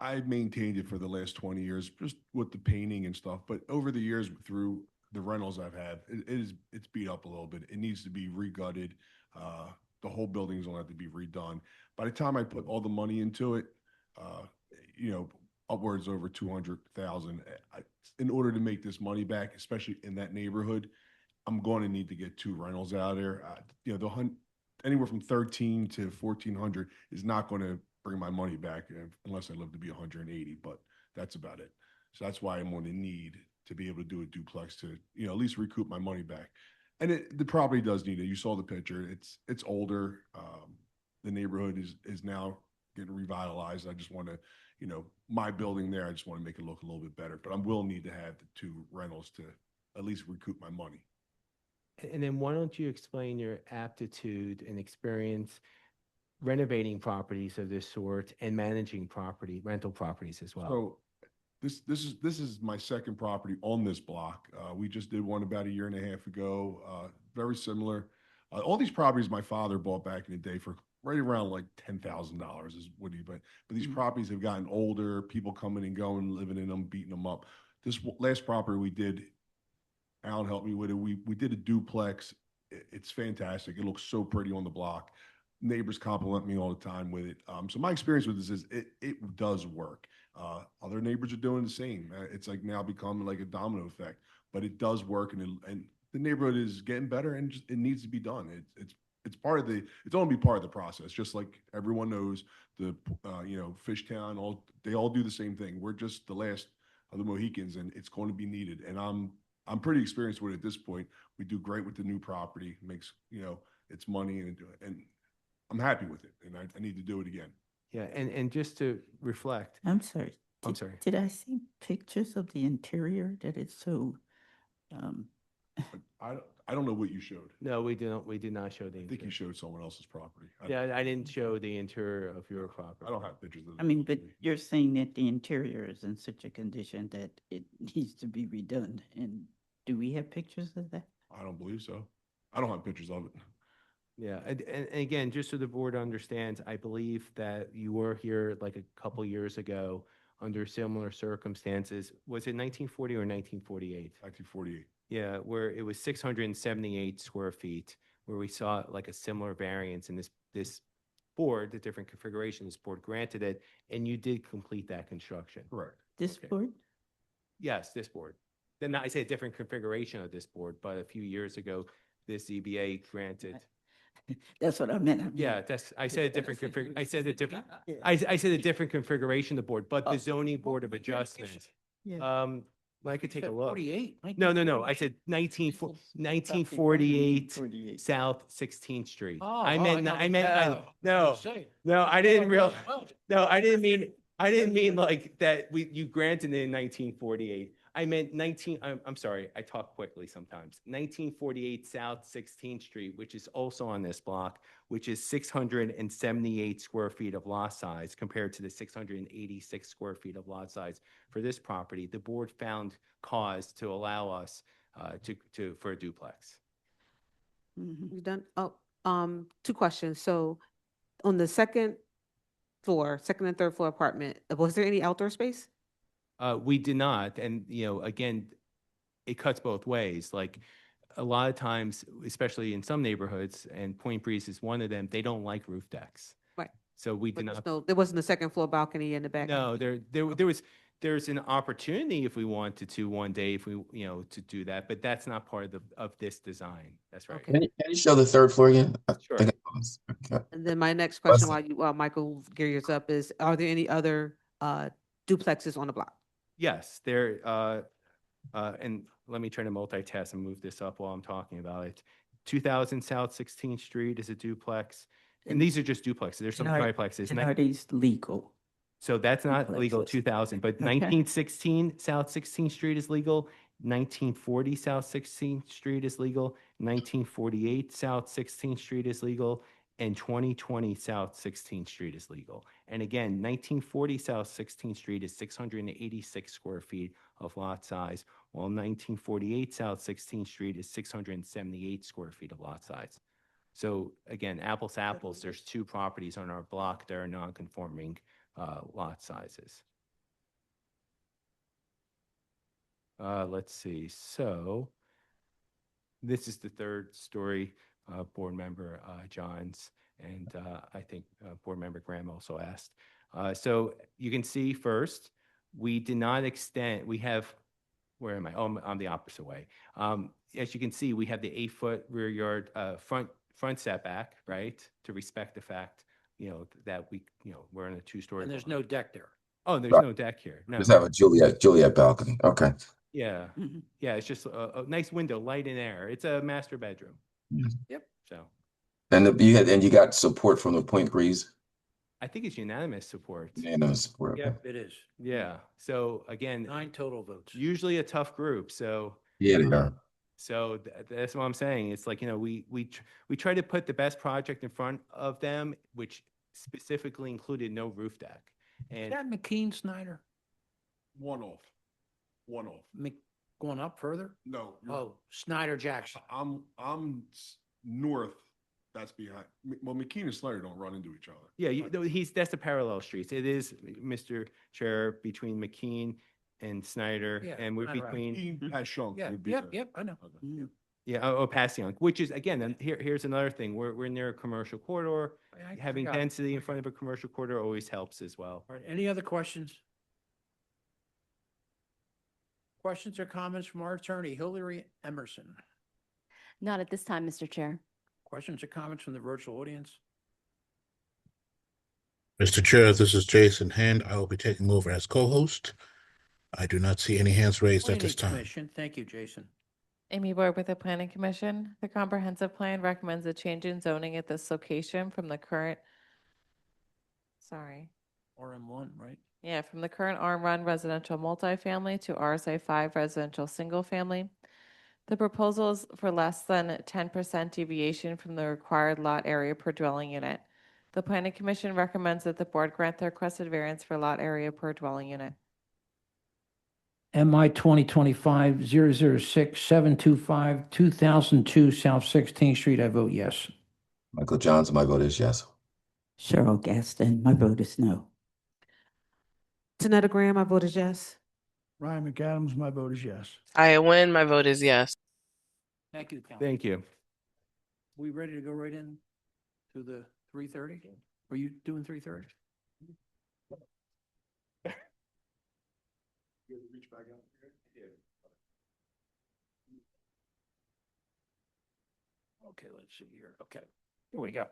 Speaker 9: I've maintained it for the last 20 years, just with the painting and stuff. But over the years, through the rentals I've had, it's beat up a little bit. It needs to be regutted. The whole building's gonna have to be redone. By the time I put all the money into it, upwards over 200,000. In order to make this money back, especially in that neighborhood, I'm going to need to get 2 rentals out there. anywhere from 13 to 1,400 is not going to bring my money back unless I live to be 180, but that's about it. So that's why I'm on the need to be able to do a duplex to, at least recoup my money back. And the property does need it. You saw the picture. It's older. The neighborhood is now getting revitalized. I just want to, my building there, I just want to make it look a little bit better. But I will need to have the 2 rentals to at least recoup my money.
Speaker 11: And then why don't you explain your aptitude and experience renovating properties of this sort and managing rental properties as well?
Speaker 9: So this is my second property on this block. We just did one about a year and a half ago. Very similar. All these properties my father bought back in the day for right around like $10,000 is what he but these properties have gotten older, people coming and going, living in them, beating them up. This last property we did, Alan helped me with it. We did a duplex. It's fantastic. It looks so pretty on the block. Neighbors compliment me all the time with it. So my experience with this is it does work. Other neighbors are doing the same. It's like now becoming like a domino effect, but it does work, and the neighborhood is getting better, and it needs to be done. It's part of it's only be part of the process. Just like everyone knows, the Fishtown, they all do the same thing. We're just the last of the Mohicans, and it's going to be needed. And I'm pretty experienced with it at this point. We do great with the new property. Makes it's money, and I'm happy with it, and I need to do it again.
Speaker 11: Yeah, and just to reflect.
Speaker 3: I'm sorry.
Speaker 11: I'm sorry.
Speaker 3: Did I see pictures of the interior that it's so,
Speaker 9: I don't know what you showed.
Speaker 11: No, we did not show the
Speaker 9: I think you
Speaker 11: interior.
Speaker 9: showed someone else's property.
Speaker 11: Yeah, I didn't show the interior of your property.
Speaker 9: I don't have pictures of it.
Speaker 3: I mean, but you're saying that the interior is in such a condition that it needs to be redone. And do we have pictures of that?
Speaker 9: I don't believe so. I don't have pictures of it.
Speaker 11: Yeah, and again, just so the board understands, I believe that you were here like a couple years ago under similar circumstances. Was it 1940 or 1948?
Speaker 9: 1948.
Speaker 11: Yeah, where it was 678 square feet, where we saw like a similar variance, and this board, the different configuration, this board granted it, and you did complete that construction.
Speaker 9: Correct.
Speaker 3: This board?
Speaker 11: Yes, this board. Then I say a different configuration of this board, but a few years ago, this ZBA granted.
Speaker 3: That's what I meant.
Speaker 11: Yeah, I said a different I said a different, I said a different configuration of the board, but the zoning board of adjustment.
Speaker 3: Yeah.
Speaker 11: I could take a look.
Speaker 1: 48.
Speaker 11: No, I said 1948 South 16th Street.
Speaker 1: Oh,
Speaker 11: I meant,
Speaker 1: oh,
Speaker 11: I meant,
Speaker 1: no.
Speaker 11: no, I didn't real, no, I didn't mean like that you granted it in 1948. I meant I'm sorry, I talk quickly sometimes. 1948 South 16th Street, which is also on this block, which is 678 square feet of lot size compared to the 686 square feet of lot size for this property. The board found cause to allow us for a duplex.
Speaker 4: You done? Oh, 2 questions. So on the second and third floor apartment, was there any outdoor space?
Speaker 11: We did not. And, again, it cuts both ways. Like a lot of times, especially in some neighborhoods, and Point Breeze is one of them, they don't like roof decks.
Speaker 4: Right.
Speaker 11: So we did not.
Speaker 4: No, there wasn't a second floor balcony in the back.
Speaker 11: No, there's an opportunity if we wanted to one day, if we, to do that, but that's not part of this design. That's right.
Speaker 16: Can you show the 3rd floor again?
Speaker 11: Sure.
Speaker 16: Okay.
Speaker 4: And then my next question while Michael gears up is, are there any other duplexes on the block?
Speaker 11: Yes, there, and let me try to multitask and move this up while I'm talking about it. 2000 South 16th Street is a duplex, and these are just duplexes. There's some triplexes.
Speaker 3: And are these legal?
Speaker 11: So that's not legal,
Speaker 3: Duplexes.
Speaker 11: 2000, but
Speaker 3: Okay.
Speaker 11: 1916 South 16th Street is legal, 1940 South 16th Street is legal, 1948 South 16th Street is legal, and 2020 South 16th Street is legal. And again, 1940 South 16th Street is 686 square feet of lot size, while 1948 South 16th Street is 678 square feet of lot size. So again, apples to apples, there's 2 properties on our block that are non-conforming lot sizes. Let's see. So this is the 3rd story. Board member Johns, and I think board member Graham also asked. So you can see first, we did not extend, we have, where am I? Oh, I'm the opposite way. As you can see, we have the 8-foot rear yard front front setback, right? To respect the fact, that we're in a two-story.
Speaker 1: And there's no deck there.
Speaker 11: Oh, there's
Speaker 16: Right.
Speaker 11: no deck here. No.
Speaker 16: Just have a Juliet balcony. Okay.
Speaker 11: Yeah. Yeah, it's just a nice window, light and air. It's a master bedroom.
Speaker 1: Yep.
Speaker 11: So
Speaker 16: And you got support from the Point Breeze?
Speaker 11: I think it's unanimous support.
Speaker 16: Unanimous support. Okay.
Speaker 1: Yep, it is.
Speaker 11: Yeah. So again,
Speaker 1: 9 total votes.
Speaker 11: usually a tough group. So
Speaker 16: Yeah, they are.
Speaker 11: So that's what I'm saying. It's like, we try to put the best project in front of them, which specifically included no roof deck.
Speaker 1: Is
Speaker 11: And
Speaker 1: that McKean Snyder?
Speaker 9: One off.
Speaker 1: Going up further?
Speaker 9: No.
Speaker 1: Oh, Snyder Jackson.
Speaker 9: I'm north. That's behind. Well, McKean and Snyder don't run into each other.
Speaker 11: yeah, that's the parallel streets. It is, Mr. Chair, between McKean and Snyder,
Speaker 1: Yeah,
Speaker 11: and we're
Speaker 1: Snyder Ave.
Speaker 11: between,
Speaker 9: McKean past Shunk
Speaker 1: Yeah,
Speaker 9: would be
Speaker 1: yep,
Speaker 9: the-
Speaker 1: yep, I know.
Speaker 11: past Young, which is, again, and here's another thing. We're near a commercial corridor.
Speaker 1: I
Speaker 11: Having
Speaker 1: forgot.
Speaker 11: density in front of a commercial corridor always helps as well.
Speaker 1: All right, any other questions? Questions or comments from our attorney, Hillary Emerson?
Speaker 19: Not at this time, Mr. Chair.
Speaker 1: Questions or comments from the virtual audience?
Speaker 8: Mr. Chair, this is Jason Hand. I will be taking over as co-host. I do not see any hands raised at
Speaker 1: Planning
Speaker 8: this time.
Speaker 1: Commission, thank you, Jason.
Speaker 22: Amy Ward with the Planning Commission. The comprehensive plan recommends a change in zoning at this location from the current,
Speaker 1: RM1, right?
Speaker 22: from the current R1 residential multifamily to RSA 5 residential single family. The proposal is for less than 10% deviation from the required lot area per dwelling unit. The Planning Commission recommends that the board grant the requested variance for lot area per dwelling unit.
Speaker 1: MI 2025-006-725, 2002 South 16th Street, I vote yes.
Speaker 16: Michael Johnson, my vote is yes.
Speaker 3: Cheryl Gaston, my vote is no.
Speaker 4: Janetta Graham, my vote is yes.
Speaker 5: Ryan McAdams, my vote is yes.
Speaker 14: I win. My vote is yes.
Speaker 1: Thank you, Council.
Speaker 11: Thank you.
Speaker 1: We ready to go right in to the 3:30? Are you doing 3:30? Okay, let's see here. Okay, here we go.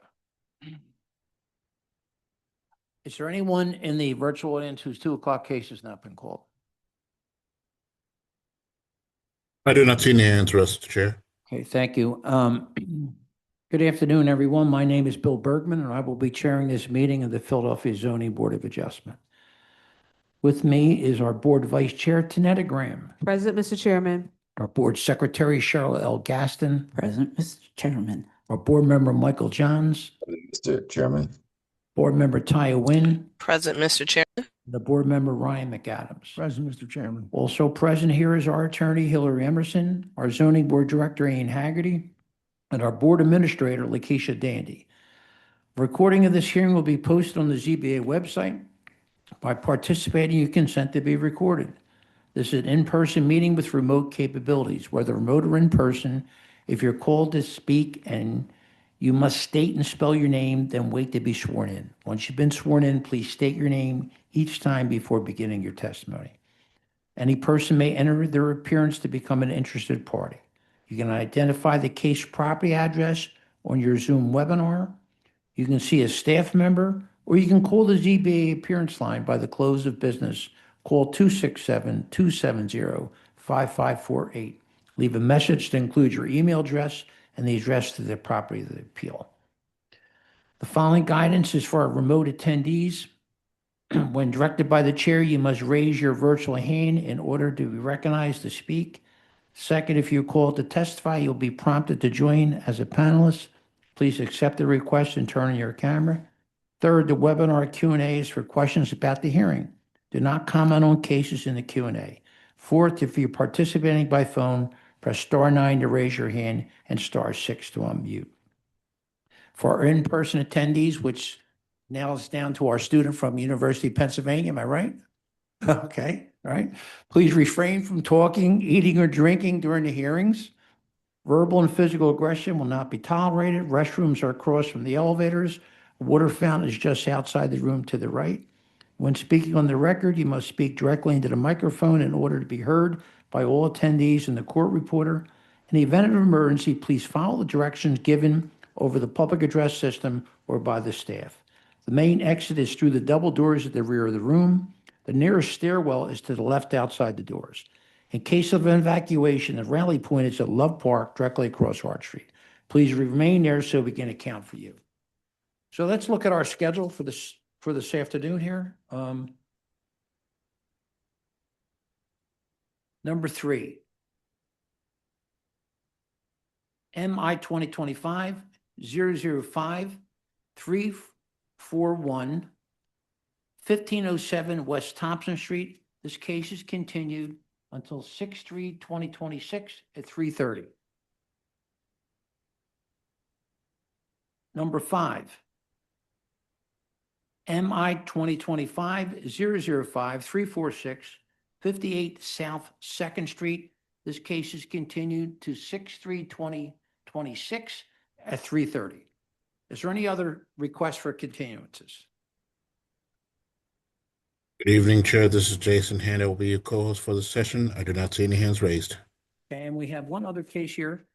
Speaker 1: Is there anyone in the virtual audience whose 2 o'clock case has not been called?
Speaker 8: I do not see any hands raised, Mr. Chair.
Speaker 1: Okay, thank you. Good afternoon, everyone. My name is Bill Bergman, and I will be chairing this meeting of the Philadelphia Zoning Board of Adjustment. With me is our Board Vice Chair, Tanetta Graham,
Speaker 4: Present, Mr. Chairman.
Speaker 1: our Board Secretary, Cheryl L. Gaston,
Speaker 3: Present, Mr. Chairman.
Speaker 1: our Board Member, Michael Johns,
Speaker 16: Mr. Chairman.
Speaker 1: Board Member Taya Wynn,
Speaker 14: Present, Mr. Chairman.
Speaker 1: and the Board Member Ryan McAdams.
Speaker 5: Present, Mr. Chairman.
Speaker 1: Also present here is our attorney, Hillary Emerson, our Zoning Board Director, Ian Haggerty, and our Board Administrator, Lakeisha Dandy. Recording of this hearing will be posted on the ZBA website. By participating, you consent to be recorded. This is an in-person meeting with remote capabilities, whether remote or in person. If you're called to speak and you must state and spell your name, then wait to be sworn in. Once you've been sworn in, please state your name each time before beginning your testimony. Any person may enter their appearance to become an interested party. You can identify the case property address on your Zoom webinar. You can see a staff member, or you can call the ZBA appearance line by the close of business. Call 267-270-5548. Leave a message to include your email address and the address to the property of the appeal. The following guidance is for our remote attendees. When directed by the chair, you must raise your virtual hand in order to be recognized to speak. Second, if you're called to testify, you'll be prompted to join as a panelist. Please accept the request and turn on your camera. Third, the webinar Q&A is for questions about the hearing. Do not comment on cases in the Q&A. Fourth, if you're participating by phone, press *9 to raise your hand and *6 to unmute. For our in-person attendees, which now is down to our student from University of Pennsylvania, am I right? Okay, all right. Please refrain from talking, eating, or drinking during the hearings. Verbal and physical aggression will not be tolerated. Restrooms are across from the elevators. A water fountain is just outside the room to the right. When speaking on the record, you must speak directly into the microphone in order to be heard by all attendees and the court reporter. In the event of an emergency, please follow the directions given over the public address system or by the staff. The main exit is through the double doors at the rear of the room. The nearest stairwell is to the left outside the doors. In case of an evacuation, the rally point is at Love Park, directly across Hart Street. Please remain there so we can account for you. So let's look at our schedule for this afternoon here. Number 3. MI 2025 005 341 1507 West Thompson Street. This case is continued until 6/3/2026 at 3:30. Number 5. MI 2025 005 346 58 South 2nd Street. This case is continued to 6/3/2026 at 3:30. Is there any other request for continuances?
Speaker 8: Good evening, Chair. This is Jason Hand. I will be your co-host for the session. I do not see any hands raised.
Speaker 1: Okay, and we have one other case here.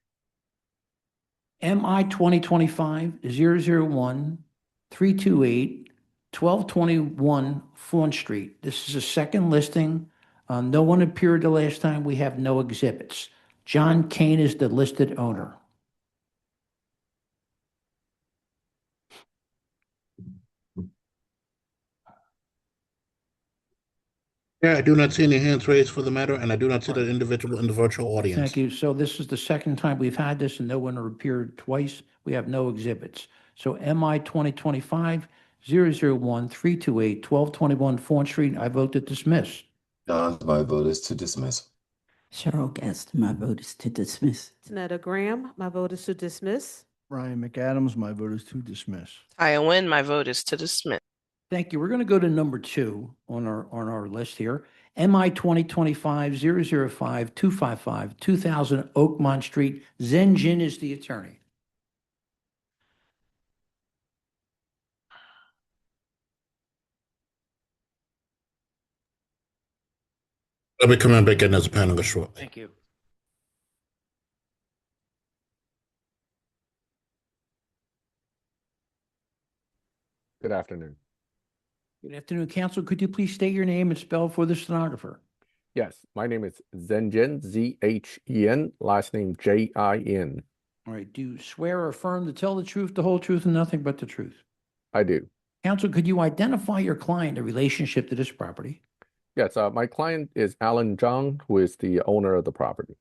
Speaker 1: MI 2025 001 328 1221 Fawn Street. This is a second listing. No one appeared the last time. We have no exhibits. John Kane is the listed owner.
Speaker 8: Yeah, I do not see any hands raised for the matter, and I do not see that individual in the virtual audience.
Speaker 1: Thank you. So this is the second time we've had this and no one appeared twice. We have no exhibits. So MI 2025 001 328 1221 Fawn Street. I vote to dismiss.
Speaker 16: John, my vote is to dismiss.
Speaker 3: Cheryl Gaston, my vote is to dismiss.
Speaker 4: Tanetta Graham, my vote is to dismiss.
Speaker 5: Brian McAdams, my vote is to dismiss.
Speaker 14: Taya Nguyen, my vote is to dismiss.
Speaker 1: Thank you. We're going to go to number 2 on our list here. MI 2025 005 255 2000 Oakmont Street. Zen Jin is the attorney.
Speaker 8: I'll be coming back in as a panelist shortly.
Speaker 1: Thank you.
Speaker 6: Good afternoon.
Speaker 1: Good afternoon, counsel. Could you please state your name and spell for the stenographer?
Speaker 6: Yes, my name is Zhenjin, Z-H-E-N, last name J-I-N.
Speaker 1: All right. Do you swear or affirm to tell the truth, the whole truth, and nothing but the truth?
Speaker 6: I do.
Speaker 1: Counsel, could you identify your client in relationship to this property?
Speaker 6: Yes, my client is Alan Zhang, who is the owner of the property.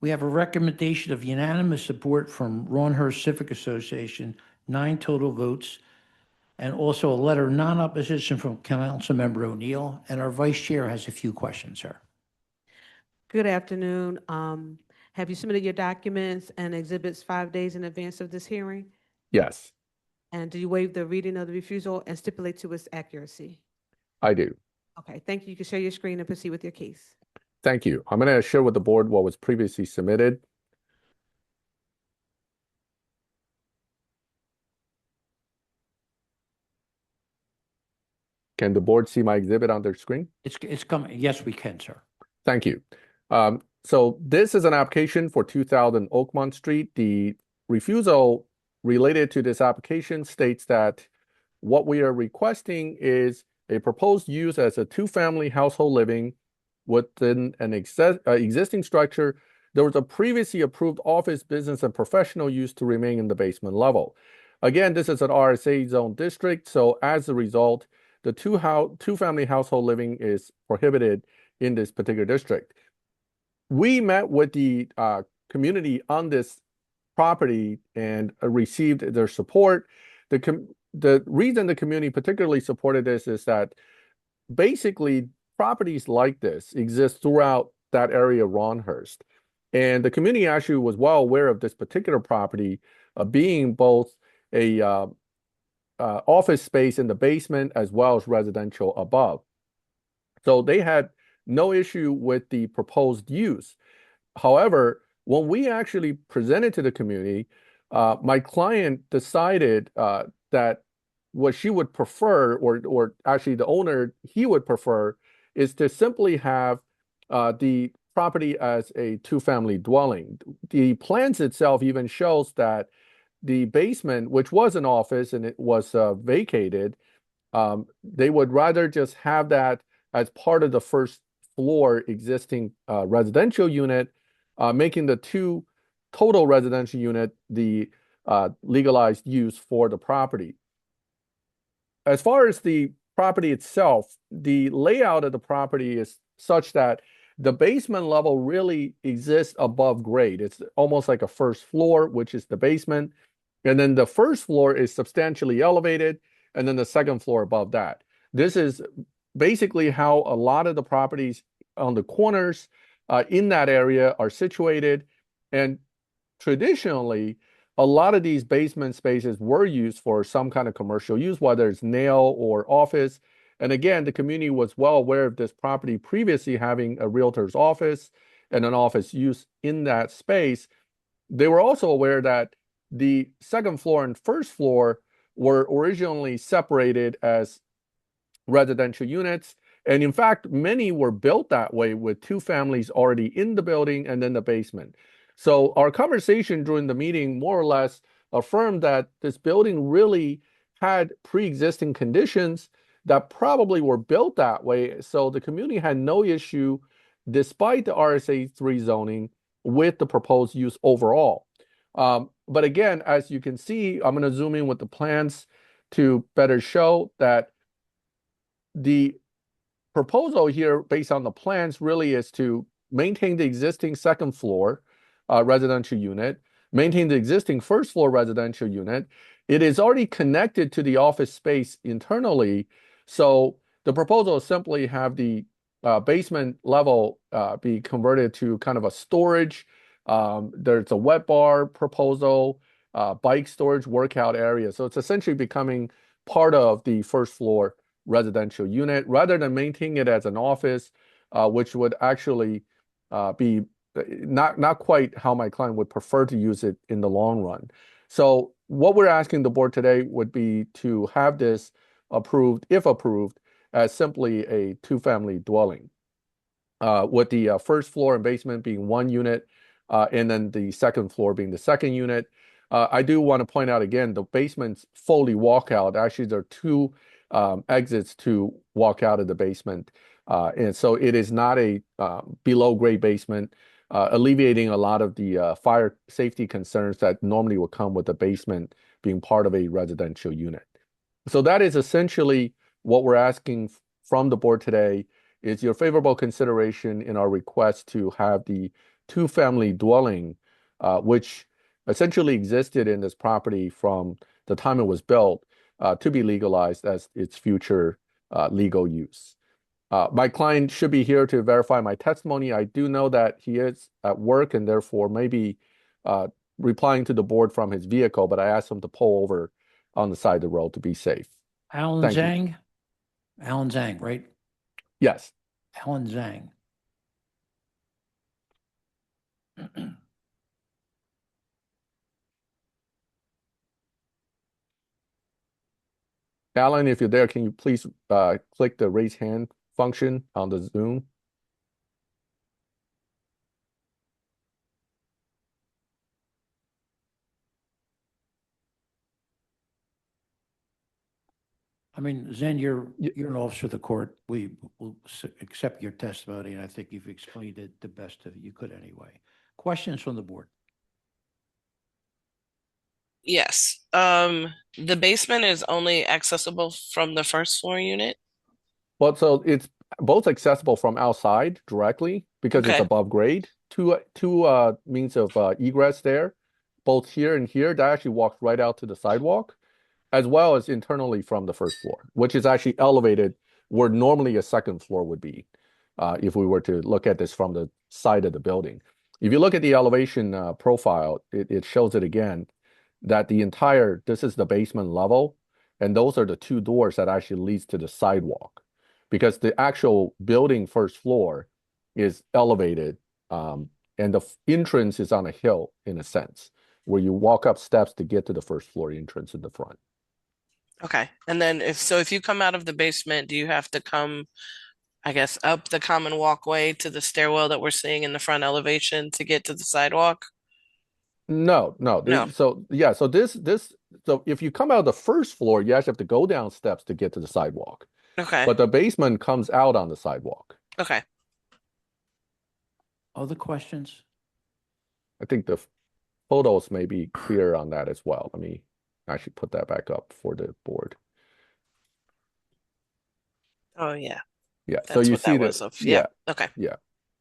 Speaker 1: We have a recommendation of unanimous support from Ronhurst Civic Association, 9 total votes, and also a letter of non-opposition from Councilmember O'Neill. And our vice chair has a few questions, sir.
Speaker 4: Good afternoon. Have you submitted your documents and exhibits 5 days in advance of this hearing?
Speaker 6: Yes,
Speaker 4: And do you waive the reading of the refusal and stipulate to its accuracy?
Speaker 6: I do.
Speaker 4: Okay, thank you. You can share your screen and proceed with your case.
Speaker 6: Thank you. I'm going to share with the board what was previously submitted. Can the board see my exhibit on their screen?
Speaker 1: It's coming. Yes, we can, sir.
Speaker 6: Thank you. So this is an application for 2000 Oakmont Street. The refusal related to this application states that what we are requesting is a proposed use as a 2-family household living within an existing structure. There was a previously approved office, business, and professional use to remain in the basement level. Again, this is an RSA zone district, so as a result, the 2-family household living is prohibited in this particular district. We met with the community on this property and received their support. The reason the community particularly supported this is that basically properties like this exist throughout that area of Ronhurst. And the community actually was well aware of this particular property being both a office space in the basement as well as residential above. So they had no issue with the proposed use. However, when we actually presented to the community, my client decided that what she would prefer, or actually the owner he would prefer, is to simply have the property as a 2-family dwelling. The plans itself even shows that the basement, which was an office and it was vacated, they would rather just have that as part of the first floor existing residential unit, making the two total residential unit the legalized use for the property. As far as the property itself, the layout of the property is such that the basement level really exists above grade. It's almost like a first floor, which is the basement. And then the first floor is substantially elevated, and then the second floor above that. This is basically how a lot of the properties on the corners in that area are situated. And traditionally, a lot of these basement spaces were used for some kind of commercial use, whether it's nail or office. And again, the community was well aware of this property previously having a realtor's office and an office use in that space. They were also aware that the second floor and first floor were originally separated as residential units. And in fact, many were built that way with two families already in the building and then the basement. So our conversation during the meeting more or less affirmed that this building really had pre-existing conditions that probably were built that way. So the community had no issue, despite the RSA 3 zoning, with the proposed use overall. But again, as you can see, I'm going to zoom in with the plans to better show that the proposal here based on the plans really is to maintain the existing second floor residential unit, maintain the existing first floor residential unit. It is already connected to the office space internally. So the proposal is simply have the basement level be converted to kind of a storage. There's a wet bar proposal, bike storage workout area. So it's essentially becoming part of the first floor residential unit rather than maintaining it as an office, which would actually be not quite how my client would prefer to use it in the long run. So what we're asking the board today would be to have this approved, if approved, as simply a two-family dwelling, with the first floor and basement being one unit, and then the second floor being the second unit. I do want to point out again, the basement's fully walkout. Actually, there are two exits to walk out of the basement. And so it is not a below grade basement, alleviating a lot of the fire safety concerns that normally would come with the basement being part of a residential unit. So that is essentially what we're asking from the board today, is your favorable consideration in our request to have the two-family dwelling, which essentially existed in this property from the time it was built, to be legalized as its future legal use. My client should be here to verify my testimony. I do know that he is at work and therefore maybe replying to the board from his vehicle, but I asked him to pull over on the side of the road to be safe.
Speaker 1: Alan
Speaker 6: Thank you.
Speaker 1: Zhang? Alan Zhang, right?
Speaker 6: Yes.
Speaker 1: Alan Zhang.
Speaker 6: Alan, if you're there, can you please click the raise hand function on the Zoom?
Speaker 1: I mean, Zen, you're an officer of the court. We will accept your testimony, and I think you've explained it the best of you could anyway. Questions from the board?
Speaker 14: Yes. The basement is only accessible from the first floor unit?
Speaker 6: Well, so it's both accessible from outside directly because it's
Speaker 14: Okay.
Speaker 6: above grade. Two means of egress there, both here and here. That actually walks right out to the sidewalk, as well as internally from the first floor, which is actually elevated where normally a second floor would be, if we were to look at this from the side of the building. If you look at the elevation profile, it shows it again, that this is the basement level, and those are the two doors that actually leads to the sidewalk, because the actual building first floor is elevated, and the entrance is on a hill in a sense, where you walk up steps to get to the first floor entrance in the front.
Speaker 14: Okay. And then if you come out of the basement, do you have to come, I guess, up the common walkway to the stairwell that we're seeing in the front elevation to get to the sidewalk?
Speaker 6: No, no.
Speaker 14: No.
Speaker 6: So yeah, so so if you come out the first floor, you actually have to go down steps to get to the sidewalk.
Speaker 14: Okay.
Speaker 6: But the basement comes out on the sidewalk.
Speaker 14: Okay.
Speaker 1: Other questions?
Speaker 6: I think the photos may be clear on that as well. Let me actually put that back up for the board.
Speaker 14: Oh yeah.
Speaker 6: Yeah,
Speaker 14: That's
Speaker 6: so you
Speaker 14: what
Speaker 6: see
Speaker 14: that was
Speaker 6: that.
Speaker 14: of. Yeah. Okay.
Speaker 6: Yeah.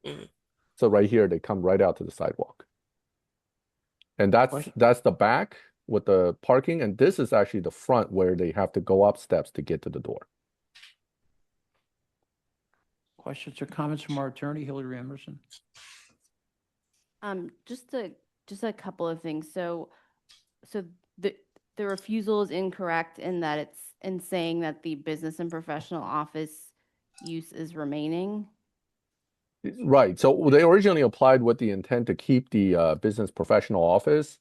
Speaker 14: Mhm.
Speaker 6: So right here, they come right out to the sidewalk. And
Speaker 1: Question?
Speaker 6: that's the back with the parking, and this is actually the front where they have to go up steps to get to the door.
Speaker 1: Questions or comments from our attorney, Hillary Emerson?
Speaker 19: Just a couple of things. So the refusal is incorrect in that it's in saying that the business and professional office use is remaining.
Speaker 6: Right. So they originally applied with the intent to keep the business professional office.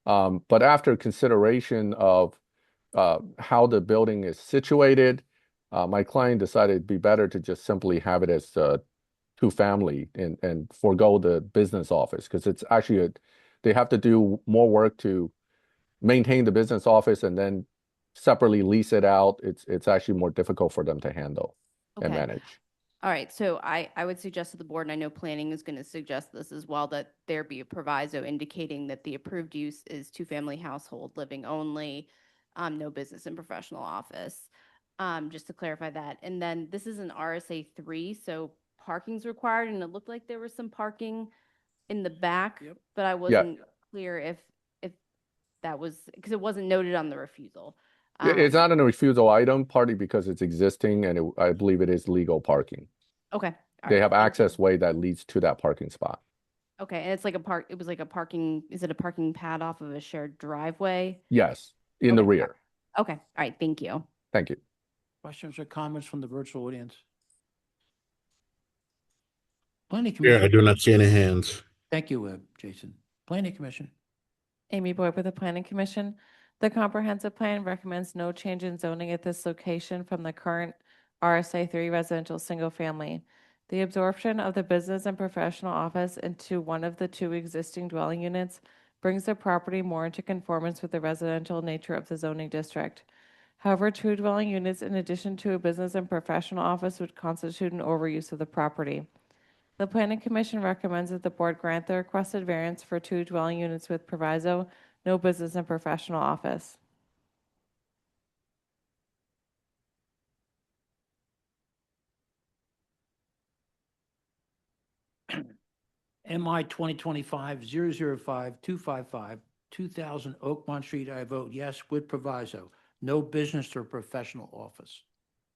Speaker 6: But after consideration of how the building is situated, my client decided it'd be better to just simply have it as two-family and forego the business office, because it's actually they have to do more work to maintain the business office and then separately lease it out. It's actually more difficult for them to handle and
Speaker 19: Okay.
Speaker 6: manage.
Speaker 19: All right, so I would suggest to the board, and I know planning is going to suggest this as well, that there be a proviso indicating that the approved use is two-family household living only, no business and professional office, just to clarify that. And then this is an RSA 3, so parking's required, and it looked like there was some parking in the back, but I wasn't clear if that was, because it wasn't noted on the refusal.
Speaker 6: It's not a refusal item, partly because it's existing, and I believe it is legal parking.
Speaker 19: Okay. All
Speaker 6: They
Speaker 19: right,
Speaker 6: have
Speaker 19: thank you.
Speaker 6: access way that leads to that parking spot.
Speaker 19: Okay, and it's like it was like a parking, is it a parking pad off of a shared driveway?
Speaker 6: Yes, in the rear.
Speaker 19: Okay, all right, thank you.
Speaker 6: Thank you.
Speaker 1: Questions or comments from the virtual audience? Planning
Speaker 8: Yeah,
Speaker 1: Commission.
Speaker 8: I do not see any hands.
Speaker 1: Thank you, Jason. Planning Commission.
Speaker 22: Amy Boyd with the Planning Commission. The comprehensive plan recommends no change in zoning at this location from the current RSA 3 residential single family. The absorption of the business and professional office into one of the two existing dwelling units brings the property more into conformance with the residential nature of the zoning district. However, two dwelling units in addition to a business and professional office would constitute an overuse of the property. The Planning Commission recommends that the board grant the requested variance for two dwelling units with proviso, no business and professional office.
Speaker 1: MI 2025-005-255, 2000 Oakmont Street. I vote yes with proviso. No business or professional office.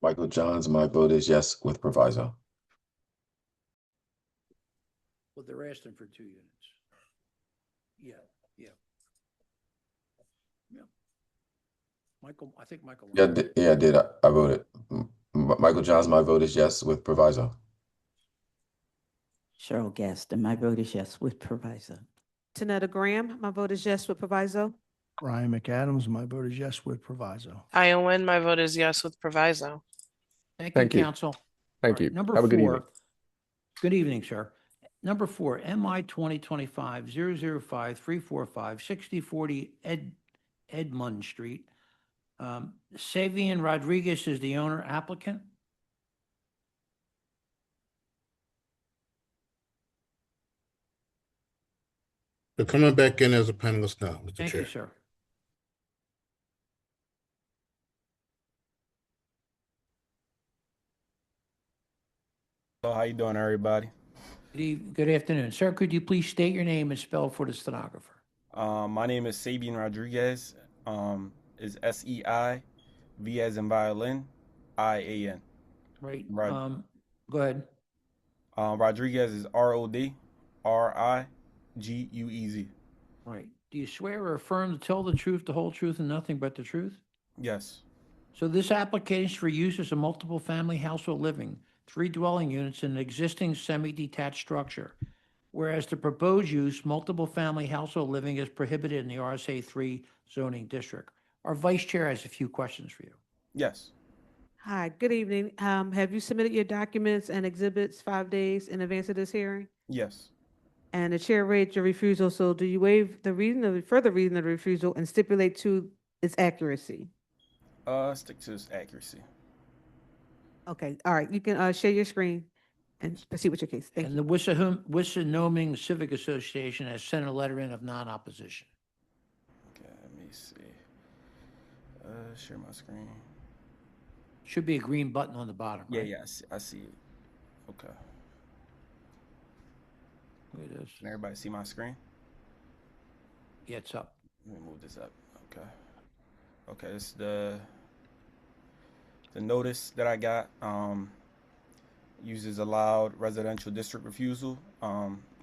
Speaker 16: Michael Johns, my vote is yes with proviso.
Speaker 1: Well, they're asking for 2 units. Yeah. Michael, I think Michael.
Speaker 16: Yeah, I did. I voted. Michael Johns, my vote is yes with proviso.
Speaker 3: Cheryl Gaston, my vote is yes with proviso.
Speaker 4: Tanetta Graham, my vote is yes with proviso.
Speaker 5: Brian McAdams, my vote is yes with proviso.
Speaker 14: Iowan, my vote is yes with proviso.
Speaker 1: Thank you, counsel.
Speaker 6: Thank
Speaker 1: All
Speaker 6: you.
Speaker 1: right, number
Speaker 6: Have a good
Speaker 1: 4.
Speaker 6: evening.
Speaker 1: Good evening, sir. Number 4, MI 2025-005-345, 6040 Edmund Street. Savian Rodriguez is the owner applicant.
Speaker 8: They're coming back in as a panelist now, Mr.
Speaker 1: Thank
Speaker 8: Chair.
Speaker 1: you, sir.
Speaker 10: So how you doing, everybody?
Speaker 1: Good afternoon. Sir, could you please state your name and spell for the stenographer?
Speaker 10: My name is Sabian Rodriguez. Is S-E-I-V as in violin, I-A-N.
Speaker 1: Right.
Speaker 10: Rod-
Speaker 1: Go ahead.
Speaker 10: Rodriguez is R-O-D-R-I-G-U-E-Z.
Speaker 1: Right. Do you swear or affirm to tell the truth, the whole truth, and nothing but the truth?
Speaker 10: Yes.
Speaker 1: So this application is for use as a multiple family household living, 3 dwelling units in an existing semi-detached structure. Whereas the proposed use, multiple family household living, is prohibited in the RSA 3 zoning district. Our vice chair has a few questions for you.
Speaker 10: Yes.
Speaker 4: Hi, good evening. Have you submitted your documents and exhibits 5 days in advance of this hearing?
Speaker 10: Yes.
Speaker 4: And the chair reads your refusal. So do you waive the further reason of the refusal and stipulate to its accuracy?
Speaker 10: Stick to this accuracy.
Speaker 4: Okay, all right. You can share your screen and proceed with your case. Thank
Speaker 1: And
Speaker 4: you.
Speaker 1: the Wissanoming Civic Association has sent a letter in of non-opposition.
Speaker 10: Okay, let me see. Share my screen.
Speaker 1: Should be a green button on the bottom,
Speaker 10: Yeah,
Speaker 1: right?
Speaker 10: yeah, I see it. Okay.
Speaker 1: Look at this.
Speaker 10: Can everybody see my screen?
Speaker 1: Yeah, it's up.
Speaker 10: Let me move this up. Okay. Okay, it's the notice that I got. Uses allowed residential district refusal.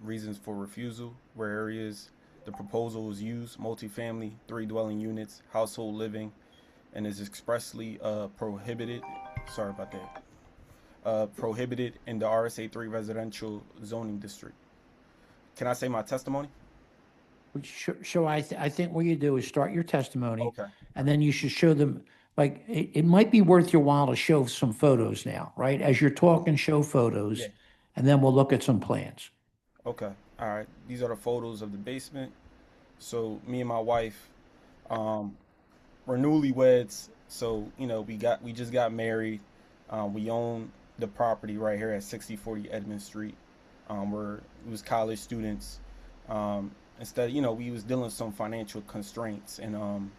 Speaker 10: Reasons for refusal: where areas the proposal is used, multifamily, 3 dwelling units, household living, and is expressly prohibited. Sorry about that. Prohibited in the RSA 3 residential zoning district. Can I say my testimony?
Speaker 1: I think what you do is start your testimony.
Speaker 10: Okay.
Speaker 1: And then you should show them, like, it might be worth your while to show some photos now, right? As you're talking, show photos,
Speaker 10: Yeah.
Speaker 1: and then we'll look at some plans.
Speaker 10: Okay. All right. These are the photos of the basement. So me and my wife, we're newlyweds. So, you know, we just got married. We own the property right here at 6040 Edmond Street. We was college students. Instead, you know, we was dealing with some financial constraints, and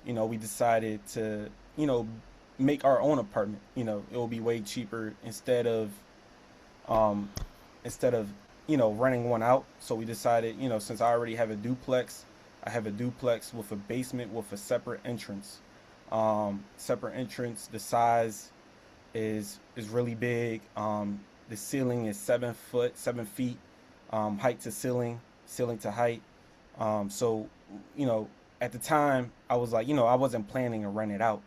Speaker 10: you know, we decided to, you know, make our own apartment. You know, it will be way cheaper instead of you know, renting one out. So we decided, you know, since I already have a duplex, I have a duplex with a basement with a separate entrance. Separate entrance. The size is really big. The ceiling is 7 feet, height to ceiling to height. So, you know, at the time I was like, you know, I wasn't planning to rent it out.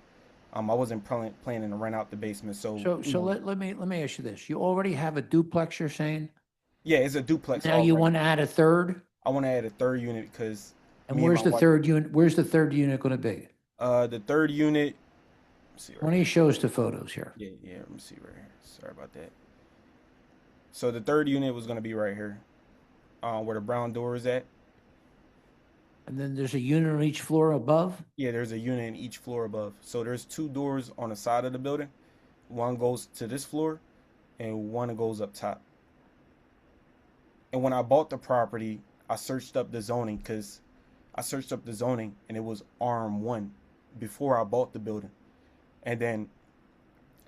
Speaker 10: I wasn't planning to rent out the basement. So, you know,
Speaker 1: let me ask you this. You already have a duplex, you're saying?
Speaker 10: yeah, it's a duplex.
Speaker 1: Now you
Speaker 10: already.
Speaker 1: want to add a third?
Speaker 10: I want to add a third unit because.
Speaker 1: And where's the third unit? Where's the third unit going to be?
Speaker 10: The third unit. Let's see.
Speaker 1: Why don't you show us the photos here?
Speaker 10: Yeah. Let me see right here. Sorry about that. So the third unit was going to be right here, where the brown door is at.
Speaker 1: And then there's a unit on each floor above?
Speaker 10: Yeah, there's a unit in each floor above. So there's 2 doors on the side of the building. One goes to this floor and one goes up top. And when I bought the property, I searched up the zoning and it was RM1 before I bought the building. And then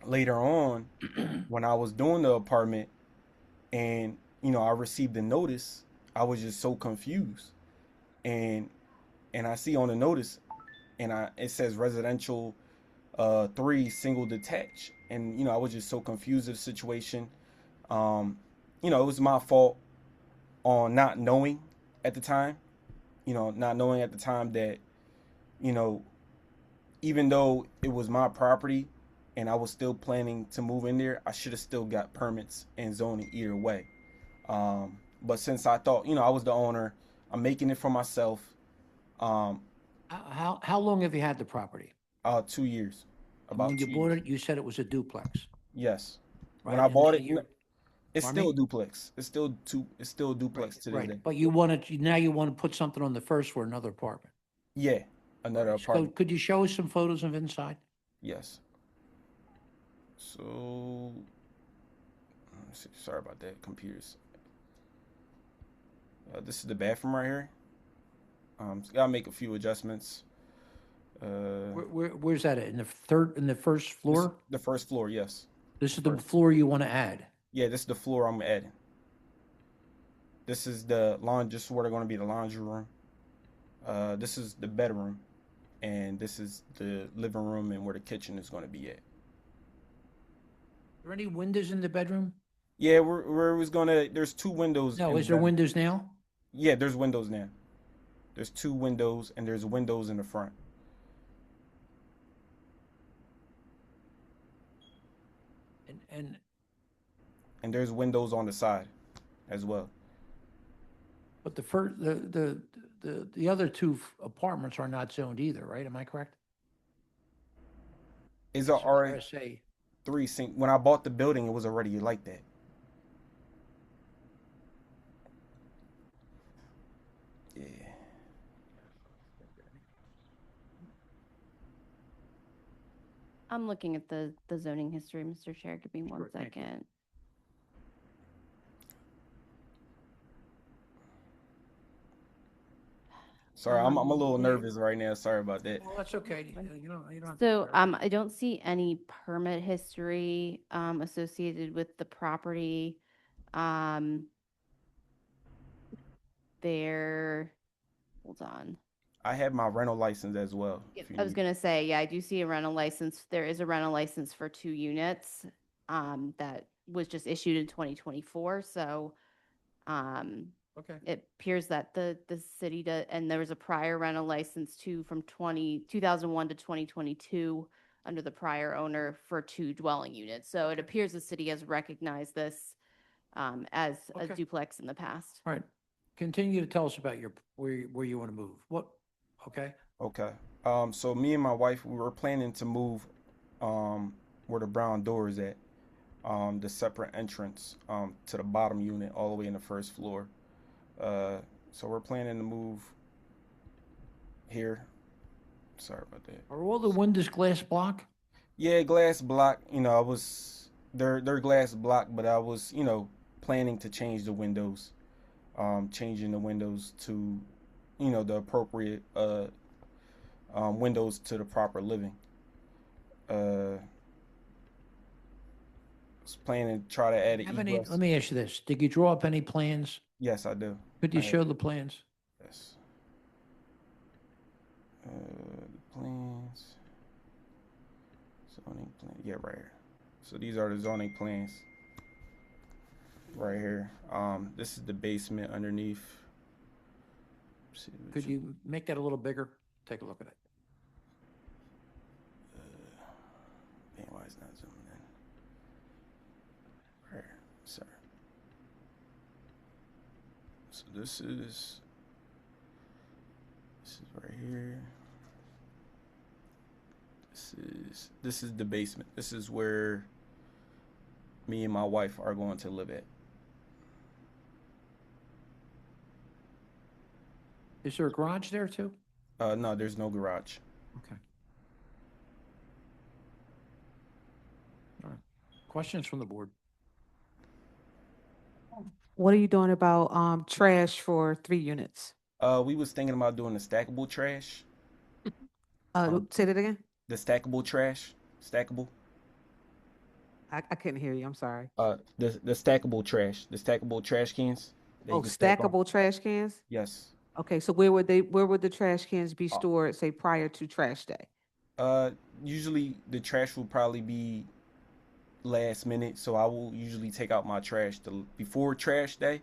Speaker 10: later on, when I was doing the apartment and, you know, I received the notice, I was just so confused. And I see on the notice, and it says residential 3 single detached. And, you know, I was just so confused of the situation. You know, it was my fault on not knowing at the time, that, you know, even though it was my property and I was still planning to move in there, I should have still got permits and zoning either way. But since I thought, you know, I was the owner, I'm making it for myself.
Speaker 1: How long have you had the property?
Speaker 10: 2 years.
Speaker 1: And
Speaker 10: About
Speaker 1: when you
Speaker 10: 2
Speaker 1: bought
Speaker 10: years.
Speaker 1: it, you said it was a duplex.
Speaker 10: Yes. When
Speaker 1: Right,
Speaker 10: I
Speaker 1: and
Speaker 10: bought
Speaker 1: then
Speaker 10: it,
Speaker 1: you-
Speaker 10: it's
Speaker 1: Pardon
Speaker 10: still a
Speaker 1: me?
Speaker 10: duplex. It's still a duplex to this day.
Speaker 1: Right, but now you want to put something on the first for another apartment.
Speaker 10: Yeah, another
Speaker 1: So
Speaker 10: apartment.
Speaker 1: could you show us some photos of inside?
Speaker 10: Yes. So, let's see. Sorry about that. Computers. This is the bathroom right here. Gotta make a few adjustments.
Speaker 1: Where's that at? In the first floor?
Speaker 10: The first floor, yes.
Speaker 1: This is the floor you want to add.
Speaker 10: Yeah, this is the floor I'm adding. This is the laundry. This is where they're going to be the laundry room. This is the bedroom, and this is the living room and where the kitchen is going to be at.
Speaker 1: Are there any windows in the bedroom?
Speaker 10: Yeah, there's 2 windows.
Speaker 1: No,
Speaker 10: in
Speaker 1: is
Speaker 10: the
Speaker 1: there
Speaker 10: bedroom.
Speaker 1: windows now?
Speaker 10: Yeah, there's windows now. There's 2 windows, and there's windows in the front. And there's windows on the side as well.
Speaker 1: But the other 2 apartments are not zoned either, right? Am I correct?
Speaker 10: Is a
Speaker 1: RSA
Speaker 10: 3 when I bought the building, it was already like that.
Speaker 19: I'm looking at the zoning history, Mr. Chair. Give me one
Speaker 1: Sure, thank you.
Speaker 19: second.
Speaker 10: Sorry, I'm a little nervous right now. Sorry about that.
Speaker 1: Well, that's okay. You don't have to
Speaker 19: So,
Speaker 1: be nervous.
Speaker 19: I don't see any permit history, associated with the property. There, hold on.
Speaker 10: I have my rental license as well.
Speaker 19: Yep,
Speaker 10: if you
Speaker 19: I was
Speaker 10: need.
Speaker 19: gonna say, yeah, I do see a rental license. There is a rental license for 2 units, that was just issued in 2024. So,
Speaker 1: Okay.
Speaker 19: it appears that the city does, and there was a prior rental license too from 2001 to 2022 under the prior owner for 2 dwelling units. So it appears the city has recognized this, as a
Speaker 1: Okay.
Speaker 19: duplex in the past.
Speaker 1: All right. Continue to tell us about where you want to move. Okay.
Speaker 10: Okay. So me and my wife, we were planning to move where the brown door is at. The separate entrance to the bottom unit all the way in the first floor. So we're planning to move here. Sorry about that.
Speaker 1: Are all the windows glass block?
Speaker 10: Yeah, glass block. They're glass block, but I was, planning to change the windows. Changing the windows to, the appropriate windows to the proper living. Was planning to try to add an egress.
Speaker 1: Let me ask you this. Did you draw up any plans?
Speaker 10: Yes, I do.
Speaker 1: Could you
Speaker 10: I have-
Speaker 1: show the plans?
Speaker 10: Yes. The plans. Zoning plan. Yeah, right here. So these are the zoning plans. Right here. This is the basement underneath. See what
Speaker 1: Could you make that a little bigger? Take a look at it.
Speaker 10: Man, why is it not zooming in? Right here. Sorry. So this is right here. This is the basement. This is where me and my wife are going to live at.
Speaker 1: Is there a garage there too?
Speaker 10: No, there's no garage.
Speaker 1: Okay. All right. Questions from the board?
Speaker 4: What are you doing about trash for 3 units?
Speaker 10: We was thinking about doing the stackable trash.
Speaker 4: Say that again?
Speaker 10: The stackable trash. Stackable.
Speaker 4: I couldn't hear you. I'm sorry.
Speaker 10: The stackable trash. The stackable trash cans. that you
Speaker 4: Oh,
Speaker 10: can stack on.
Speaker 4: stackable trash cans?
Speaker 10: Yes.
Speaker 4: Okay, so where would the trash cans be stored, say, prior to trash day?
Speaker 10: Usually the trash will probably be last minute, so I will usually take out my trash before trash day,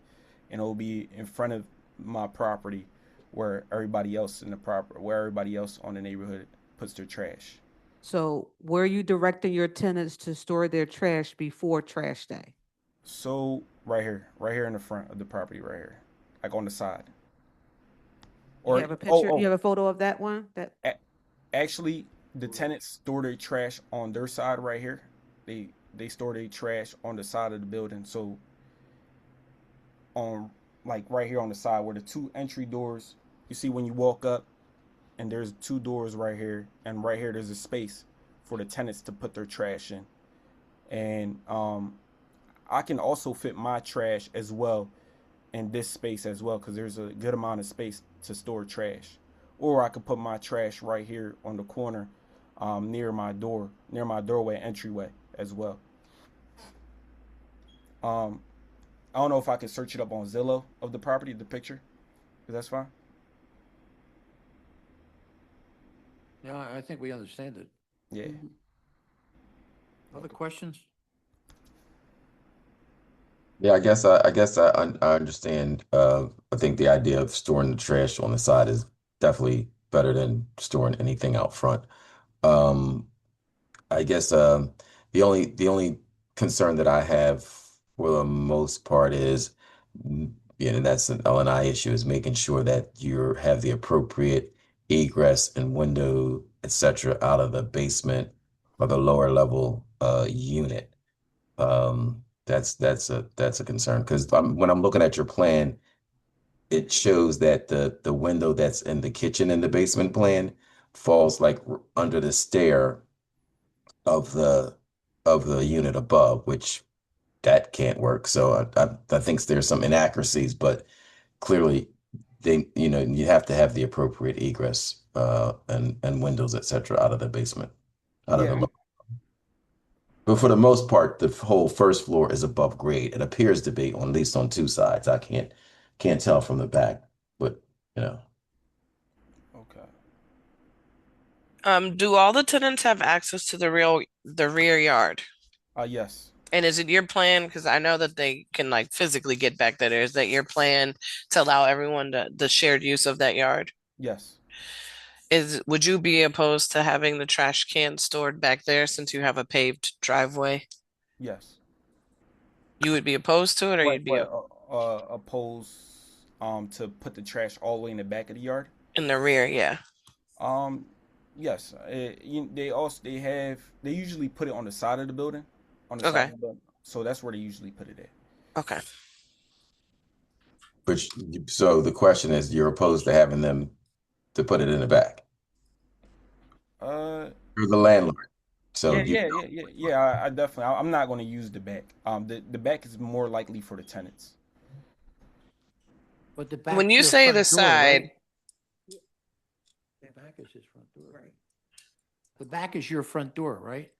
Speaker 10: and it'll be in front of my property where everybody else on the neighborhood puts their trash.
Speaker 4: So where are you directing your tenants to store their trash before trash day?
Speaker 10: So right here in the front of the property, right here, like on the side.
Speaker 4: You have a picture, you have a photo of that one?
Speaker 10: Actually, the tenants store their trash on their side right here. They store their trash on the side of the building. So on like right here on the side where the 2 entry doors, you see when you walk up, and there's 2 doors right here, and right here there's a space for the tenants to put their trash in. And I can also fit my trash as well in this space as well, because there's a good amount of space to store trash. Or I could put my trash right here on the corner, near my doorway entryway as well. I don't know if I can search it up on Zillow of the property, the picture. Is that fine?
Speaker 1: Yeah, I think we understand it.
Speaker 10: Yeah.
Speaker 1: Other questions?
Speaker 16: Yeah, I understand. I think the idea of storing the trash on the side is definitely better than storing anything out front. I guess the only concern that I have for the most part is, and that's an L&I issue, is making sure that you have the appropriate egress and window, etc., out of the basement or the lower level unit. That's a concern, because when I'm looking at your plan, it shows that the window that's in the kitchen in the basement plan falls like under the stair of the unit above, which that can't work. So I think there's some inaccuracies, but clearly you have to have the appropriate egress and windows, et cetera, out of the basement, out of the
Speaker 10: Yeah,
Speaker 16: lower. But for the most part, the whole first floor is above grade. It appears to be, at least on two sides. I can't tell from the back, but you know.
Speaker 10: okay.
Speaker 14: Do all the tenants have access to the rear yard?
Speaker 10: Yes.
Speaker 14: And is it your plan? Because I know that they can like physically get back there. Is that your plan to allow everyone the shared use of that yard?
Speaker 10: Yes.
Speaker 14: Would you be opposed to having the trash can stored back there since you have a paved driveway?
Speaker 10: Yes.
Speaker 14: You would be opposed to it, or you'd be
Speaker 10: Oppose to put the trash all the way in the back of the yard?
Speaker 14: in the rear? Yeah.
Speaker 10: Yes. They usually put it on the side of the building, on the
Speaker 14: Okay.
Speaker 10: side of the building. So that's where they usually put it at.
Speaker 14: Okay.
Speaker 16: So the question is, you're opposed to having them to put it in the back? You're the landlord. So
Speaker 10: Yeah. I definitely. I'm not going to use the back. The back is more likely for the tenants.
Speaker 1: But the back.
Speaker 14: When you say the side,
Speaker 1: the back is his front door, right? The back is your front door, right?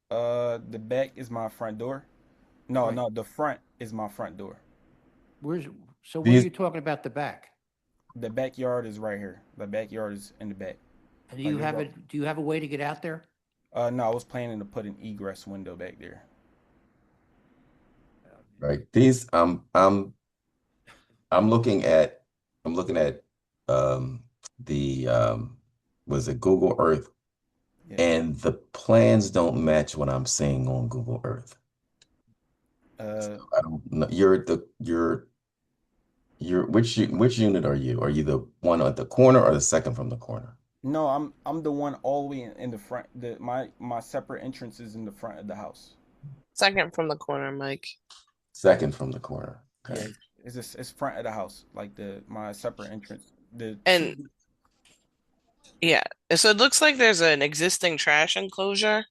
Speaker 10: The back is my front door. No,
Speaker 1: Right.
Speaker 10: no, the front is my front door.
Speaker 1: So where are you talking about the back?
Speaker 10: The backyard is right here. The backyard is in the back.
Speaker 1: And do you have a way to get out there?
Speaker 10: No, I was planning to put an egress window back there.
Speaker 16: Right. These I'm looking at the was it Google Earth, and the plans don't match what I'm seeing on Google Earth. So I don't know. Which unit are you? Are you the one at the corner or the second from the corner?
Speaker 10: No, I'm the one all the way in the front. My separate entrance is in the front of the house.
Speaker 14: second from the corner, Mike.
Speaker 16: Second from the corner. Okay.
Speaker 10: Yeah, it's front of the house, like my separate entrance.
Speaker 14: Yeah. So it looks like there's an existing trash enclosure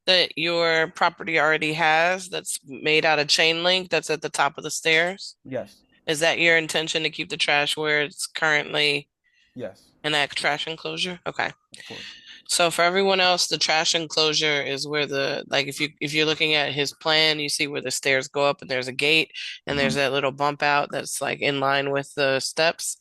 Speaker 14: that your property already has that's made out of chain link that's at the top of the stairs.
Speaker 10: Yes.
Speaker 14: Is that your intention to keep the trash where it's currently
Speaker 10: Yes.
Speaker 14: in that trash enclosure? Okay.
Speaker 10: Of course.
Speaker 14: So for everyone else, the trash enclosure is where if you're looking at his plan, you see where the stairs go up and there's a gate and there's that little bump out that's like in line with the steps.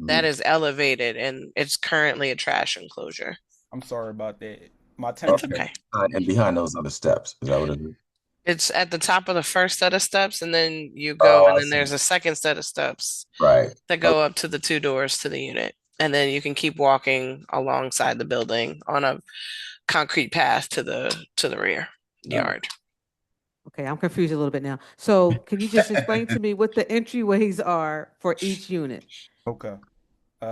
Speaker 14: That is elevated and it's currently a trash enclosure.
Speaker 10: I'm sorry about that. My tenants.
Speaker 14: Okay.
Speaker 16: And behind those other steps, is that what it is?
Speaker 14: It's at the top of the first set of steps, and then you go,
Speaker 16: Oh,
Speaker 14: and
Speaker 16: I
Speaker 14: then
Speaker 16: see.
Speaker 14: there's a second set of steps
Speaker 16: Right.
Speaker 14: that go up to the two doors to the unit. And then you can keep walking alongside the building on a concrete path to the rear yard.
Speaker 4: Okay, I'm confused a little bit now. So can you just explain to me what the entryways are for each unit?
Speaker 10: Okay.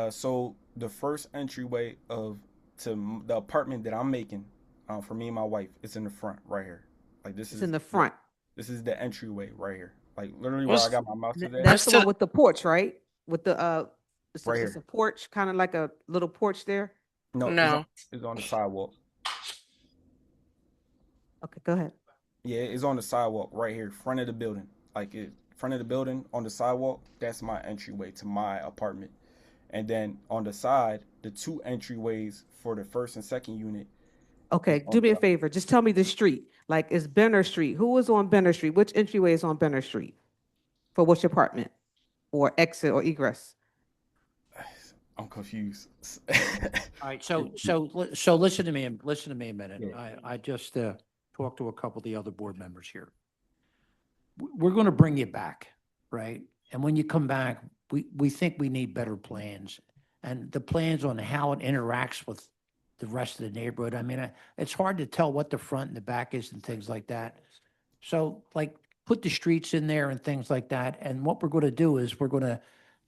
Speaker 10: So the first entryway to the apartment that I'm making, for me and my wife, it's in the front right here. Like this
Speaker 4: It's in the front.
Speaker 10: This is the entryway right here. Like literally where I got my mouse today.
Speaker 4: That's the one with the porch, right? With the it's
Speaker 10: Right
Speaker 4: it's
Speaker 10: here.
Speaker 4: a porch, kind of like a little porch there.
Speaker 10: No. It's on the sidewalk.
Speaker 4: Okay, go ahead.
Speaker 10: Yeah, it's on the sidewalk right here, front of the building. Front of the building on the sidewalk, that's my entryway to my apartment. And then on the side, the two entryways for the first and second unit.
Speaker 4: Okay, do me a favor. Just tell me the street. Like, it's Benner Street. Who is on Benner Street? Which entryway is on Benner Street? For which apartment? Or exit or egress?
Speaker 10: I'm confused.
Speaker 1: All right, so listen to me a minute. I just talked to a couple of the other board members here. We're going to bring you back, right? And when you come back, we think we need better plans, and the plans on how it interacts with the rest of the neighborhood. I mean, it's hard to tell what the front and the back is and things like that. So like put the streets in there and things like that. And what we're going to do is we're going to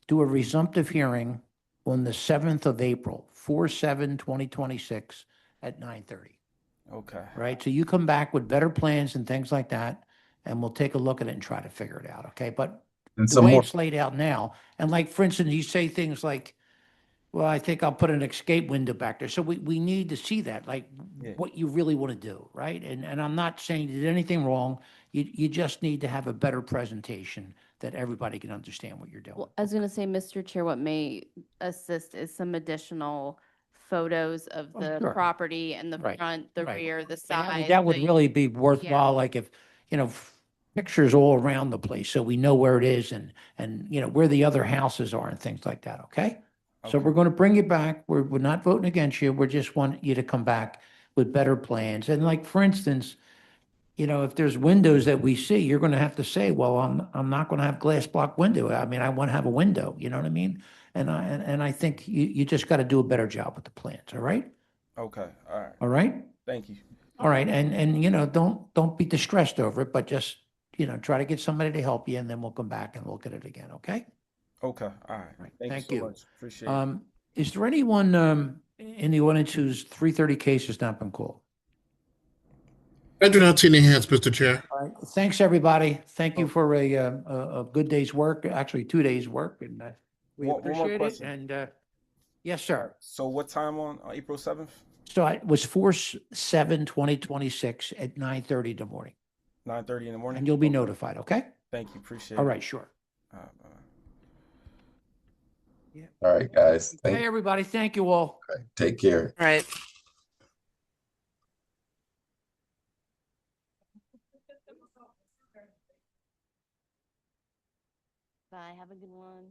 Speaker 1: do a resumptive hearing on the 7th of April, 4/7/2026 at 9:30.
Speaker 10: Okay.
Speaker 1: Right? So you come back with better plans and things like that, and we'll take a look at it and try to figure it out. Okay. But
Speaker 16: And
Speaker 1: the
Speaker 16: some
Speaker 1: way
Speaker 16: more.
Speaker 1: it's laid out now, and like, for instance, you say things like, Well, I think I'll put an escape window back there. So we need to see that, like
Speaker 10: Yeah.
Speaker 1: what you really want to do, right? And I'm not saying you did anything wrong. You just need to have a better presentation that everybody can understand what you're doing.
Speaker 19: Well, I was gonna say, Mr. Chair, what may assist is some additional photos of
Speaker 1: Oh,
Speaker 19: the
Speaker 1: sure.
Speaker 19: property and the
Speaker 1: Right,
Speaker 19: front, the
Speaker 1: right.
Speaker 19: rear, the
Speaker 1: And I mean,
Speaker 19: side.
Speaker 1: that would
Speaker 19: the-
Speaker 1: really be worthwhile, like if, pictures all around the place, so we know where it is and, where the other houses are and things like that, okay? So we're going to bring you back. We're not voting against you. We just want you to come back with better plans. And like, for instance, if there's windows that we see, you're going to have to say, well, I'm not going to have glass block window. I mean, I want to have a window, you know what I mean? And I think you just got to do a better job with the plans, all right?
Speaker 10: Okay, all right.
Speaker 1: All right?
Speaker 10: Thank you.
Speaker 1: All right, and don't be distressed over it, but just, try to get somebody to help you and then we'll come back and look at it again, okay?
Speaker 10: Okay, all right. Thank
Speaker 1: Thank
Speaker 10: you
Speaker 1: you.
Speaker 10: so much. Appreciate it.
Speaker 1: Is there anyone in the audience whose 330 case has not been called?
Speaker 8: I do not see any hands, Mr. Chair.
Speaker 1: All right, thanks, everybody. Thank you for a good day's work, actually 2 days' work, and we
Speaker 10: One more
Speaker 1: appreciate it.
Speaker 10: question.
Speaker 1: And yes, sir.
Speaker 10: So what time on April 7th?
Speaker 1: So it was 4/7/2026 at 9:30 in the morning,
Speaker 10: 9:30 in the morning?
Speaker 1: and you'll be
Speaker 10: Okay.
Speaker 1: notified, okay?
Speaker 10: Thank you. Appreciate it.
Speaker 1: All right, sure.
Speaker 10: All right, bye.
Speaker 16: All right, guys.
Speaker 1: Hey, everybody, thank you all.
Speaker 16: Take care.
Speaker 14: All right.
Speaker 19: Bye, have a good one.